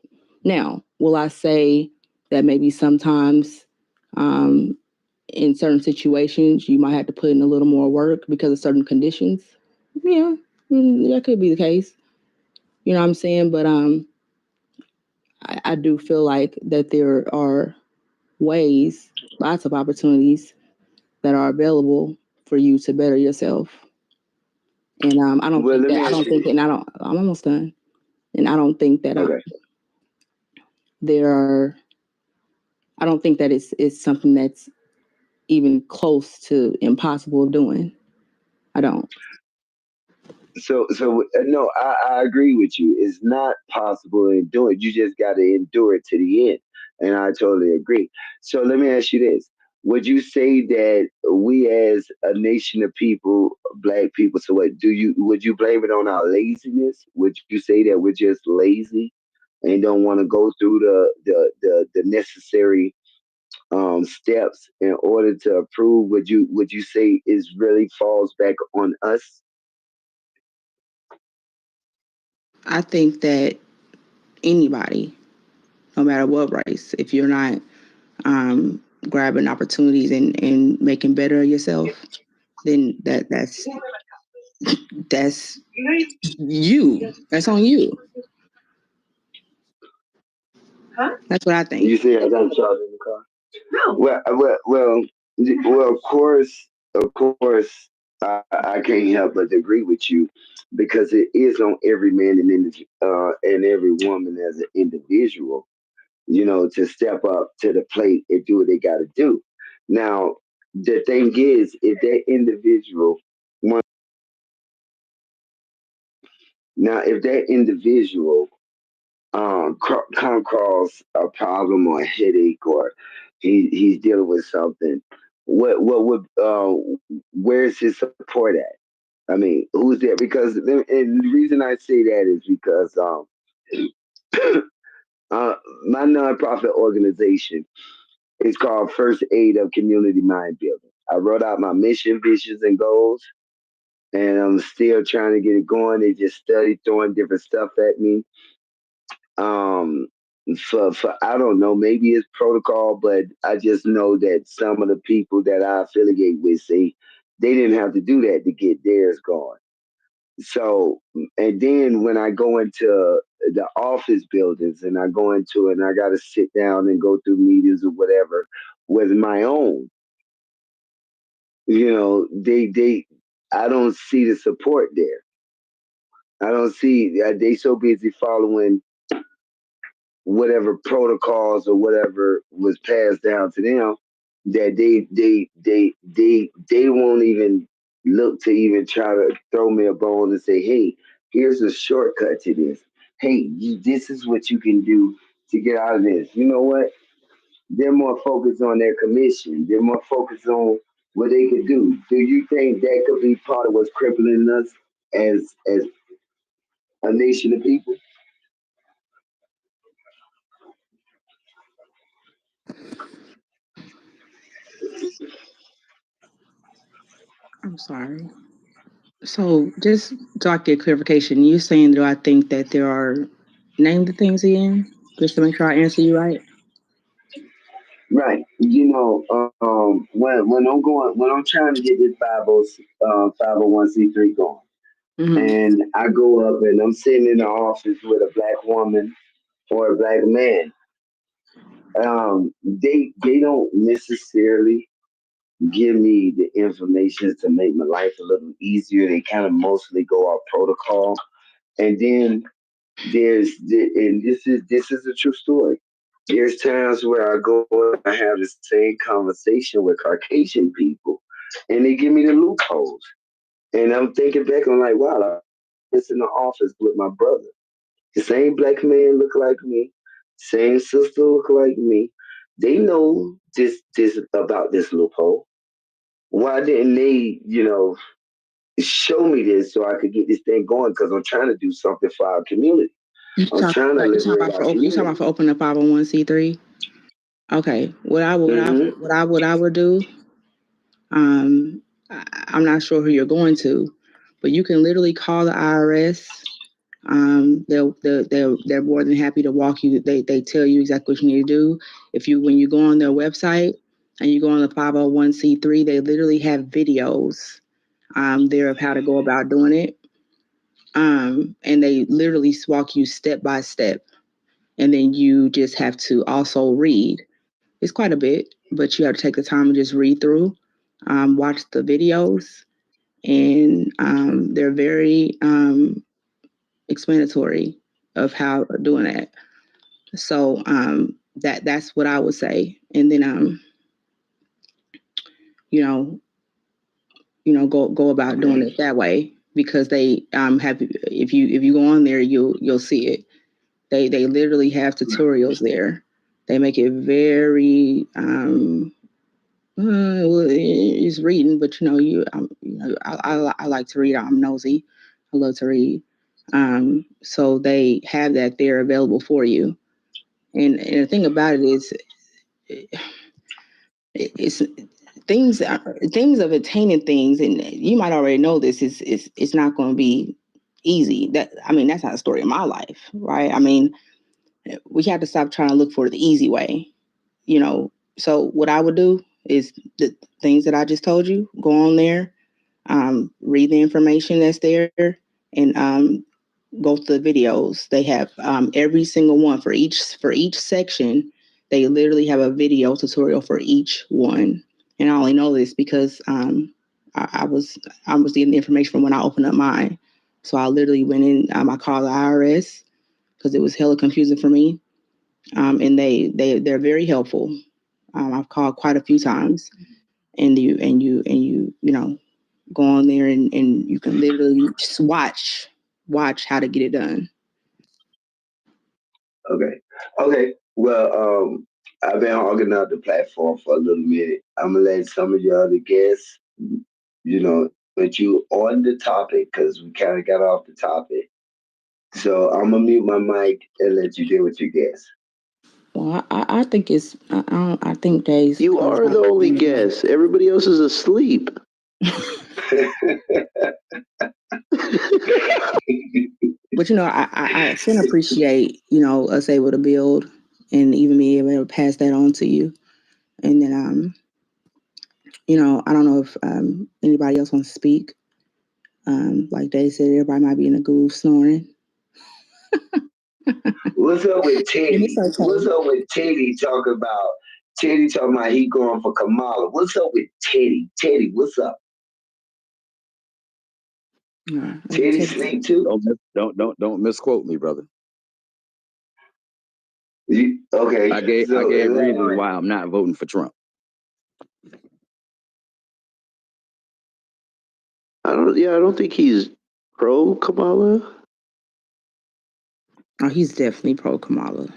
Now, will I say that maybe sometimes in certain situations you might have to put in a little more work because of certain conditions? Yeah, that could be the case. You know what I'm saying? But I do feel like that there are ways, lots of opportunities that are available for you to better yourself. And I don't think that, I don't think, and I'm almost done. And I don't think that there are, I don't think that it's something that's even close to impossible of doing. I don't. So no, I agree with you. It's not possible to endure it. You just got to endure it to the end, and I totally agree. So let me ask you this: would you say that we, as a nation of people, black people, so what? Would you blame it on our laziness? Would you say that we're just lazy and don't want to go through the necessary steps in order to approve? Would you say it really falls back on us? I think that anybody, no matter what race, if you're not grabbing opportunities and making better yourself, then that's you. That's on you. Huh? That's what I think. You see, I got charge in the car. No. Well. Of course, I can't help but agree with you because it is on every man and every woman as an individual, to step up to the plate and do what they got to do. Now, the thing is, if that individual wants, if that individual come across a problem or a headache or he's dealing with something, what would where's his support at? I mean, who's there? Because and the reason I say that is because my nonprofit organization is called First Aid of Community Mind Building. I wrote out my mission, visions, and goals, and I'm still trying to get it going. They just study throwing different stuff at me. Um, for I don't know, maybe it's protocol, but I just know that some of the people that I affiliate with say they didn't have to do that to get theirs going. So, and then when I go into the office buildings and I go into it and I got to sit down and go through meetings or whatever with my own, I don't see the support there. I don't see, they so busy following whatever protocols or whatever was passed down to them that they won't even look to even try to throw me a bone and say, hey, here's a shortcut to this. Hey, this is what you can do to get out of this. You know what? They're more focused on their commission. They're more focused on what they could do. Do you think that could be part of what's crippling us as a nation of people? I'm sorry. So just so I get clarification, you're saying, do I think that there are, name the things again, just to make sure I answer you right? Right. You know, when I'm trying to get this 501c3 going, Mm-hmm. and I go up and I'm sitting in the office with a black woman or a black man, they don't necessarily give me the information to make my life a little easier. They kind of mostly go off protocol, and then and this is a true story. There's times where I go and I have the same conversation with Caucasian people, and they give me the loopholes. And I'm thinking back, I'm like, wow, I was in the office with my brother. The same black man look like me, same sister look like me. They know this about this loophole. Why didn't they, show me this so I could get this thing going? Because I'm trying to do something for our community. I'm trying to liberate our You talking community. about for opening a 501c3? Okay. What I would do, I'm not sure who you're going to, but you can literally call the IRS. They're more than happy to walk you. They tell you exactly what you need to do. When you go on their website and you go on the 501c3, they literally have videos there of how to go about doing it. And they literally walk you step by step. And then you just have to also read. It's quite a bit, but you have to take the time and just read through, watch the videos, and they're very explanatory of how doing that. So that's what I would say. And then go about doing it that way, because they have, if you go on there, you'll see it. They literally have tutorials there. They make it very well, it's reading, but I like to read. I'm nosy. I love to read. So they have that there available for you. And the thing about it is, it's things of attaining things, and you might already know this. It's not going to be easy. That's not the story of my life, right? We have to stop trying to look for the easy way. So what I would do is the things that I just told you. Go on there, read the information that's there, and go to the videos. They have every single one for each section. They literally have a video tutorial for each one. And I only know this because I was getting the information from when I opened up mine. So I literally went in. I called the IRS because it was hella confusing for me. And they're very helpful. I've called quite a few times, and you go on there and you can literally just watch how to get it done. Okay. Well, I've been hogging out the platform for a little minute. I'm gonna let some of your other guests, put you on the topic because we kind of got off the topic. So I'm gonna mute my mic and let you deal with your guests. Well, I think it's I think Days. You are the only guest. Everybody else is asleep. But I still appreciate us able to build and even be able to pass that on to you. And then I don't know if anybody else wants to speak. Like Dave said, everybody might be in the groove snoring. What's up with Teddy? Okay. What's up with Teddy talking about he going for Kamala? What's up with Teddy? Teddy, what's up? Teddy sleep too? Don't misquote me, brother. Okay. I gave reasons why I'm not voting for Trump. I don't think he's pro Kamala. Oh, he's definitely pro Kamala.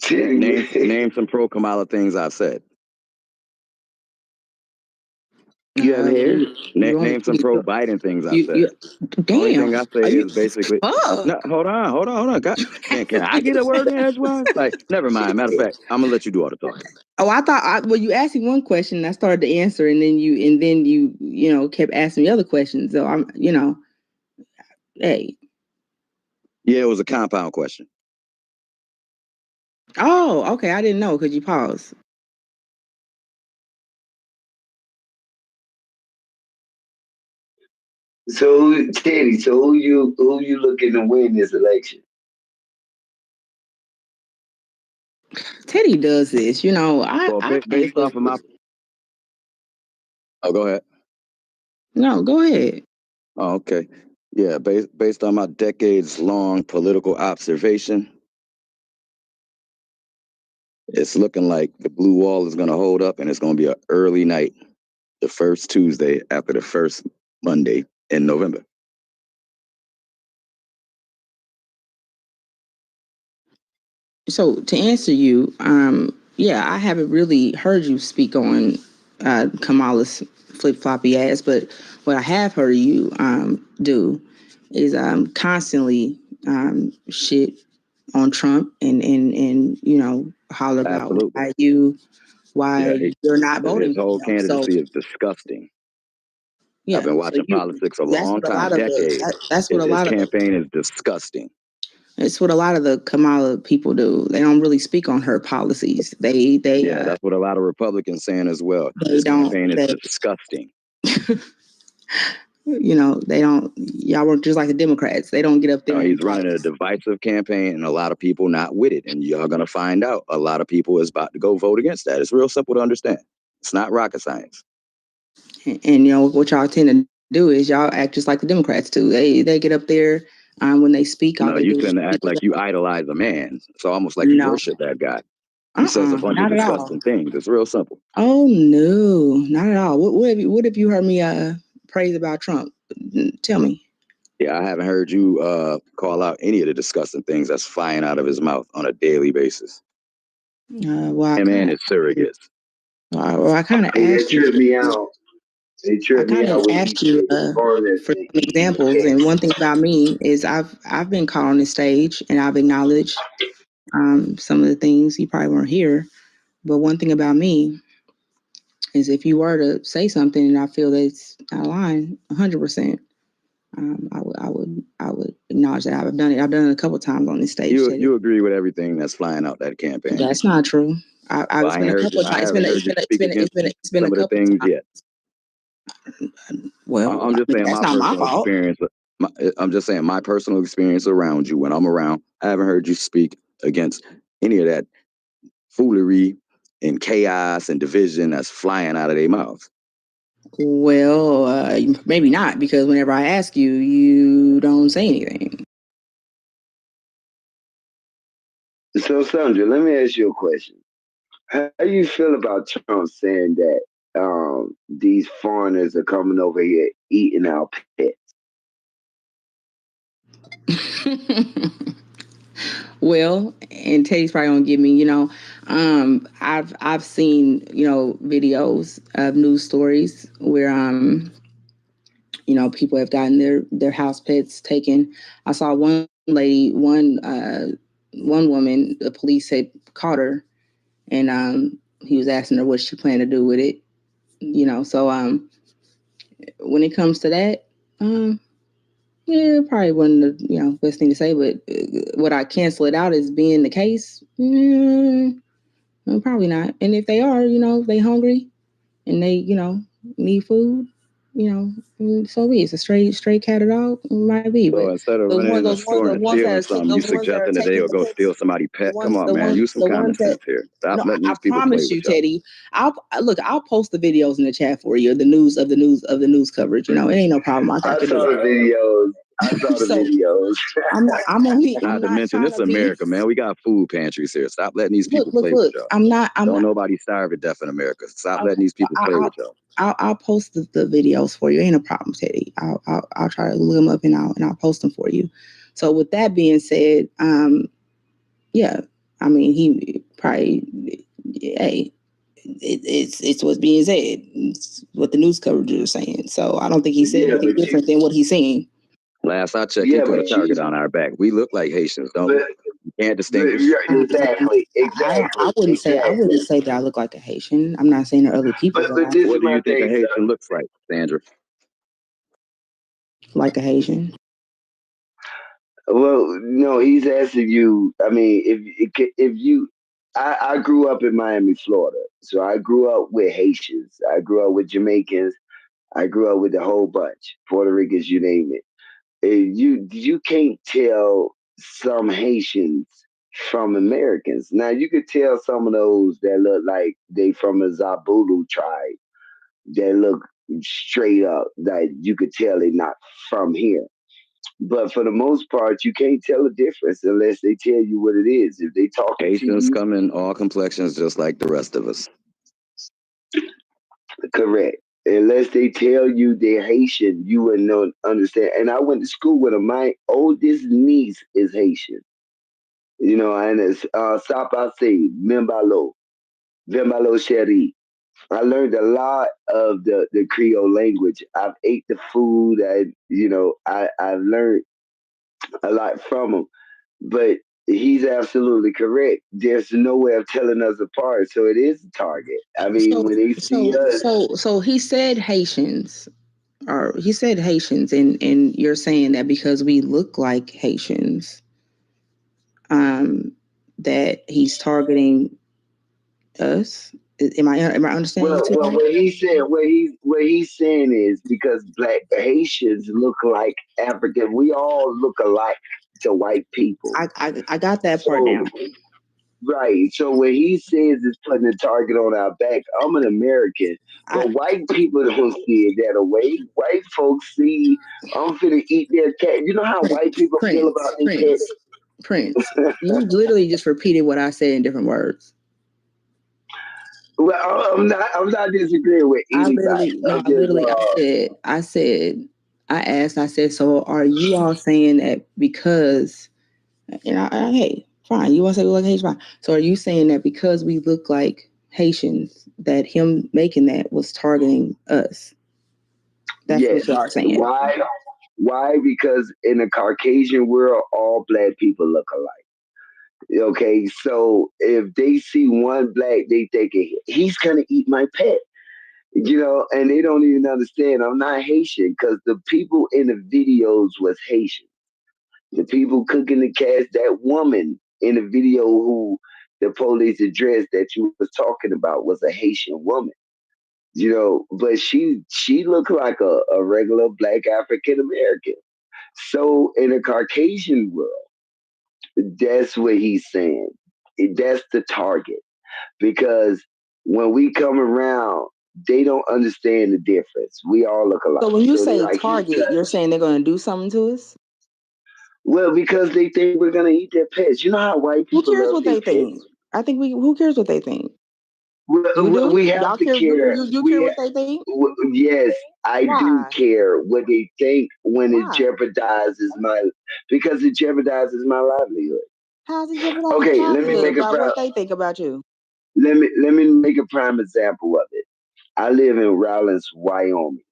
Name some pro Kamala things I've said. You have hair? Name some pro Biden things I've said. The only thing I say is basically. No, hold on. God, can I get a word in as well? Like, never mind. Matter of fact, I'm gonna let you do all the talking. Oh, I thought you asked me one question and I started to answer, and then you kept asking me other questions. So I'm, hey. Yeah, it was a compound question. Oh, okay. I didn't know. Could you pause? So Teddy, who you looking to win this election? Teddy does this, based off of my. Oh, go ahead. No, go ahead. Oh, okay. Yeah, based on my decades-long political observation, it's looking like the blue wall is going to hold up, and it's going to be an early night, the first Tuesday after the first Monday in November. So to answer you, I haven't really heard you speak on Kamala's flip-floppy ass, but what I have heard you do is constantly shit on Trump and holler about why you're not voting. His whole for him. candidacy is disgusting. Yeah, I've been watching politics a long time, decades. That's what a lot of his campaign is disgusting. It's what a lot of the Kamala people do. They don't really speak on her policies. That's what a lot of Republicans saying as well. His campaign is disgusting. They don't. Y'all work just like the Democrats. They don't get up there. No, he's running a divisive campaign, and a lot of people not with it. And y'all gonna find out a lot of people is about to go vote against that. It's real simple to understand. It's not rocket science. And what y'all tend to do is y'all act just like the Democrats do. They get up there when they speak. No, you tend to act like you idolize a man. It's almost like you worship that guy. He says a bunch of disgusting things. It's real simple. Oh no, not at all. What have you heard me praise about Trump? Tell me. Yeah, I haven't heard you call out any of the disgusting things that's flying out of his mouth on a daily basis. Him and his surrogates. Well, I kind of asked you. Me out. I kind of asked you for some examples, and one thing about me is I've been caught on this stage and I've acknowledged some of the things. You probably weren't here, but one thing about me is if you were to say something and I feel that it's out of line, 100%, I would acknowledge that I've done it. I've done it a couple of times on this stage. You agree with everything that's flying out that campaign? That's not true. It's been a couple of times. It's been a couple of times. Yet. Well, I'm just saying that's my not my personal fault. experience. I'm just saying my personal experience around you. When I'm around, I haven't heard you speak against any of that foolery and chaos and division that's flying out of their mouths. Well, maybe not, because whenever I ask you, you don't say anything. So, Sandra, let me ask you a question. How do you feel about Trump saying that these foreigners are coming over here eating our pets? Well, and Teddy's probably gonna give me, I've seen, videos of news stories where people have gotten their house pets taken. I saw one lady, one woman, the police had caught her, and he was asking her what she planned to do with it. So when it comes to that, yeah, probably wasn't the best thing to say. But would I cancel it out as being the case? Probably not. And if they are, if they hungry and they need food, so be it. It's a straight cat or dog. It might be. So but instead of running in the store and stealing something, you suggesting that they'll go steal somebody's pet? Come on, man. Use some common sense here. Stop letting these people play with you. I promise you, Teddy. I'll post the videos in the chat for you. The news coverage. It ain't no problem. I saw the videos. I saw the So videos. I'm only. I'm Not to not mention, trying this is to be. America, man. We got food pantries here. Stop letting these people Look. play with y'all. I'm not. Don't nobody starve to death in America. Stop letting these people play with y'all. I'll post the videos for you. Ain't a problem, Teddy. I'll try to look them up and I'll post them for you. So with that being said, yeah, I mean he probably, hey, it's what's being said. It's what the news coverage is saying. So I don't think he said anything different than what he's saying. Last I checked, he put a target on our back. We look like Haitians, don't we? You can't distinguish. Exactly. I wouldn't say that I look like a Haitian. I'm not saying that other people. But this What is do my you think a thing, Haitian looks like, Sandra? Like a Haitian. Well, no, he's asking you. I mean, if you, I grew up in Miami, Florida, so I grew up with Haitians. I grew up with Jamaicans. I grew up with the whole bunch, Puerto Ricans, you name it. You can't tell some Haitians from Americans. Now you could tell some of those that look like they from a Zabulu tribe. That look straight up that you could tell they're not from here. But for the most part, you can't tell the difference unless they tell you what it is. If they talk to Haitians you, come in all complexions just like the rest of us. correct. Unless they tell you they're Haitian, you wouldn't know, understand. And I went to school with them. My oldest niece is Haitian. You know, and it's Sapase, Mimbalo, Vimbalo Sheri. I learned a lot of the Creole language. I've ate the food. I've learned a lot from him. But he's absolutely correct. There's no way of telling us apart. So it is a target. I mean, when they see us. So he said Haitians, or he said Haitians, and you're saying that because we look like Haitians, that he's targeting us. Am I understanding you? Well, what he's saying is because black Haitians look like African. We all look alike to white people. I got that part down. Right. So what he says is putting a target on our back. I'm an American, but white people don't see it that way. White folks see I'm finna eat their cat. You know how white people feel about their cats? Prince, you literally just repeated what I said in different words. Well, I'm not disagreeing with anybody. I said, so are you all saying that because, hey, fine, you want to say we look like Haitians, fine. So are you saying that because we look like Haitians, that him making that was targeting us? That's what you are saying. Why? Because in the Caucasian world, all black people look alike. Okay, so if they see one black, they think he's gonna eat my pet. And they don't even understand I'm not Haitian because the people in the videos was Haitian. The people cooking the cats, that woman in the video who the police addressed that you was talking about was a Haitian woman. But she looked like a regular black African American. So in a Caucasian world, that's what he's saying. That's the target. Because when we come around, they don't understand the difference. We all look alike. So when you say target, you're saying they're going to do something to us? Well, because they think we're going to eat their pets. You know how white people Who cares love what they their think? pets? I think who cares what they think? We have to care. You care what they think? Yes, I do care what they think when it jeopardizes because it jeopardizes my livelihood. How's it jeopardizing Okay, let me make what they think about you? Let me make a prime example of it. I live in Rawlins, Wyoming.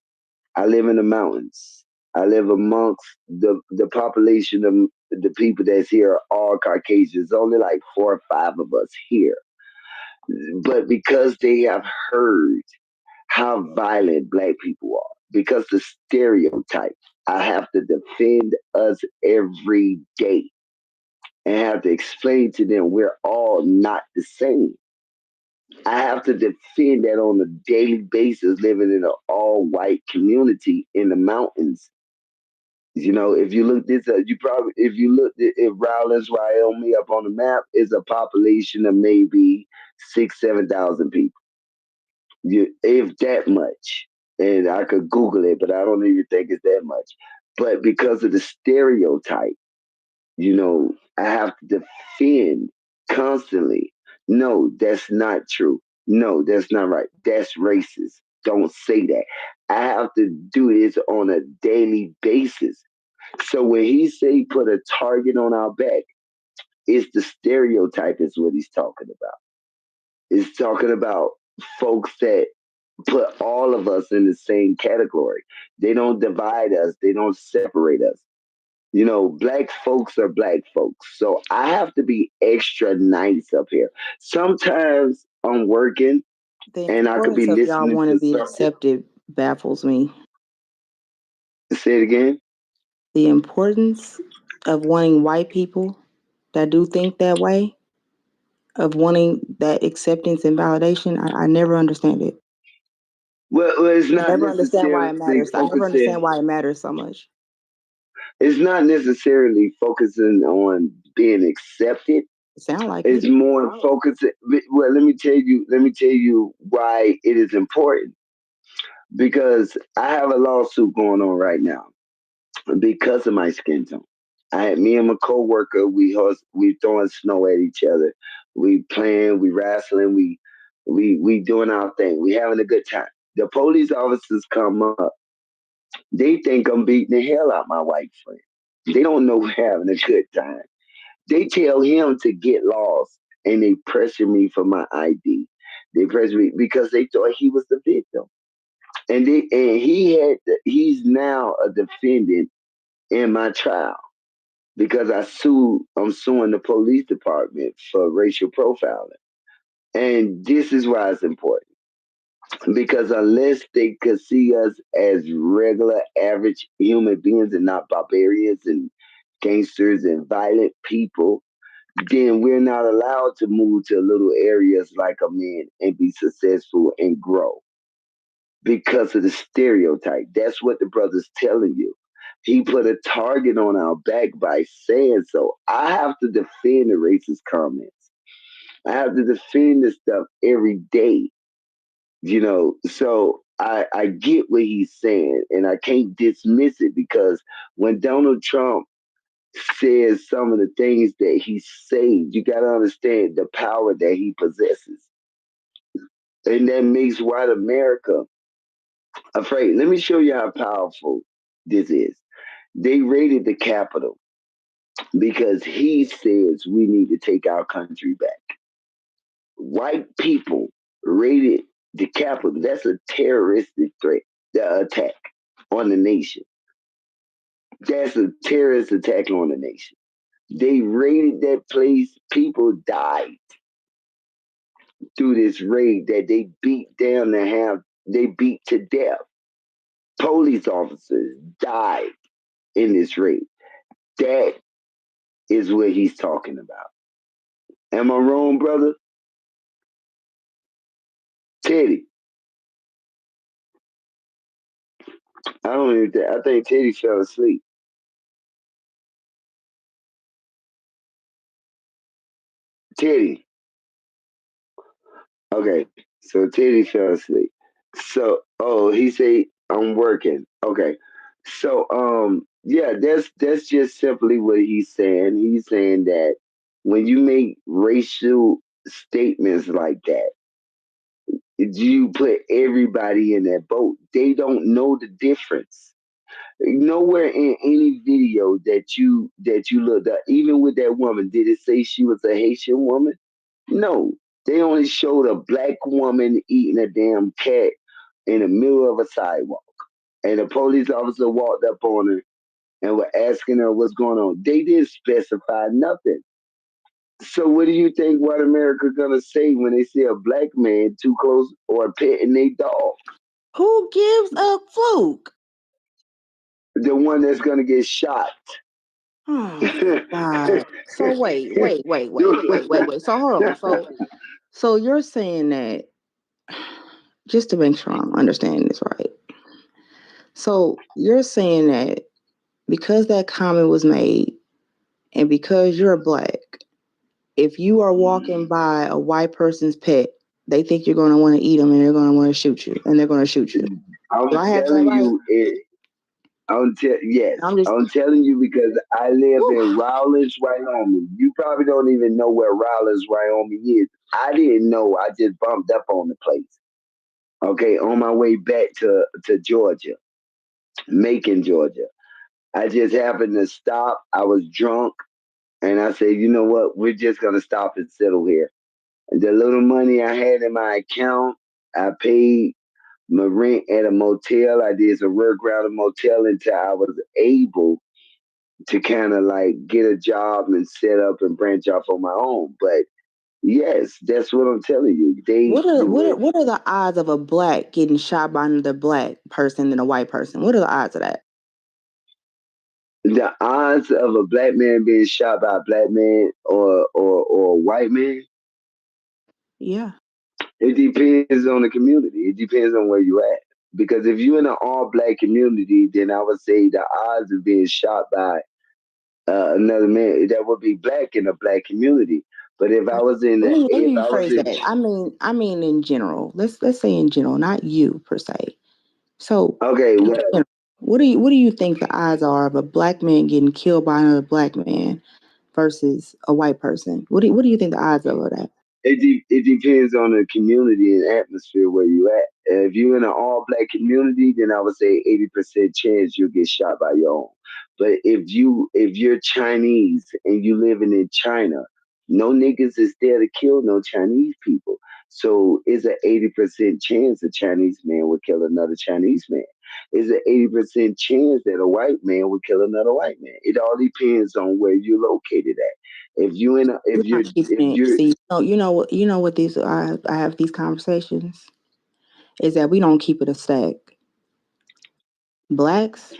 I live in the mountains. I live amongst the population of the people that's here are all Caucasians. Only like 4 or 5 of us here. But because they have heard how violent black people are, because the stereotype, I have to defend us every day and have to explain to them we're all not the same. I have to defend that on a daily basis, living in an all-white community in the mountains. If you look this up, if you look at Rawlins, Wyoming up on the map, is a population of maybe 6,000-7,000 people. If that much. And I could Google it, but I don't even think it's that much. But because of the stereotype, I have to defend constantly. No, that's not true. No, that's not right. That's racist. Don't say that. I have to do this on a daily basis. So when he say put a target on our back, it's the stereotype is what he's talking about. It's talking about folks that put all of us in the same category. They don't divide us. They don't separate us. Black folks are black folks. So I have to be extra nice up here. Sometimes I'm working The and I could be importance of y'all listening want to to be something. accepted baffles me. Say it again. The importance of wanting white people that do think that way, of wanting that acceptance and validation, I never understand it. Well, it's I not never understand why it necessarily matters. I never understand why it matters so much. It's not necessarily focusing on being accepted. Sound like It's it. more focusing. Well, let me tell you why it is important. Because I have a lawsuit going on right now because of my skin tone. Me and my coworker, we throwing snow at each other. We playing, we wrestling, we doing our thing. We having a good time. The police officers come up. They think I'm beating the hell out my white friend. They don't know we're having a good time. They tell him to get lost and they pressure me for my ID. They pressure me because they thought he was the victim. And he's now a defendant in my trial because I'm suing the police department for racial profiling. And this is why it's important. Because unless they could see us as regular, average human beings and not barbarians and gangsters and violent people, then we're not allowed to move to little areas like I'm in and be successful and grow because of the stereotype. That's what the brother's telling you. He put a target on our back by saying so. I have to defend the racist comments. I have to defend this stuff every day. So I get what he's saying and I can't dismiss it because when Donald Trump says some of the things that he says, you got to understand the power that he possesses. And that makes white America afraid. Let me show you how powerful this is. They raided the Capitol because he says we need to take our country back. White people raided the Capitol. That's a terroristic threat, the attack on the nation. That's a terrorist attack on the nation. They raided that place. People died through this raid that they beat down they beat to death. Police officers died in this raid. That is what he's talking about. Am I wrong, brother? Teddy. I don't even think, I think Teddy fell asleep. Teddy. Okay. So Teddy fell asleep. So he said I'm working. Okay. So yeah, that's just simply what he's saying. He's saying that when you make racial statements like that, you put everybody in that boat. They don't know the difference. Nowhere in any video that you looked at, even with that woman, did it say she was a Haitian woman? No. They only showed a black woman eating a damn cat in the middle of a sidewalk. And a police officer walked up on her and were asking her what's going on. They didn't specify nothing. So what do you think white America gonna say when they see a black man too close or petting their dog? Who gives a fuck? The one that's gonna get shot. Oh God. So wait. So hold on. So you're saying that, just to make sure I'm understanding this right. So you're saying that because that comment was made and because you're black, if you are walking by a white person's pet, they think you're going to want to eat them and they're going to want to shoot you and they're going to shoot you. I'm Do I have that telling right? you, Yes, I'm just I'm telling you because I live in Rawlins, Wyoming. You probably don't even know where Rawlins, Wyoming is. I didn't know. I just bumped up on the place. Okay, on my way back to Georgia, Macon, Georgia. I just happened to stop. I was drunk, and I said, you know what? We're just gonna stop and settle here. And the little money I had in my account, I paid my rent at a motel. I did some work around a motel until I was able to kind of like get a job and set up and branch off on my own. But yes, that's what I'm telling you. what are the odds of a black getting shot by another black person than a white person? What are the odds of that? The odds of a black man being shot by a black man or a white man, Yeah. it depends on the community. It depends on where you at. Because if you're in an all black community, then I would say the odds of being shot by another man that would be black in a black community. But if I was in, Let if me I was rephrase in, that. I mean in general. Let's say in general, not you per se. So okay, what do you think the odds are of a black man getting killed by another black man versus a white person? What do you think the odds are of that? it depends on the community and atmosphere where you at. If you're in an all black community, then I would say 80% chance you'll get shot by your own. But if you're Chinese and you living in China, no niggas is there to kill no Chinese people. So it's an 80% chance a Chinese man would kill another Chinese man. It's an 80% chance that a white man would kill another white man. It all depends on where you're located at. If you in a, if you're See, you know what these I have these conversations is that we don't keep it a stack. Blacks.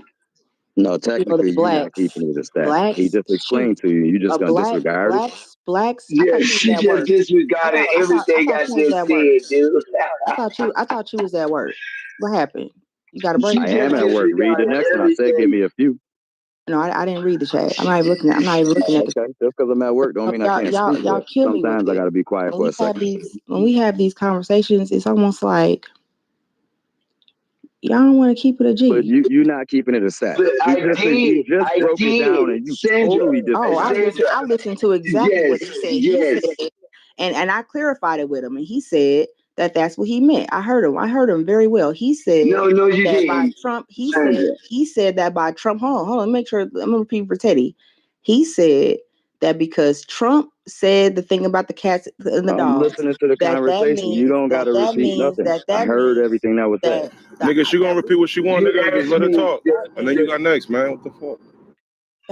No, technically, you're not keeping it a stat. He just explained to you. You just gonna disregard it. Blacks. I yeah, thought you was she at just work. disregarded I everything thought I you was just at work. said, dude. I thought you was at work. What happened? You got a break? She I am just at work. Read the disregarded next one. I said, give everything. me a few. No, I didn't read the chat. I'm not even looking at the Okay, just because I'm at work don't mean I can't speak. y'all But kill me with sometimes I it. gotta be quiet for a second. When we have these conversations, it's almost like y'all don't want to keep it a G. But you're not keeping it a stat. But He just I broke it did, down and you Sandra. totally Sandra, I listened to exactly what he said. yes. He said, and I clarified it with him, and he said that that's what he meant. I heard him very well. He said No, you that by didn't, Trump, Sandra. he said that by Trump. Hold on, make sure I'm gonna repeat for Teddy. He said that because Trump said the thing about the cats and the I'm dogs, listening to the conversation. You don't gotta repeat nothing. I heard everything that was said. Nigga, she gonna repeat what she want, You nigga. Just asked let her me. talk. And then you got next, man. What the fuck?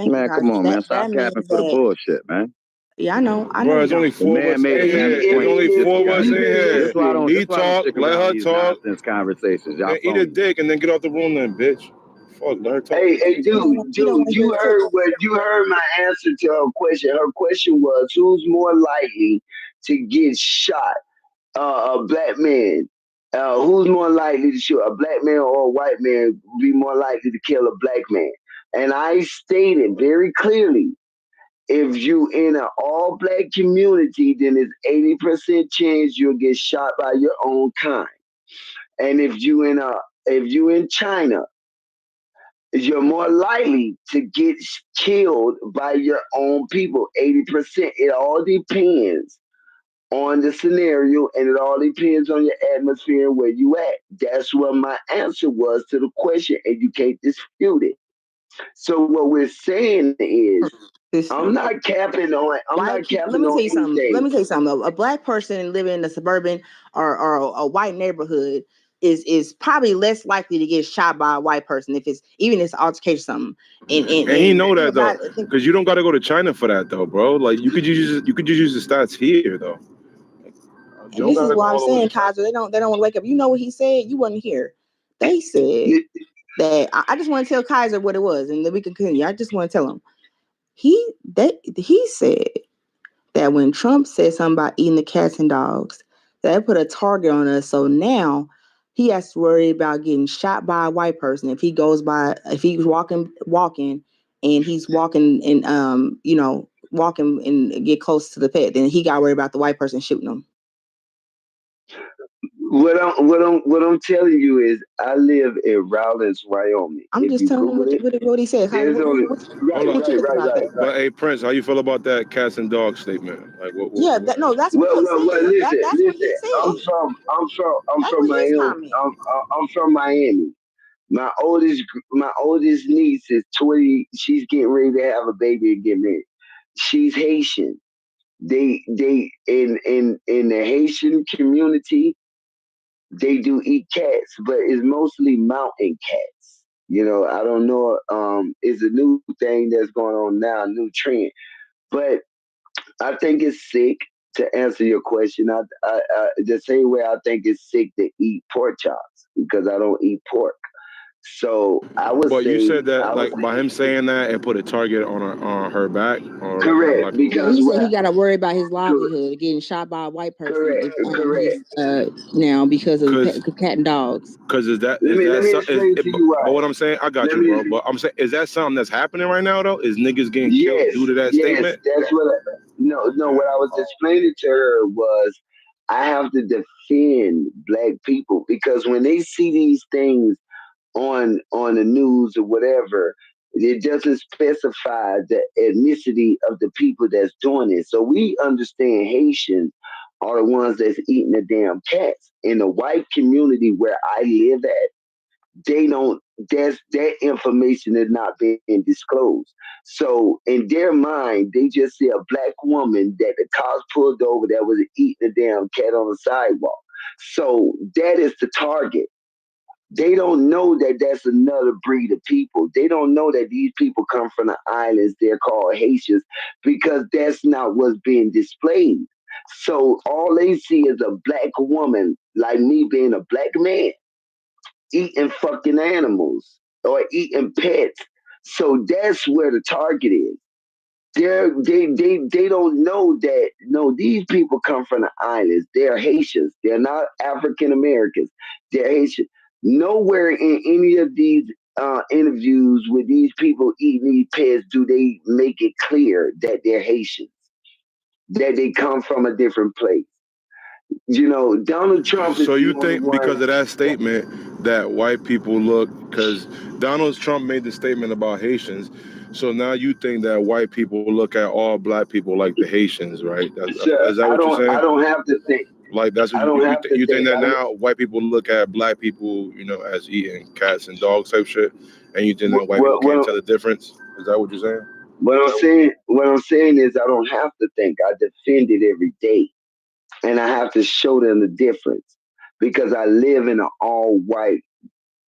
Man, come on, man. Stop capping for the bullshit, man. Yeah, I know. Bro, there's only The 4 of man us made in a here. valid There's point. only 4 of us in here. That's why I don't He talk, stick let around her these talk. nonsense conversations. Y'all Then eat a dick and then get out the room then, bitch. Fuck, let her talk. Hey, dude, you heard my answer to her question. Her question was, who's more likely to get shot? A black man. Who's more likely to shoot, a black man or a white man? Be more likely to kill a black man? And I stated very clearly, if you in an all black community, then it's 80% chance you'll get shot by your own kind. And if you in China, you're more likely to get killed by your own people. 80%. It all depends on the scenario, and it all depends on your atmosphere and where you at. That's what my answer was to the question, and you can't dispute it. So what we're saying is, I'm not capping on. Let me tell you something. Anything. A black person living in a suburban or a white neighborhood is probably less likely to get shot by a white person if it's even if it's altercation or something. And he know that though, because you don't got to go to China for that though, bro. Like you could just use the stats here though. And this is why I'm saying, Kaiser, they don't want to wake up. You know what he said? You wasn't here. They said that I just want to tell Kaiser what it was, and then we can continue. I just want to tell him he said that when Trump said something about eating the cats and dogs, that put a target on us. So now he has to worry about getting shot by a white person if he's walking and he's walking and walking and get close to the pet, then he got to worry about the white person shooting him. What I'm telling you is, I live in Rawlins, Wyoming. I'm If just you telling him Google it, what he said. How, there's only Hold what you think about that? But hey, Prince, how you feel about that cats and dogs statement? Like, Yeah, that, no, that's what Well, he well, well. said. Listen, That's what he listen. said. I'm That's from what his Miami. comment. I'm from Miami. My oldest niece is 20. She's getting ready to have a baby and get married. She's Haitian. They in the Haitian community, they do eat cats, but it's mostly mountain cats. I don't know. It's a new thing that's going on now, a new trend. But I think it's sick, to answer your question. The same way I think it's sick to eat pork chops, because I don't eat pork. So but you said that like by him saying that, it put a target on her back, or like on black correct, people. Yeah, he said he got to worry about his livelihood getting shot by a white person now because of cat and dogs. Because is that Let me explain to you why. But what I'm saying, I got you, bro. But I'm saying, is that something that's happening right now though? Is niggas getting killed due to that statement? That's what. No. What I was explaining to her was, I have to defend black people, because when they see these things on the news or whatever, it doesn't specify the ethnicity of the people that's doing it. So we understand Haitians are the ones that's eating the damn cats. In the white community where I live at, they don't. That information is not being disclosed. So in their mind, they just see a black woman that the cops pulled over that was eating a damn cat on the sidewalk. So that is the target. They don't know that that's another breed of people. They don't know that these people come from the islands. They're called Haitians, because that's not what's being displayed. So all they see is a black woman, like me being a black man, eating fucking animals or eating pets. So that's where the target is. They don't know that, no, these people come from the islands. They're Haitians. They're not African Americans. They're Haitian. Nowhere in any of these interviews with these people eating these pets do they make it clear that they're Haitians, that they come from a different place. Donald Trump is So you the only think one. because of that statement that white people look, because Donald Trump made the statement about Haitians, so now you think that white people look at all black people like the Haitians, right? Is that what you're saying? I don't have to think. Like that's what I don't have to you think think. that now white people look at black people, as eating cats and dogs type shit, and you think that white people can't tell the difference? Is that what you're saying? What I'm saying is, I don't have to think. I defend it every day, and I have to show them the difference, because I live in an all white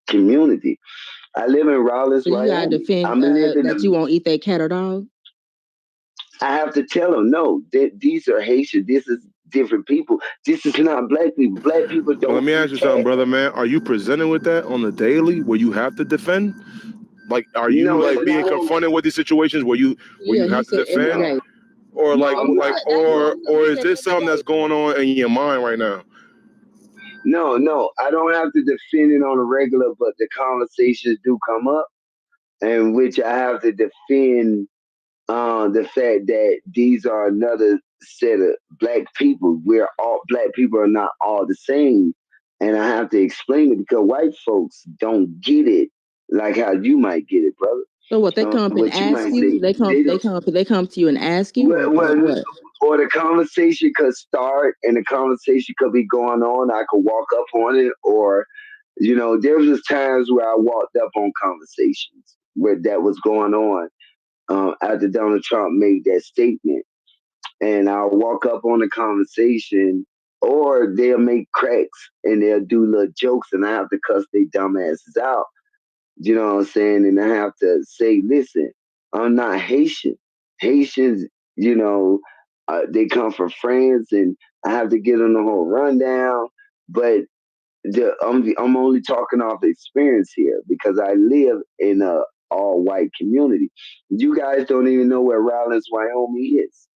community. I live in Rawlins, So you gotta Wyoming. defend that you won't eat that cat or dog. I have to tell them, no, these are Haitian. This is different people. This is not black people. Black people don't. Well, let me ask you something, brother, man. Are you presented with that on the daily where you have to defend? Like, are you being confronted with these situations where you have to defend, or or is this something that's going on in your mind right now? No, I don't have to defend it on a regular, but the conversations do come up, in which I have to defend the fact that these are another set of black people. Black people are not all the same, and I have to explain it, because white folks don't get it like how you might get it, brother. So what, they come up and ask you? They come to you and ask you, or what? Or the conversation could start, and the conversation could be going on. I could walk up on it, or there was just times where I walked up on conversations where that was going on after Donald Trump made that statement, and I'll walk up on the conversation, or they'll make cracks and they'll do little jokes, and I have to cuss their dumb asses out. You know what I'm saying? And I have to say, listen, I'm not Haitian. Haitians, they come from France, and I have to give them the whole rundown. But I'm only talking off experience here, because I live in a all white community. You guys don't even know where Rawlins, Wyoming is.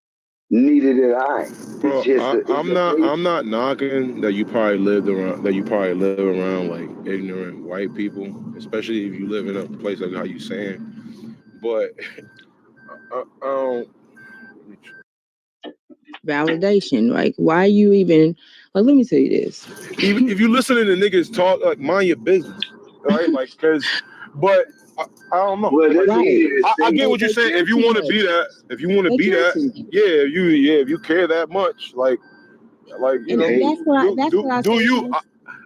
Neither did I. Bro, I'm not knocking that you probably live around like ignorant white people, especially if you live in a place like how you saying. But I don't. validation. Like, why you even, like, let me tell you this. Even if you listening to niggas talk, like, mind your business, right? Like, but I don't know. Well, Like, I get what you're They saying. care If you too want to much. be that, They care too much. if you care that much, like you know, That's what I do say. you?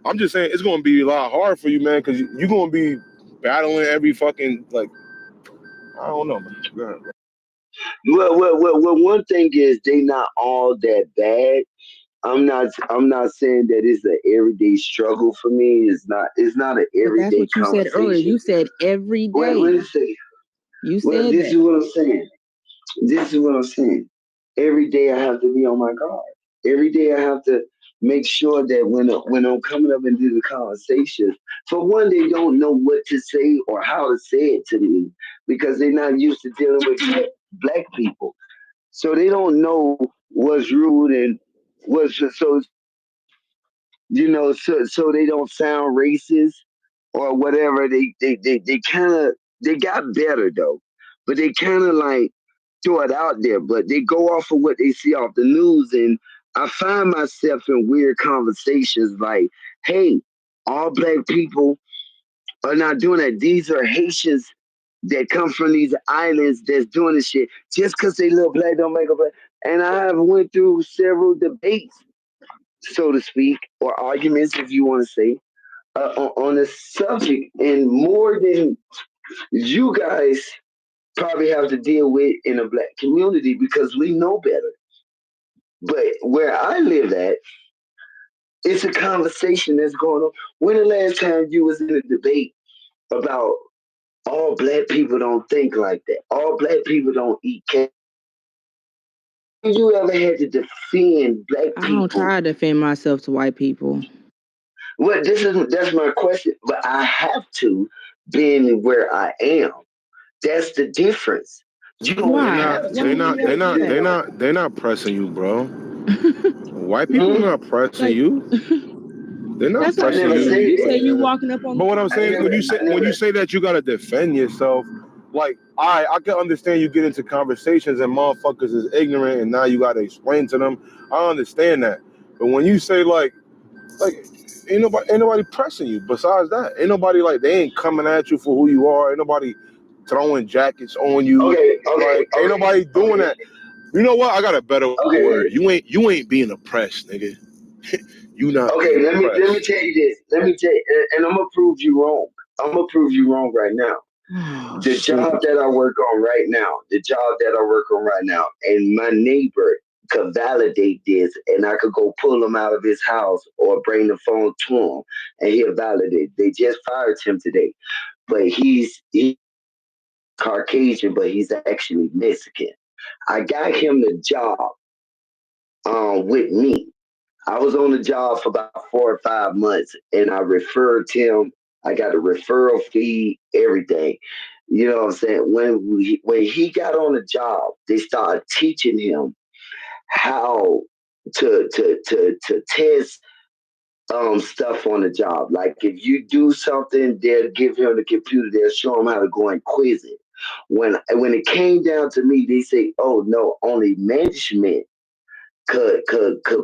I'm just saying it's gonna be a lot hard for you, man, because you're gonna be battling every fucking, like, I don't know, man. Go ahead. Well, one thing is they not all that bad. I'm not saying that it's an everyday struggle for me. It's not an But that's everyday what you said earlier. conversation. You said every day. Wait a second. You Well, said this that. is what I'm saying. This is what I'm saying. Every day I have to be on my guard. Every day I have to make sure that when I'm coming up into the conversations, for one, they don't know what to say or how to say it to me because they're not used to dealing with black people. So they don't know what's rude and what's so so they don't sound racist or whatever. They kind of they got better though, but they kind of like throw it out there. But they go off of what they see off the news, and I find myself in weird conversations like, "Hey, all black people are not doing that. These are Haitians." That come from these islands that's doing this shit just because they look black don't make a black. And I have went through several debates, so to speak, or arguments, if you want to say, on the subject, and more than you guys probably have to deal with in a black community because we know better. But where I live at, it's a conversation that's going on. When the last time you was in a debate about all black people don't think like that, all black people don't eat cake? You ever had to defend black people? I don't try to defend myself to white people. Well, that's my question, but I have to, being where I am. That's the difference. You don't have to. They're not pressing you, bro. White people not pressing you. They're not pressing you. You say you walking up on. But what I'm saying, when you say that you gotta defend yourself, like I can understand you get into conversations and motherfuckers is ignorant and now you gotta explain to them. I understand that. But when you say like ain't nobody pressing you. Besides that, ain't nobody they ain't coming at you for who you are. Ain't nobody throwing jackets on you. Ain't nobody doing that. You know what? I got a better word. You ain't being oppressed, nigga. You not. Okay, let me tell you this. Let me tell you, and I'm gonna prove you wrong. I'm gonna prove you wrong right now. The job that I work on right now, and my neighbor could validate this, and I could go pull him out of his house or bring the phone to him, and he'll validate. They just fired him today, but he's Caucasian, but he's actually Mexican. I got him the job with me. I was on the job for about 4 or 5 months, and I referred him. I got a referral fee, everything. You know what I'm saying? When he got on the job, they started teaching him how to test stuff on the job. Like if you do something, they'll give him the computer. They'll show him how to go and quiz it. When it came down to me, they say, "Oh no, only management could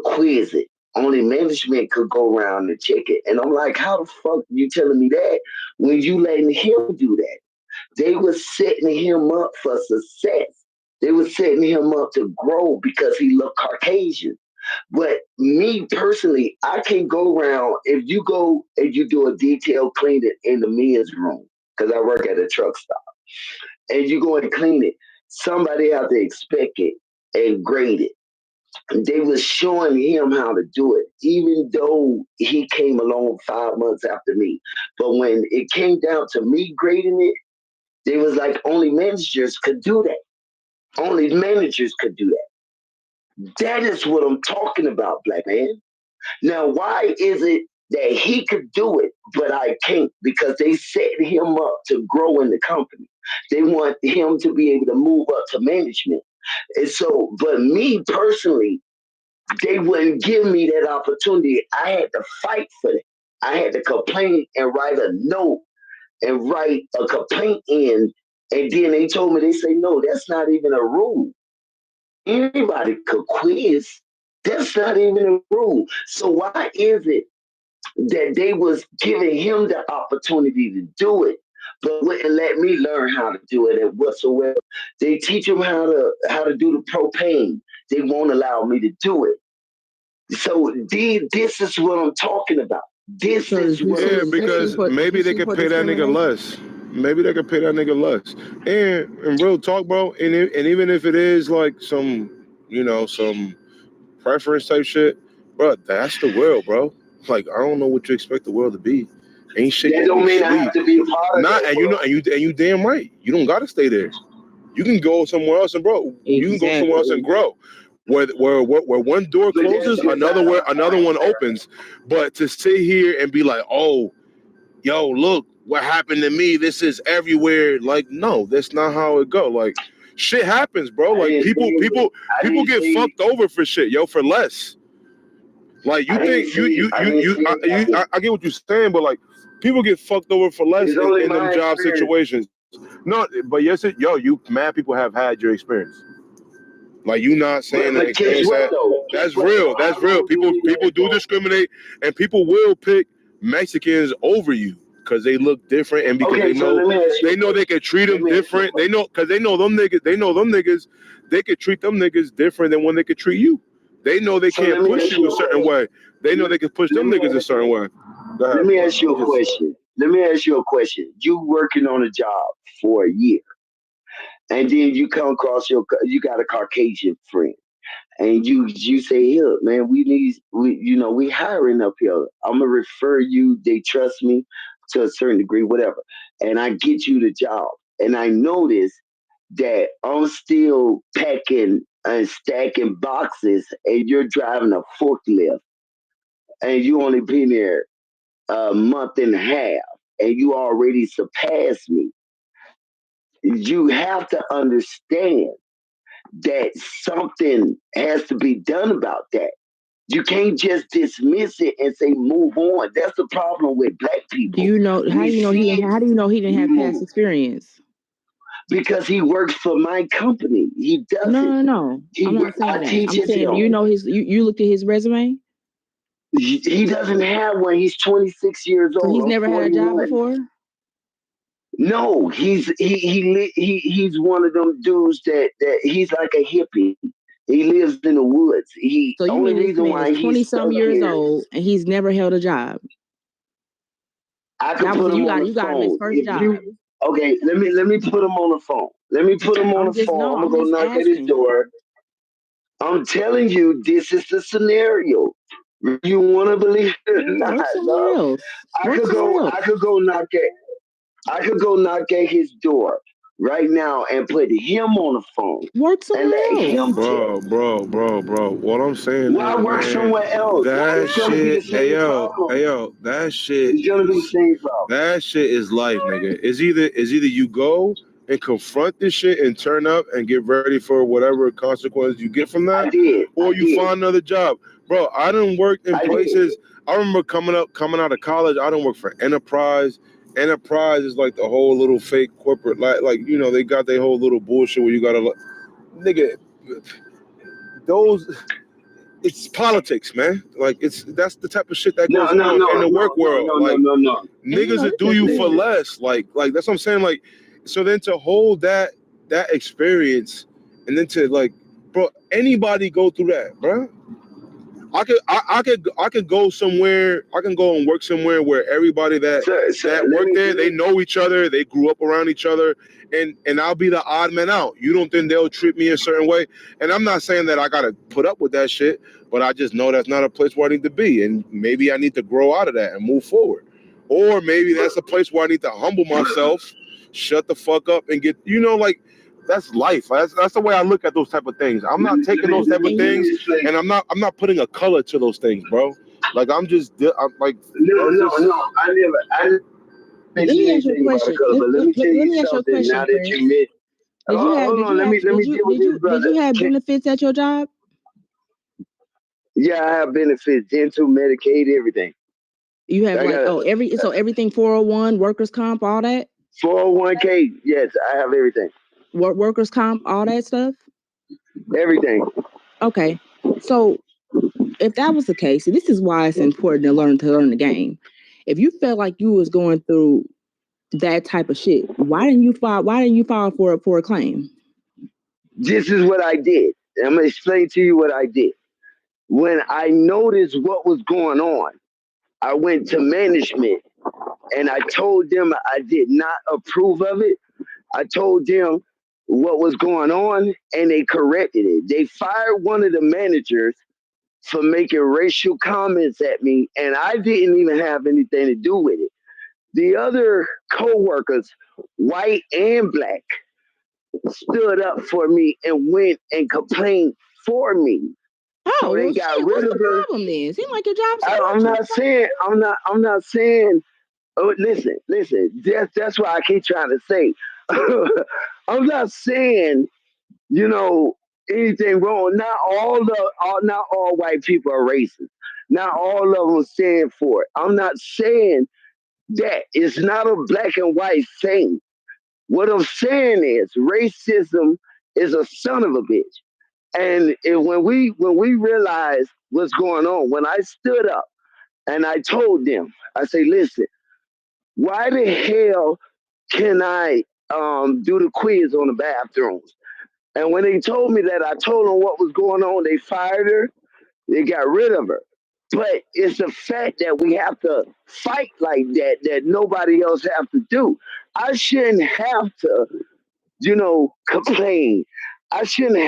quiz it. Only management could go around and check it." And I'm like, "How the fuck you telling me that when you letting him do that?" They was setting him up for success. They was setting him up to grow because he looked Caucasian. But me personally, I can go around if you go and you do a detailed cleaning in the men's room, because I work at a truck stop, and you go and clean it, somebody have to inspect it and grade it. They was showing him how to do it, even though he came along 5 months after me. But when it came down to me grading it, they was like, only managers could do that. Only managers could do that. That is what I'm talking about, black man. Now, why is it that he could do it, but I can't? Because they set him up to grow in the company. They want him to be able to move up to management. And so, but me personally, they wouldn't give me that opportunity. I had to fight for it. I had to complain and write a note and write a complaint in. And then they told me, they say, no, that's not even a rule. Anybody could quiz. That's not even a rule. So why is it that they was giving him the opportunity to do it, but wouldn't let me learn how to do it and whatsoever? They teach him how to do the propane. They won't allow me to do it. So this is what I'm talking about. This is what I'm saying. Because maybe they could pay that nigga less. Maybe they could pay that nigga less. And real talk, bro. And even if it is like some, some preference type shit, bro, that's the world, bro. Like I don't know what you expect the world to be. Ain't shit. That don't mean I have to be a part of that. And you damn right. You don't gotta stay there. You can go somewhere else and you can go somewhere else and grow. Where one door closes, another one opens. But to sit here and be like, oh, yo, look what happened to me. This is everywhere. Like, no, that's not how it go. Like, shit happens, bro. Like people get fucked over for shit, yo, for less. Like you think I get what you're saying, but like people get fucked over for less in them job situations. No, but yes, you mad people have had your experience. Like you not saying that experience that's real. That's real. People do discriminate, and people will pick Mexicans over you because they look different, and because they know they can treat them different. They know because they know them niggas. They know them niggas. They could treat them niggas different than when they could treat you. They know they can't push you a certain way. They know they can push them niggas a certain way. Let me ask you a question. You working on a job for a year, and then you come across you got a Caucasian friend, and you say, "Here, man, we hiring up here. I'm gonna refer you. They trust me to a certain degree, whatever." And I get you the job, and I notice that I'm still packing and stacking boxes, and you're driving a forklift, and you only been there a month and a half, and you already surpassed me. You have to understand that something has to be done about that. You can't just dismiss it and say move on. That's the problem with black people. How do you know he didn't have past experience? Because he works for my company. He doesn't. No. I'm not saying that. I'm saying you looked at his resume? He doesn't have one. He's 26 years old. So he's never had a job before? No, he's one of them dudes that he's like a hippie. He lives in the woods. So you mean this man is 20-some years old and he's never held a job? I can put him on the phone. You got him his first job. Okay, let me put him on the phone. I'm gonna go knock at his door. I'm telling you, this is the scenario. You want to believe it or not? No. I could go knock at his door right now and put him on the phone. Work somewhere else. Bro. What I'm saying Why work somewhere else? That shit, hey yo, that shit. It's gonna be the same problem. That shit is life, nigga. It's either you go and confront this shit and turn up and get ready for whatever consequences you get from that, or you find another job. Bro, I done worked in places. I remember coming out of college, I done work for Enterprise. Enterprise is like the whole little fake corporate, like they got their whole little bullshit where you gotta, nigga, it's politics, man. Like that's the type of shit that goes on in the work world. Niggas that do you for less. Like that's what I'm saying. Like, so then to hold that experience and then to like, bro, anybody go through that, bro. I could go somewhere. I can go and work somewhere where everybody that work there, they know each other. They grew up around each other, and I'll be the odd man out. You don't think they'll treat me a certain way? And I'm not saying that I gotta put up with that shit, but I just know that's not a place where I need to be, and maybe I need to grow out of that and move forward, or maybe that's a place where I need to humble myself, shut the fuck up, and get like. That's life. That's the way I look at those type of things. I'm not taking those type of things, and I'm not putting a color to those things, bro. Like I'm like. No. I never. Let me ask you a question. Let me ask you a question. Now that you admit, did you have benefits at your job? Yeah, I have benefits, dental, Medicaid, everything. You have everything 401, workers' comp, all that? 401k, yes, I have everything. Workers' comp, all that stuff? Everything. Okay. So if that was the case, this is why it's important to learn the game. If you felt like you was going through that type of shit, why didn't you file for a claim? This is what I did. I'm gonna explain to you what I did. When I noticed what was going on, I went to management and I told them I did not approve of it. I told them what was going on and they corrected it. They fired one of the managers for making racial comments at me, and I didn't even have anything to do with it. The other co-workers, white and black, stood up for me and went and complained for me. Oh, so they got rid what's of the her. problem then? Seems like your job's I'm not saying. Oh, listen. That's why I keep trying to say. I'm not saying, anything wrong. Not all white people are racist. Not all of them stand for it. I'm not saying that. It's not a black and white thing. What I'm saying is racism is a son of a bitch. And when we realized what's going on, when I stood up and I told them, I say, listen, why the hell can I do the quiz on the bathrooms? And when they told me that, I told them what was going on. They fired her. They got rid of her. But it's a fact that we have to fight like that nobody else have to do. I shouldn't have to, complain. I shouldn't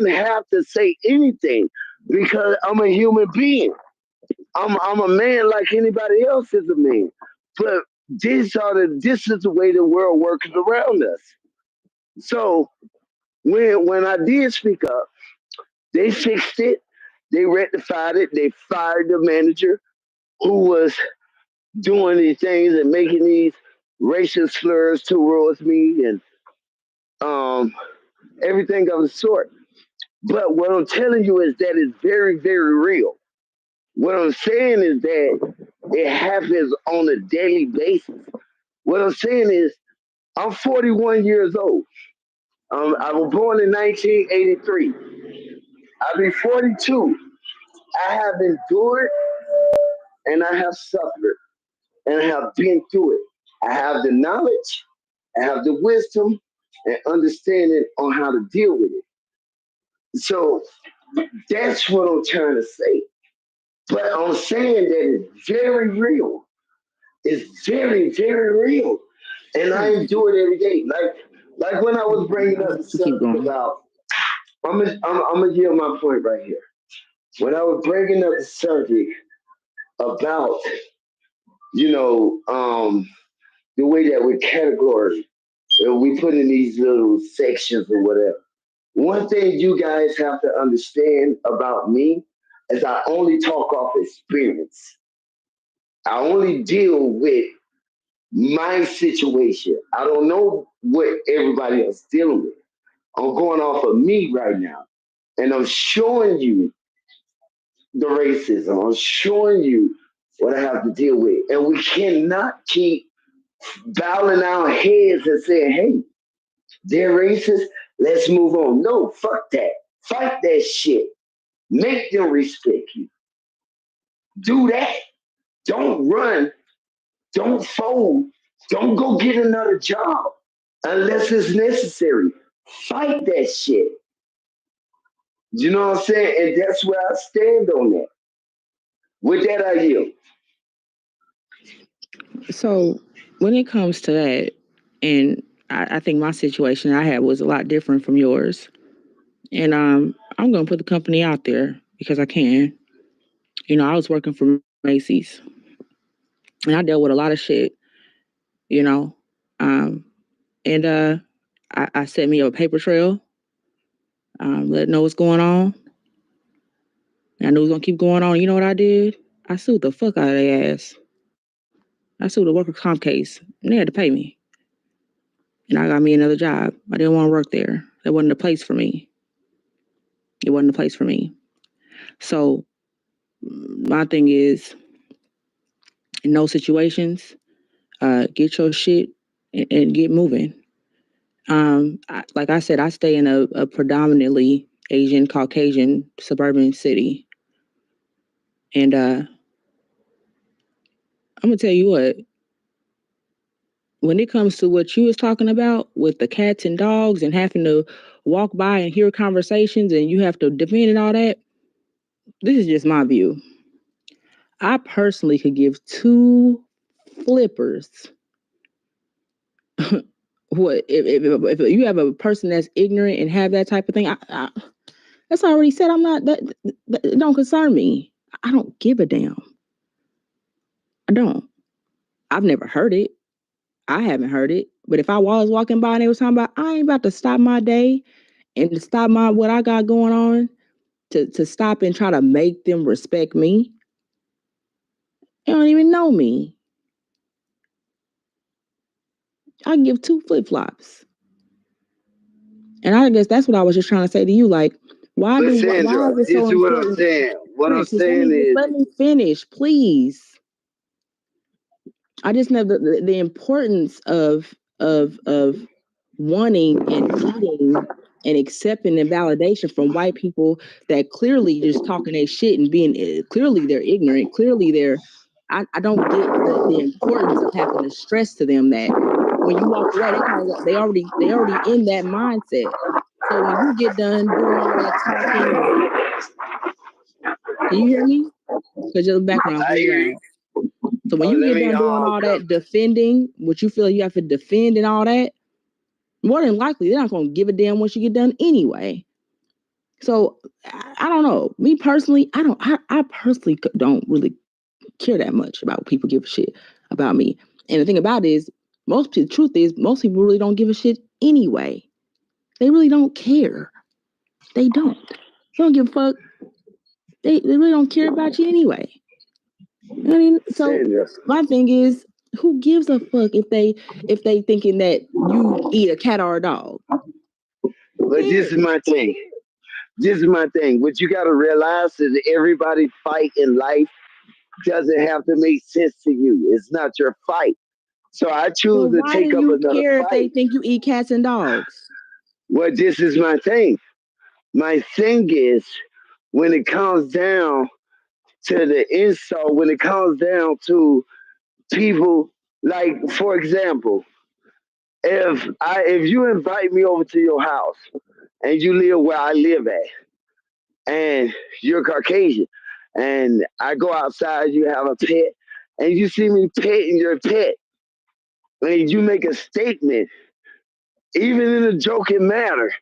have to say anything because I'm a human being. I'm a man like anybody else is a man. But this is the way the world works around us. So when I did speak up, they fixed it, they rectified it, they fired the manager who was doing these things and making these racist slurs towards me and everything of the sort. But what I'm telling you is that it's very, very real. What I'm saying is that it happens on a daily basis. What I'm saying is I'm 41 years old. I was born in 1983. I'll be 42. I have endured and I have suffered and I have been through it. I have the knowledge, I have the wisdom and understanding on how to deal with it. So that's what I'm trying to say. But I'm saying that it's very real. It's very, very real. And I endure it every day. Like when I was bringing up the subject about, I'm gonna yield my point right here. When I was bringing up the subject about, the way that we categorize, we put in these little sections or whatever. One thing you guys have to understand about me is I only talk off experience. I only deal with my situation. I don't know what everybody else is dealing with. I'm going off of me right now. And I'm showing you the racism. I'm showing you what I have to deal with. And we cannot keep bowing our heads and saying, hey, they're racist. Let's move on. No, fuck that. Fight that shit. Make them respect you. Do that. Don't run. Don't fold. Don't go get another job unless it's necessary. Fight that shit. You know what I'm saying? And that's where I stand on that. With that, I yield. So when it comes to that, and I think my situation I had was a lot different from yours. And I'm gonna put the company out there because I can. I was working for Macy's and I dealt with a lot of shit, you know. And I set me up a paper trail, let know what's going on. And I knew it was gonna keep going on. You know what I did? I sued the fuck out of their ass. I sued the worker comp case and they had to pay me. And I got me another job. I didn't want to work there. That wasn't the place for me. It wasn't the place for me. So my thing is, in those situations, get your shit and get moving. Like I said, I stay in a predominantly Asian, Caucasian suburban city. And I'm gonna tell you what, when it comes to what you was talking about with the cats and dogs and having to walk by and hear conversations and you have to defend and all that, this is just my view. I personally could give two flippers. What if you have a person that's ignorant and have that type of thing? That's already said. I'm not that. It don't concern me. I don't give a damn. I don't. I've never heard it. I haven't heard it. But if I was walking by and they was talking about, I ain't about to stop my day and to stop what I got going on to stop and try to make them respect me. They don't even know me. I give two flip-flops. And I guess that's what I was just trying to say to you. Like, why is it so this is what I'm important? saying. What I'm Just saying is, let me finish, please. I just know the importance of wanting and needing and accepting the validation from white people that clearly just talking their shit and being clearly they're ignorant. Clearly I don't get the importance of having to stress to them that when you walk away, they already in that mindset. So when you get done doing all that talking, can you hear me? Because your background's really loud. So when you get done doing all that defending, what you feel you have to defend and all that, more than likely they're not going to give a damn once you get done anyway. So I don't know. Me personally, I personally don't really care that much about what people give a shit about me. And the thing about it is, most people really don't give a shit anyway. They really don't care. They don't. They don't give a fuck. They really don't care about you anyway. I mean, so my thing is, who gives a fuck if they thinking that you eat a cat or a dog? but this is my thing. This is my thing. What you got to realize is that everybody fight in life doesn't have to make sense to you. It's not your fight. So I choose to take up another fight. Why do you care if they think you eat cats and dogs? Well, this is my thing. My thing is, when it comes down to the insult, when it comes down to people, like, for example, if you invite me over to your house and you live where I live at, and you're Caucasian, and I go outside, you have a pet, and you see me petting your pet, and you make a statement, even in a joking manner,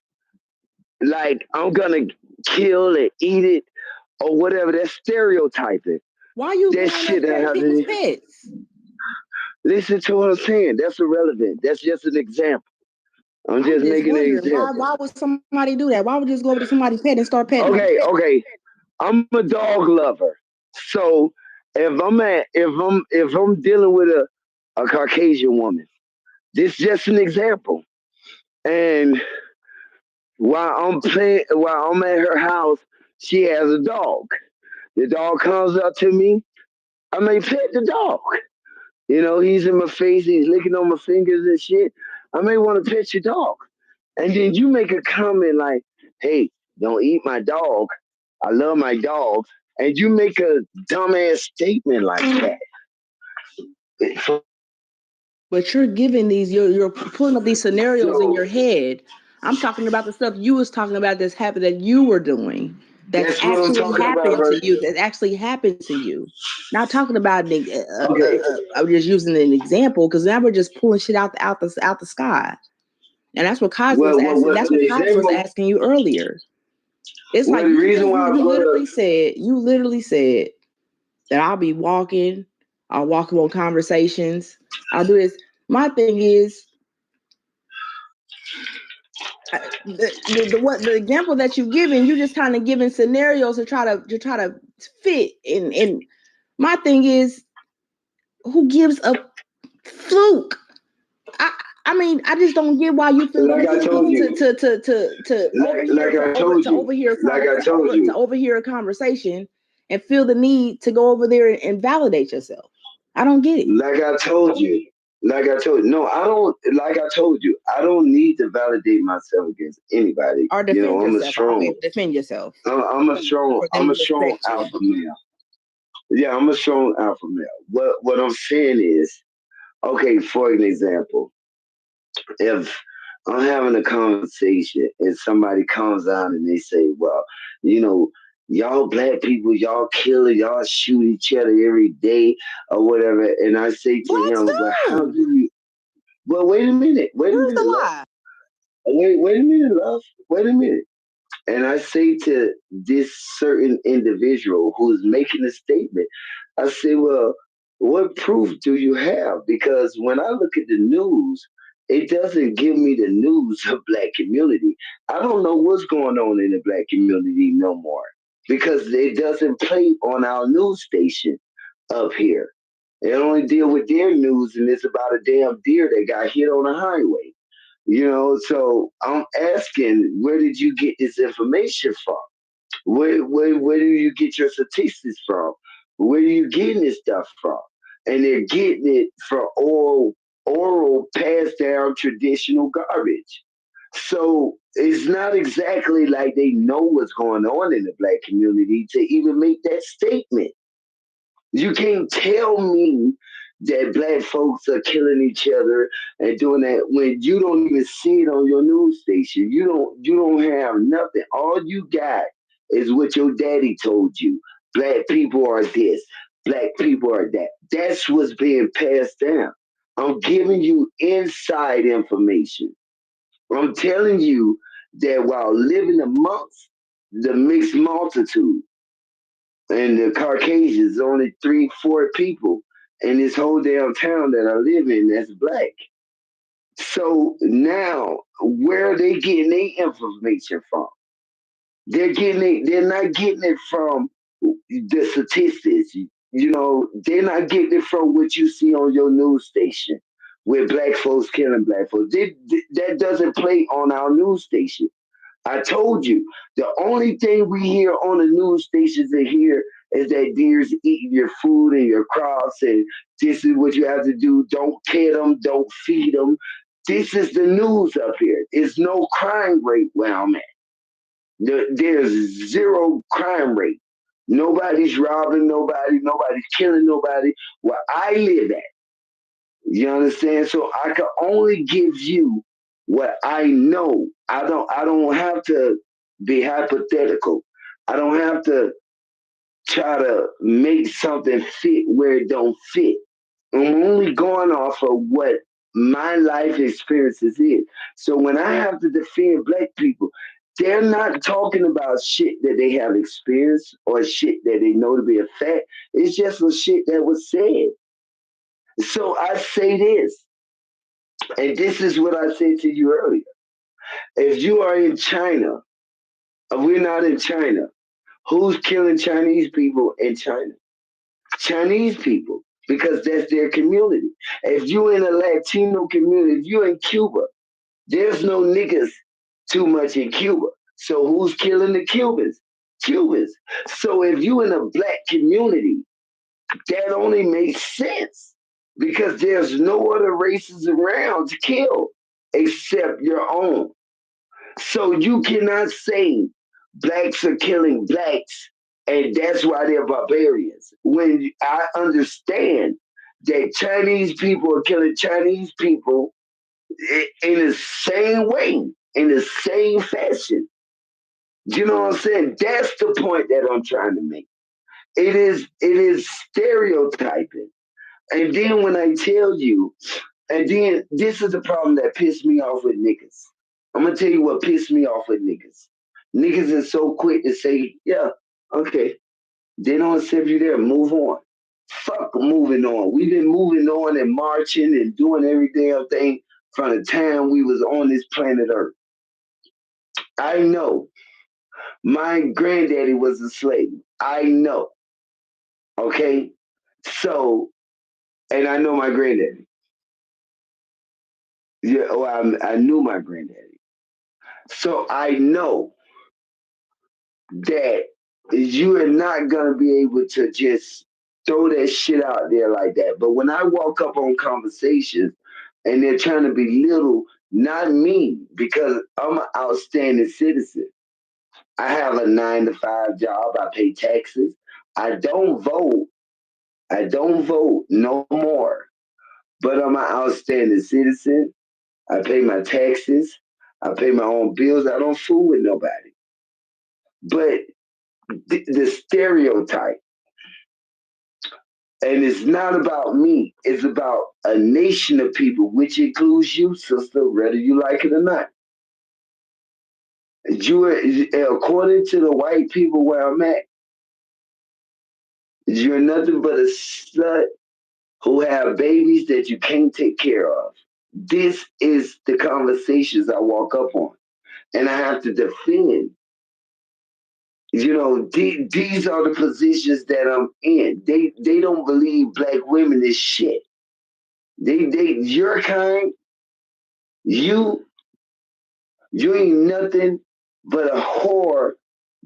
like I'm gonna kill and eat it or whatever, that's stereotyping. Why you that shit that has to pets? Listen to what I'm saying. That's irrelevant. That's just an example. I'm just making an example. Why would somebody do that? Why would you just go over to somebody's pet and start petting them? Okay. I'm a dog lover. So if I'm dealing with a Caucasian woman, this is just an example. And while I'm at her house, she has a dog. The dog comes up to me. I may pet the dog. You know, he's in my face, he's licking on my fingers and shit. I may want to pet your dog. And then you make a comment like, hey, don't eat my dog. I love my dog. And you make a dumbass statement like that. But you're giving you're pulling up these scenarios in your head. I'm talking about the stuff you was talking about that's happened that you were doing. That's actually happened to you. That actually happened to you. Not talking about I'm just using an example because now we're just pulling shit out the sky. And that's what Cosmo was asking. That's what Cosmo was asking you earlier. It's like you literally said that I'll be walking, I'll walk on conversations, I'll do this. My thing is, the example that you're giving, you just kind of giving scenarios to try to fit. And my thing is, who gives a fluke? I mean, I just don't get why you feel like I told you to overhear a conversation and feel the need to go over there and validate yourself. I don't get it. Like I told you, Like I told you, no, I don't. Like I told you, I don't need to validate myself against anybody. Or defend I'm a yourself. I'll say strong. defend yourself. I'm a strong. For them I'm to a strong respect you. alpha male. Yeah, I'm a strong alpha male. What I'm saying is, okay, for an example, if I'm having a conversation and somebody comes out and they say, well, y'all black people, y'all kill it, y'all shoot each other every day or whatever. And I say to him, well, how do you, well, wait a minute, Where's the love. lie? Wait a minute, love. Wait a minute. And I say to this certain individual who's making a statement, I say, well, what proof do you have? Because when I look at the news, it doesn't give me the news of black community. I don't know what's going on in the black community no more because it doesn't play on our news station up here. They only deal with their news, and it's about a damn deer that got hit on the highway. So I'm asking, where did you get this information from? Where do you get your statistics from? Where are you getting this stuff from? And they're getting it from oral passed down traditional garbage. So it's not exactly like they know what's going on in the black community to even make that statement. You can't tell me that black folks are killing each other and doing that when you don't even see it on your news station. You don't have nothing. All you got is what your daddy told you. Black people are this, black people are that. That's what's being passed down. I'm giving you inside information. I'm telling you that while living amongst the mixed multitude, and the Caucasians, only 3-4 people in this whole damn town that I live in that's black. So now, where are they getting their information from? They're not getting it from the statistics. They're not getting it from what you see on your news station with black folks killing black folks. That doesn't play on our news station. I told you, the only thing we hear on the news stations in here is that deer's eating your food and your crops, and this is what you have to do. Don't pet them, don't feed them. This is the news up here. There's no crime rate where I'm at. There's zero crime rate. Nobody's robbing nobody. Nobody's killing nobody. Where I live at. You understand? So I can only give you what I know. I don't have to be hypothetical. I don't have to try to make something fit where it don't fit. I'm only going off of what my life experiences is. So when I have to defend black people, they're not talking about shit that they have experienced or shit that they know to be a fact. It's just the shit that was said. So I say this. And this is what I said to you earlier. If you are in China, if we're not in China, who's killing Chinese people in China? Chinese people, because that's their community. If you're in a Latino community, if you're in Cuba, there's no niggas too much in Cuba. So who's killing the Cubans? Cubans. So if you're in a black community, that only makes sense because there's no other races around to kill except your own. So you cannot say blacks are killing blacks and that's why they're barbarians. When I understand that Chinese people are killing Chinese people in the same way, in the same fashion. You know what I'm saying? That's the point that I'm trying to make. It is stereotyping. And then when I tell you, and then this is the problem that pissed me off with niggas. I'm gonna tell you what pissed me off with niggas. Niggas is so quick to say, yeah, okay. They don't accept you there, move on. Fuck moving on. We've been moving on and marching and doing every damn thing from the time we was on this planet Earth. I know. My granddaddy was a slave. I know. Okay? So, and I know my granddaddy. Yeah, well, I knew my granddaddy. So I know that you are not going to be able to just throw that shit out there like that. But when I walk up on conversations and they're trying to belittle not me because I'm an outstanding citizen. I have a 9-to-5 job. I pay taxes. I don't vote. I don't vote no more. But I'm an outstanding citizen. I pay my taxes. I pay my own bills. I don't fool with nobody. But the stereotype, and it's not about me, it's about a nation of people, which includes you, sister, whether you like it or not. According to the white people where I'm at, you're nothing but a slut who have babies that you can't take care of. This is the conversations I walk up on, and I have to defend. These are the positions that I'm in. They don't believe black women is shit. Your kind, you ain't nothing but a whore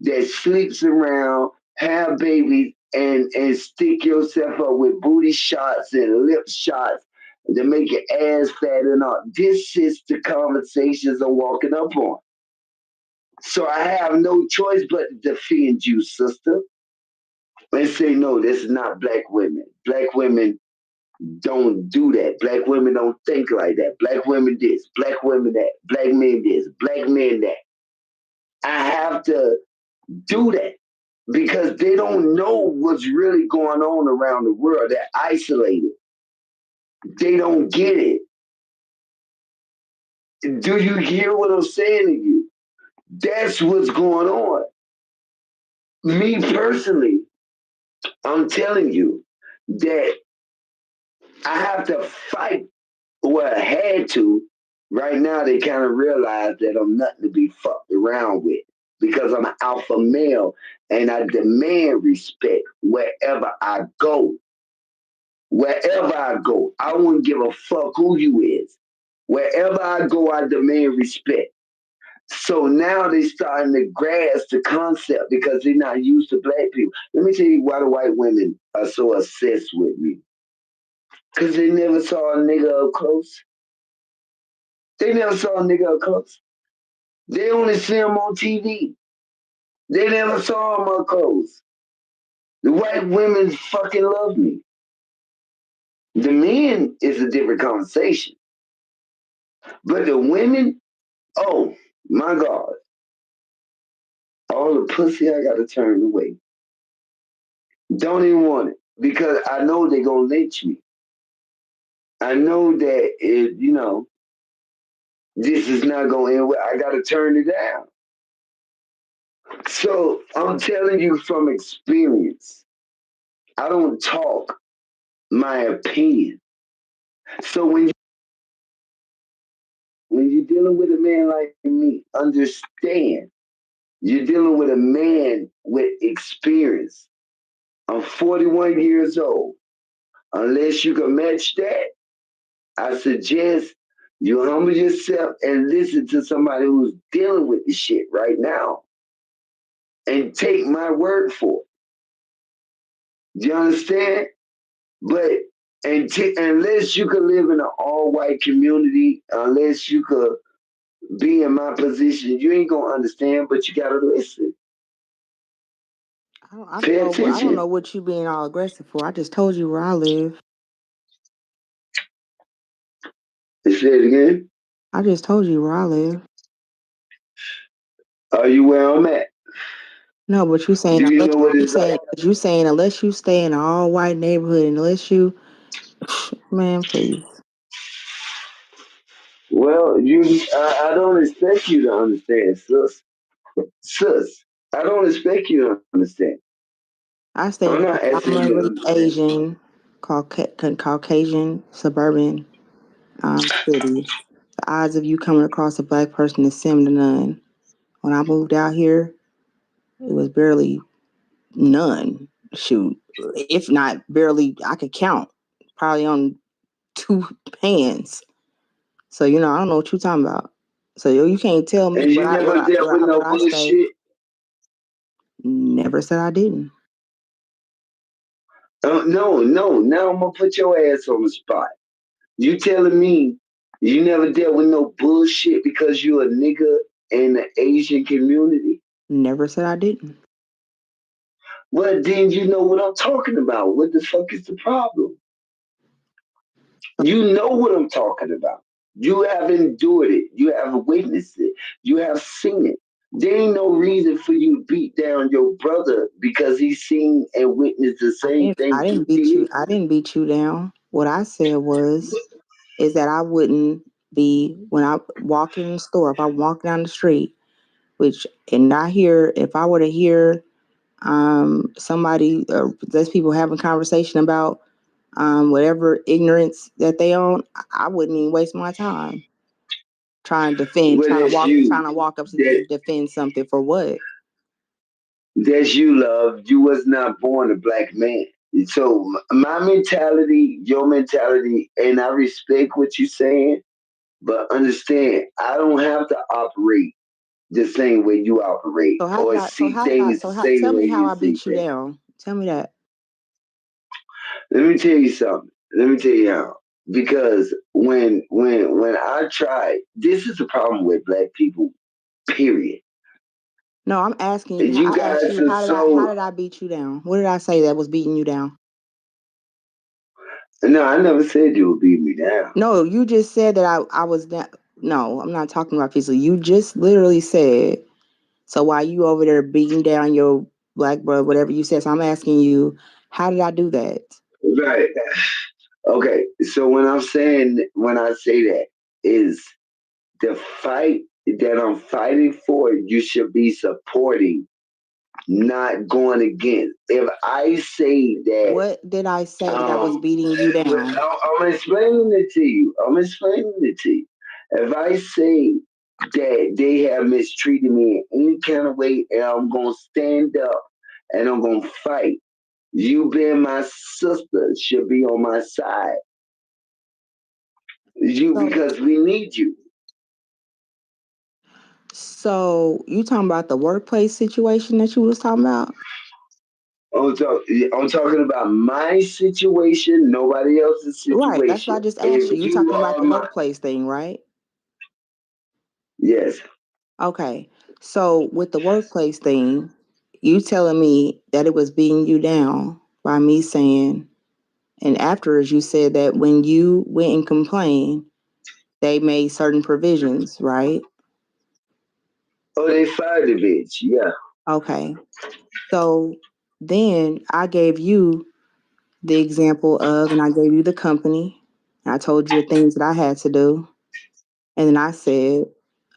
that sleeps around, have babies, and stick yourself up with booty shots and lip shots to make your ass fat and all. This is the conversations I'm walking up on. So I have no choice but to defend you, sister, and say, no, this is not black women. Black women don't do that. Black women don't think like that. Black women this, black women that, black men this, black men that. I have to do that because they don't know what's really going on around the world. They're isolated. They don't get it. Do you hear what I'm saying to you? That's what's going on. Me personally, I'm telling you that I have to fight. Well, I had to. Right now, they kind of realize that I'm nothing to be fucked around with because I'm an alpha male and I demand respect wherever I go. Wherever I go, I wouldn't give a fuck who you is. Wherever I go, I demand respect. So now they starting to grasp the concept because they're not used to black people. Let me tell you why the white women are so obsessed with me. Because they never saw a nigga up close. They never saw a nigga up close. They only see him on TV. They never saw him up close. The white women fucking love me. The men is a different conversation. But the women, oh my God. All the pussy I gotta turn away. Don't even want it. Because I know they're gonna lynch me. I know that this is not gonna end well. I gotta turn it down. So I'm telling you from experience. I don't talk my opinion. So when you're dealing with a man like me, understand you're dealing with a man with experience. I'm 41 years old. Unless you can match that, I suggest you humble yourself and listen to somebody who's dealing with the shit right now and take my word for it. Do you understand? But unless you could live in an all-white community, unless you could be in my position, you ain't gonna understand, but you gotta listen. Pay attention. I don't know what you being all aggressive for. I just told you where I live. Say it again. I just told you where I live. Are you where I'm at? No, but you saying you saying unless you stay in an all white neighborhood, unless you, man, please. Well, I don't expect you to understand, sis. Sis, I don't expect you to understand. I stay in a predominantly Asian, Caucasian, suburban city. The odds of you coming across a black person is slim to none. When I moved out here, it was barely none. Shoot, if not barely, I could count probably on 2 hands. So I don't know what you're talking about. So you can't tell me. And you never dealt with no bullshit. Never said I didn't. No. Now I'm gonna put your ass on the spot. You telling me you never dealt with no bullshit because you a nigga in the Asian community? Never said I didn't. Well, then you know what I'm talking about. What the fuck is the problem? You know what I'm talking about. You have endured it. You have witnessed it. You have seen it. There ain't no reason for you to beat down your brother because he's seen and witnessed the same thing I you didn't beat you. did. I didn't beat you down. What I said is that I wouldn't be when I walk in the store. If I walk down the street, if I were to hear somebody there's people having conversation about whatever ignorance that they own, I wouldn't even waste my time trying to defend, Well, that's trying you. to walk up to defend something for what? That's you, love. You was not born a black man. So my mentality, your mentality, and I respect what you're saying, but understand, I don't have to operate the same way you operate So how did or I? So see how did I? things So the how? same Tell way me how you I see beat you things. down. Tell me that. Let me tell you something. Let me tell you how. Because when I tried, this is the problem with black people. Period. No, I'm asking you. You I asked guys you are how so. did I beat you down? What did I say that was beating you down? No, I never said you would beat me down. No, you just said that I was that. No, I'm not talking about physically. You just literally said. So while you over there beating down your black brother, whatever you said, so I'm asking you, how did I do that? Right. Okay. So when I say that is the fight that I'm fighting for, you should be supporting, not going against. If I say that, What did I say that was beating you down? I'm explaining it to you. If I say that they have mistreated me in any kind of way, and I'm gonna stand up and I'm gonna fight, you being my sister should be on my side. Because we need you. So you talking about the workplace situation that you was talking about? I'm talking about my situation, nobody else's situation. Right. That's what I just asked you. You talking about the workplace thing, right? Yes. Okay. So with the workplace thing, you telling me that it was beating you down by me saying, and afterwards you said that when you went and complained, they made certain provisions, right? Oh, they fired the bitch. Yeah. Okay. So then I gave you the example of, and I gave you the company. I told you the things that I had to do. And then I said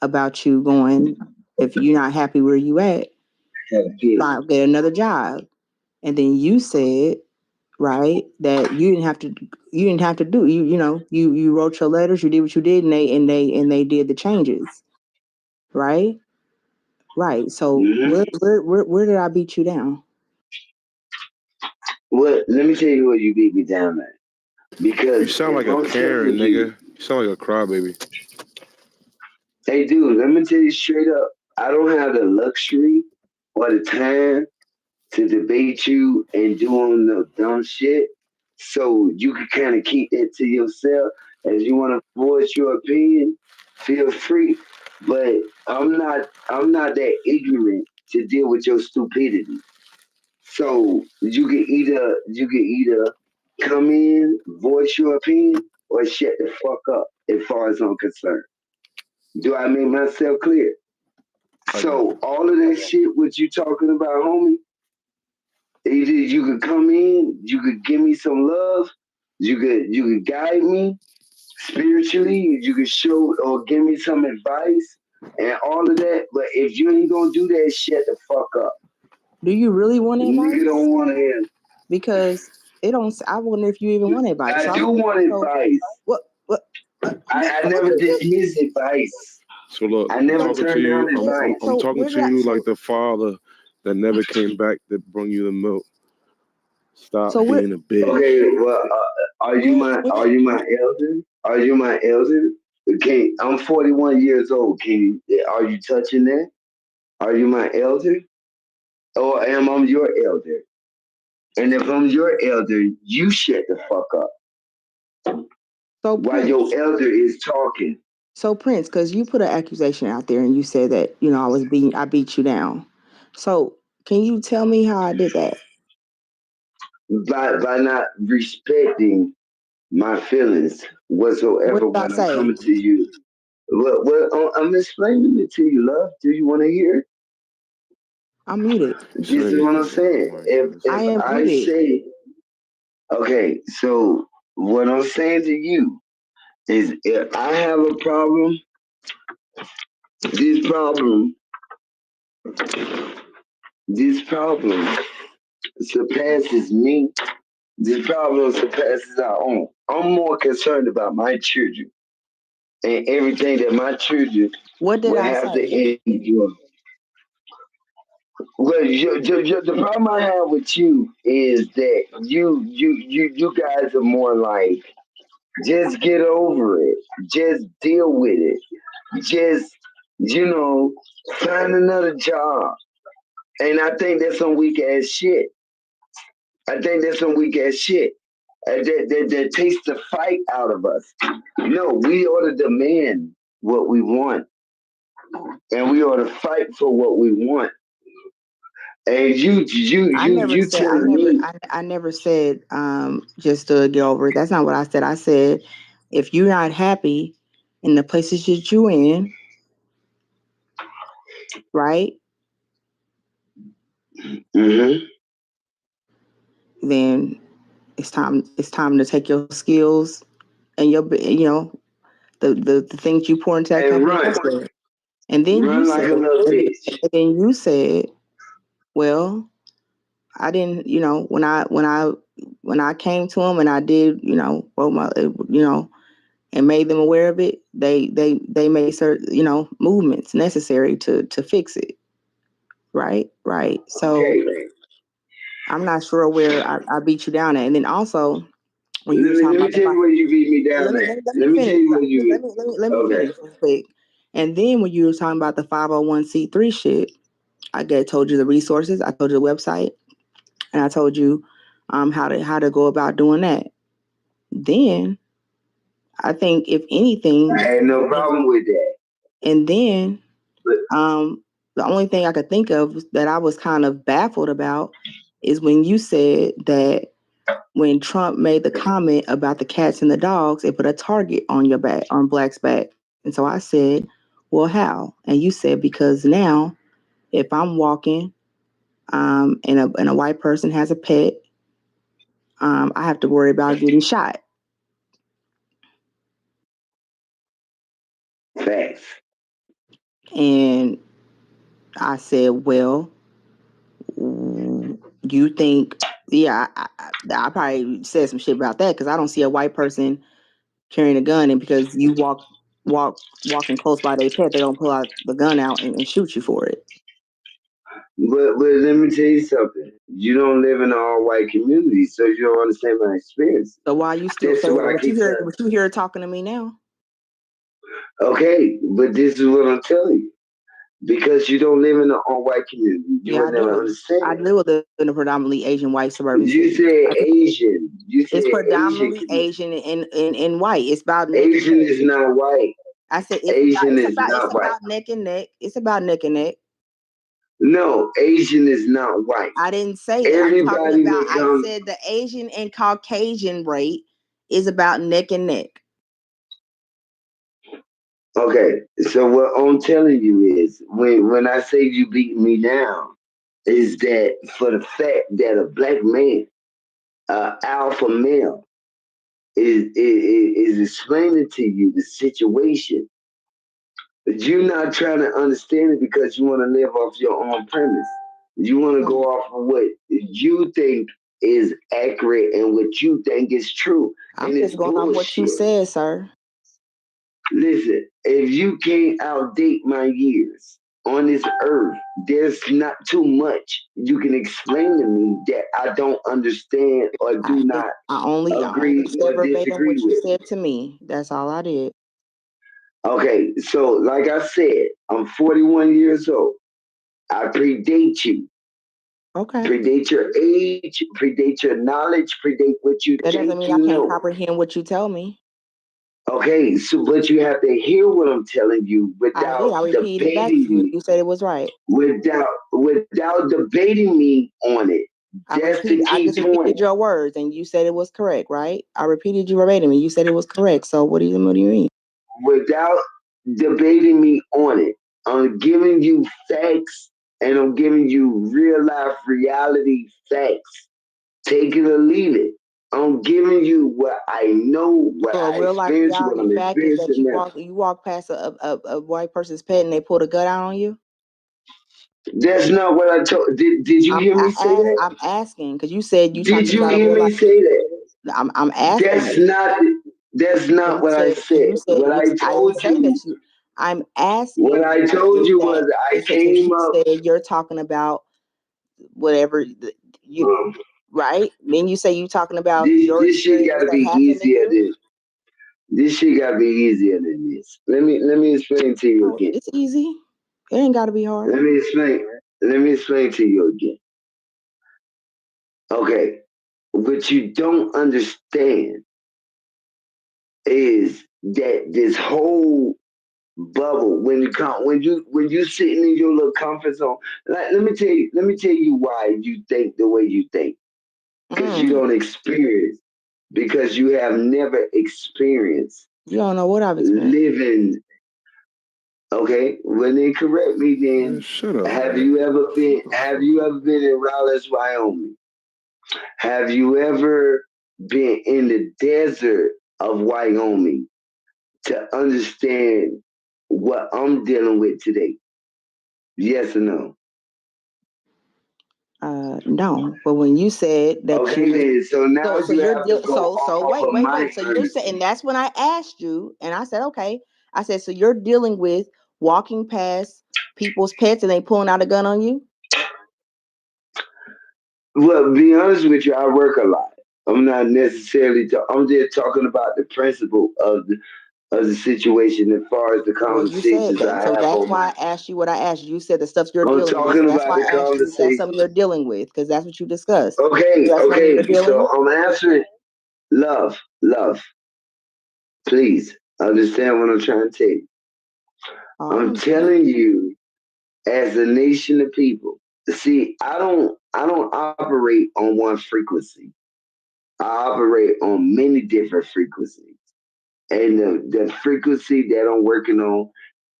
about you going, if you're not happy where you at, get another job. And then you said, right, that you didn't have to do, you wrote your letters, you did what you did, and they did the changes. Right? Right. So where did I beat you down? Well, let me tell you what you beat me down at. Because you sound like a Karen, nigga. You sound like a crybaby. Hey, dude, let me tell you straight up. I don't have the luxury or the time to debate you and doing the dumb shit. So you can kind of keep it to yourself. As you want to voice your opinion, feel free. But I'm not that ignorant to deal with your stupidity. So you can either come in, voice your opinion, or shut the fuck up as far as I'm concerned. Do I make myself clear? So all of that shit what you talking about, homie, either you could come in, you could give me some love, you could guide me spiritually, you could show or give me some advice and all of that. But if you ain't gonna do that, shut the fuck up. Do you really want advice? Nigga don't want to hear. Because it don't. I wonder if you even want advice. I do want advice. What? I never did his advice. So look, I I'm never talking to turned you. down advice. I'm talking to you like the father that never came back to bring you the milk. Stop being a bitch. Okay, well, are you my elder? Are you my elder? Okay, I'm 41 years old. Are you touching that? Are you my elder? Or am I your elder? And if I'm your elder, you shut the fuck up. So while your elder is talking. So Prince, because you put an accusation out there and you said that, you know, I beat you down. So can you tell me how I did that? By not respecting my feelings whatsoever when I'm coming to you. Well, I'm explaining it to you, love. Do you want to hear? I'm muted. This is what I'm saying. If I say, okay, so what I'm saying to you is if I have a problem, this problem surpasses me. This problem surpasses our own. I'm more concerned about my children and everything that my children will have to endure. Well, the problem I have with you is that you guys are more like, just get over it, just deal with it, just find another job. And I think that's some weak ass shit. That takes the fight out of us. No, we ought to demand what we want, and we ought to fight for what we want. And you telling me? I never said just to get over it. That's not what I said. I said if you're not happy in the places that you're in, right? Mm-hmm. Then it's time to take your skills and your the things you pour into that company. And then you said, well, I didn't, when I came to them and I did, wrote my, and made them aware of it, they made certain, movements necessary to fix it. Right. So I'm not sure where I beat you down at. And then also when you were talking let me tell you where you beat me down at. Let me tell you where you. Let me finish real quick. And then when you were talking about the 501c3 shit, I told you the resources, I told you the website, and I told you how to go about doing that. Then I think if anything, I had no problem with that. And then the only thing I could think of that I was kind of baffled about is when you said that when Trump made the comment about the cats and the dogs, it put a target on your back, on Black's back. And so I said, well, how? And you said, because now if I'm walking and a white person has a pet, I have to worry about getting shot. Facts. And I said, well, you think, yeah, I probably said some shit about that because I don't see a white person carrying a gun, and because you walking close by their pet, they don't pull out the gun out and shoot you for it. But let me tell you something. You don't live in an all white community, so you don't understand my experience. So why you still say what you hear talking to me now? Okay, but this is what I'm telling you. Because you don't live in an all white community. You will never understand. I live in a predominantly Asian white suburban city. You said Asian. It's predominantly Asian and white. It's about Asian is not white. I said it's about neck and neck. It's about neck and neck. No, Asian is not white. I didn't say that. I said the Asian and Caucasian rate is about neck and neck. Okay, so what I'm telling you is when I say you beat me down, is that for the fact that a black man, alpha male, is explaining to you the situation. But you're not trying to understand it because you want to live off your own premise. You want to go off of what you think is accurate and what you think is true. I'm just going off what you said, sir. Listen, if you can't outdate my years on this earth, there's not too much you can explain to me that I don't understand or do not agree or disagree with. You said to me. That's all I did. Okay, so like I said, I'm 41 years old. I predate you. Okay. Predate your age, predate your knowledge, predate what you That doesn't think mean you I can't know. comprehend what you tell me. Okay, so but you have to hear what I'm telling you I did. without I repeated it back to debating you. me, You said it was right. without debating me on it. That's the I key just point. repeated your words, and you said it was correct, right? I repeated you verbatim, and you said it was correct. So what do you mean? Without debating me on it, I'm giving you facts, and I'm giving you real life reality facts. Take it or leave it. I'm giving you what I know, what So a I real life experienced, what reality I'm fact is that experiencing now. you walk past a white person's pet and they pull the gut out on you. That's not what I told. Did you hear me say that? I'm asking because you said you Did talking you about a hear real me life. say that? I'm asking. That's not what I said. What I told you. I'm asking. What I told you was I came up. Said you're talking about whatever you right. Then you say you talking about your This shit experience gotta that be happened to easier you. than this. Shit gotta be easier than this. Let me explain to you again. It's easy. It ain't gotta be hard. Let me explain to you again. Okay. What you don't understand is that this whole bubble when you sitting in your little comfort zone. Like, let me tell you why you think the way you think. Because you don't experience. Because you have never experienced. You don't know what I've experienced. Living. Okay, well then correct me then. Man, shut up. Have you ever been in Raleigh, Wyoming? Have you ever been in the desert of Wyoming to understand what I'm dealing with today? Yes or no? No, but when you said that, okay, then so now so you you're have to go wait. So you're saying, and that's when I asked you, and I said, okay. I said, so you're dealing with walking past people's pets and they pulling out a gun on you? Well, be honest with you, I work a lot. I'm not necessarily. I'm just talking about the principle of the situation as far as the Well, you said conversations that, I so have that's on my. why I asked you what I asked you. You said the stuff you're I'm dealing with. So talking that's about why the I asked you if that's conversation. something you're dealing with, because that's what you discussed. Okay, That's something you're dealing so with? I'm answering. Love, please understand what I'm trying to tell you. I'm telling you, as a nation of people, see, I don't operate on one frequency. I operate on many different frequencies. And the frequency that I'm working on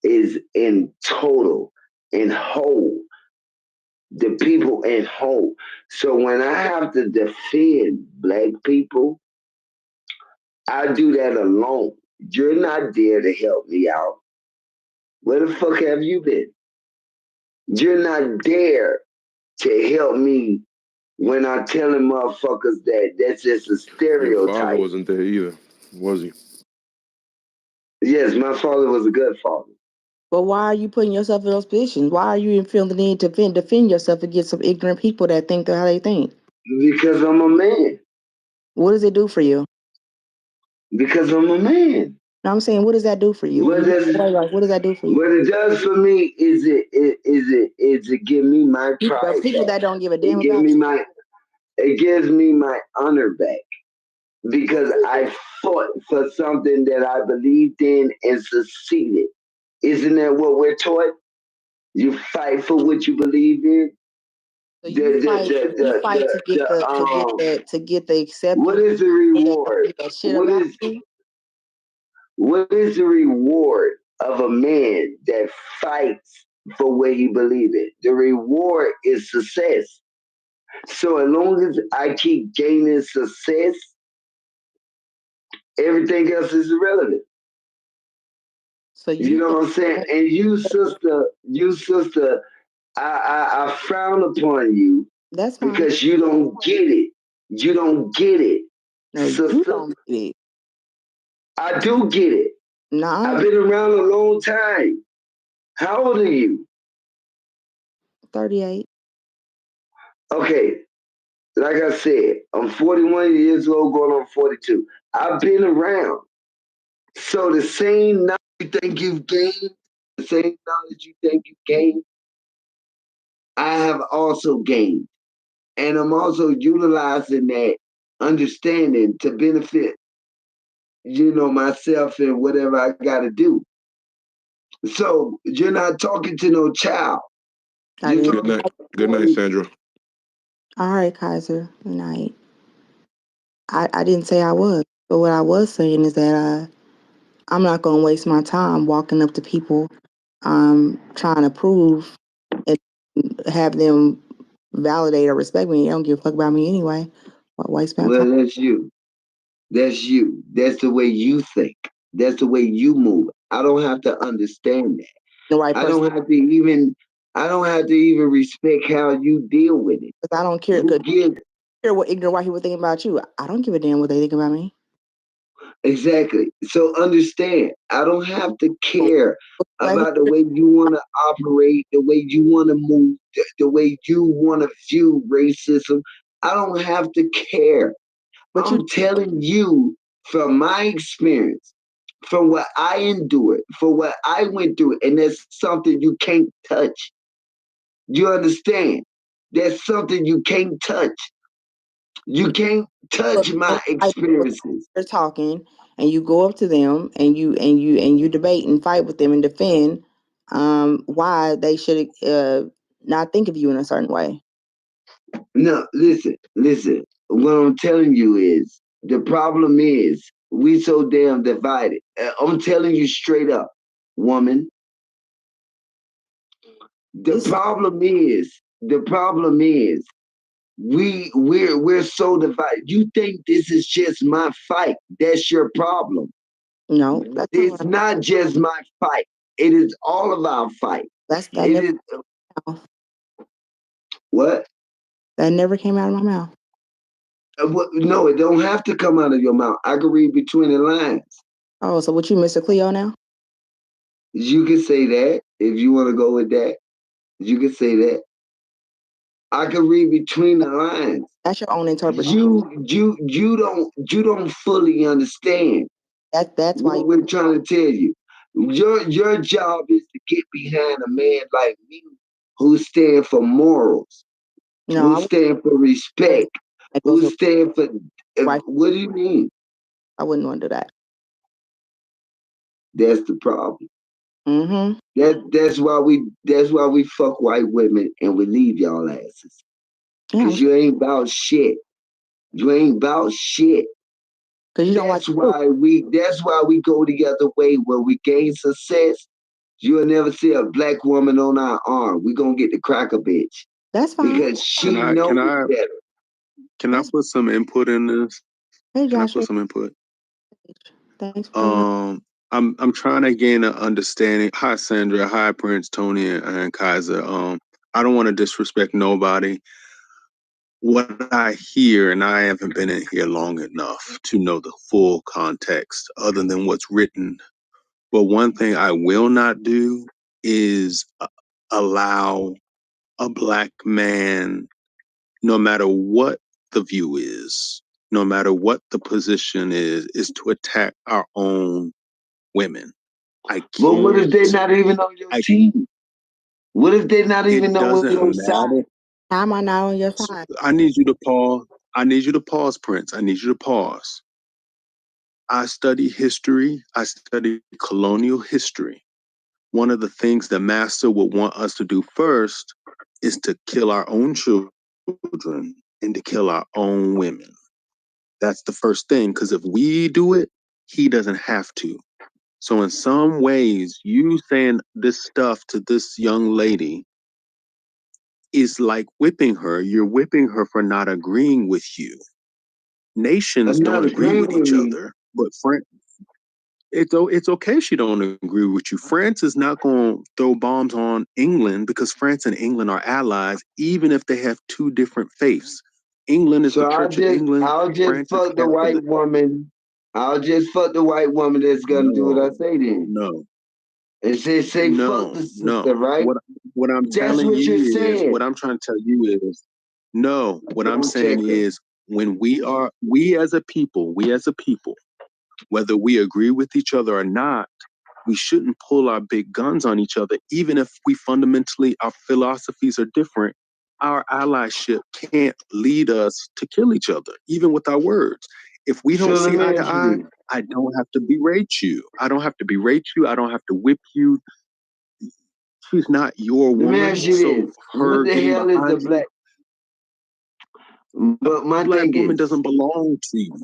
is in total, in whole, the people in whole. So when I have to defend Black people, I do that alone. You're not there to help me out. Where the fuck have you been? You're not there to help me when I'm telling motherfuckers that that's just a Your father stereotype. wasn't there either, was he? Yes, my father was a good father. But why are you putting yourself in those positions? Why are you even feeling the need to defend yourself against some ignorant people that think how they think? Because I'm a man. What does it do for you? Because I'm a man. No, I'm saying, what does that do for you? What does that do for you? What it does for me is it give me my pride. People that don't give a damn about you. It gives me my honor back. Because I fought for something that I believed in and succeeded. Isn't that what we're taught? You fight for what you believe in. So you fight to get the acceptance. What is the reward? What is the reward of a man that fights for what he believes in? The reward is success. So as long as I keep gaining success, everything else is irrelevant. So you know what I'm saying? And you sister, I frown upon you. That's fine. Because you don't get it. You don't get it. No, sister. You don't get it. I do get it. Nah. I've been around a long time. How old are you? 38. Okay. Like I said, I'm 41 years old, going on 42. I've been around. So the same knowledge you think you've gained, the same knowledge you think you gained, I have also gained. And I'm also utilizing that understanding to benefit, myself and whatever I got to do. So you're not talking to no child. Good night. Good night, Sandra. All right, Kaiser. Good night. I didn't say I was, but what I was saying is that I'm not going to waste my time walking up to people trying to prove and have them validate or respect me. They don't give a fuck about me anyway. Waste my time. That's you. That's you. That's the way you think. That's the way you move. I don't have to understand that. The right person. I don't have to even respect how you deal with it. Because I don't care. Care what ignorant white people think about you. I don't give a damn what they think about me. Exactly. So understand, I don't have to care about the way you want to operate, the way you want to move, the way you want to view racism. I don't have to care. But I'm telling you from my experience, from what I endured, from what I went through, and that's something you can't touch. You understand? That's something you can't touch. You can't touch my experiences. They're talking, and you go up to them, and you debate and fight with them and defend why they should not think of you in a certain way. No, listen. What I'm telling you is the problem is we so damn divided. I'm telling you straight up, woman. The problem is we're so divided. You think this is just my fight? That's your problem. No, it's not just my fight. It is all of our fight. What? That never came out of my mouth. No, it don't have to come out of your mouth. I can read between the lines. Oh, so what, you Mr. Cleo now? You can say that if you want to go with that. You can say that. I can read between the lines. That's your own interpretation. You don't fully understand. That's why we're trying to tell you. Your job is to get behind a man like me who stand for morals, who stand for respect, who stand for. What do you mean? I wouldn't want to do that. That's the problem. Mm-hmm. That's why we fuck white women and we leave y'all asses. Because you ain't about shit. You ain't about shit. Because you don't that's why we go the other way where we gain success. You'll never see a black woman on our arm. We're gonna get the cracker bitch. That's fine. Because she knows better. Can I put some input in this? Hey, Can I Josh. put some input? Thanks. I'm trying to gain an understanding. Hi, Sandra. Hi, Prince, Tony, and Kaiser. I don't want to disrespect nobody. What I hear, and I haven't been in here long enough to know the full context other than what's written. But one thing I will not do is allow a black man, no matter what the view is, no matter what the position is to attack our own women. I can't. But what if they're not even on your team? What if they're not even on your side? How am I not on your side? I need you to pause. I need you to pause, Prince. I need you to pause. I study history. I study colonial history. One of the things the master would want us to do first is to kill our own children and to kill our own women. That's the first thing, because if we do it, he doesn't have to. So in some ways, you saying this stuff to this young lady is like whipping her. You're whipping her for not agreeing with you. Nations don't agree with each other, but it's okay she don't agree with you. France is not going to throw bombs on England because France and England are allies, even if they have two different faiths. England is the Church of England. I'll just fuck the white woman. I'll just fuck the white woman that's gonna do what I say then. No. And say fuck the sister, right? What I'm telling you is, what I'm trying to tell you is, no. What I'm saying is, when we as a people, whether we agree with each other or not, we shouldn't pull our big guns on each other, even if we fundamentally, our philosophies are different. our allyship can't lead us to kill each other, even with our words. If we don't see eye to eye, I don't have to berate you. I don't have to berate you. I don't have to whip you. She's not your woman. So her what the getting hell is a behind you, black? But my black thing woman is, doesn't belong to you.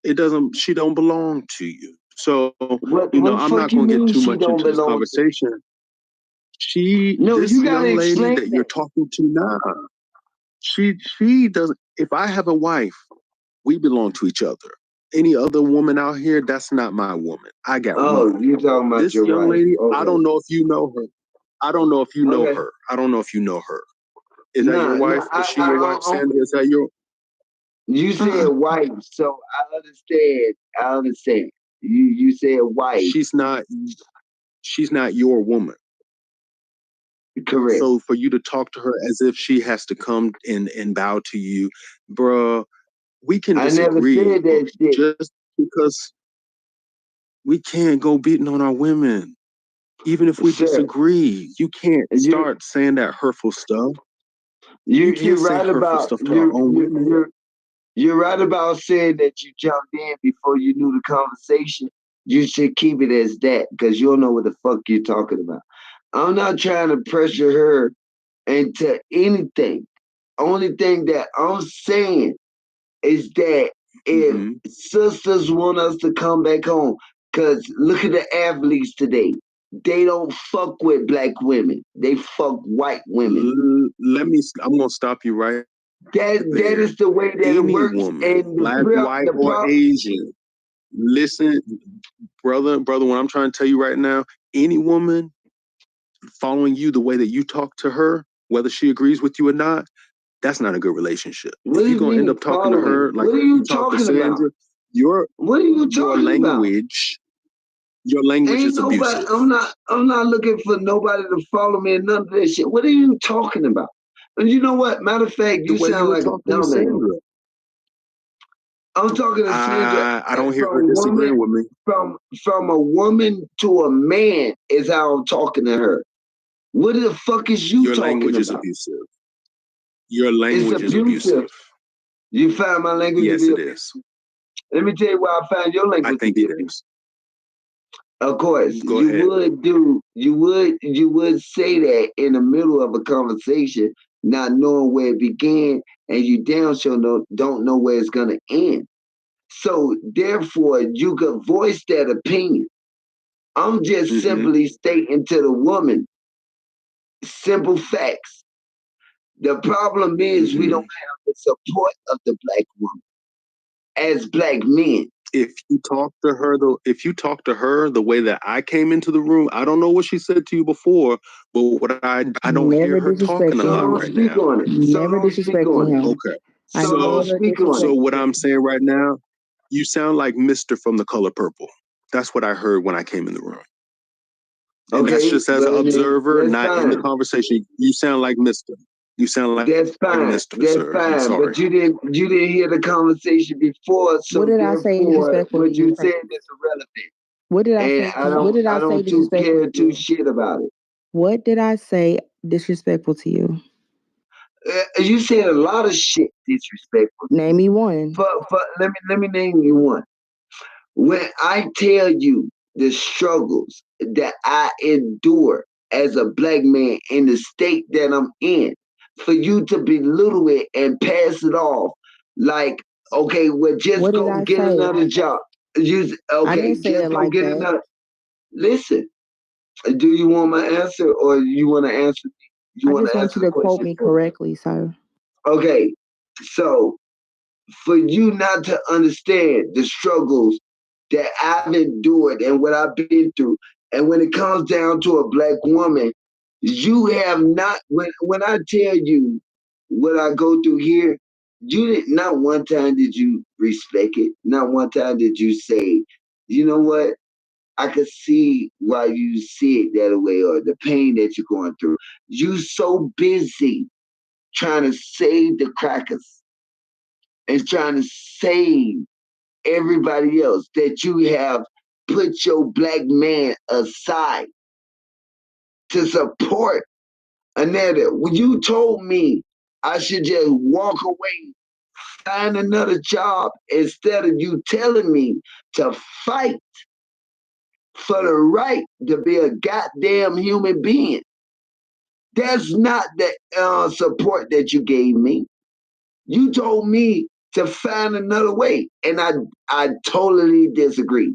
It doesn't. She don't belong to you. So what I'm the fuck not you going to get mean too she much don't into this belong? conversation. No, This you gotta young lady explain that you're talking to now, she doesn't. If I have a wife, we belong to each other. Any other woman out here, that's not my woman. I got one. You talking about This your young wife? lady, I Okay. don't know if you know her. I don't know if you know Okay. her. I don't know if you know her. Is that your wife? Nah, Is she your wife, Sandra? Is that your? You said wife, so I understand. I understand. You said wife. She's not your woman. Correct. So for you to talk to her as if she has to come and bow to you, bruh, we can disagree. I never said that shit. Just because we can't go beating on our women, even if we disagree. You can't start saying that hurtful stuff. You can't You're say right hurtful about stuff to our own women. You're right about saying that you jumped in before you knew the conversation. You should keep it as that because you don't know what the fuck you're talking about. I'm not trying to pressure her into anything. Only thing that I'm saying is that if sisters want us to come back home, because look at the athletes today. They don't fuck with black women. They fuck white women. I'm gonna stop you right. That is the way that Any it works. woman, And black, white, or Asian. Listen, brother, what I'm trying to tell you right now, any woman following you the way that you talk to her, whether she agrees with you or not, that's not a good relationship. If you're gonna end up talking to her like you talk to Sandra, your language is abusive. I'm not looking for nobody to follow me and none of that shit. What are you talking about? And you know what? Matter of fact, you sound like a dumbass. I'm talking to Sandra. I don't hear her disagreeing with me. From a woman to a man is how I'm talking to her. What the fuck is you talking about? Your language is abusive. Your language is abusive. You find my language yes, to be abusive? Yes, it is. Let me tell you why I find your language I think to be it is. Of course, Go ahead. you would say that in the middle of a conversation, not knowing where it began, and you damn sure don't know where it's gonna end. So therefore, you could voice that opinion. I'm just simply stating to the woman simple facts. The problem is we don't have the support of the black woman as black men. If you talk to her the way that I came into the room, I don't know what she said to you before, but what I don't hear her talking a lot right now. Never disrespecting him. Okay. So what I'm saying right now, you sound like Mr. from The Color Purple. That's what I heard when I came in the room. And that's just as an observer, not in the conversation. You sound like Mr. You sound like that's fine. Mr. That's Sir. fine. I'm sorry. But you didn't hear the conversation before. So what did I say disrespectful what to you? You said is irrelevant. What did I say? I don't care two shit about it. What did I say disrespectful to you? You said a lot of shit disrespectful. Name me one. Let me name you one. When I tell you the struggles that I endure as a black man in the state that I'm in, for you to belittle it and pass it off like, okay, well, just go get another job. I didn't say it like that. Another. Listen, do you want my answer or you want to answer? I just want you to quote me correctly, sir. Okay, so for you not to understand the struggles that I've endured and what I've been through, and when it comes down to a black woman, you have not. When I tell you what I go through here, you did not one time did you respect it. Not one time did you say, you know what? I could see why you see it that way, or the pain that you're going through. You so busy trying to save the crackers and trying to save everybody else that you have put your black man aside to support another. When you told me I should just walk away, find another job instead of you telling me to fight for the right to be a goddamn human being. That's not the support that you gave me. You told me to find another way, and I totally disagree.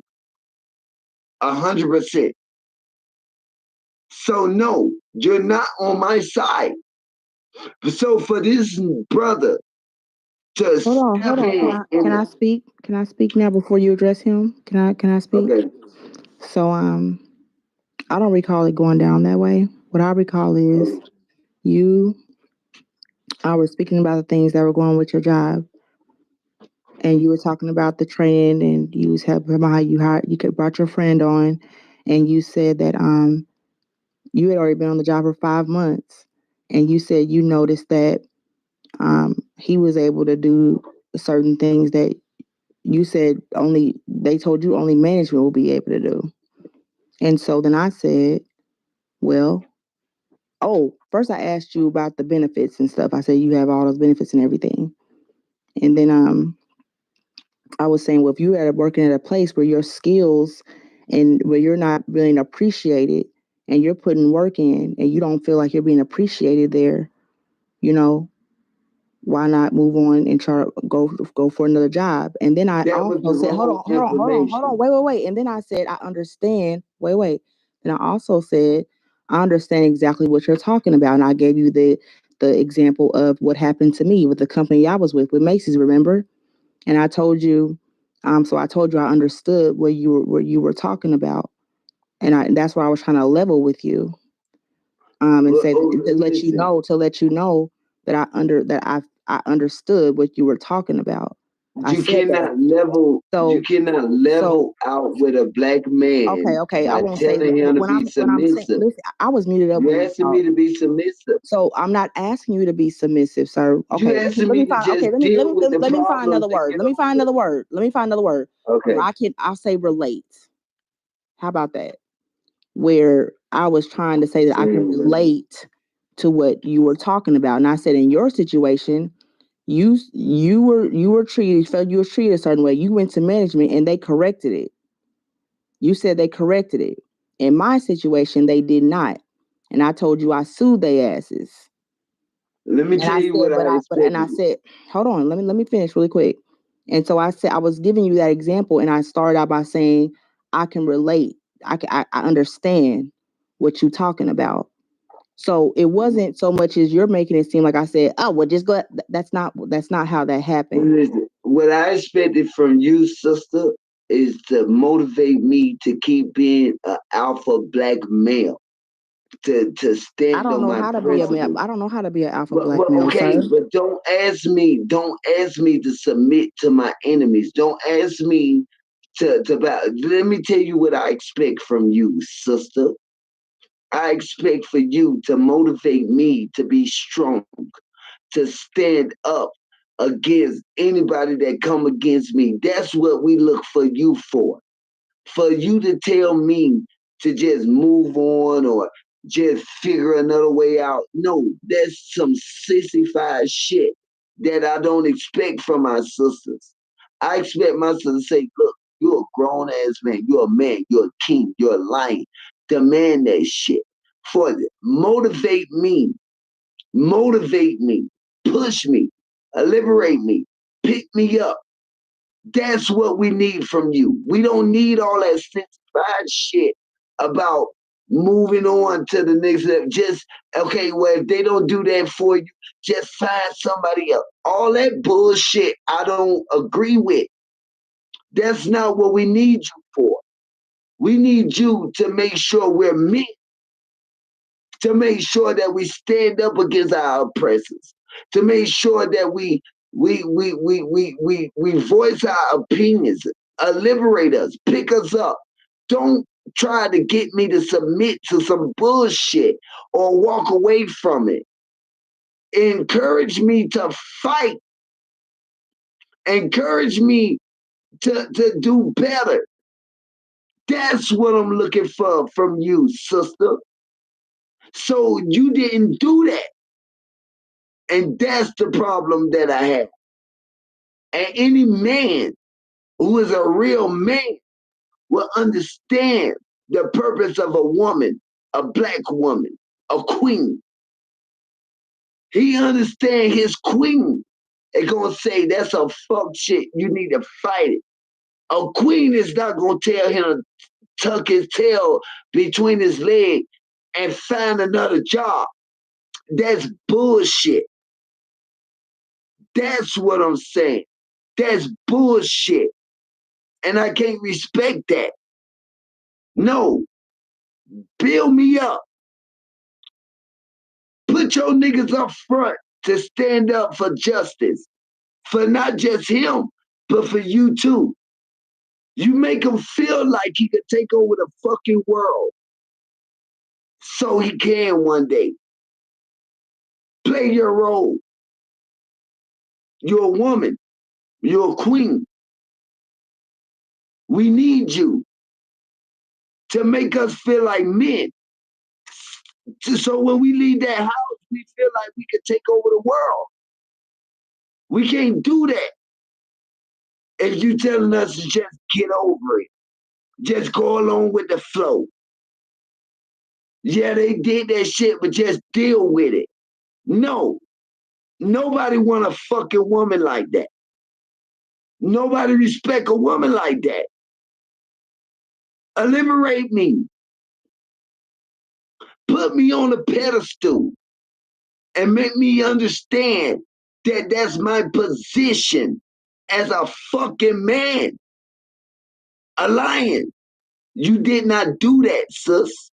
100%. So no, you're not on my side. So for this brother to hold on. Can I speak? Can I speak now before you address him? Can I speak? Okay. So I don't recall it going down that way. What I recall is I was speaking about the things that were going with your job, and you were talking about the training, and you was helping about how you brought your friend on, and you said that you had already been on the job for 5 months, and you said you noticed that he was able to do certain things that you said they told you only management will be able to do. And so then I said, well, first I asked you about the benefits and stuff. I said you have all those benefits and everything. And then I was saying, well, if you are working at a place where your skills and where you're not being appreciated and you're putting work in and you don't feel like you're being appreciated there, why not move on and try to go for another job? And then I also said, hold on, wait. And then I said, I understand. Wait. And I also said, I understand exactly what you're talking about. And I gave you the example of what happened to me with the company I was with Macy's, remember? And I told you, so I told you I understood what you were talking about. And that's why I was trying to level with you. And say to let you know that I understood what you were talking about. You cannot level out with a black man. Okay. I won't say telling him to be submissive. Listen, I was muted up. You're asking me to be submissive. So I'm not asking you to be submissive, sir. Okay. Let me find another word. Let me find another word. Okay. I'll say relate. How about that? Where I was trying to say that I can relate to what you were talking about. And I said, in your situation, you were treated, felt you were treated a certain way. You went to management and they corrected it. You said they corrected it. In my situation, they did not. And I told you I sued their asses. Let me tell you what I expected. And I said, hold on, let me finish really quick. And so I said, I was giving you that example, and I started out by saying, I can relate. I understand what you're talking about. So it wasn't so much as you're making it seem like I said, oh, well, just go. That's not how that happened. Listen, what I expected from you, sister, is to motivate me to keep being an alpha black male. To stand on my principles. I don't know how to be an alpha black male. Okay, sir. but don't ask me to submit to my enemies. Don't ask me to let me tell you what I expect from you, sister. I expect for you to motivate me to be strong, to stand up against anybody that come against me. That's what we look for you for. For you to tell me to just move on or just figure another way out. No, that's some sissified shit that I don't expect from my sisters. I expect my sister to say, look, you're a grown ass man. You're a man. You're a king. You're a lion. Demand that shit. Motivate me, push me, liberate me, pick me up. That's what we need from you. We don't need all that sensified shit about moving on to the next level. Just, okay, well, if they don't do that for you, just find somebody else. All that bullshit I don't agree with. That's not what we need you for. We need you to make sure we're men, to make sure that we stand up against our oppressors, to make sure that we voice our opinions, liberate us, pick us up. Don't try to get me to submit to some bullshit or walk away from it. Encourage me to fight. Encourage me to do better. That's what I'm looking for from you, sister. So you didn't do that. And that's the problem that I have. And any man who is a real man will understand the purpose of a woman, a black woman, a queen. He understand his queen. They gonna say that's a fuck shit. You need to fight it. A queen is not gonna tell him to tuck his tail between his legs and find another job. That's bullshit. That's what I'm saying. That's bullshit. And I can't respect that. No. Build me up. Put your niggas up front to stand up for justice. For not just him, but for you too. You make him feel like he could take over the fucking world. So he can one day. Play your role. You're a woman. You're a queen. We need you to make us feel like men. So when we leave that house, we feel like we could take over the world. We can't do that if you telling us to just get over it. Just go along with the flow. Yeah, they did that shit, but just deal with it. No. Nobody want a fucking woman like that. Nobody respect a woman like that. Liberate me. Put me on a pedestal and make me understand that that's my position as a fucking man. A lion. You did not do that, sis.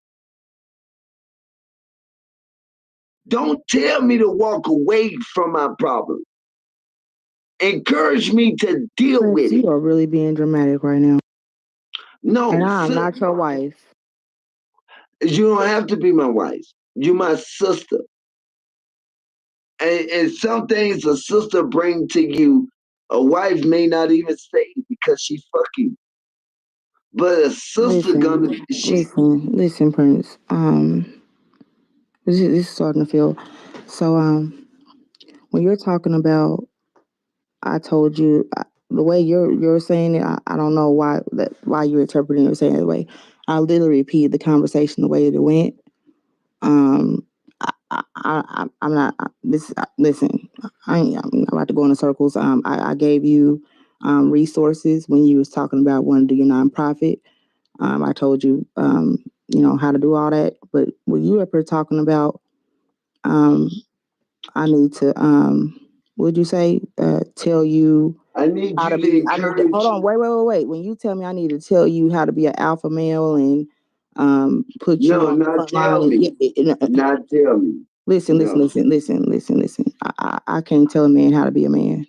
Don't tell me to walk away from my problem. Encourage me to deal with it. You are really being dramatic right now. No, and I'm not your wife. You don't have to be my wife. You're my sister. And some things a sister bring to you, a wife may not even say because she fucking. But a sister Listen, Prince. This is starting to feel. So, when you're talking about, I told you the way you're saying it. I don't know why you're interpreting it saying it that way. I literally repeated the conversation the way that it went. I'm not. Listen. I'm about to go in circles. I gave you resources when you was talking about wanting to do your nonprofit. I told you, how to do all that. But when you up here talking about, I need to, what'd you say? Tell you I need how you to be. I need to, hold on, wait. When you tell me I need to tell you how to be an alpha male and put you on the front line. Not tell me. Listen. I can't tell a man how to be a man.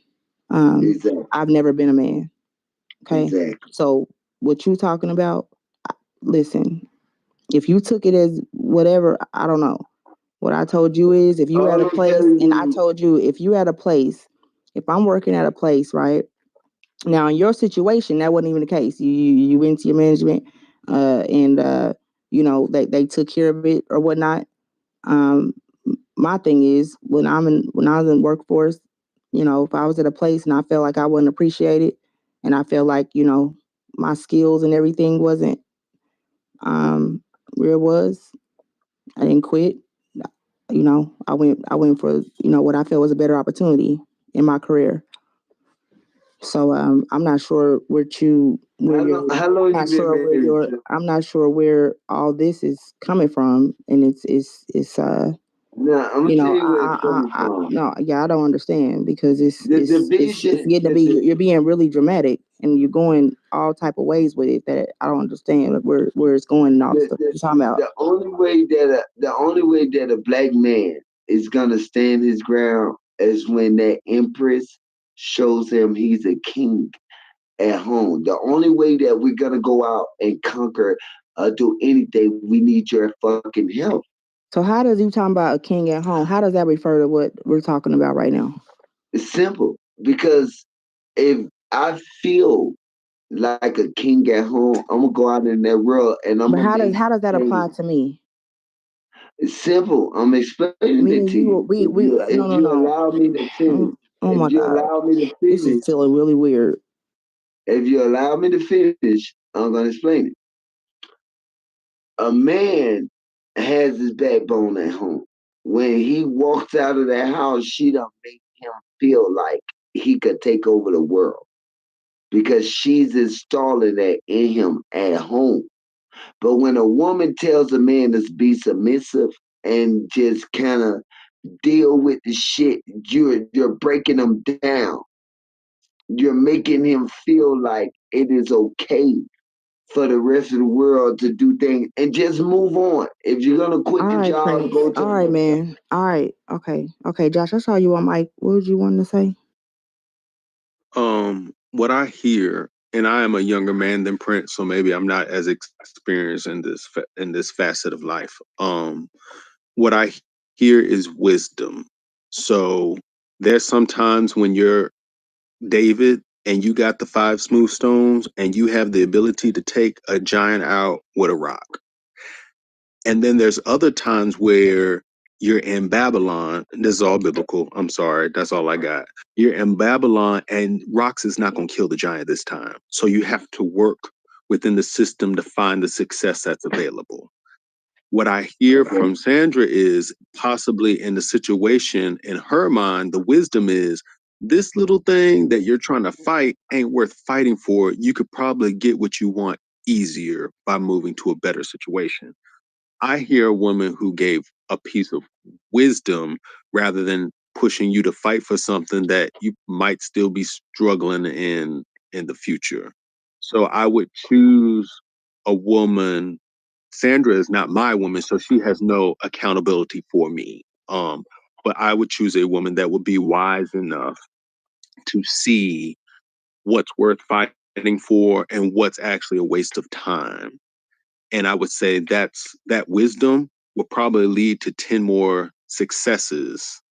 Exactly. I've never been a man. Okay. Exactly. So what you talking about? Listen, if you took it as whatever, I don't know. What I told you is if you at a place, and I told you if you at a place, if I'm working at a place, right? Now in your situation, that wasn't even the case. You went to your management, and they took care of it or whatnot. My thing is when I was in workforce, if I was at a place and I felt like I wasn't appreciated, and I felt like my skills and everything wasn't where it was, I didn't quit. I went for what I felt was a better opportunity in my career. So I'm not sure I'm not sure where all this is coming from, and it's No, I'm gonna tell you where it's coming from. no, yeah, I don't understand because it's getting to be you're being really dramatic and you're going all type of ways with it that I don't understand where it's going and all the stuff you're talking about. The only way that a black man is gonna stand his ground is when that empress shows him he's a king at home. The only way that we're gonna go out and conquer, do anything, we need your fucking help. So how does you talking about a king at home? How does that refer to what we're talking about right now? It's simple because if I feel like a king at home, I'm gonna go out in that world and I'm But gonna how does that apply to me? It's simple. I'm explaining it to you. If you allow me to finish, Oh my God. This is feeling really weird. If you allow me to finish, I'm gonna explain it. A man has his backbone at home. When he walks out of that house, she don't make him feel like he could take over the world because she's installing that in him at home. But when a woman tells a man to be submissive and just kind of deal with the shit, you're breaking him down. You're making him feel like it is okay for the rest of the world to do things and just move on. If you're gonna quit the job, go to. All right, man. All right. Okay, Josh. I saw you on mic. What did you want to say? What I hear, and I am a younger man than Prince, so maybe I'm not as experienced in this facet of life. What I hear is wisdom. So there's sometimes when you're David and you got the 5 smooth stones and you have the ability to take a giant out with a rock. And then there's other times where you're in Babylon. This is all biblical. I'm sorry. That's all I got. You're in Babylon and rocks is not going to kill the giant this time. So you have to work within the system to find the success that's available. What I hear from Sandra is possibly in the situation, in her mind, the wisdom is this little thing that you're trying to fight ain't worth fighting for. You could probably get what you want easier by moving to a better situation. I hear a woman who gave a piece of wisdom rather than pushing you to fight for something that you might still be struggling in the future. So I would choose a woman. Sandra is not my woman, so she has no accountability for me. But I would choose a woman that would be wise enough to see what's worth fighting for and what's actually a waste of time. And I would say that wisdom will probably lead to 10 more successes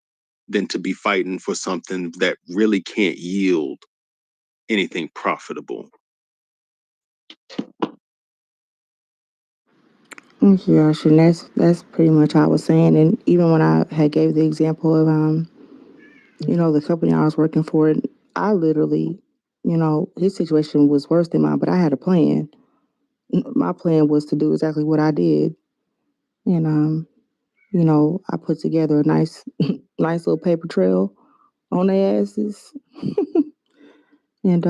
than to be fighting for something that really can't yield anything profitable. Gosh, and that's pretty much how I was saying. And even when I had gave the example of the company I was working for, I literally, his situation was worse than mine, but I had a plan. My plan was to do exactly what I did. And I put together a nice little paper trail on their asses. And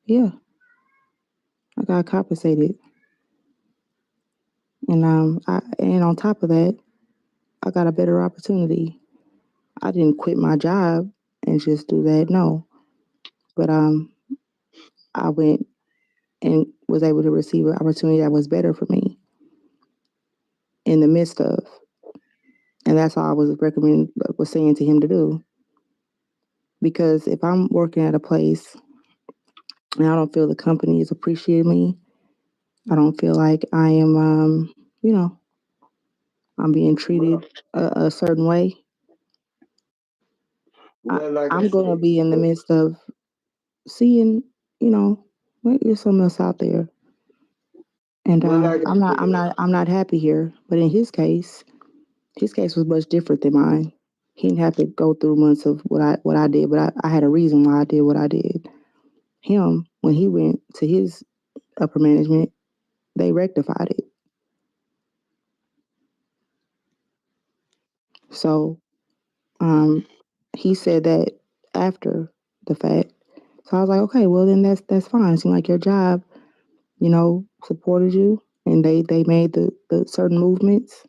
yeah, I got compensated. And on top of that, I got a better opportunity. I didn't quit my job and just do that. No. But I went and was able to receive an opportunity that was better for me in the midst of. And that's all I was saying to him to do. Because if I'm working at a place and I don't feel the company is appreciating me, I don't feel like I am, I'm being treated a certain way. I'm going to be in the midst of seeing, there's something else out there. And I'm not happy here. But in his case was much different than mine. He didn't have to go through months of what I did, but I had a reason why I did what I did. Him, when he went to his upper management, they rectified it. So he said that after the fact. So I was like, okay, well then that's fine. It seemed like your job, supported you and they made the certain movements,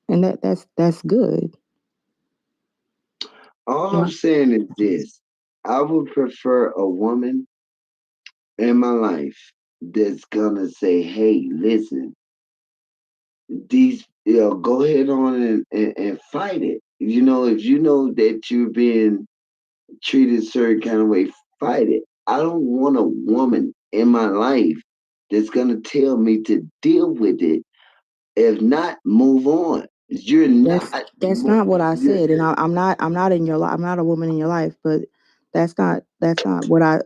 and that's good. All I'm saying is this. I would prefer a woman in my life that's gonna say, hey, listen, go ahead on and fight it. If you know that you're being treated a certain kind of way, fight it. I don't want a woman in my life that's gonna tell me to deal with it. If not, move on. You're not. That's not what I said, and I'm not in your life. I'm not a woman in your life, but that's not what I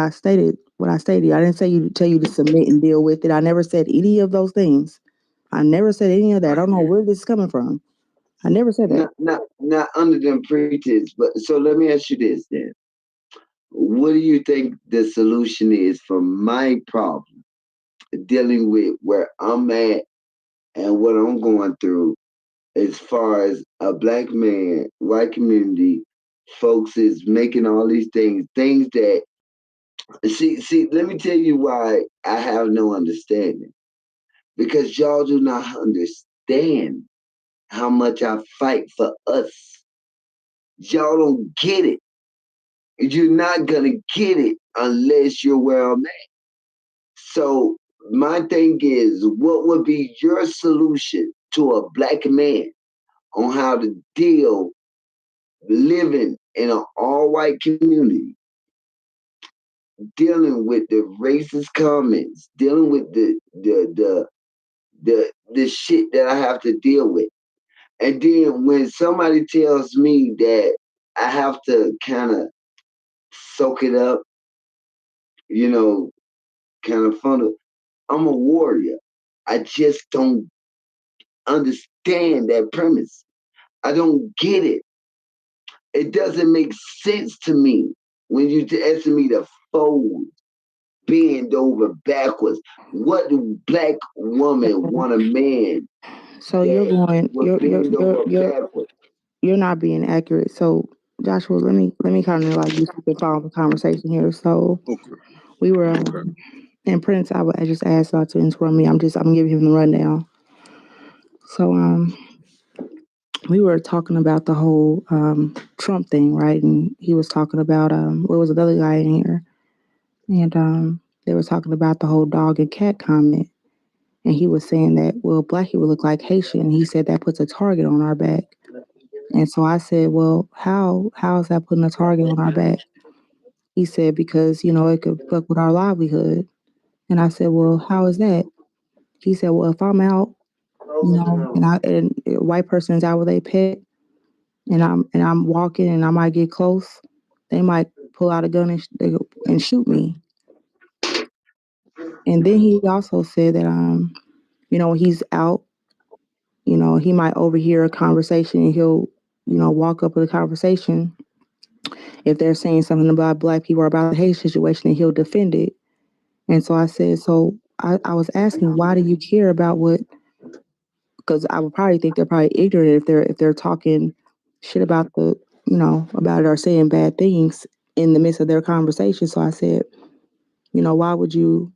stated. What I stated, I didn't tell you to submit and deal with it. I never said any of those things. I never said any of that. I don't know where this is coming from. I never said that. Not under them pretense. But so let me ask you this then. What do you think the solution is for my problem dealing with where I'm at and what I'm going through as far as a black man, white community, folks is making all these things that see, let me tell you why I have no understanding. Because y'all do not understand how much I fight for us. Y'all don't get it. You're not gonna get it unless you're where I'm at. So my thing is, what would be your solution to a black man on how to deal living in an all-white community, dealing with the racist comments, dealing with the shit that I have to deal with? And then when somebody tells me that I have to kind of soak it up, kind of funnel, I'm a warrior. I just don't understand that premise. I don't get it. It doesn't make sense to me when you asking me to fold, bend over backwards. What do black woman want a man? So you're not being accurate. So Joshua, let me kind of like use the follow the conversation here. So we were and Prince, I just asked not to interrupt me. I'm giving him the rundown. So we were talking about the whole Trump thing, right? And he was talking about there was another guy in here, and they were talking about the whole dog and cat comment. And he was saying that, well, black people look like Haitian. He said that puts a target on our back. And so I said, well, how is that putting a target on our back? He said, because, it could fuck with our livelihood. And I said, well, how is that? He said, well, if I'm out, and a white person's out with a pet, and I'm walking and I might get close, they might pull out a gun and shoot me. And then he also said that when he's out, he might overhear a conversation and he'll, walk up with a conversation. If they're saying something about black people or about the hate situation, and he'll defend it. And so I said, I was asking, why do you care about what? Because I would probably think they're probably ignorant if they're talking shit about about it or saying bad things in the midst of their conversation. So I said, why would you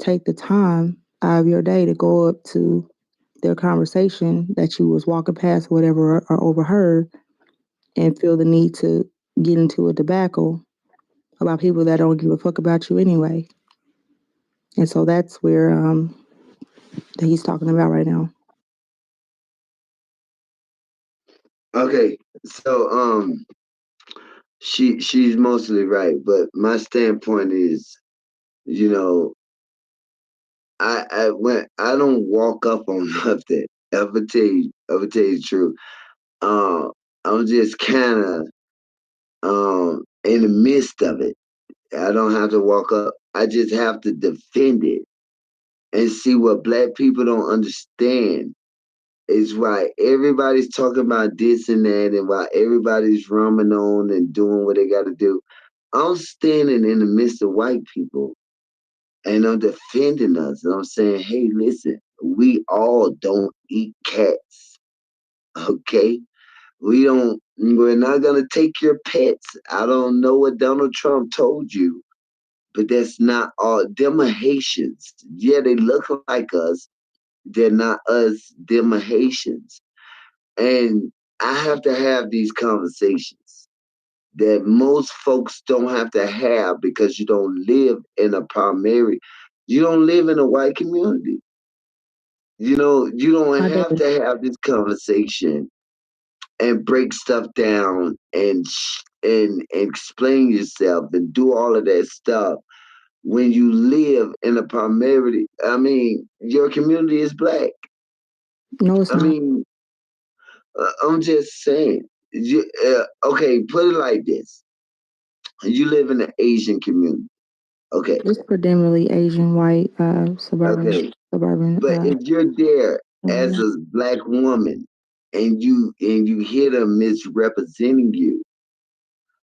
take the time out of your day to go up to their conversation that you was walking past, whatever, or overheard, and feel the need to get into a debacle about people that don't give a fuck about you anyway? And so that's where that he's talking about right now. Okay, so she's mostly right, but my standpoint is, I don't walk up on nothing. Ever tell you the truth. I'm just kind of in the midst of it. I don't have to walk up. I just have to defend it and see what black people don't understand is why everybody's talking about this and that, and why everybody's rumming on and doing what they got to do. I'm standing in the midst of white people and I'm defending us. And I'm saying, hey, listen, we all don't eat cats. Okay? We're not going to take your pets. I don't know what Donald Trump told you, but that's not all. Them are Haitians. Yeah, they look like us. They're not us. Them are Haitians. And I have to have these conversations that most folks don't have to have because you don't live in a primary, you don't live in a white community. You don't have to have this conversation and break stuff down and explain yourself and do all of that stuff when you live in a primary. I mean, your community is black. No, it's not. I mean, I'm just saying. Okay, put it like this: you live in the Asian community. Okay, it's predominantly Asian, white, suburban. okay. But if you're there as a black woman and you hear them misrepresenting you,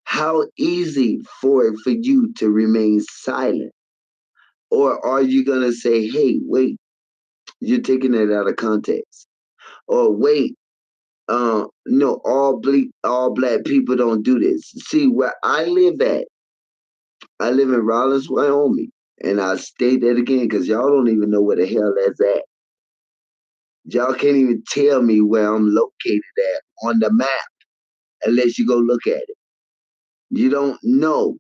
how easy for you to remain silent? Or are you gonna say, hey, wait, you're taking it out of context? Or wait, no, all black people don't do this. See, where I live at, I live in Rollins, Wyoming, and I state that again because y'all don't even know where the hell that's at. Y'all can't even tell me where I'm located at on the map unless you go look at it. You don't know